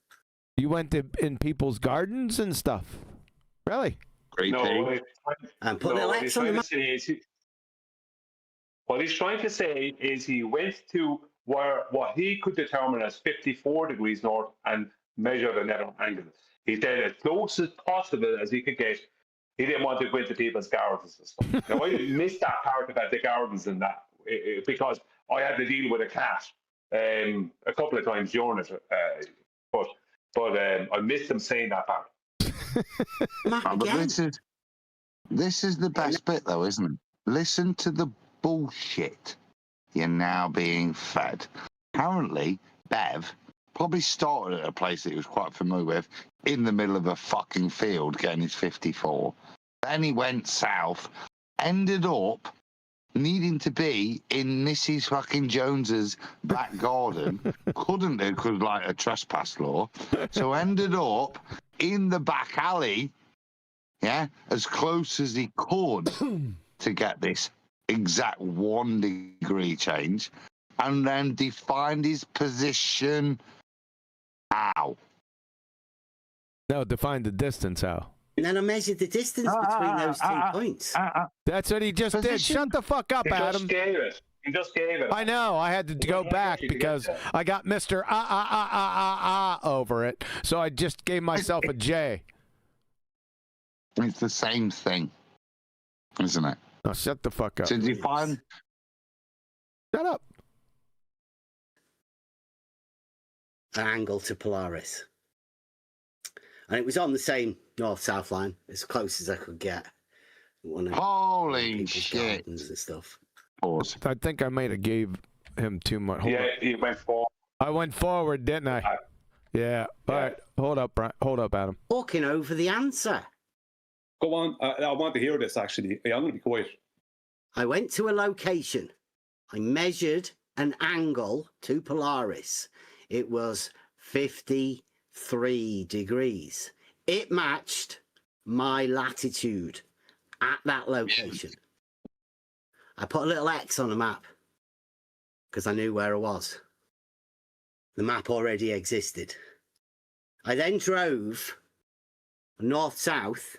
You went in people's gardens and stuff. Really? No, And put little X on the map. What he's trying to say is he went to what he could determine as 54 degrees north and measured another angle. He said as close as possible as he could get. He didn't want to go into people's gardens and stuff. Now, I missed that part about the gardens and that because I had to deal with a cat a couple of times during it. But I missed him saying that part. But this is the best bit, though, isn't it? Listen to the bullshit you're now being fed. Apparently, Bev probably started at a place that he was quite familiar with, in the middle of a fucking field, getting his 54. Then he went south, ended up needing to be in Mrs. fucking Jones's back garden. Couldn't do because like a trespass law. So ended up in the back alley, yeah, as close as he could to get this exact 1 degree change, and then defined his position. Ow. No, define the distance, how? And then I measured the distance between those 2 points. That's what he just did. Shut the fuck up, Adam. He just gave it. I know. I had to go back because I got Mr. over it. So I just gave myself a J. It's the same thing, isn't it? No, shut the fuck up. To define. Shut up. An angle to Polaris. And it was on the same north-south line, as close as I could get. Holy shit. And stuff. Pause. I think I might have gave him too much. You went forward. I went forward, didn't I? Yeah. All right. Hold up, Brian. Hold up, Adam. Talking over the answer. Go on. I want to hear this, actually. I'm going to be quiet. I went to a location. I measured an angle to Polaris. It was 53 degrees. It matched my latitude at that location. I put a little X on the map because I knew where I was. The map already existed. I then drove north-south.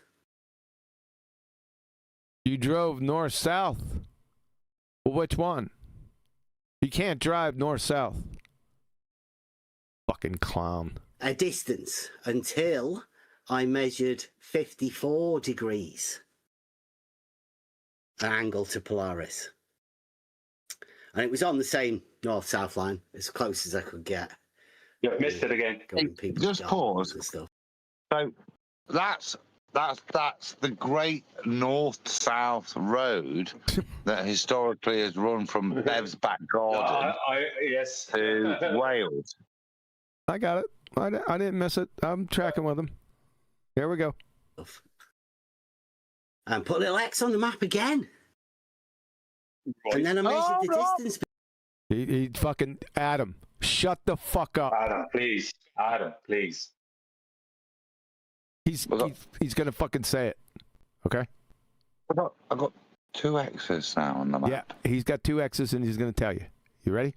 You drove north-south? Well, which one? You can't drive north-south. Fucking clown. A distance until I measured 54 degrees. An angle to Polaris. And it was on the same north-south line, as close as I could get. You've missed it again. Just pause. And stuff. So that's the great north-south road that historically has run from Bev's back garden yes. to Wales. I got it. I didn't miss it. I'm tracking with him. Here we go. And put a little X on the map again. Right. And then I measured the distance. He fucking... Adam, shut the fuck up. Adam, please. Adam, please. He's going to fucking say it. Okay? I got 2 X's now on the map. Yeah, he's got 2 X's and he's going to tell you. You ready?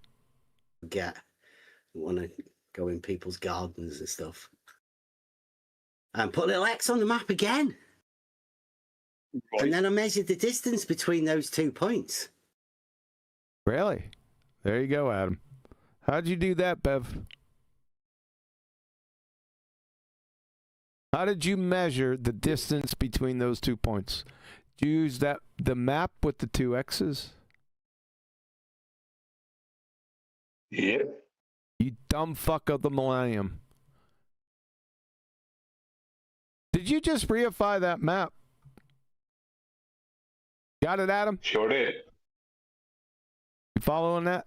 Want to go in people's gardens and stuff. And put a little X on the map again. Right. And then I measured the distance between those 2 points. Really? There you go, Adam. How'd you do that, Bev? How did you measure the distance between those 2 points? Did you use the map with the 2 X's? Yeah. You dumb fuck of the millennium. Did you just reify that map? Got it, Adam? Sure did. You following that?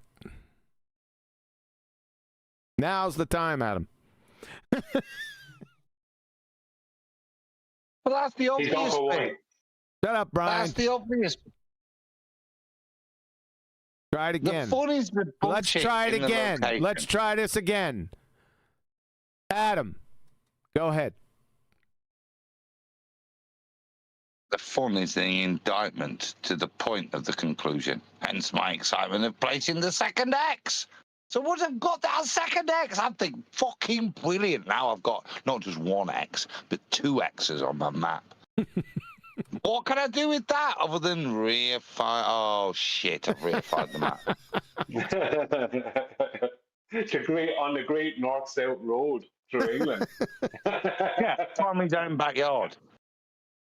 Now's the time, Adam. Well, that's the He's gone obvious for bit. one. Shut up, Brian. That's the obvious. Try it again. The fun is the bullshit. Let's try it in the again. location. Let's try this again. Adam, go ahead. The fun is the indictment to the point of the conclusion. Hence my excitement of placing the second X. So once I've got that second X, I think fucking brilliant. Now I've got not just one X, but two X's on my map. What can I do with that other than reify? Oh shit! I've reified the map. On the great north-south road through England. Yeah, find my own backyard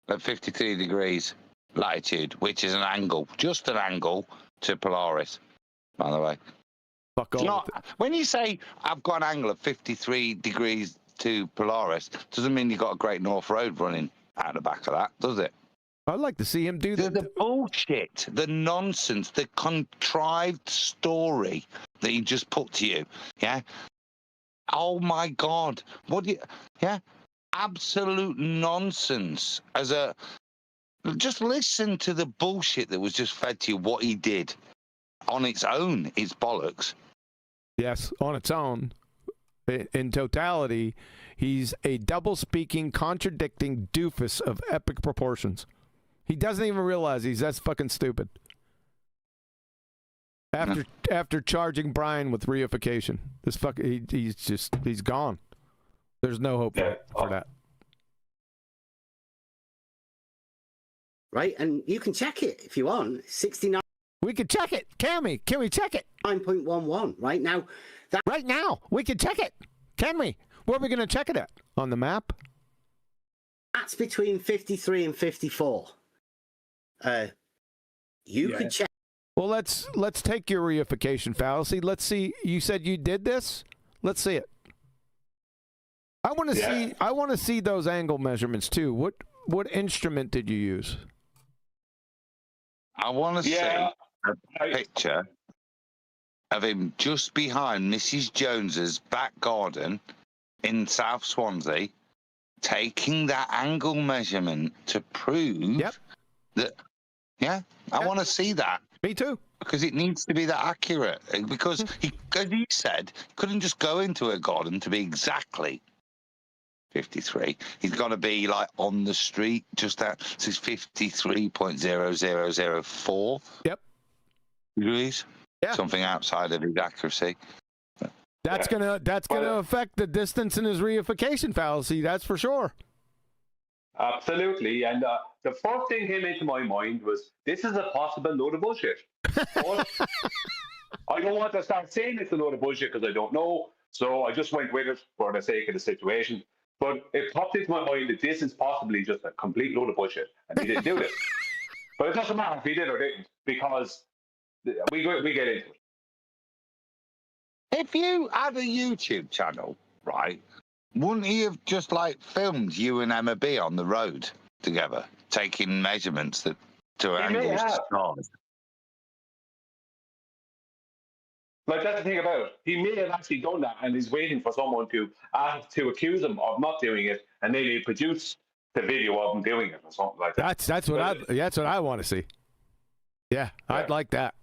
at 53 degrees latitude, which is an angle, just an angle to Polaris. By the way, fuck it's all not. When you say I've got an angle of 53 degrees to Polaris, doesn't mean you've got a Great North Road running out the back of that, does it? I'd like to see him do that. The bullshit, the nonsense, the contrived story that he just put to you. Yeah. Oh my God. What do you? Yeah. Absolute nonsense. Just listen to the bullshit that was just fed to you. What he did on its own is bollocks. Yes, on its own. In totality, he's a double-speaking, contradicting doofus of epic proportions. He doesn't even realize that's fucking stupid. After charging Brian with reification, he's gone. There's no hope for that. Right, and you can check it if you want. 69. We can check it, can we? Can we check it? 9.11. Right now. Right now, we can check it. Can we? Where are we going to check it at? On the map? That's between 53 and 54. You could check. Well, let's take your reification fallacy. Let's see. You said you did this. Let's see it. I want to see. I want to see those angle measurements too. What instrument did you use? I want to see a picture of him just behind Mrs. Jones's back garden in South Swansea, taking that angle measurement to prove that. Yeah, I want to see that. Me too. Because it needs to be that accurate. Because he, as you said, couldn't just go into a garden to be exactly 53. He's got to be like on the street, just that. So it's 53.0004. Yep. Degrees. Yeah. Something outside of his accuracy. That's gonna affect the distance in his reification fallacy. That's for sure. Absolutely, and the first thing came into my mind was, this is a possible load of bullshit. But I don't want to start saying it's a load of bullshit because I don't know, so I just went with it for the sake of the situation. But it popped into my mind that this is possibly just a complete load of bullshit, and he didn't do this. But it doesn't matter if he did or didn't, because we get into it. If you had a YouTube channel, right, wouldn't he have just like filmed you and Emma B on the road together, taking measurements to angles to stars? Like, that's the thing about it. He may have actually done that and is waiting for someone to accuse him of not doing it, and then he produce the video of him doing it or something like that. That's what I want to see. Yeah, I'd like that.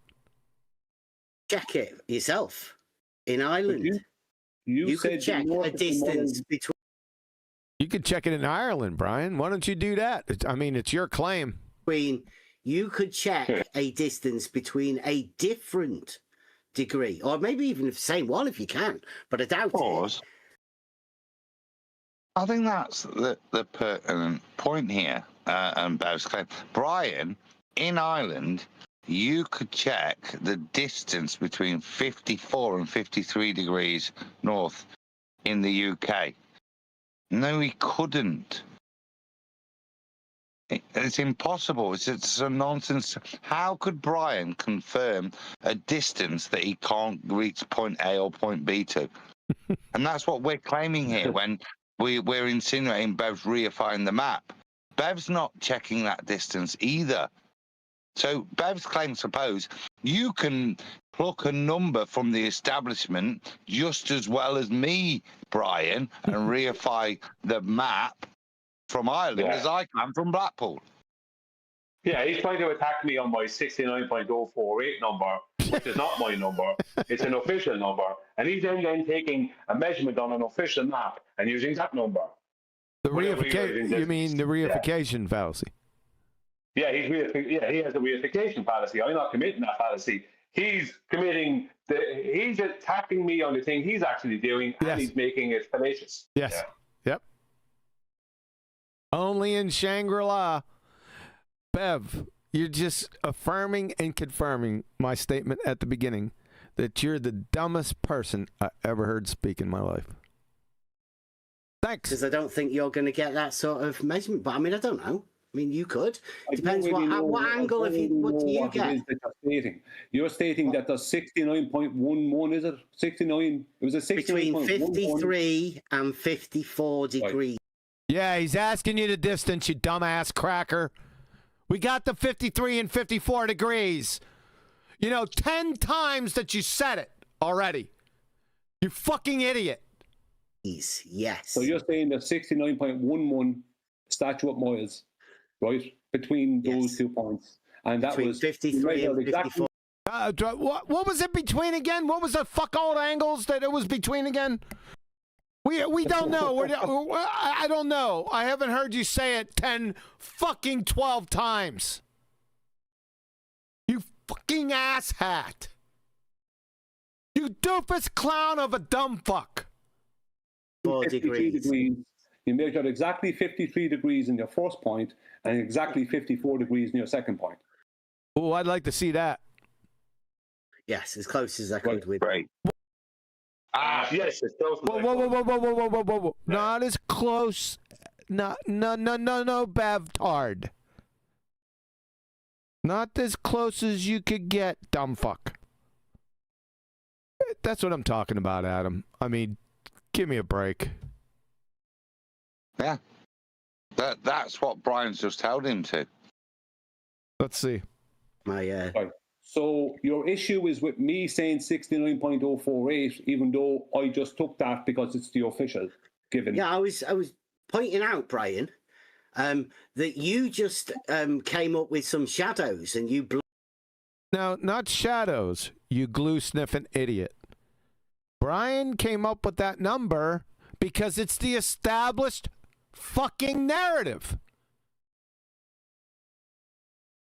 Check it yourself in Ireland. You could check a distance between. You could check it in Ireland, Brian. Why don't you do that? I mean, it's your claim. You could check a distance between a different degree, or maybe even the same one if you can, but I doubt it. I think that's the pertinent point here, and Bev's claim. Brian, in Ireland, you could check the distance between 54 and 53 degrees north in the UK. No, he couldn't. It's impossible. It's a nonsense. How could Brian confirm a distance that he can't reach point A or point B to? And that's what we're claiming here when we're insinuating Bev's reifying the map. Bev's not checking that distance either. So Bev's claim, suppose, you can pluck a number from the establishment just as well as me, Brian, and reify the map from Ireland as I can from Blackpool. Yeah, he's trying to attack me on my 69.048 number, which is not my number. It's an official number. And he's then taking a measurement on an official map and using that number. The reification, you mean the reification fallacy? Yeah, he has a reification fallacy. I'm not committing that fallacy. He's he's attacking me on the thing he's actually doing, and he's making it fallacious. Yes. Yeah. Yep. Only in Shangri-La. Bev, you're just affirming and confirming my statement at the beginning that you're the dumbest person I ever heard speak in my life. Thanks. Because I don't think you're going to get that sort of measurement. But I mean, I don't know. I mean, you could. Depends what angle. What do you get? You're stating that there's 69.11. Is it 69? It was a 69. Between 53 and 54 degrees. Yeah, he's asking you the distance, you dumbass cracker. We got the 53 and 54 degrees. 10 times that you said it already. You fucking idiot. Yes. So you're saying that 69.11 statute miles, right, between those 2 points. And that between was 53 and 54. What was it between again? What was the fuck old angles that it was between again? We don't know. I don't know. I haven't heard you say it 12 times. You fucking asshat. You doofus clown of a dumb fuck. 4 degrees. You measured exactly 53 degrees in your first point and exactly 54 degrees in your second point. Oh, I'd like to see that. Yes, as close as I could with. Great. Yes, it's close. Whoa. Not as close. No, BevTARD. Not as close as you could get, dumb fuck. That's what I'm talking about, Adam. I mean, give me a break. Yeah. That's what Brian's just held him to. Let's see. My So your issue is with me saying 69.048, even though I just took that because it's the official given. Yeah, I was pointing out, Brian, that you just came up with some shadows and you blew. No, not shadows, you glue-sniffing idiot. Brian came up with that number because it's the established fucking narrative.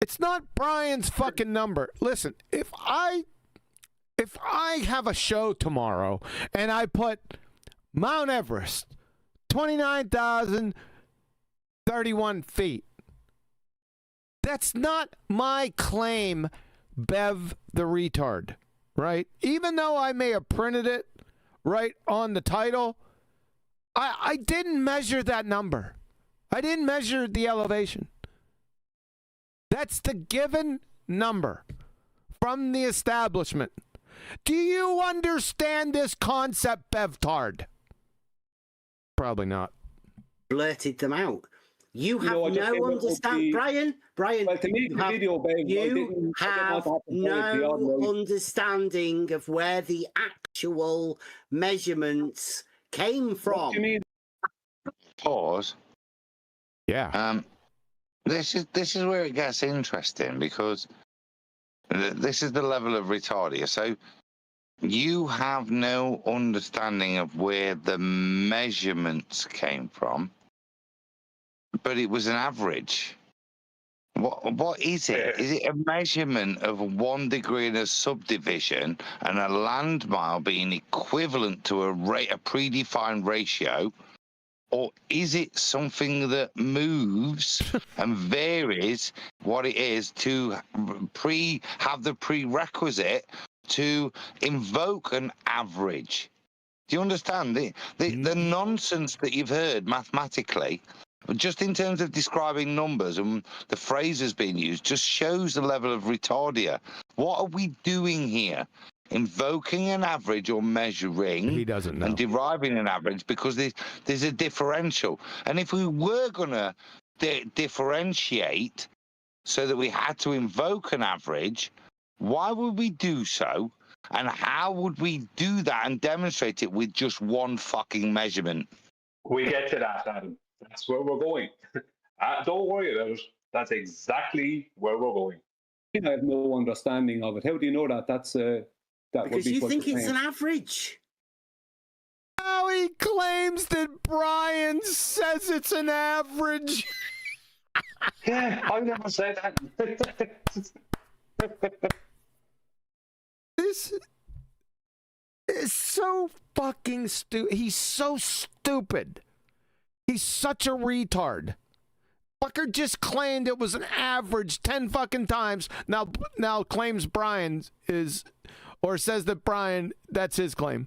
It's not Brian's fucking number. Listen, if I have a show tomorrow and I put Mount Everest, 29,031 feet, that's not my claim, Bev the retard, right? Even though I may have printed it right on the title, I didn't measure that number. I didn't measure the elevation. That's the given number from the establishment. Do you understand this concept, BevTARD? Probably not. Blurted them out. You have no understanding, Brian. Well, to make the video, Bev, you have no understanding of where the actual measurements came from. What do you mean? Pause. Yeah. This is where it gets interesting because this is the level of retardia. So you have no understanding of where the measurements came from, but it was an average. What is it? Is it a measurement of 1 degree in a subdivision and a land mile being equivalent to a predefined ratio? Or is it something that moves and varies what it is to have the prerequisite to invoke an average? Do you understand? The nonsense that you've heard mathematically, just in terms of describing numbers and the phrases being used, just shows the level of retardia. What are we doing here? Invoking an average or measuring he doesn't know. And deriving an average because there's a differential. And if we were going to differentiate so that we had to invoke an average, why would we do so? And how would we do that and demonstrate it with just one fucking measurement? We get to that, Adam. That's where we're going. Don't worry about it. That's exactly where we're going. I have no understanding of it. How do you know that? That's that because would be you what think you're it's an saying. average. Now he claims that Brian says it's an average. Yeah, I never said that. This is so fucking stupid. He's so stupid. He's such a retard. Fucker just claimed it was an average 10 fucking times. Now claims Brian is, or says that Brian, that's his claim.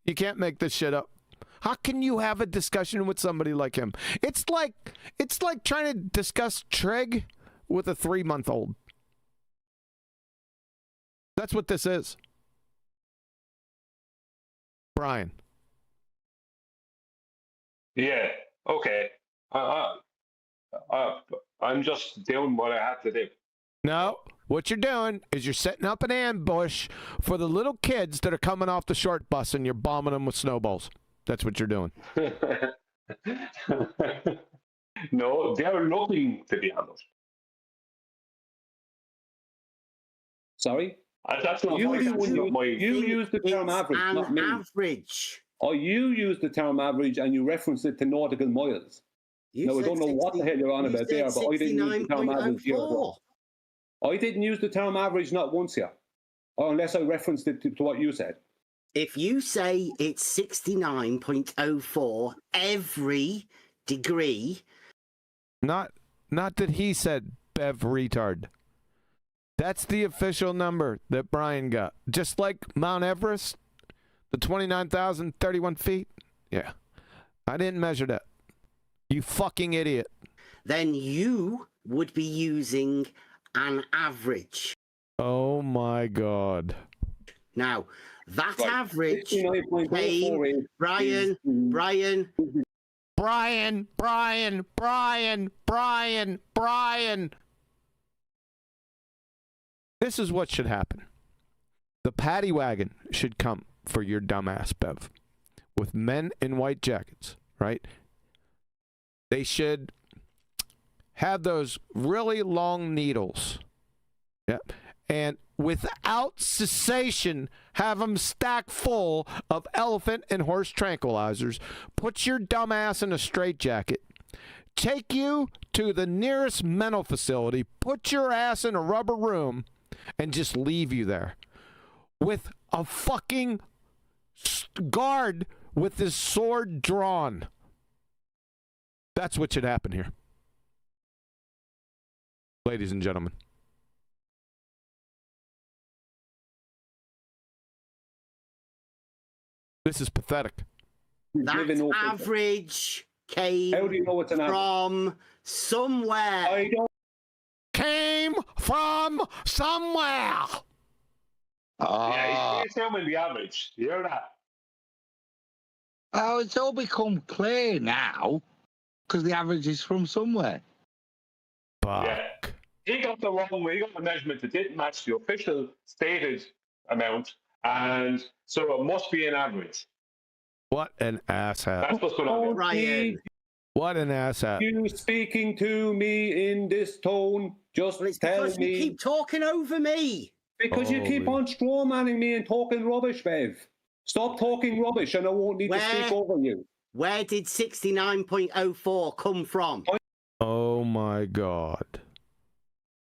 You can't make this shit up. How can you have a discussion with somebody like him? It's like trying to discuss trig with a 3-month-old. That's what this is. Brian. Yeah. Okay. I'm just doing what I have to do. No, what you're doing is you're setting up an ambush for the little kids that are coming off the short bus, and you're bombing them with snowballs. That's what you're doing. No, they're looking to be ambushed. Sorry? That's not You use the term average, not me. Average. Or you use the term average and you reference it to nautical miles. Now, I don't know what the hell you're on about there, but I didn't use the term average here. I didn't use the term average not once here, or unless I referenced it to what you said. If you say it's 69.04 every degree. Not that he said Bev retard. That's the official number that Brian got. Just like Mount Everest, the 29,031 feet. Yeah. I didn't measure that. You fucking idiot. Then you would be using an average. Oh my God. Now, that Right. average 69.04 came, Brian. This is what should happen. The paddy wagon should come for your dumbass, Bev, with men in white jackets, right? They should have those really long needles. Yep. And without cessation, have them stacked full of elephant and horse tranquilizers. Put your dumbass in a straitjacket. Take you to the nearest mental facility. Put your ass in a rubber room and just leave you there with a fucking guard with his sword drawn. That's what should happen here. Ladies and gentlemen. This is pathetic. That average came from somewhere. Came from somewhere. Yeah, he's assuming the average. You hear that? Oh, it's all become clear now because the average is from somewhere. Yeah. He got the wrong way. He got the measurement that didn't match the official stated amount, and so it must be an average. What an asshat. That's what's going on. Ryan. What an asshat. You speaking to me in this tone, just tell Because me. you keep talking over me. Because you keep on strawmanning me and talking rubbish, Bev. Stop talking rubbish and I won't need to speak over you. Where did 69.04 come from? Oh my God.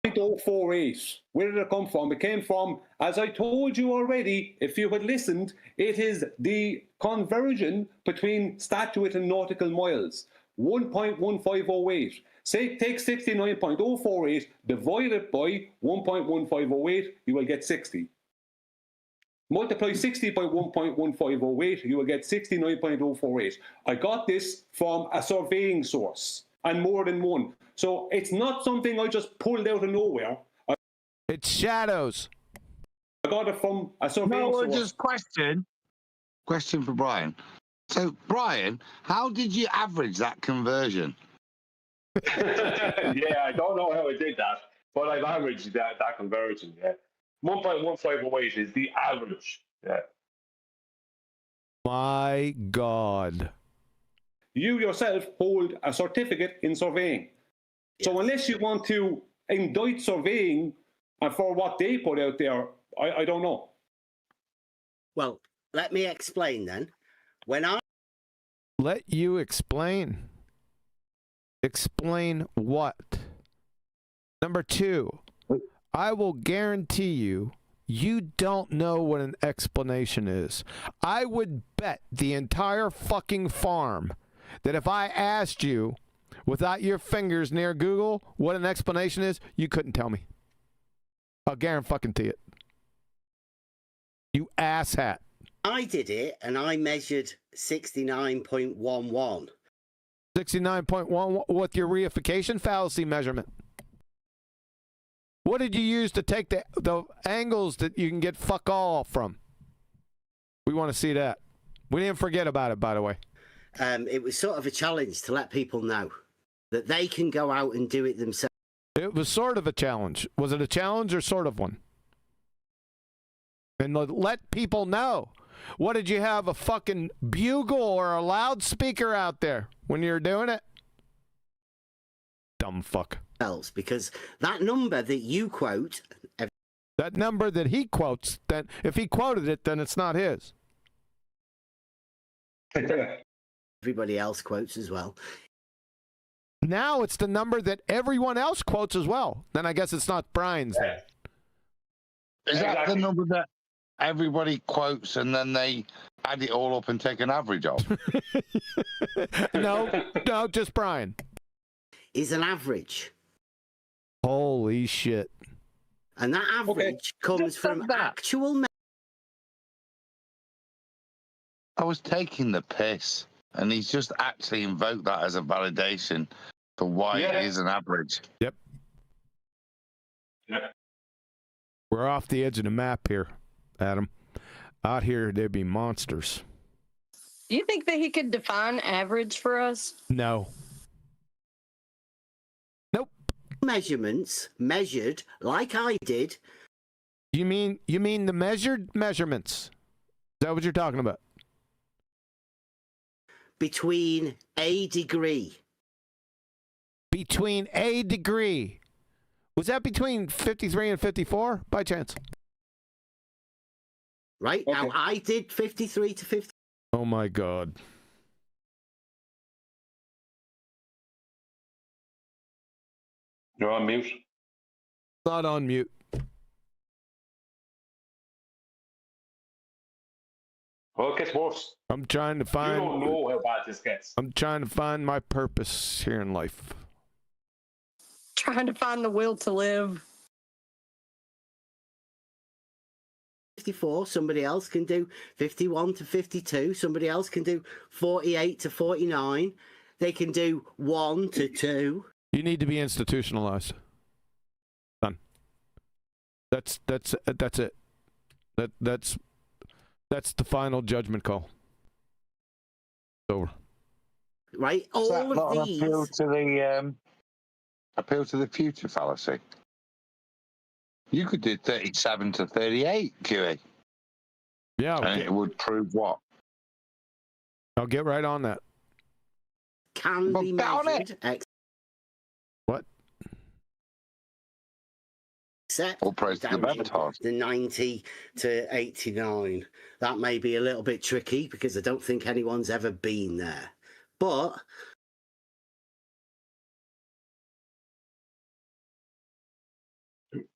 0.048. Where did it come from? It came from, as I told you already, if you had listened, it is the conversion between statuette and nautical miles. 1.1508. Say, take 69.048, divide it by 1.1508, you will get 60. Multiply 60 by 1.1508, you will get 69.048. I got this from a surveying source, and more than one. So it's not something I just pulled out of nowhere. It's shadows. I got it from a surveying source. Just question for Brian. So, Brian, how did you average that conversion? Yeah, I don't know how I did that, but I've averaged that conversion, yeah. 1.1508 is the average, yeah. My God. you yourself hold a certificate in surveying. So unless you want to indict surveying for what they put out there, I don't know. Well, let me explain then. Let you explain. Explain what? Number 2, I will guarantee you, you don't know what an explanation is. I would bet the entire fucking farm that if I asked you, without your fingers near Google, what an explanation is, you couldn't tell me. I'll guarantee it. You asshat. I did it, and I measured 69.11. 69.1 with your reification fallacy measurement. What did you use to take the angles that you can get fuck all from? We want to see that. We didn't forget about it, by the way. It was sort of a challenge to let people know that they can go out and do it themselves. It was sort of a challenge. Was it a challenge or sort of one? And let people know. What did you have, a fucking bugle or a loudspeaker out there when you were doing it? Dumb fuck. Because that number that you quote... That number that he quotes, that if he quoted it, then it's not his. Everybody else quotes as well. Now it's the number that everyone else quotes as well. Then I guess it's not Brian's. Then. Is that the number that everybody quotes and then they add it all up and take an average of? No, just Brian. Is an average. Holy shit. And that average comes from actual... I was taking the piss, and he's just actually invoked that as a validation for why it is an average. Yep. We're off the edge of the map here, Adam. Out here, there'd be monsters. Do you think that he could define average for us? No. Nope. Measurements measured like I did. You mean the measured measurements? Is that what you're talking about? Between a degree. Between a degree. Was that between 53 and 54 by chance? Right. Okay. Now I did 53 to 50. Oh my God. You're on mute. Not on mute. Well, it gets worse. I'm trying to find... You don't know how bad this gets. I'm trying to find my purpose here in life. Trying to find the will to live. 54, somebody else can do 51 to 52, somebody else can do 48 to 49, they can do 1 to 2. You need to be institutionalized. Done. That's it. That's the final judgment call. It's over. Right? All of these. Appeal to the future fallacy. You could do 37 to 38, QE. Yeah. And it would prove what? I'll get right on that. Can be measured. What? Except or praise to the BevTARD. The 90 to 89. That may be a little bit tricky because I don't think anyone's ever been there. But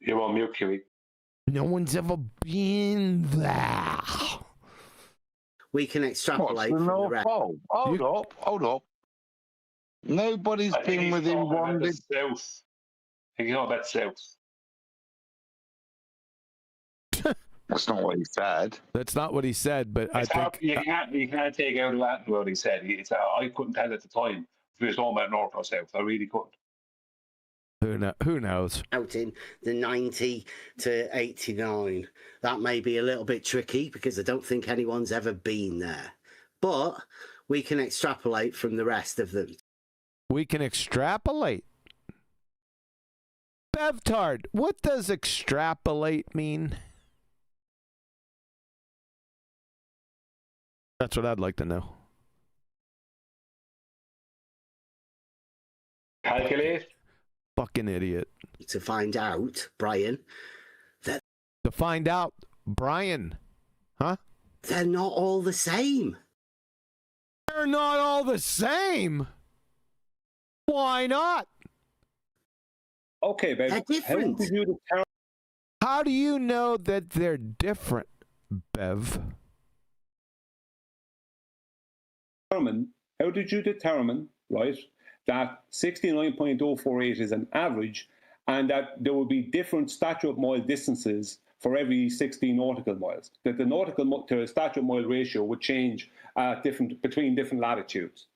you're on mute, QE. No one's ever been there. We can extrapolate from the rest. Hold up. Nobody's been within one. South. I think you're not about south. That's not what he said. That's not what he said, but I think you can't take out what he said. I couldn't tell at the time if he was talking about north or south. I really couldn't. Who knows? Out in the 90 to 89. That may be a little bit tricky because I don't think anyone's ever been there. But we can extrapolate from the rest of them. We can extrapolate. BevTARD, what does extrapolate mean? That's what I'd like to know. Calculate. Fucking idiot. To find out, Brian, that To find out, Brian, huh? they're not all the same. They're not all the same. Why not? Okay, babe. They're different. How do you know that they're different, Bev? How did you determine, right, that 69.048 is an average and that there will be different statute mile distances for every 60 nautical miles? That the nautical to statute mile ratio would change between different latitudes.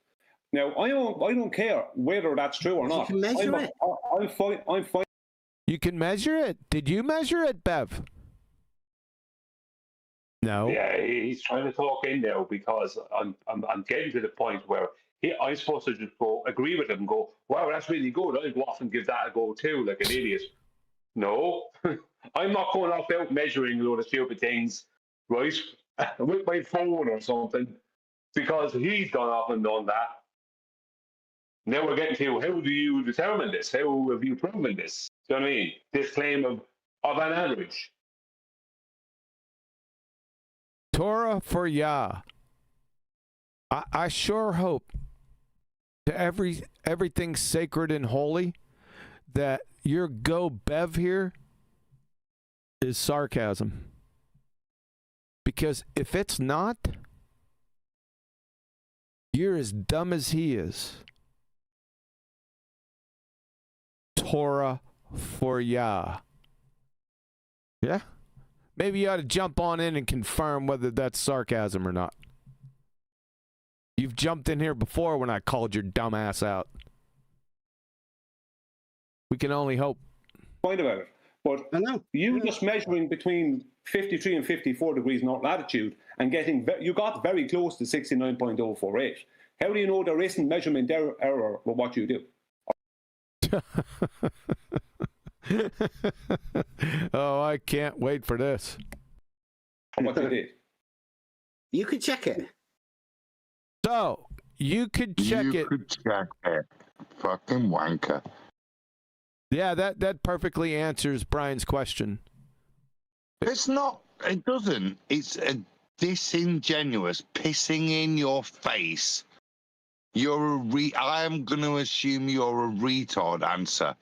Now, I don't care whether that's true or not. You can measure it. I'm fine. You can measure it. Did you measure it, Bev? No. Yeah, he's trying to talk in now because I'm getting to the point where I'm supposed to just go agree with him and go, wow, that's really good. I'll go off and give that a go too, like an idiot. No, I'm not going off out measuring a load of stupid things, right, with my phone or something, because he's gone off and done that. Now we're getting to how do you determine this? How have you proven this? Do you know what I mean? This claim of an average. Torah for Yah. I sure hope to everything sacred and holy that your go Bev here is sarcasm. Because if it's not, you're as dumb as he is. Torah for Yah. Yeah? Maybe you ought to jump on in and confirm whether that's sarcasm or not. You've jumped in here before when I called your dumb ass out. We can only hope. Point about it. But you just measuring between 53 and 54 degrees north latitude and you got very close to 69.048. How do you know there isn't measurement error with what you do? Oh, I can't wait for this. What you did? You could check it. So, you could check it. You could check it. Fucking wanker. Yeah, that perfectly answers Brian's question. It's not. It doesn't. It's a disingenuous pissing in your face. I am going to assume you're a retard answer,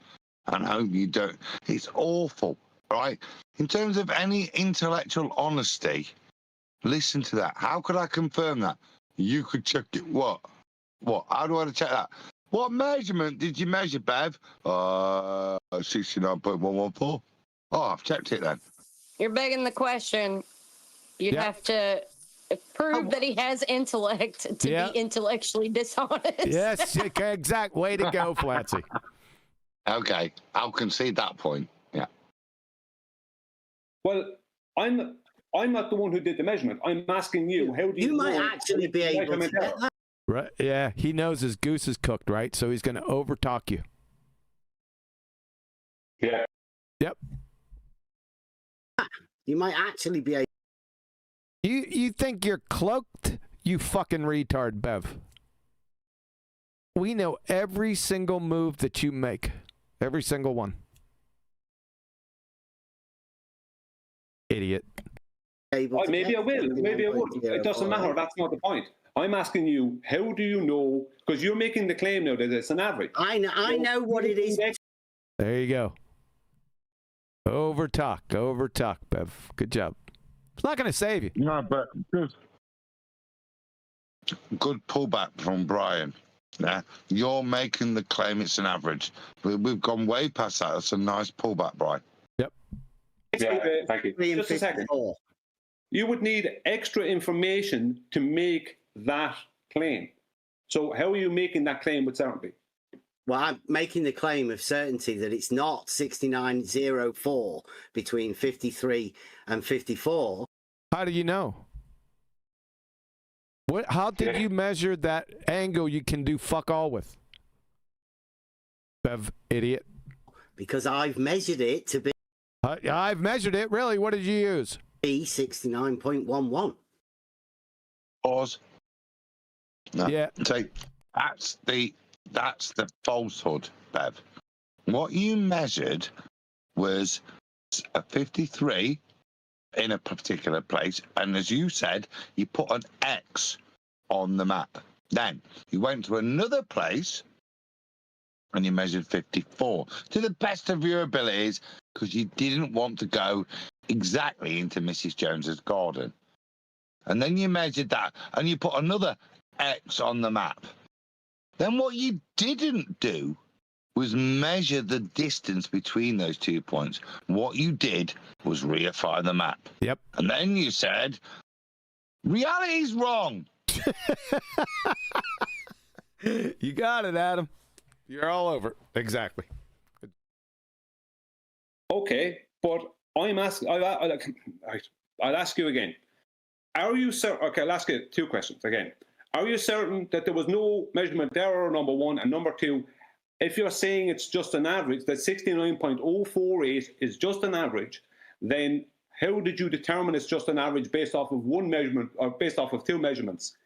and hope you don't. It's awful, right? In terms of any intellectual honesty, listen to that. How could I confirm that? You could check it. What? How do I check that? What measurement did you measure, Bev? 69.114. Oh, I've checked it then. You're begging the question. You'd have to prove that he has intellect to be intellectually dishonest. Yes, exact way to go, Flatsy. Okay, I'll concede that point. Yeah. Well, I'm not the one who did the measurement. I'm asking you, how do you know? You might actually be able to get that. Right? Yeah, he knows his goose is cooked, right? So he's going to overtalk you. Yeah. Yep. You might actually be able. You think you're cloaked? You fucking retard, Bev. We know every single move that you make. Every single one. Idiot. Maybe I will. Maybe I would. It doesn't matter. That's not the point. I'm asking you, how do you know? Because you're making the claim now that it's an average. I know what it is. There you go. Overtalk, Bev. Good job. It's not going to save you. No, but good pullback from Brian. Yeah, you're making the claim it's an average. We've gone way past that. That's a nice pullback, Brian. Yep. Yeah, thank you. Just a second. You would need extra information to make that claim. So how are you making that claim with certainty? Well, I'm making the claim of certainty that it's not 69.04 between 53 and 54. How do you know? How did you measure that angle you can do fuck all with? Bev, idiot. Because I've measured it to be... I've measured it. Really? What did you use? 69.11. Pause. No. Yeah. So that's the That's the falsehood, Bev. What you measured was a 53 in a particular place, and as you said, you put an X on the map. Then you went to another place and you measured 54 to the best of your abilities because you didn't want to go exactly into Mrs. Jones's garden. And then you measured that and you put another X on the map. Then what you didn't do was measure the distance between those 2 points. What you did was reify the map. Yep. And then you said, reality's wrong. You got it, Adam. You're all over. Exactly. Okay, but I'm asking. I'll ask you again. Are you certain? Okay, I'll ask you 2 questions again. Are you certain that there was no measurement error, number 1, and number 2? If you're saying it's just an average, that 69.048 is just an average, then how did you determine it's just an average based off of 1 measurement or based off of 2 measurements?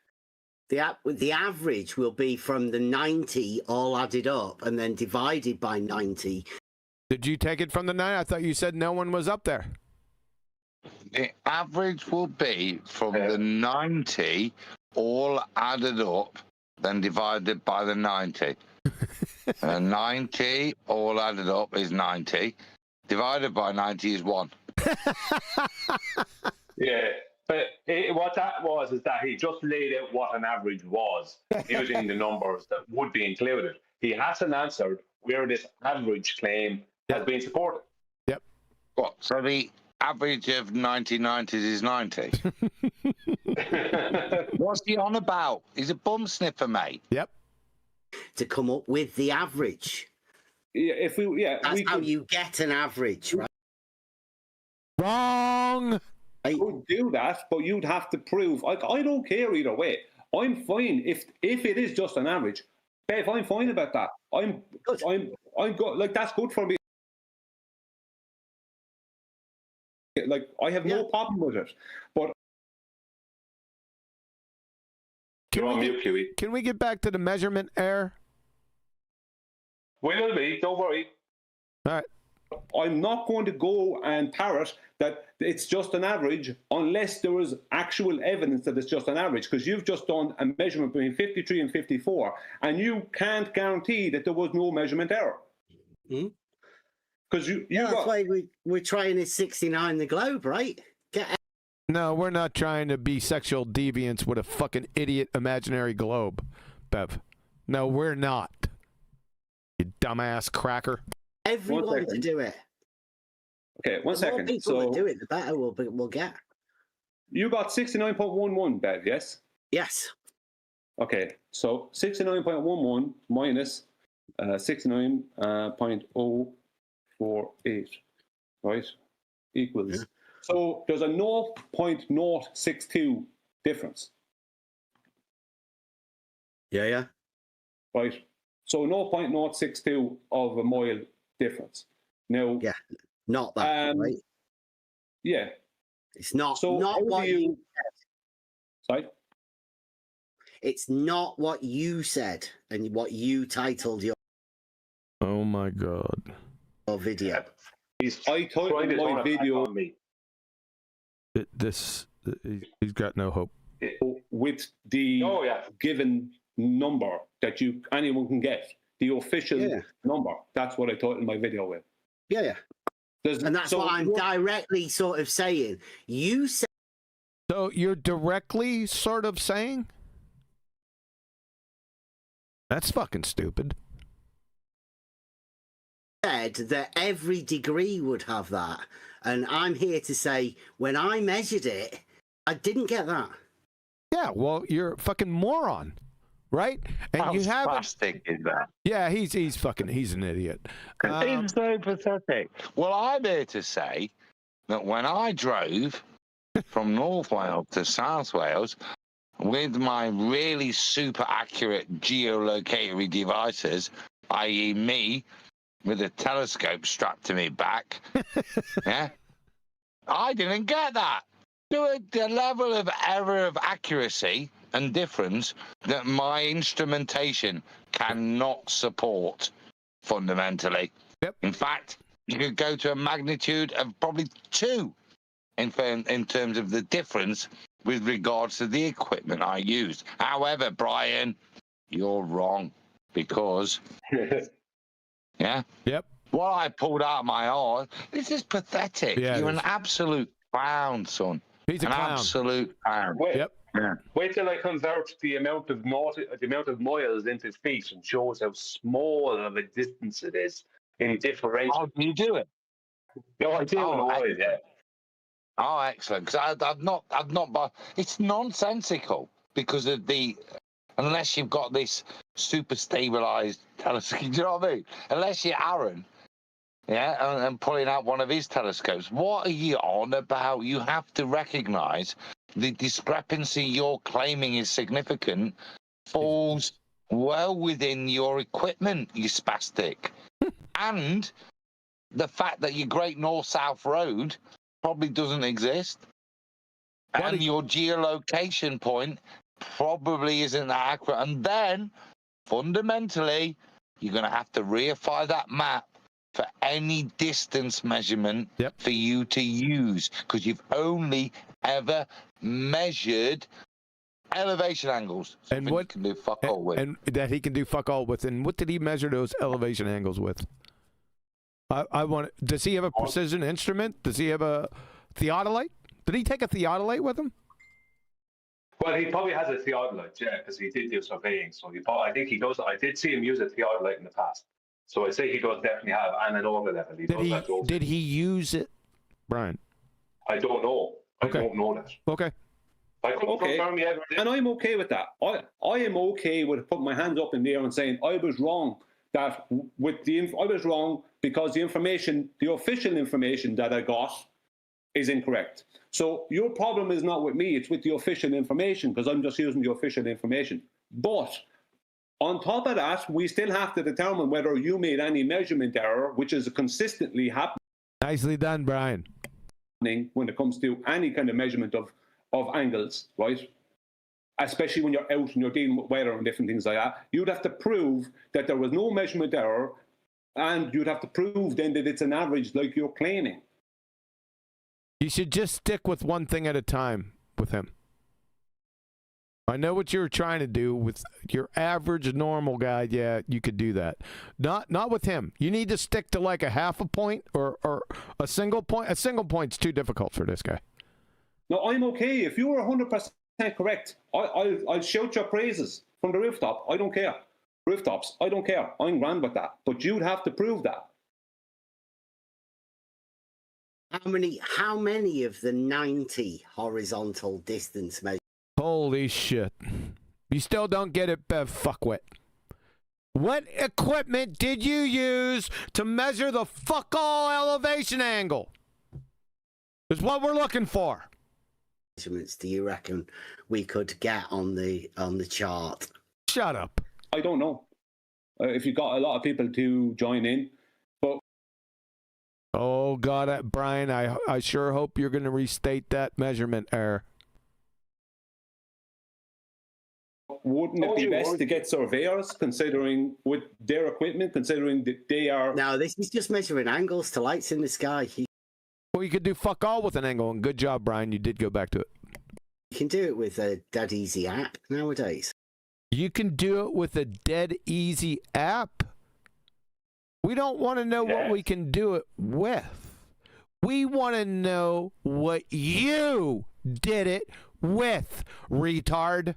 The average will be from the 90 all added up and then divided by 90. Did you take it from the 9? I thought you said no one was up there. The average will be from the 90 all added up, then divided by the 90. 90 all added up is 90. Divided by 90 is 1. Yeah, but what that was is that he just laid out what an average was using the numbers that would be included. He hasn't answered where this average claim has been supported. Yep. What? So the average of 90/90s is 90. What's he on about? He's a bum sniffer, mate. Yep. To come up with the average. Yeah, that's how you get an average, right? Wrong. I would do that, but you'd have to prove. I don't care either way. I'm fine if it is just an average. Bev, I'm fine about that. I'm good. Like that's good for me. Like I have no problem with it. But can we get back to the measurement error? Will be. Don't worry. All right. I'm not going to go and parrot that it's just an average unless there is actual evidence that it's just an average, because you've just done a measurement between 53 and 54, and you can't guarantee that there was no measurement error. Because that's why we're trying to 69 the globe, right? No, we're not trying to be sexual deviants with a fucking idiot imaginary globe, Bev. No, we're not. You dumbass cracker. Everyone to do it. Okay, one second. The more people that do it, the better we'll get. You got 69.11, Bev, yes? Yes. Okay, so 69.11 minus 69.048, right, equals. Yeah. So there's a 0.062 difference. Yeah. Right. So 0.062 of a mile difference. Now. Yeah. Not that, right? Yeah. It's not. So not what you said. Sorry. It's not what you said and what you titled your. Oh my God. Your video. I titled my video. He's got no hope. With the given number that anyone can get, the official number. That's what I titled my video with. Yeah. And that's what I'm directly sort of saying. You said. So you're directly sort of saying? That's fucking stupid. Said that every degree would have that. And I'm here to say, when I measured it, I didn't get that. Yeah, well, you're a fucking moron, right? And How you have plastic is that? Yeah, he's an idiot. It's so pathetic. Well, I'm here to say that when I drove from North Wales to South Wales with my really super accurate geolocatory devices, i.e. me with a telescope strapped to me back, yeah, I didn't get that. To a level of error of accuracy and difference that my instrumentation cannot support, fundamentally. Yep. In fact, you could go to a magnitude of probably 2 in terms of the difference with regards to the equipment I used. However, Brian, you're wrong, because yeah, yep, what I pulled out of my arse, this is pathetic. Yeah, You're an absolute clown, son. He's a clown. Absolute clown. Yep. Yeah. Wait till I convert the amount of miles into feet and shows how small of a distance it is in differential. How do you do it? No, I do know it. Yeah. Oh, excellent. Because I've not. It's nonsensical because of unless you've got this super stabilized telescope. Do you know what I mean? Unless you're Aaron, yeah, and pulling out one of his telescopes. What are you on about? You have to recognize the discrepancy you're claiming is significant falls well within your equipment, you spastic. And the fact that your Great North-South Road probably doesn't exist, and your geolocation point probably isn't that accurate. And then, fundamentally, you're going to have to reify that map for any distance measurement for you to use, because you've only ever measured elevation angles. And what can do fuck all with. And that he can do fuck all with. And what did he measure those elevation angles with? I want. Does he have a precision instrument? Does he have a theodolite? Did he take a theodolite with him? Well, he probably has a theodolite, yeah, because he did do surveying. So I think he does. I did see him use a theodolite in the past. So I say he does definitely have, and an order level. Did he use it, Brian? I don't know. I don't know that. Okay. I couldn't confirm yet. And I'm okay with that. I am okay with putting my hands up in the air and saying I was wrong. I was wrong because the information, the official information that I got, is incorrect. So your problem is not with me; it's with the official information, because I'm just using the official information. But on top of that, we still have to determine whether you made any measurement error, which is consistently happening. Nicely done, Brian. When it comes to any kind of measurement of angles, right? Especially when you're out and you're dealing with weather and different things like that, you'd have to prove that there was no measurement error, and you'd have to prove then that it's an average like you're claiming. You should just stick with one thing at a time with him. I know what you were trying to do with your average normal guy. Yeah, you could do that. Not with him. You need to stick to like a half a point or a single point. A single point's too difficult for this guy. No, I'm okay. If you were 100% correct, I'll shout your praises from the rooftop. I don't care. Rooftops, I don't care. I'm grand with that. But you'd have to prove that. How many of the 90 horizontal distance measures? Holy shit. You still don't get it, Bev Fuckwit. What equipment did you use to measure the fuck all elevation angle? Is what we're looking for. Measurements do you reckon we could get on the chart? Shut up. I don't know. If you got a lot of people to join in, but oh God, Brian, I sure hope you're going to restate that measurement error. Wouldn't it be best to get surveyors, considering with their equipment, considering that they are... No, this is just measuring angles to lights in the sky. Well, you could do fuck all with an angle, and good job, Brian. You did go back to it. You can do it with a dead easy app nowadays. You can do it with a dead easy app. We don't want to know what we can do it with. We want to know what you did it with, retard.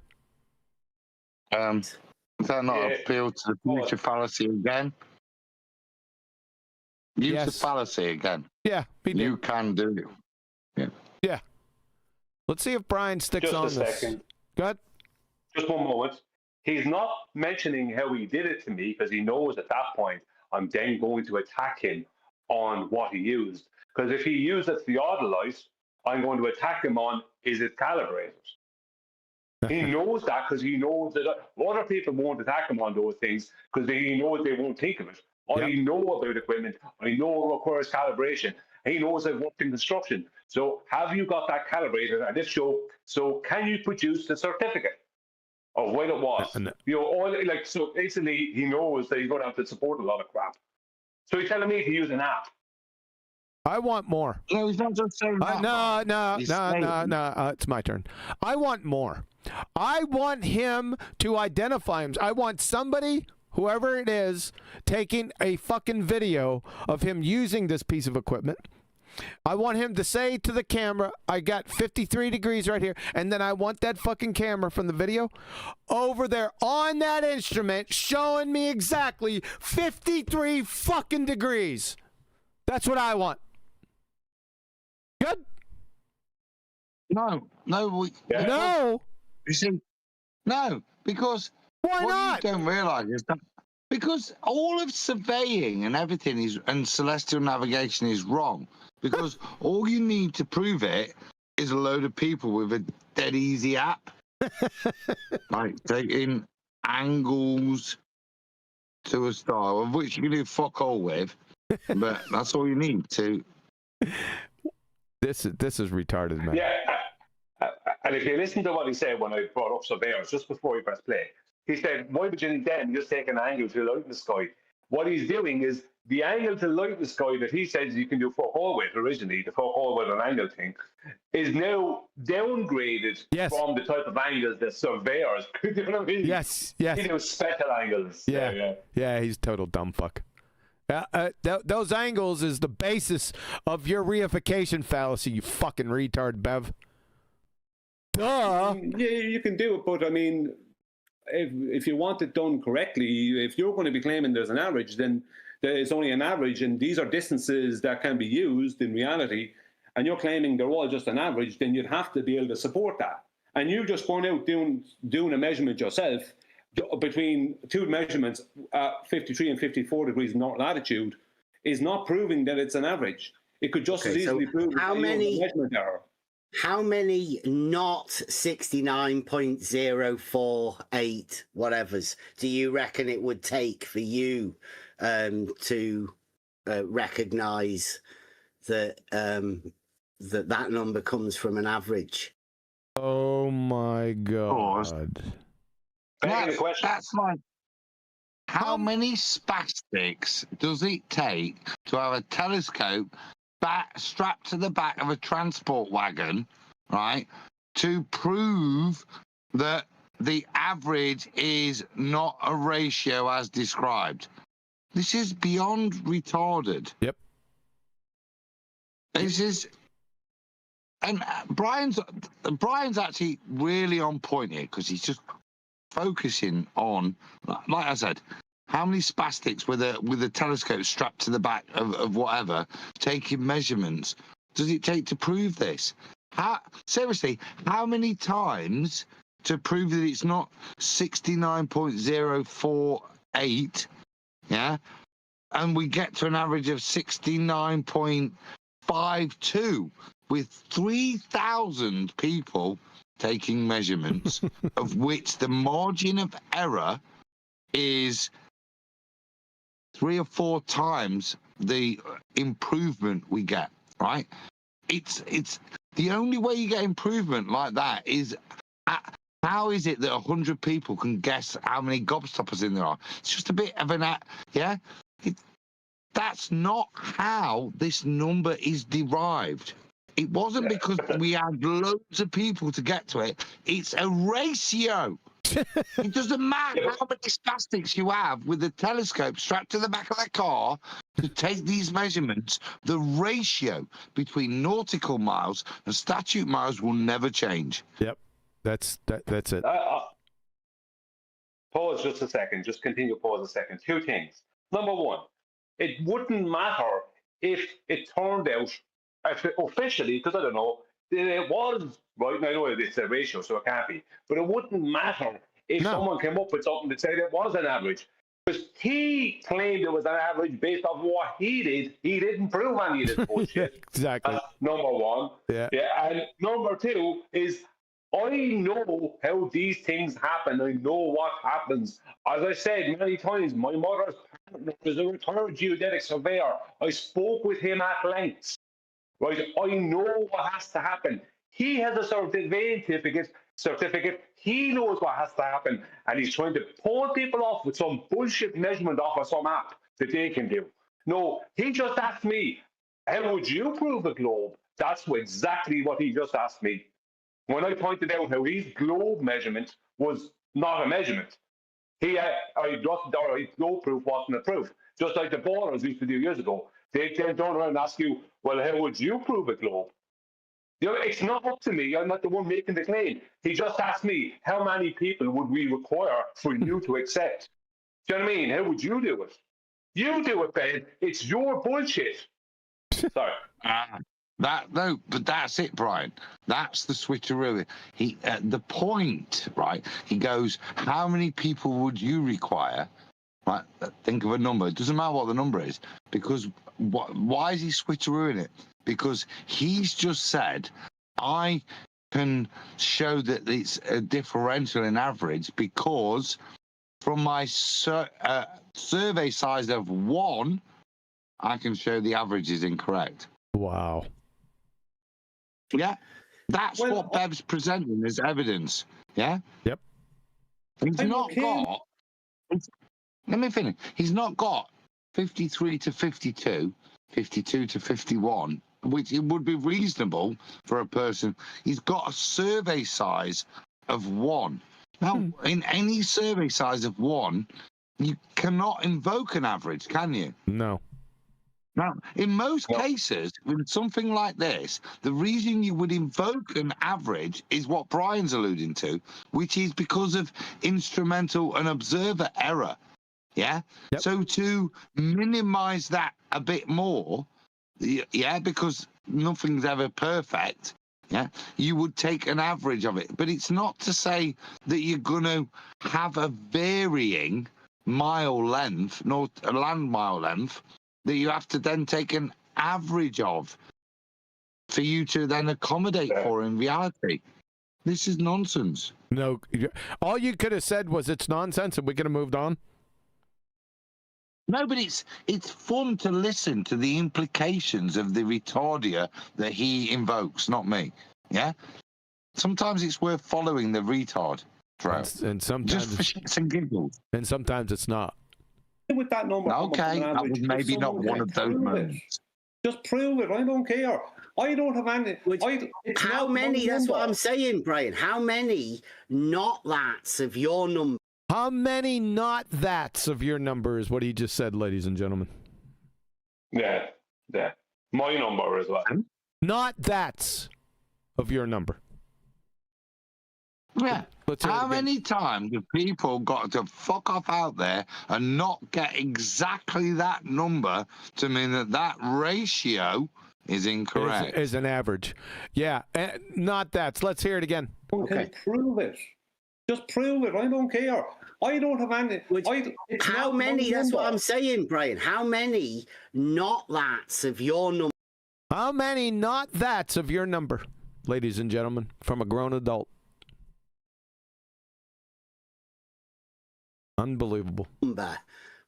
Does that not appeal to the future fallacy again? Use the fallacy again. Yeah, you can do it. Yeah. Yeah. Let's see if Brian sticks on this. Just a second. Go ahead. Just one moment. He's not mentioning how he did it to me, because he knows at that point I'm then going to attack him on what he used. Because if he used a theodolite, I'm going to attack him on, is it calibrated? He knows that, because he knows that other people won't attack him on those things because he knows they won't think of it. I know about equipment. I know it requires calibration. He knows I've worked in construction. So have you got that calibrated? And if so, can you produce the certificate? of when it was. No. You know, all like so basically he knows that he's going to have to support a lot of crap. So he's telling me to use an app. I want more. No, he's not just saying that. No. It's my turn. I want more. I want him to identify him. I want somebody, whoever it is, taking a fucking video of him using this piece of equipment. I want him to say to the camera, I got 53 degrees right here. And then I want that fucking camera from the video over there on that instrument showing me exactly 53 fucking degrees. That's what I want. Good? No. No. You see, no, because why not? You don't realise is that because all of surveying and everything is and celestial navigation is wrong. Because all you need to prove it is a load of people with a dead easy app, like taking angles to a star, of which you can do fuck all with, but that's all you need to. This is retarded, man. Yeah, and if you listen to what he said when I brought up surveyors just before he pressed play, he said, "Why would you then just take an angle to light in the sky?" What he's doing is the angle to light in the sky that he says you can do fuck all with originally, the fuck all with an angle thing, is now downgraded from the type of angles that surveyors could do. You know what I mean? Yes. He does special angles. Yeah, he's total dumb fuck. Those angles is the basis of your reification fallacy, you fucking retard, Bev. Duh. Yeah, you can do it, but I mean, if you want it done correctly, if you're going to be claiming there's an average, then there is only an average, and these are distances that can be used in reality, and you're claiming they're all just an average, then you'd have to be able to support that. And you just going out doing a measurement yourself between two measurements at 53 and 54 degrees north latitude is not proving that it's an average. It could just as easily prove how many measurement error. How many not 69.048 whatevers do you reckon it would take for you to recognize that that number comes from an average? Oh my God. That's like, how many spastics does it take to have a telescope strapped to the back of a transport wagon, right, to prove that the average is not a ratio as described? This is beyond retarded. Yep. This is, and Brian's actually really on point here because he's just focusing on, like I said, how many spastics with a telescope strapped to the back of whatever, taking measurements, does it take to prove this? Seriously, how many times to prove that it's not 69.048, yeah? And we get to an average of 69.52 with 3,000 people taking measurements, of which the margin of error is 3 or 4 times the improvement we get, right? It's the only way you get improvement like that is how is it that 100 people can guess how many gobstoppers in there are? It's just a bit of an yeah. That's not how this number is derived. It wasn't because we had loads of people to get to it. It's a ratio. It doesn't matter how many spastics you have with a telescope strapped to the back of the car to take these measurements. The ratio between nautical miles and statute miles will never change. Yep, that's it. Pause just a second. Just continue. Pause a second. 2 things. Number 1, it wouldn't matter if it turned out officially, because I don't know, it was, right, and I know it's a ratio, so it can't be, but it wouldn't matter if someone came up with something that said it was an average. Because he claimed it was an average based on what he did. He didn't prove any of this bullshit. Exactly. Number 1. Yeah. And number 2 is, I know how these things happen. I know what happens. As I said many times, my mother's partner is a retired geodetic surveyor. I spoke with him at length. Right? I know what has to happen. He has a surveying certificate certificate. He knows what has to happen, and he's trying to pull people off with some bullshit measurement off of some app that they can do. No, he just asked me, how would you prove a globe? That's exactly what he just asked me. When I pointed out how his globe measurement was not a measurement, globe proof wasn't a proof. Just like the ballers used to do years ago. They turn around and ask you, well, how would you prove a globe? You know, it's not up to me. I'm not the one making the claim. He just asked me, how many people would we require for you to accept? Do you know what I mean? How would you do it? You do it, Ben. It's your bullshit. Sorry. No, but that's it, Brian. That's the switcheroo. The point, right? He goes, how many people would you require? Right, think of a number. It doesn't matter what the number is, because why is he switcherooing it? Because he's just said, I can show that it's a differential in average because from my survey size of 1, I can show the average is incorrect. Wow. Yeah, that's what Bev's presenting as evidence. Yeah? Yep. He's not got... Let me finish. He's not got 53 to 52, 52 to 51, which it would be reasonable for a person. He's got a survey size of 1. Now, in any survey size of 1, you cannot invoke an average, can you? No. Now, in most cases, with something like this, the reason you would invoke an average is what Brian's alluding to, which is because of instrumental and observer error. Yeah? Yep. So to minimize that a bit more, yeah, because nothing's ever perfect, yeah, you would take an average of it. But it's not to say that you're going to have a varying mile length, not a land mile length, that you have to then take an average of for you to then accommodate for in reality. This is nonsense. No, all you could have said was it's nonsense and we could have moved on. No, but it's fun to listen to the implications of the retardia that he invokes, not me. Yeah? Sometimes it's worth following the retard. And sometimes just for shits and giggles. And sometimes it's not. With that number, okay, that was maybe not one of those moments. Just prove it. I don't care. I don't have any. How many? That's what I'm saying, Brian. How many not that's of your number? How many not that's of your number is what he just said, ladies and gentlemen. Yeah. My number as well. Not that's of your number. Yeah. How many times have people got to fuck off out there and not get exactly that number to mean that ratio is incorrect? Is an average. Yeah. Not that's. Let's hear it again. Okay. Prove it. Just prove it. I don't care. I don't have any. How many? That's what I'm saying, Brian. How many not that's of your number? How many not that's of your number, ladies and gentlemen, from a grown adult? Unbelievable.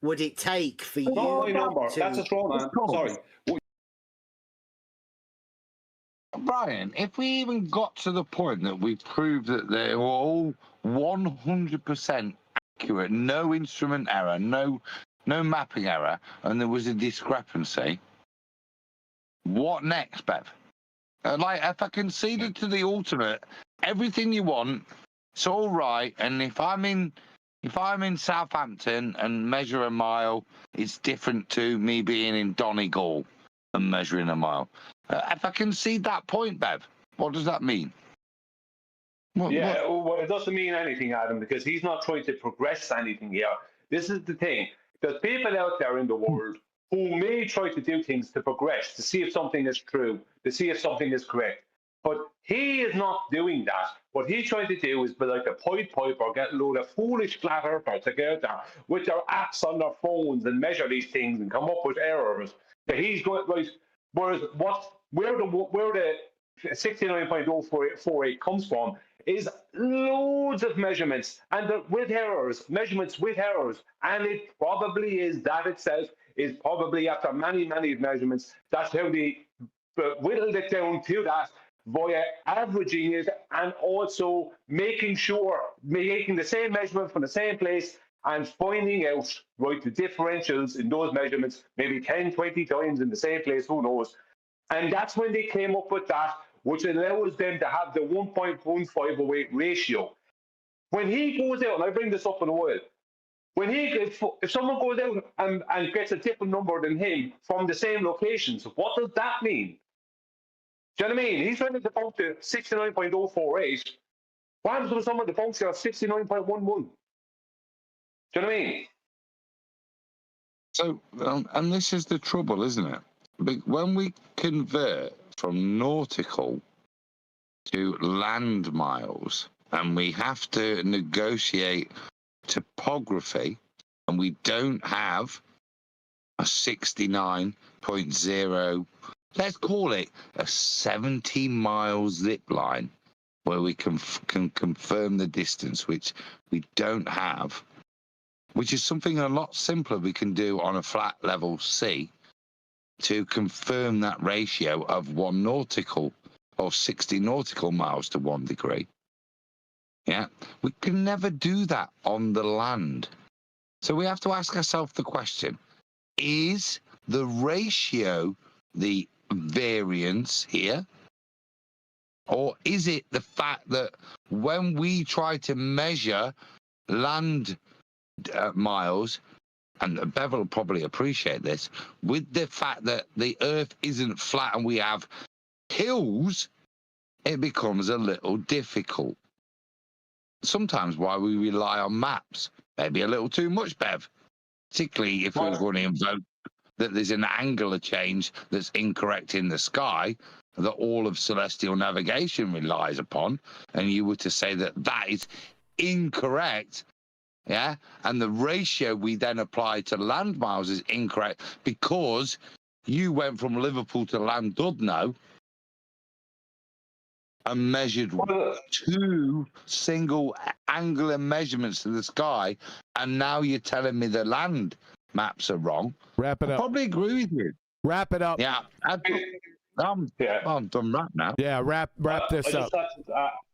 Would it take for you? Not my number. That's a straw man. Sorry. Brian, if we even got to the point that we proved that they were all 100% accurate, no instrument error, no mapping error, and there was a discrepancy, what next, Bev? Like, if I conceded to the ultimate, everything you want, it's all right, and if I'm in Southampton and measure a mile, it's different to me being in Donegal and measuring a mile. If I concede that point, Bev, what does that mean? Well, it doesn't mean anything, Adam, because he's not trying to progress anything here. This is the thing. There's people out there in the world who may try to do things to progress, to see if something is true, to see if something is correct. But he is not doing that. What he's trying to do is be like a Pied Piper, get a load of foolish flat earthers to get out there with their apps on their phones and measure these things and come up with errors. That he's going right. Whereas where the 69.048 comes from is loads of measurements and with errors, measurements with errors, and it probably is that itself is probably after many measurements. That's how they whittled it down to that. via averaging it and also making the same measurement from the same place and finding out, right, the differentials in those measurements, maybe 10, 20 times in the same place, who knows. And that's when they came up with that, which allows them to have the 1.158 ratio. When he goes out, and I bring this up in a while, if someone goes out and gets a different number than him from the same locations, what does that mean? Do you know what I mean? He's trying to debunk to 69.048. What happens when someone debunks you at 69.11? Do you know what I mean? So, and this is the trouble, isn't it? When we convert from nautical to land miles, and we have to negotiate topography, and we don't have a 69.0, let's call it a 70-mile zip line, where we can confirm the distance, which we don't have, which is something a lot simpler we can do on a flat level sea to confirm that ratio of 1 nautical or 60 nautical miles to 1 degree. Yeah, we can never do that on the land. So we have to ask ourselves the question, is the ratio the variance here? Or is it the fact that when we try to measure land miles, and Bevel will probably appreciate this, with the fact that the Earth isn't flat and we have hills, it becomes a little difficult. Sometimes why we rely on maps, maybe a little too much, Bev, particularly if we're going to invoke that there's an angular change that's incorrect in the sky that all of celestial navigation relies upon, and you were to say that that is incorrect, yeah, and the ratio we then apply to land miles is incorrect because you went from Liverpool to Llandudno and measured 2 single angular measurements to the sky, and now you're telling me the land maps are wrong. Wrap it up. I probably agree with you. Wrap it up. Yeah. I'm done that now. Yeah, wrap this up. I just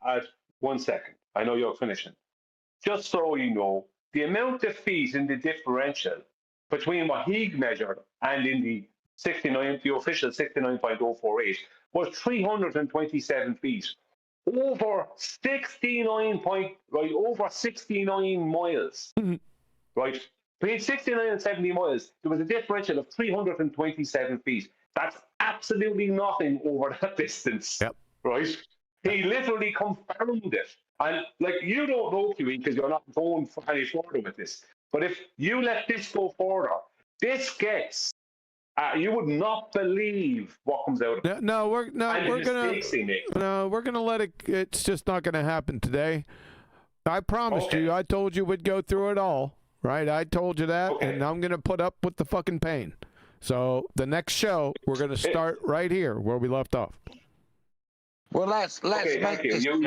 add 1 second. I know you're finishing. Just so you know, the amount of feet in the differential between what he measured and in the official 69.048 was 327 feet. Over 69 miles. Right? Between 69 and 70 miles, there was a differential of 327 feet. That's absolutely nothing over that distance. Yep. Right? He literally confirmed it. And like, you don't know, Kiwi, because you're not going any further with this. But if you let this go further, this gets you would not believe what comes out of it. We're gonna let it. It's just not gonna happen today. I promised you. I told you we'd go through it all. Right? I told you that, and I'm gonna put up with the fucking pain. So the next show, we're gonna start right here where we left off. Well, let's make this. You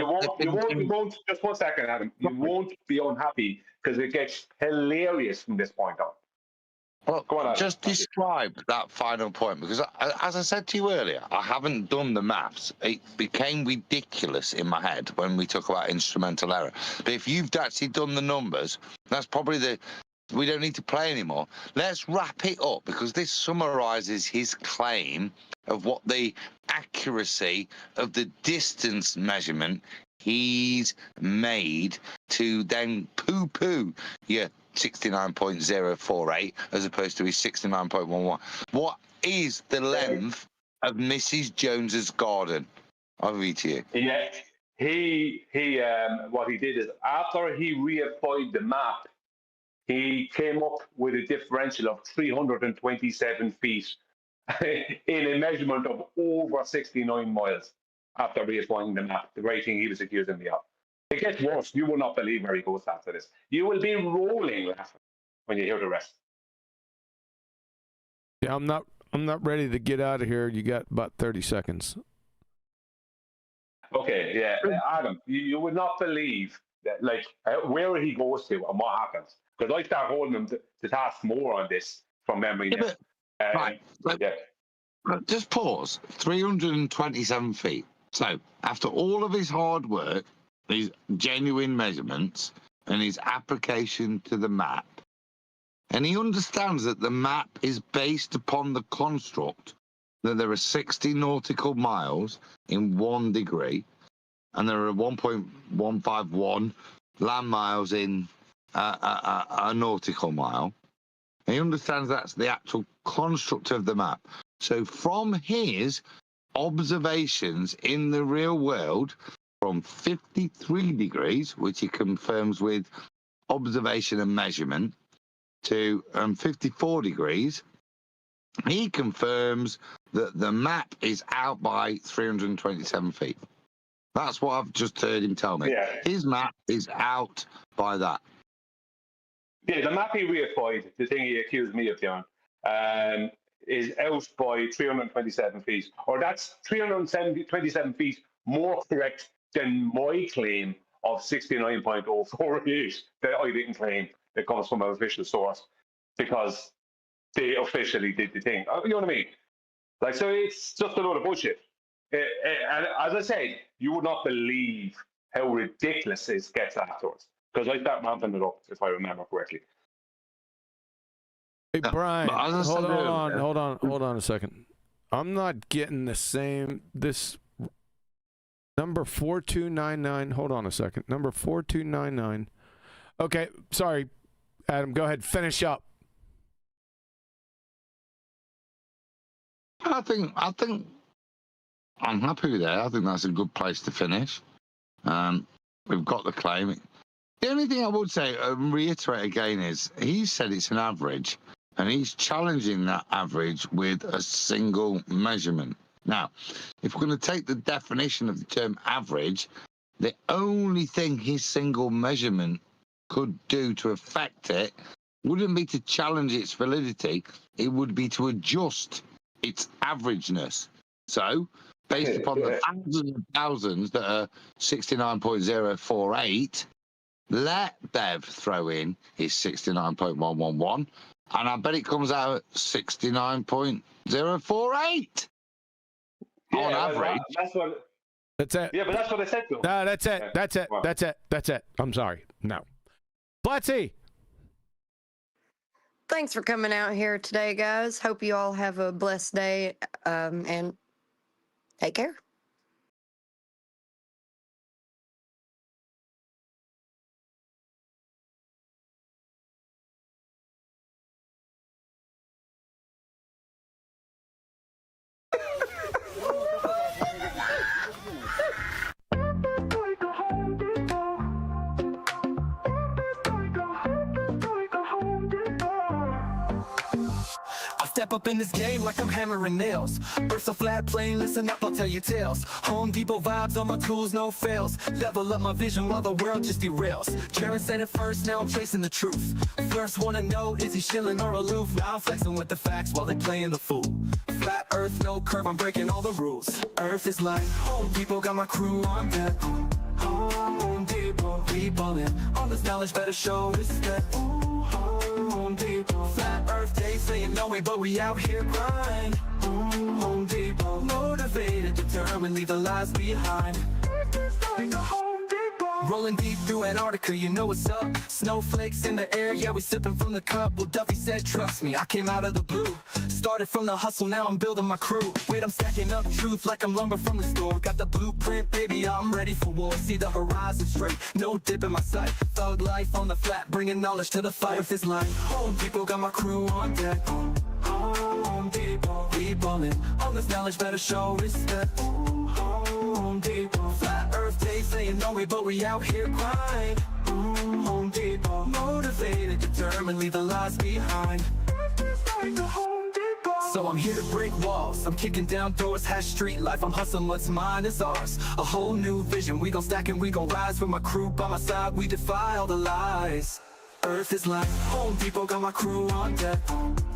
won't. Just 1 second, Adam. You won't be unhappy because it gets hilarious from this point on. Well, go on, Adam. Just describe that final point, because as I said to you earlier, I haven't done the maths. It became ridiculous in my head when we talk about instrumental error. But if you've actually done the numbers, that's probably we don't need to play anymore. Let's wrap it up, because this summarizes his claim of what the accuracy of the distance measurement he's made to then poo-poo your 69.048 as opposed to his 69.11. What is the length of Mrs. Jones's garden? I'll read to you. Yeah, what he did is, after he reapplied the map, he came up with a differential of 327 feet in a measurement of over 69 miles after reapplying the map, the rating he was accusing me of. It gets worse. You will not believe where he goes after this. You will be rolling laughing when you hear the rest. Yeah, I'm not ready to get out of here. You got about 30 seconds. Okay, yeah, Adam, you would not believe that, like, where he goes to and what happens. Because I start holding him to task more on this from memory now. Right. Just pause. 327 feet. So after all of his hard work, his genuine measurements, and his application to the map, and he understands that the map is based upon the construct that there are 60 nautical miles in 1 degree, and there are 1.151 land miles in a nautical mile. He understands that's the actual construct of the map. So from his observations in the real world, from 53 degrees, which he confirms with observation and measurement, to 54 degrees, he confirms that the map is out by 327 feet. That's what I've just heard him tell me. Yeah. His map is out by that. Yeah, the map he reified, the thing he accused me of doing, is out by 327 feet. Or that's 327 feet more correct than my claim of 69.048 that I didn't claim. It comes from an official source because they officially did the thing. You know what I mean? Like, so it's just a load of bullshit. And as I said, you would not believe how ridiculous it gets afterwards. Because I start ramping it up, if I remember correctly. Hey, Brian, hold on a second. I'm not getting the same, this number 4299, hold on a second. Number 4299. Okay, sorry, Adam, go ahead, finish up. I think I'm happy with that. I think that's a good place to finish. We've got the claim. The only thing I would say, reiterate again, is he said it's an average, and he's challenging that average with a single measurement. Now, if we're going to take the definition of the term average, the only thing his single measurement could do to affect it wouldn't be to challenge its validity, it would be to adjust its averageness. So, based upon the thousands that are 69.048, let Bev throw in his 69.111, and I bet it comes out at 69.048 on average. That's it. Yeah, but that's what I said to him. No, that's it. That's it. That's it. That's it. I'm sorry. No. Blatzy. Thanks for coming out here today, guys. Hope you all have a blessed day, and take care. Step up in this game like I'm hammering nails. Earth's a flat plane, listen up, I'll tell you tales. Home Depot vibes on my tools, no fails. Level up my vision while the world just derails. Sharon said it first, now I'm chasing the truth. First wanna know, is he shilling or aloof? Now I'm flexing with the facts while they playing the fool. Flat earth, no curve, I'm breaking all the rules. Earth is like Home Depot, got my crew on deck. Home Depot, we ballin'. All this knowledge better show respect. Home Depot, flat earth, they say no way, but we out here grind. Home Depot, motivated, determined, leave the lies behind. Rolling deep through Antarctica, you know what's up. Snowflakes in the air, yeah, we sipping from the cup. Well, Duffy said, trust me, I came out of the blue. Started from the hustle, now I'm building my crew. Wait, I'm stacking up truth like I'm lumber from the store. Got the blueprint, baby, I'm ready for war. See the horizon straight, no dip in my sight. Thug life on the flat, bringing knowledge to the fight. With this line, Home Depot, got my crew on deck. Home Depot, we ballin'. All this knowledge better show respect. Home Depot, flat earth, they saying no way, but we out here grind. Home Depot, motivated, determined, leave the lies behind. So I'm here to break walls, I'm kicking down doors, hash street life, I'm hustling, what's mine is ours. A whole new vision, we gon' stack and we gon' rise. With my crew by my side, we defy all the lies. Earth is like Home Depot, got my crew on deck.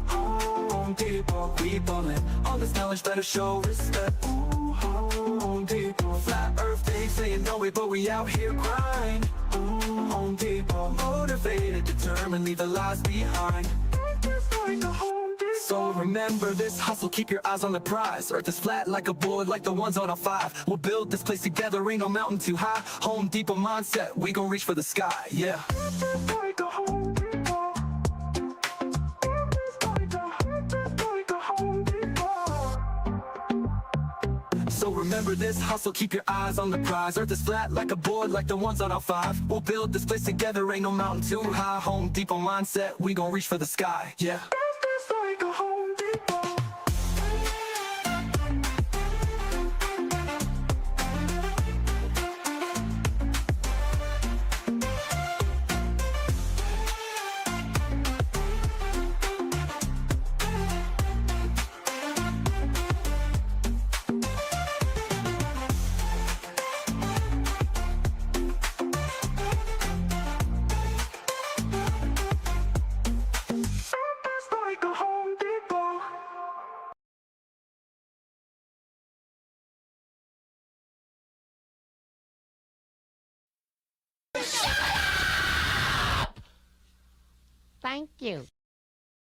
Home Depot, we ballin'. All this knowledge better show respect. Home Depot, flat earth, they saying no way, but we out here grind. Home Depot, motivated, determined, leave the lies behind. So remember remember this hustle, keep your eyes on the prize. Earth is flat like a board, like the ones on a 5. We'll build this place together, ain't no mountain too high. Home Depot mindset, we gon' reach for the sky, yeah. So remember this hustle, keep your eyes on the prize. Earth is flat like a board, like the ones on our 5. We'll build this place together, ain't no mountain too high. Home Depot mindset, we gon' reach for the sky, yeah. Thank you.